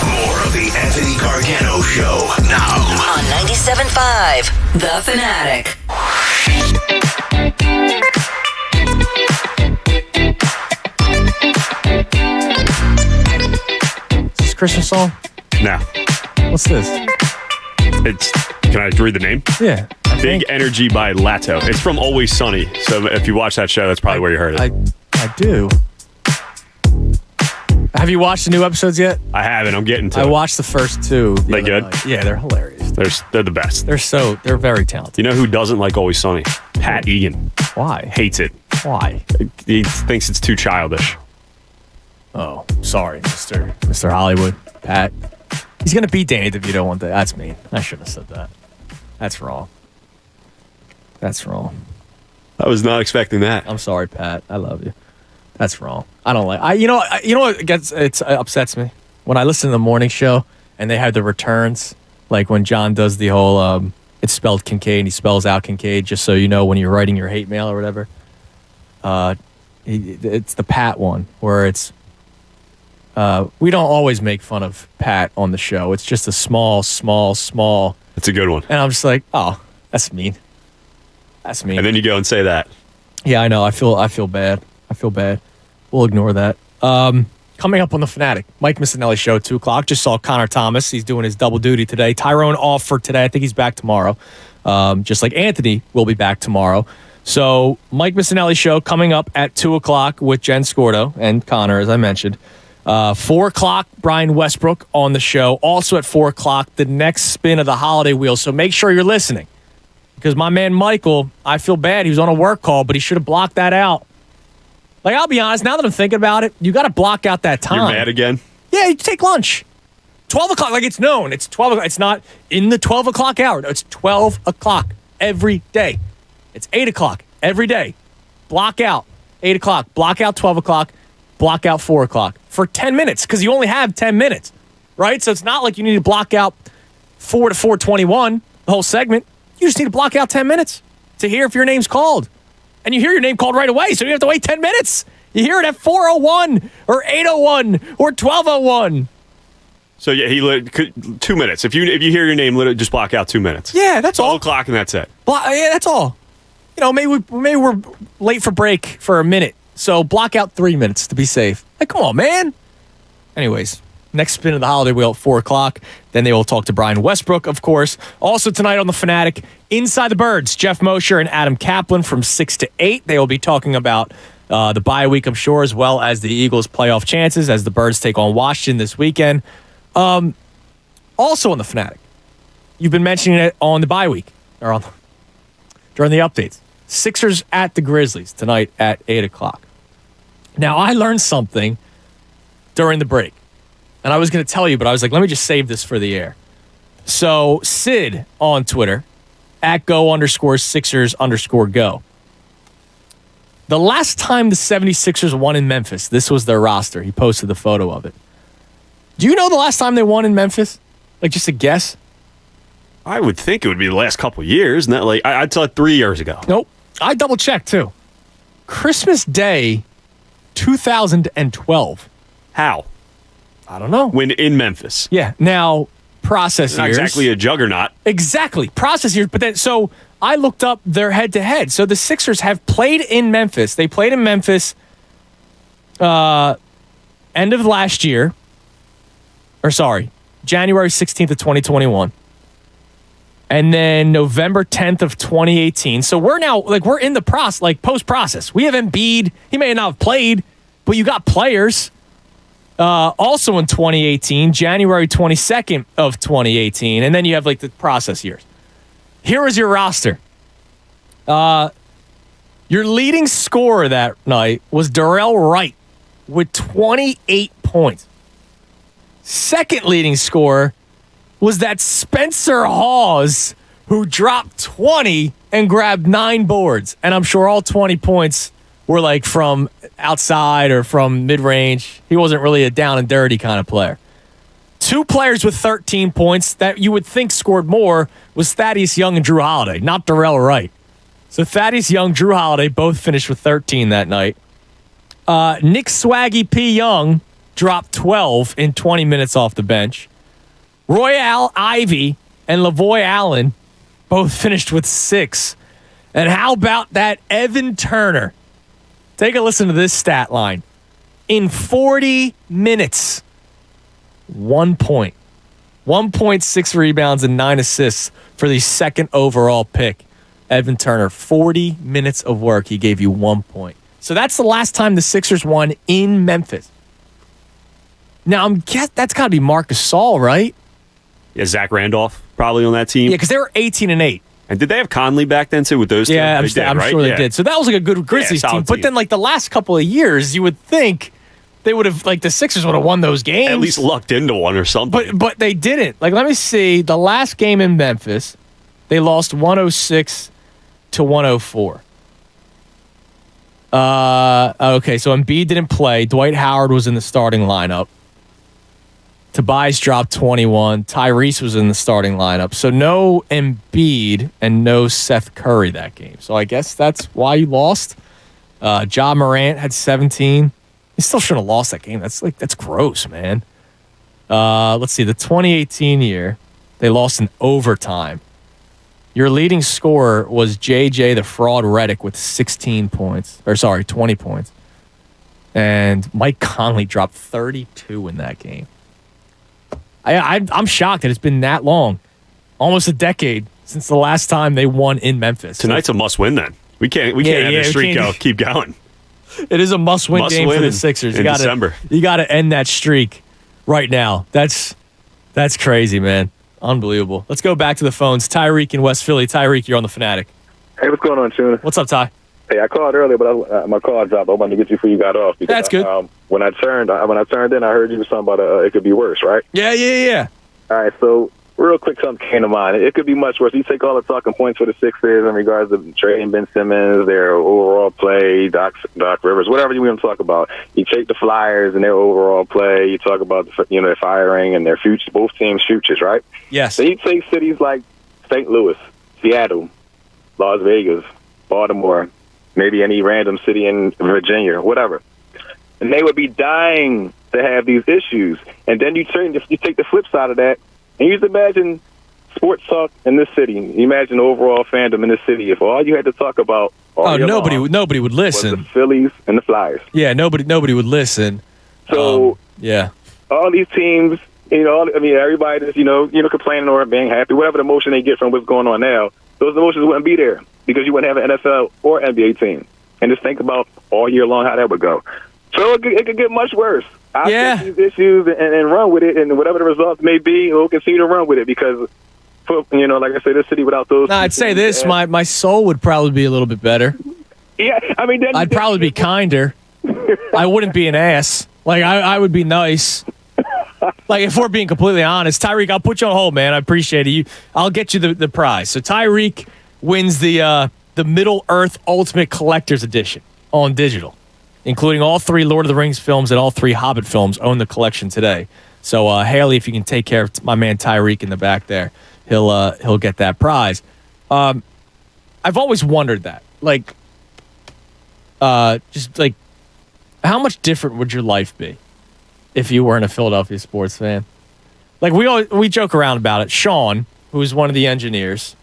More of the Anthony Gargano Show now. On 97.5 The Fanatic. Is this a Christmas song? No. What's this? Can I read the name? Yeah. Big Energy by Lato. It's from Always Sunny. So if you watch that show, that's probably where you heard it. I do. Have you watched the new episodes yet? I haven't. I'm getting to I it. watched the first 2. They good? Night. Yeah, they're hilarious. They're the best. They're very talented. You know who doesn't like Always Sunny? Pat Egan. Why? Hates it. Why? He thinks it's too childish. Oh, sorry, Mr. Hollywood. Pat. He's going to beat Danny DeVito one day. That's mean. I shouldn't have said that. That's wrong. That's wrong. I was not expecting that. I'm sorry, Pat. I love you. That's wrong. I don't like. You know what it upsets me when I listen to the morning show and they have the returns, like when John does the whole it's spelled Kincaid and he spells out Kincaid just so you know when you're writing your hate mail or whatever. It's the Pat one where it's we don't always make fun of Pat on the show. It's just a small. It's a good one. And I'm just like, oh, that's mean. That's mean. And then you go and say that. Yeah, I know. I feel bad. We'll ignore that. Coming up on The Fanatic, Mike Missinelli Show, 2 o'clock. Just saw Connor Thomas. He's doing his double duty today. Tyrone off for today. I think he's back tomorrow. Just like Anthony will be back tomorrow. So Mike Missinelli Show coming up at 2 o'clock with Jen Scordo and Connor, as I mentioned. 4 o'clock, Brian Westbrook on the show. Also at 4 o'clock, the next spin of the holiday wheel. So make sure you're listening. Because my man Michael, I feel bad. He was on a work call, but he should have blocked that out. Like, I'll be honest, now that I'm thinking about it, you got to block out that time. You're mad again? Yeah, you take lunch. 12 o'clock, like it's known. It's 12 o'clock. It's not in the 12 o'clock hour. No, it's 12 o'clock every day. It's 8 o'clock every day. Block out 8 o'clock. Block out 12 o'clock. Block out 4 o'clock for 10 minutes because you only have 10 minutes, right? So it's not like you need to block out 4 to 4:21, the whole segment. You just need to block out 10 minutes to hear if your name's called. And you hear your name called right away, so you have to wait 10 minutes. You hear it at 4:01 or 8:01 or 12:01. So yeah, 2 minutes. If you hear your name, just block out 2 minutes. Yeah, that's all. 12 o'clock and that's it. Yeah, that's all. You know, maybe we're late for break for a minute, so block out 3 minutes to be safe. Like, come on, man. Anyways, next spin of the holiday wheel at 4 o'clock. Then they will talk to Brian Westbrook, of course. Also tonight on The Fanatic, Inside the Birds, Jeff Mosher and Adam Kaplan from 6 to 8. They will be talking about the bye week, I'm sure, as well as the Eagles' playoff chances as the Birds take on Washington this weekend. Also on The Fanatic, you've been mentioning it on the bye week, or during the updates. Sixers at the Grizzlies tonight at 8 o'clock. Now, I learned something during the break. And I was going to tell you, but I was like, let me just save this for the air. So Sid on Twitter, at @go_Sixers_go. The last time the 76ers won in Memphis, this was their roster. He posted the photo of it. Do you know the last time they won in Memphis? Like, just a guess? I would think it would be the last couple of years. Not like I'd tell it 3 years ago. Nope. I double-checked, too. Christmas Day, 2012. How? I don't know. When in Memphis. Yeah. Now, process Not years. exactly a juggernaut. Exactly. Process years. But then, so I looked up their head-to-head. So the Sixers have played in Memphis. They played in Memphis end of last year. Or sorry, January 16th of 2021. And then November 10th of 2018. So we're now, we're in the process, post-process. We have Embiid. He may not have played, but you got players. Also in 2018, January 22nd of 2018. And then you have, the process years. Here is your roster. Your leading scorer that night was Darrell Wright with 28 points. Second leading scorer was that Spencer Hawes who dropped 20 and grabbed 9 boards. And I'm sure all 20 points were from outside or from mid-range. He wasn't really a down and dirty kind of player. 2 players with 13 points that you would think scored more was Thaddeus Young and Drew Holiday, not Darrell Wright. So Thaddeus Young, Drew Holiday both finished with 13 that night. Nick Swaggy P. Young dropped 12 in 20 minutes off the bench. Royale Ivy and Lavoy Allen both finished with 6. And how about that Evan Turner? Take a listen to this stat line. In 40 minutes, 1 point, 1.6 rebounds and 9 assists for the second overall pick. Evan Turner, 40 minutes of work. He gave you 1 point. So that's the last time the Sixers won in Memphis. Now, that's got to be Marc Gasol, right? Yeah, Zach Randolph probably on that team. Yeah, because they were 18-8. And did they have Conley back then too with those two? Yeah, I'm sure they did. So that was a good Grizzlies team. But then the last couple of years, you would think they would have the Sixers would have won those games. At least lucked into one or something. But they didn't. Let me see. The last game in Memphis, they lost 106 to 104. Okay, so Embiid didn't play. Dwight Howard was in the starting lineup. Tobias dropped 21. Tyrese was in the starting lineup. So no Embiid and no Seth Curry that game. So I guess that's why you lost. Ja Morant had 17. He still shouldn't have lost that game. That's gross, man. Let's see. The 2018 year, they lost in overtime. Your leading scorer was JJ the Fraud Redick with 20 points. And Mike Conley dropped 32 in that game. I'm shocked that it's been that long, almost a decade since the last time they won in Memphis. Tonight's a must-win then. We can't have this streak keep going. It is a must-win game for the Sixers. In December. You got to end that streak right now. That's crazy, man. Unbelievable. Let's go back to the phones. Tyreek in West Philly. Tyreek, you're on the Fanatic. Hey, what's going on, Tuna? What's up, Ty? Hey, I called earlier, but my call dropped. I wanted to get you before you got off. Because That's good. When I turned in, I heard you were talking about it could be worse, right? Yeah. All right, so real quick, something came to mind. It could be much worse. You take all the talking points for the Sixers in regards to trading Ben Simmons, their overall play, Doc Rivers, whatever you want to talk about. You take the Flyers and their overall play. You talk about their firing and their future, both teams' futures, right? Yes. Then you take cities like St. Louis, Seattle, Las Vegas, Baltimore, maybe any random city in Virginia, whatever, and they would be dying to have these issues. And then you take the flip side of that. And you just imagine sports talk in this city. You imagine overall fandom in this city. If all you had to talk about, nobody would listen. Was the Phillies and the Flyers. Yeah, nobody would listen. So all these teams, everybody that's complaining or being happy, whatever the emotion they get from what's going on now, those emotions wouldn't be there because you wouldn't have an NFL or NBA team. And just think about all year long how that would go. So it could get much worse. I'll take these issues and run with it, and whatever the results may be, we'll continue to run with it because, like I said, this city without those... I'd say this, my soul would probably be a little bit better. Yeah, then I'd probably be kinder. I wouldn't be an ass. Like, I would be nice. Like, if we're being completely honest. Tyreek, I'll put you on hold, man. I appreciate it. I'll get you the prize. So Tyreek wins the Middle-earth Ultimate Collector's Edition on digital, including all 3 Lord of the Rings films and all 3 Hobbit films. Own the collection today. So, Haley, if you can take care of my man Tyreek in the back there, he'll get that prize. I've always wondered that. Just like, how much different would your life be if you weren't a Philadelphia sports fan? Like, we joke around about it. Sean, who's one of the engineers,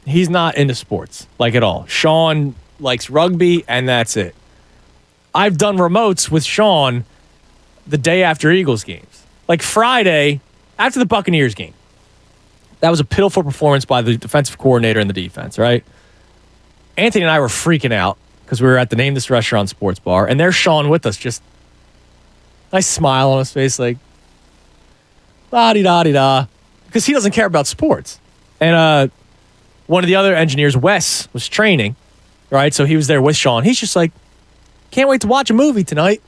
he's not into sports, at all. Sean likes rugby, and that's it. I've done remotes with Sean the day after Eagles games. Like Friday, after the Buccaneers game. That was a pitiful performance by the defensive coordinator and the defense, right? Anthony and I were freaking out because we were at the Name This Restaurant Sports Bar, and there's Sean with us, just nice smile on his face, like, la-di-da-di-da, because he doesn't care about sports. And one of the other engineers, Wes, was training, right? So he was there with Sean. He's just like, can't wait to watch a movie tonight.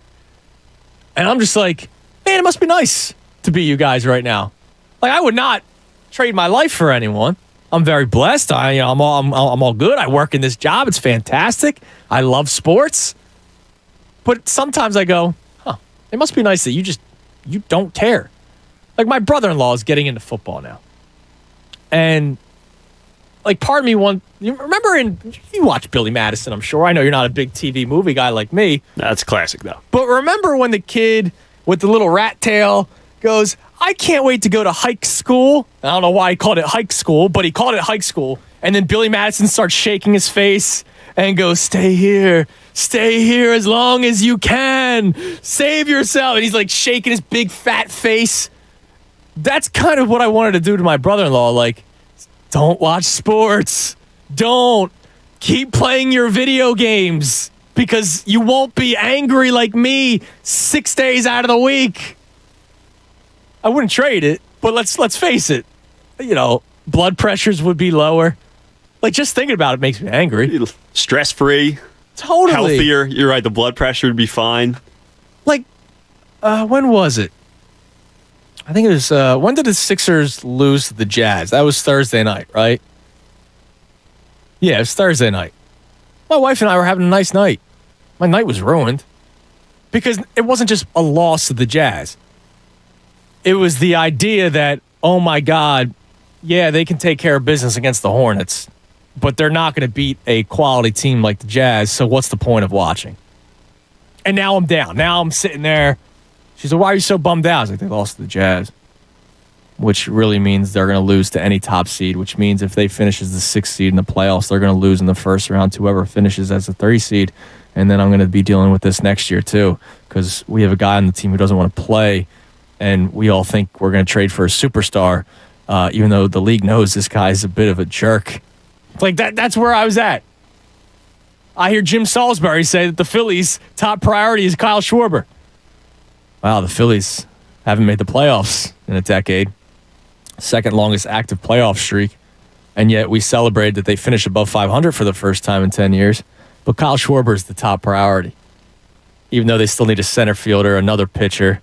And I'm just like, man, it must be nice to be you guys right now. Like, I would not trade my life for anyone. I'm very blessed. I'm all good. I work in this job. It's fantastic. I love sports. But sometimes I go, it must be nice that you don't care. Like, my brother-in-law is getting into football now. And part of me you remember you watch Billy Madison, I'm sure. I know you're not a big TV movie guy like me. That's classic, though. But remember when the kid with the little rat tail goes, I can't wait to go to hike school. I don't know why he called it hike school, but he called it hike school. And then Billy Madison starts shaking his face and goes, stay here as long as you can. Save yourself. And he's shaking his big fat face. That's kind of what I wanted to do to my brother-in-law. Don't watch sports. Don't. Keep playing your video games because you won't be angry like me 6 days out of the week. I wouldn't trade it, but let's face it. Blood pressures would be lower. Just thinking about it makes me angry. Stress-free. Totally. Healthier. You're right. The blood pressure would be fine. When was it? I think it was, when did the Sixers lose to the Jazz? That was Thursday night, right? Yeah, it was Thursday night. My wife and I were having a nice night. My night was ruined because it wasn't just a loss to the Jazz. It was the idea that, oh my God, yeah, they can take care of business against the Hornets, but they're not going to beat a quality team like the Jazz, so what's the point of watching? And now I'm down. Now I'm sitting there. She said, why are you so bummed out? I was like, they lost to the Jazz, which really means they're going to lose to any top seed, which means if they finish as the 6th seed in the playoffs, they're going to lose in the first round to whoever finishes as the 3 seed. And then I'm going to be dealing with this next year, too, because we have a guy on the team who doesn't want to play, and we all think we're going to trade for a superstar, even though the league knows this guy's a bit of a jerk. Like, that's where I was at. I hear Jim Salisbury say that the Phillies' top priority is Kyle Schwarber. Wow, the Phillies haven't made the playoffs in a decade. Second longest active playoff streak. And yet we celebrated that they finished above 500 for the first time in 10 years. But Kyle Schwarber is the top priority. Even though they still need a center fielder, another pitcher,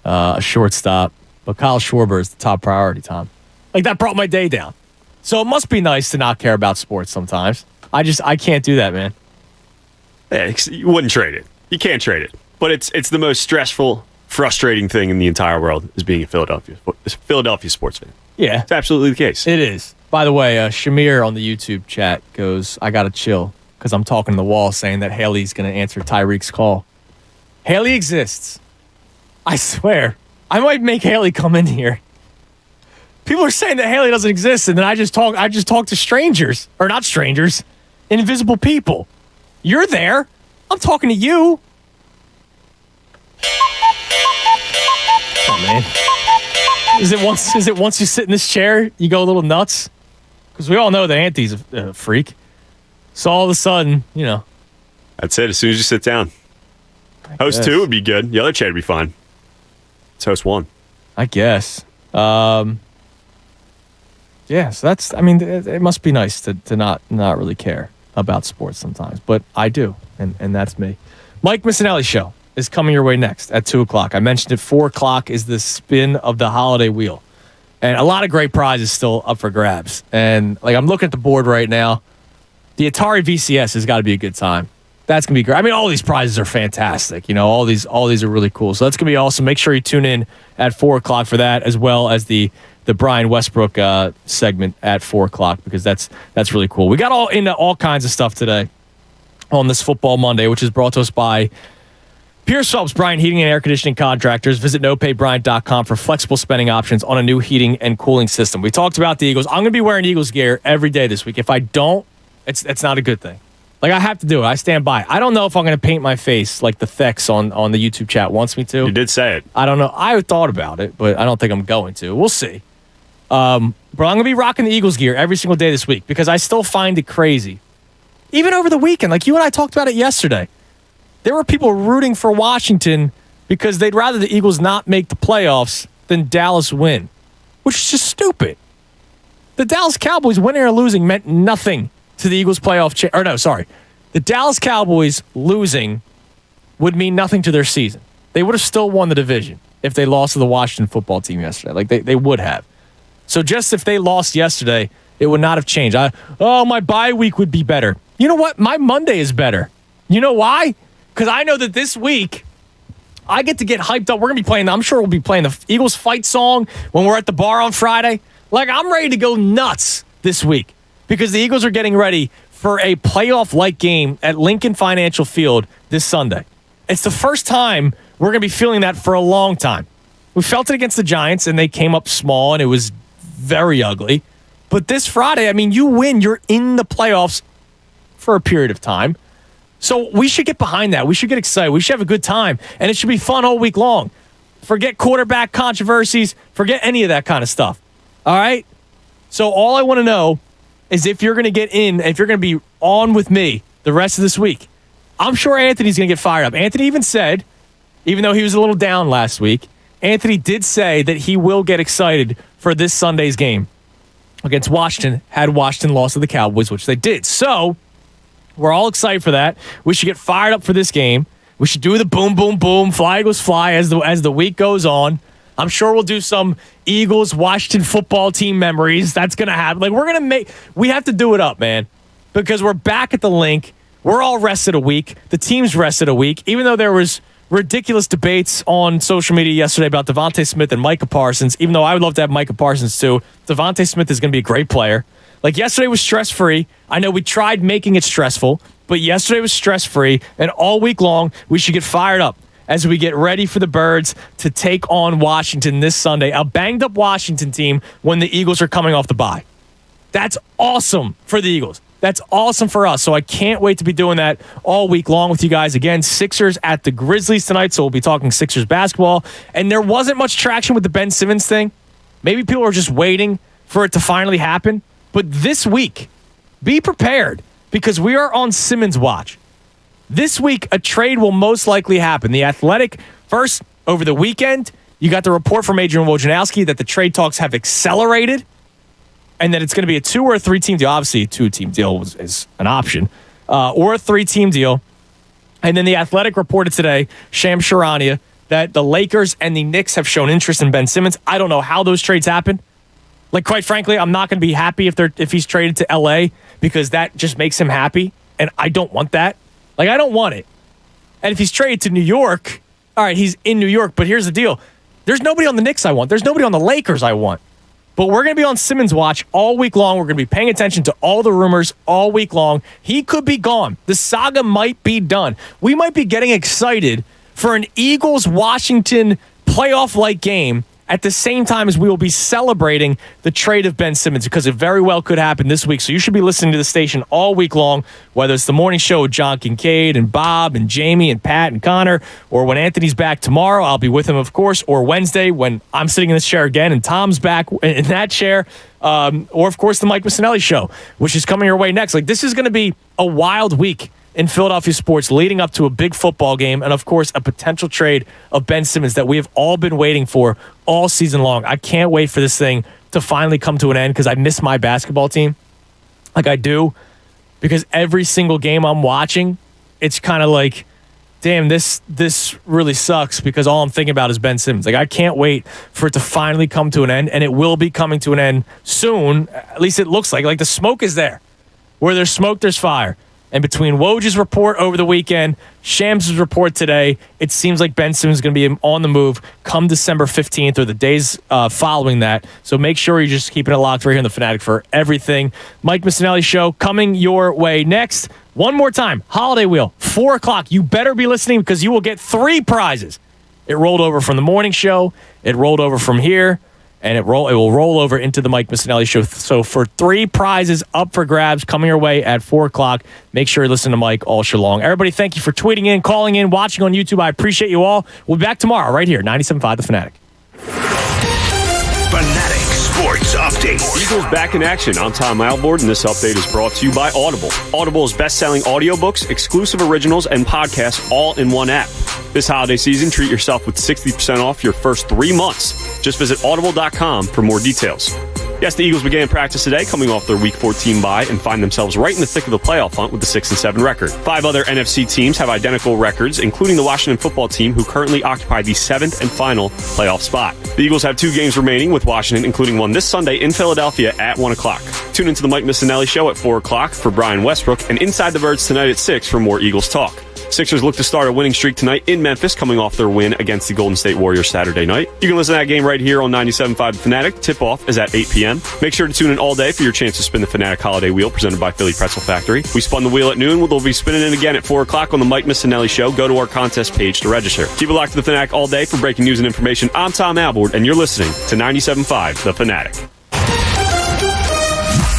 a shortstop. But Kyle Schwarber is the top priority, Tom. Like, that brought my day down. So it must be nice to not care about sports sometimes. I can't do that, man. Yeah, you wouldn't trade it. You can't trade it. But it's the most stressful, frustrating thing in the entire world is being a Philadelphia sports fan. Yeah. It's absolutely the case. It is. By the way, Shamir on the YouTube chat goes, I got to chill because I'm talking to the wall saying that Haley's going to answer Tyreek's call. Haley exists. I swear. I might make Haley come in here. People are saying that Haley doesn't exist, and then I just talk to strangers. Or not strangers. Invisible people. You're there. I'm talking to you. Oh, man. Is it once you sit in this chair, you go a little nuts? Because we all know that Anthony's a freak. So all of a sudden, That's it. As soon as you sit down. Host 2 would be good. The other chair would be fine. It's host 1. I guess. Yeah, so that's, it must be nice to not really care about sports sometimes. But I do, and that's me. Mike Missinelli Show is coming your way next at 2 o'clock. I mentioned it, 4 o'clock is the spin of the holiday wheel. And a lot of great prizes still up for grabs. And I'm looking at the board right now. The Atari VCS has got to be a good time. That's going to be great. All these prizes are fantastic. All these are really cool. So that's going to be awesome. Make sure you tune in at 4 o'clock for that, as well as the Brian Westbrook segment at 4 o'clock, because that's really cool. We got into all kinds of stuff today on this Football Monday, which is brought to us by Pierce Phelps Bryant Heating and Air Conditioning Contractors. Visit nopaybryant.com for flexible spending options on a new heating and cooling system. We talked about the Eagles. I'm going to be wearing Eagles gear every day this week. If I don't, it's not a good thing. I have to do it. I stand by it. I don't know if I'm going to paint my face like the Thex on the YouTube chat wants me to. You did say it. I don't know. I thought about it, but I don't think I'm going to. We'll see. But I'm going to be rocking the Eagles gear every single day this week because I still find it crazy. Even over the weekend, like you and I talked about it yesterday. There were people rooting for Washington because they'd rather the Eagles not make the playoffs than Dallas win, which is just stupid. The Dallas Cowboys winning or losing meant nothing to the Eagles playoff. The Dallas Cowboys losing would mean nothing to their season. They would have still won the division if they lost to the Washington football team yesterday. They would have. So just if they lost yesterday, it would not have changed. My bye week would be better. You know what? My Monday is better. You know why? Because I know that this week, I get to get hyped up. We're going to be playing, I'm sure we'll be playing the Eagles fight song when we're at the bar on Friday. I'm ready to go nuts this week because the Eagles are getting ready for a playoff-like game at Lincoln Financial Field this Sunday. It's the first time we're going to be feeling that for a long time. We felt it against the Giants, and they came up small, and it was very ugly. But this Friday, you win, you're in the playoffs for a period of time. So we should get behind that. We should get excited. We should have a good time, and it should be fun all week long. Forget quarterback controversies. Forget any of that kind of stuff. All right? So all I want to know is if you're going to get in, if you're going to be on with me the rest of this week. I'm sure Anthony's going to get fired up. Anthony even said, even though he was a little down last week, Anthony did say that he will get excited for this Sunday's game against Washington, had Washington lost to the Cowboys, which they did. So we're all excited for that. We should get fired up for this game. We should do the boom, boom, boom, fly Eagles fly as the week goes on. I'm sure we'll do some Eagles Washington football team memories. That's going to happen. We have to do it up, man, because we're back at the link. We're all rested a week. The team's rested a week, even though there was ridiculous debates on social media yesterday about Devontae Smith and Micah Parsons, even though I would love to have Micah Parsons too. Devontae Smith is going to be a great player. Yesterday was stress-free. I know we tried making it stressful, but yesterday was stress-free, and all week long, we should get fired up as we get ready for the Birds to take on Washington this Sunday, a banged-up Washington team when the Eagles are coming off the bye. That's awesome for the Eagles. That's awesome for us. So I can't wait to be doing that all week long with you guys. Again, Sixers at the Grizzlies tonight, so we'll be talking Sixers basketball. And there wasn't much traction with the Ben Simmons thing. Maybe people are just waiting for it to finally happen. But this week, be prepared because we are on Simmons watch. This week, a trade will most likely happen. The Athletic, first, over the weekend, you got the report from Adrian Wojnarowski that the trade talks have accelerated and that it's going to be a 2 or a 3-team deal. Obviously, a 2-team deal is an option, or a 3-team deal. And then the Athletic reported today, Shams Charania, that the Lakers and the Knicks have shown interest in Ben Simmons. I don't know how those trades happen. Like, quite frankly, I'm not going to be happy if he's traded to L.A. because that just makes him happy, and I don't want that. Like, I don't want it. And if he's traded to New York, all right, he's in New York, but here's the deal. There's nobody on the Knicks I want. There's nobody on the Lakers I want. But we're going to be on Simmons watch all week long. We're going to be paying attention to all the rumors all week long. He could be gone. The saga might be done. We might be getting excited for an Eagles-Washington playoff-like game at the same time as we will be celebrating the trade of Ben Simmons, because it very well could happen this week. So you should be listening to the station all week long, whether it's the morning show with John Kincaid and Bob and Jamie and Pat and Connor, or when Anthony's back tomorrow, I'll be with him, of course, or Wednesday when I'm sitting in this chair again and Tom's back in that chair, or, of course, the Mike Missinelli show, which is coming your way next. Like, this is going to be a wild week in Philadelphia sports leading up to a big football game and, of course, a potential trade of Ben Simmons that we have all been waiting for all season long. I can't wait for this thing to finally come to an end because I miss my basketball team. Like I do, because every single game I'm watching, it's kind of like, damn, this really sucks because all I'm thinking about is Ben Simmons. Like, I can't wait for it to finally come to an end, and it will be coming to an end soon. At least it looks like. Like, the smoke is there. Where there's smoke, there's fire. And between Woj's report over the weekend, Shams' report today, it seems like Ben Simmons is going to be on the move come December 15th or the days following that. So make sure you're just keeping it locked right here in The Fanatic for everything. Mike Missinelli Show coming your way next. One more time, Holiday Wheel, 4 o'clock. You better be listening because you will get 3 prizes. It rolled over from the morning show. It rolled over from here. And it will roll over into the Mike Missinelli Show. So for 3 prizes up for grabs coming your way at 4 o'clock, make sure you listen to Mike all show long. Everybody, thank you for tweeting in, calling in, watching on YouTube. I appreciate you all. We'll be back tomorrow right here, 97.5 The Fanatic. Fanatic Sports Update. Eagles back in action. I'm Tom Alvord, and this update is brought to you by Audible. Audible's best-selling audiobooks, exclusive originals, and podcasts all in one app. This holiday season, treat yourself with 60% off your first 3 months. Just visit audible.com for more details. Yes, the Eagles began practice today, coming off their Week 14 bye, and find themselves right in the thick of the playoff hunt with the 6-7 record. 5 other NFC teams have identical records, including the Washington football team, who currently occupy the 7th and final playoff spot. The Eagles have 2 games remaining with Washington, including one this Sunday in Philadelphia at 1 o'clock. Tune into the Mike Missinelli Show at 4 o'clock for Brian Westbrook, and Inside the Birds tonight at 6 for more Eagles talk. Sixers look to start a winning streak tonight in Memphis, coming off their win against the Golden State Warriors Saturday night. You can listen to that game right here on 97.5 The Fanatic. Tip-off is at 8 p.m. Make sure to tune in all day for your chance to spin the Fanatic Holiday Wheel presented by Philly Pretzel Factory. We spun the wheel at noon. We'll be spinning it again at 4 o'clock on the Mike Missinelli Show. Go to our contest page to register. Keep it locked to The Fanatic all day for breaking news and information. I'm Tom Alvord, and you're listening to 97.5 The Fanatic.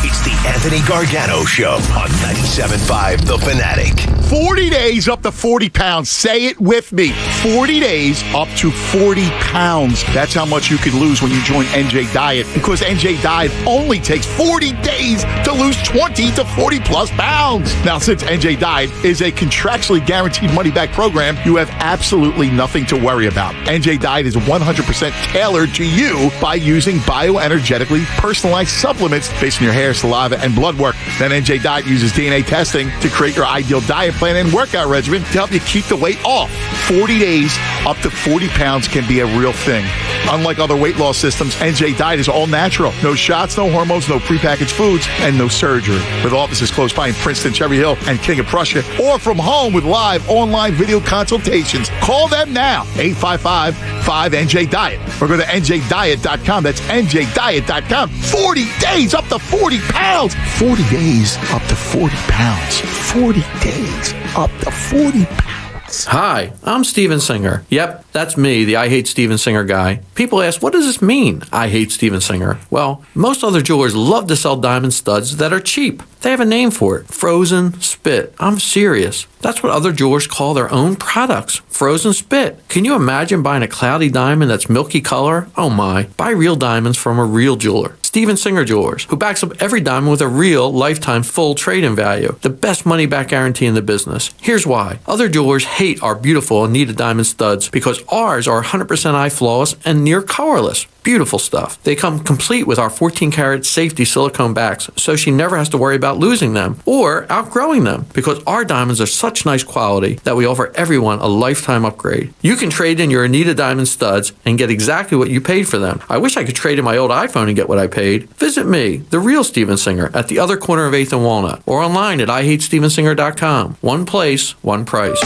It's the Anthony Gargano Show on 97.5 The Fanatic. 40 days up to 40 pounds. Say it with me. 40 days up to 40 pounds. That's how much you could lose when you join NJ Diet, because NJ Diet only takes 40 days to lose 20 to 40 plus pounds. Now, since NJ Diet is a contractually guaranteed money-back program, you have absolutely nothing to worry about. NJ Diet is 100% tailored to you by using bioenergetically personalized supplements based on your hair, saliva, and blood work. Then NJ Diet uses DNA testing to create your ideal diet plan and workout regimen to help you keep the weight off. 40 days up to 40 pounds can be a real thing. Unlike other weight loss systems, NJ Diet is all natural. No shots, no hormones, no prepackaged foods, and no surgery. With offices close by in Princeton, Cherry Hill, and King of Prussia, or from home with live online video consultations. Call them now, 855-5NJ-DIET, or go to NJDiet.com. That's NJDiet.com. 40 days up to 40 pounds. 40 days up to 40 pounds. 40 days up to 40 pounds. details. Hi, I'm Steven Singer. Yep, that's me, the I Hate Steven Singer guy. People ask, what does this mean, I hate Steven Singer? Well, most other jewelers love to sell diamond studs that are cheap. They have a name for it, frozen spit. I'm serious. That's what other jewelers call their own products, frozen spit. Can you imagine buying a cloudy diamond that's milky color? Oh my, buy real diamonds from a real jeweler. Steven Singer Jewelers, who backs up every diamond with a real lifetime full trade-in value. The best money-back guarantee in the business. Here's why. Other jewelers hate our beautiful and needed diamond studs because ours are 100% eye flawless and near colorless. Beautiful stuff. They come complete with our 14-karat safety silicone backs, so she never has to worry about losing them or outgrowing them because our diamonds are such nice quality that we offer everyone a lifetime upgrade. You can trade in your Anita Diamond studs and get exactly what you paid for them. I wish I could trade in my old iPhone and get what I paid. Visit me, the real Steven Singer, at the other corner of 8th and Walnut or online at IHateStevenSinger.com. One place, one price.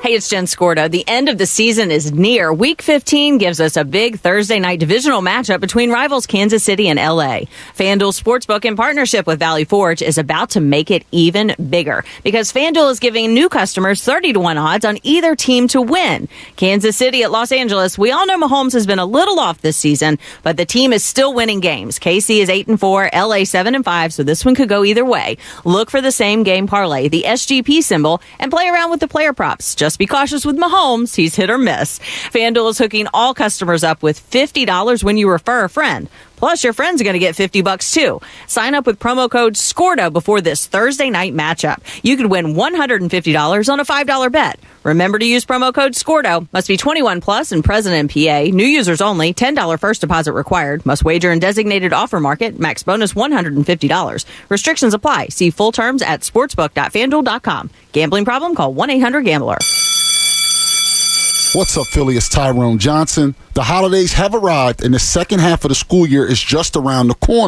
Hey, it's Jen Scorda. The end of the season is near. Week 15 gives us a big Thursday night divisional matchup between rivals Kansas City and LA. FanDuel Sportsbook, in partnership with Valley Forge, is about to make it even bigger because FanDuel is giving new customers 30-1 odds on either team to win. Kansas City at Los Angeles. We all know Mahomes has been a little off this season, but the team is still winning games. KC is 8-4, LA 7-5, so this one could go either way. Look for the same game parlay, the SGP symbol, and play around with the player props. Just be cautious with Mahomes. He's hit or miss. FanDuel is hooking all customers up with $50 when you refer a friend. Plus, your friend's going to get $50 too. Sign up with promo code SCORDA before this Thursday night matchup. You could win $150 on a $5 bet. Remember to use promo code SCORDA. Must be 21 plus and present in PA. New users only. $10 first deposit required. Must wager in designated offer market. Max bonus $150. Restrictions apply. See full terms at sportsbook.fanduel.com. Gambling problem? Call 1-800-GAMBLER. What's up, Philly? It's Tyrone Johnson. The holidays have arrived, and the second half of the school year is just around the corner.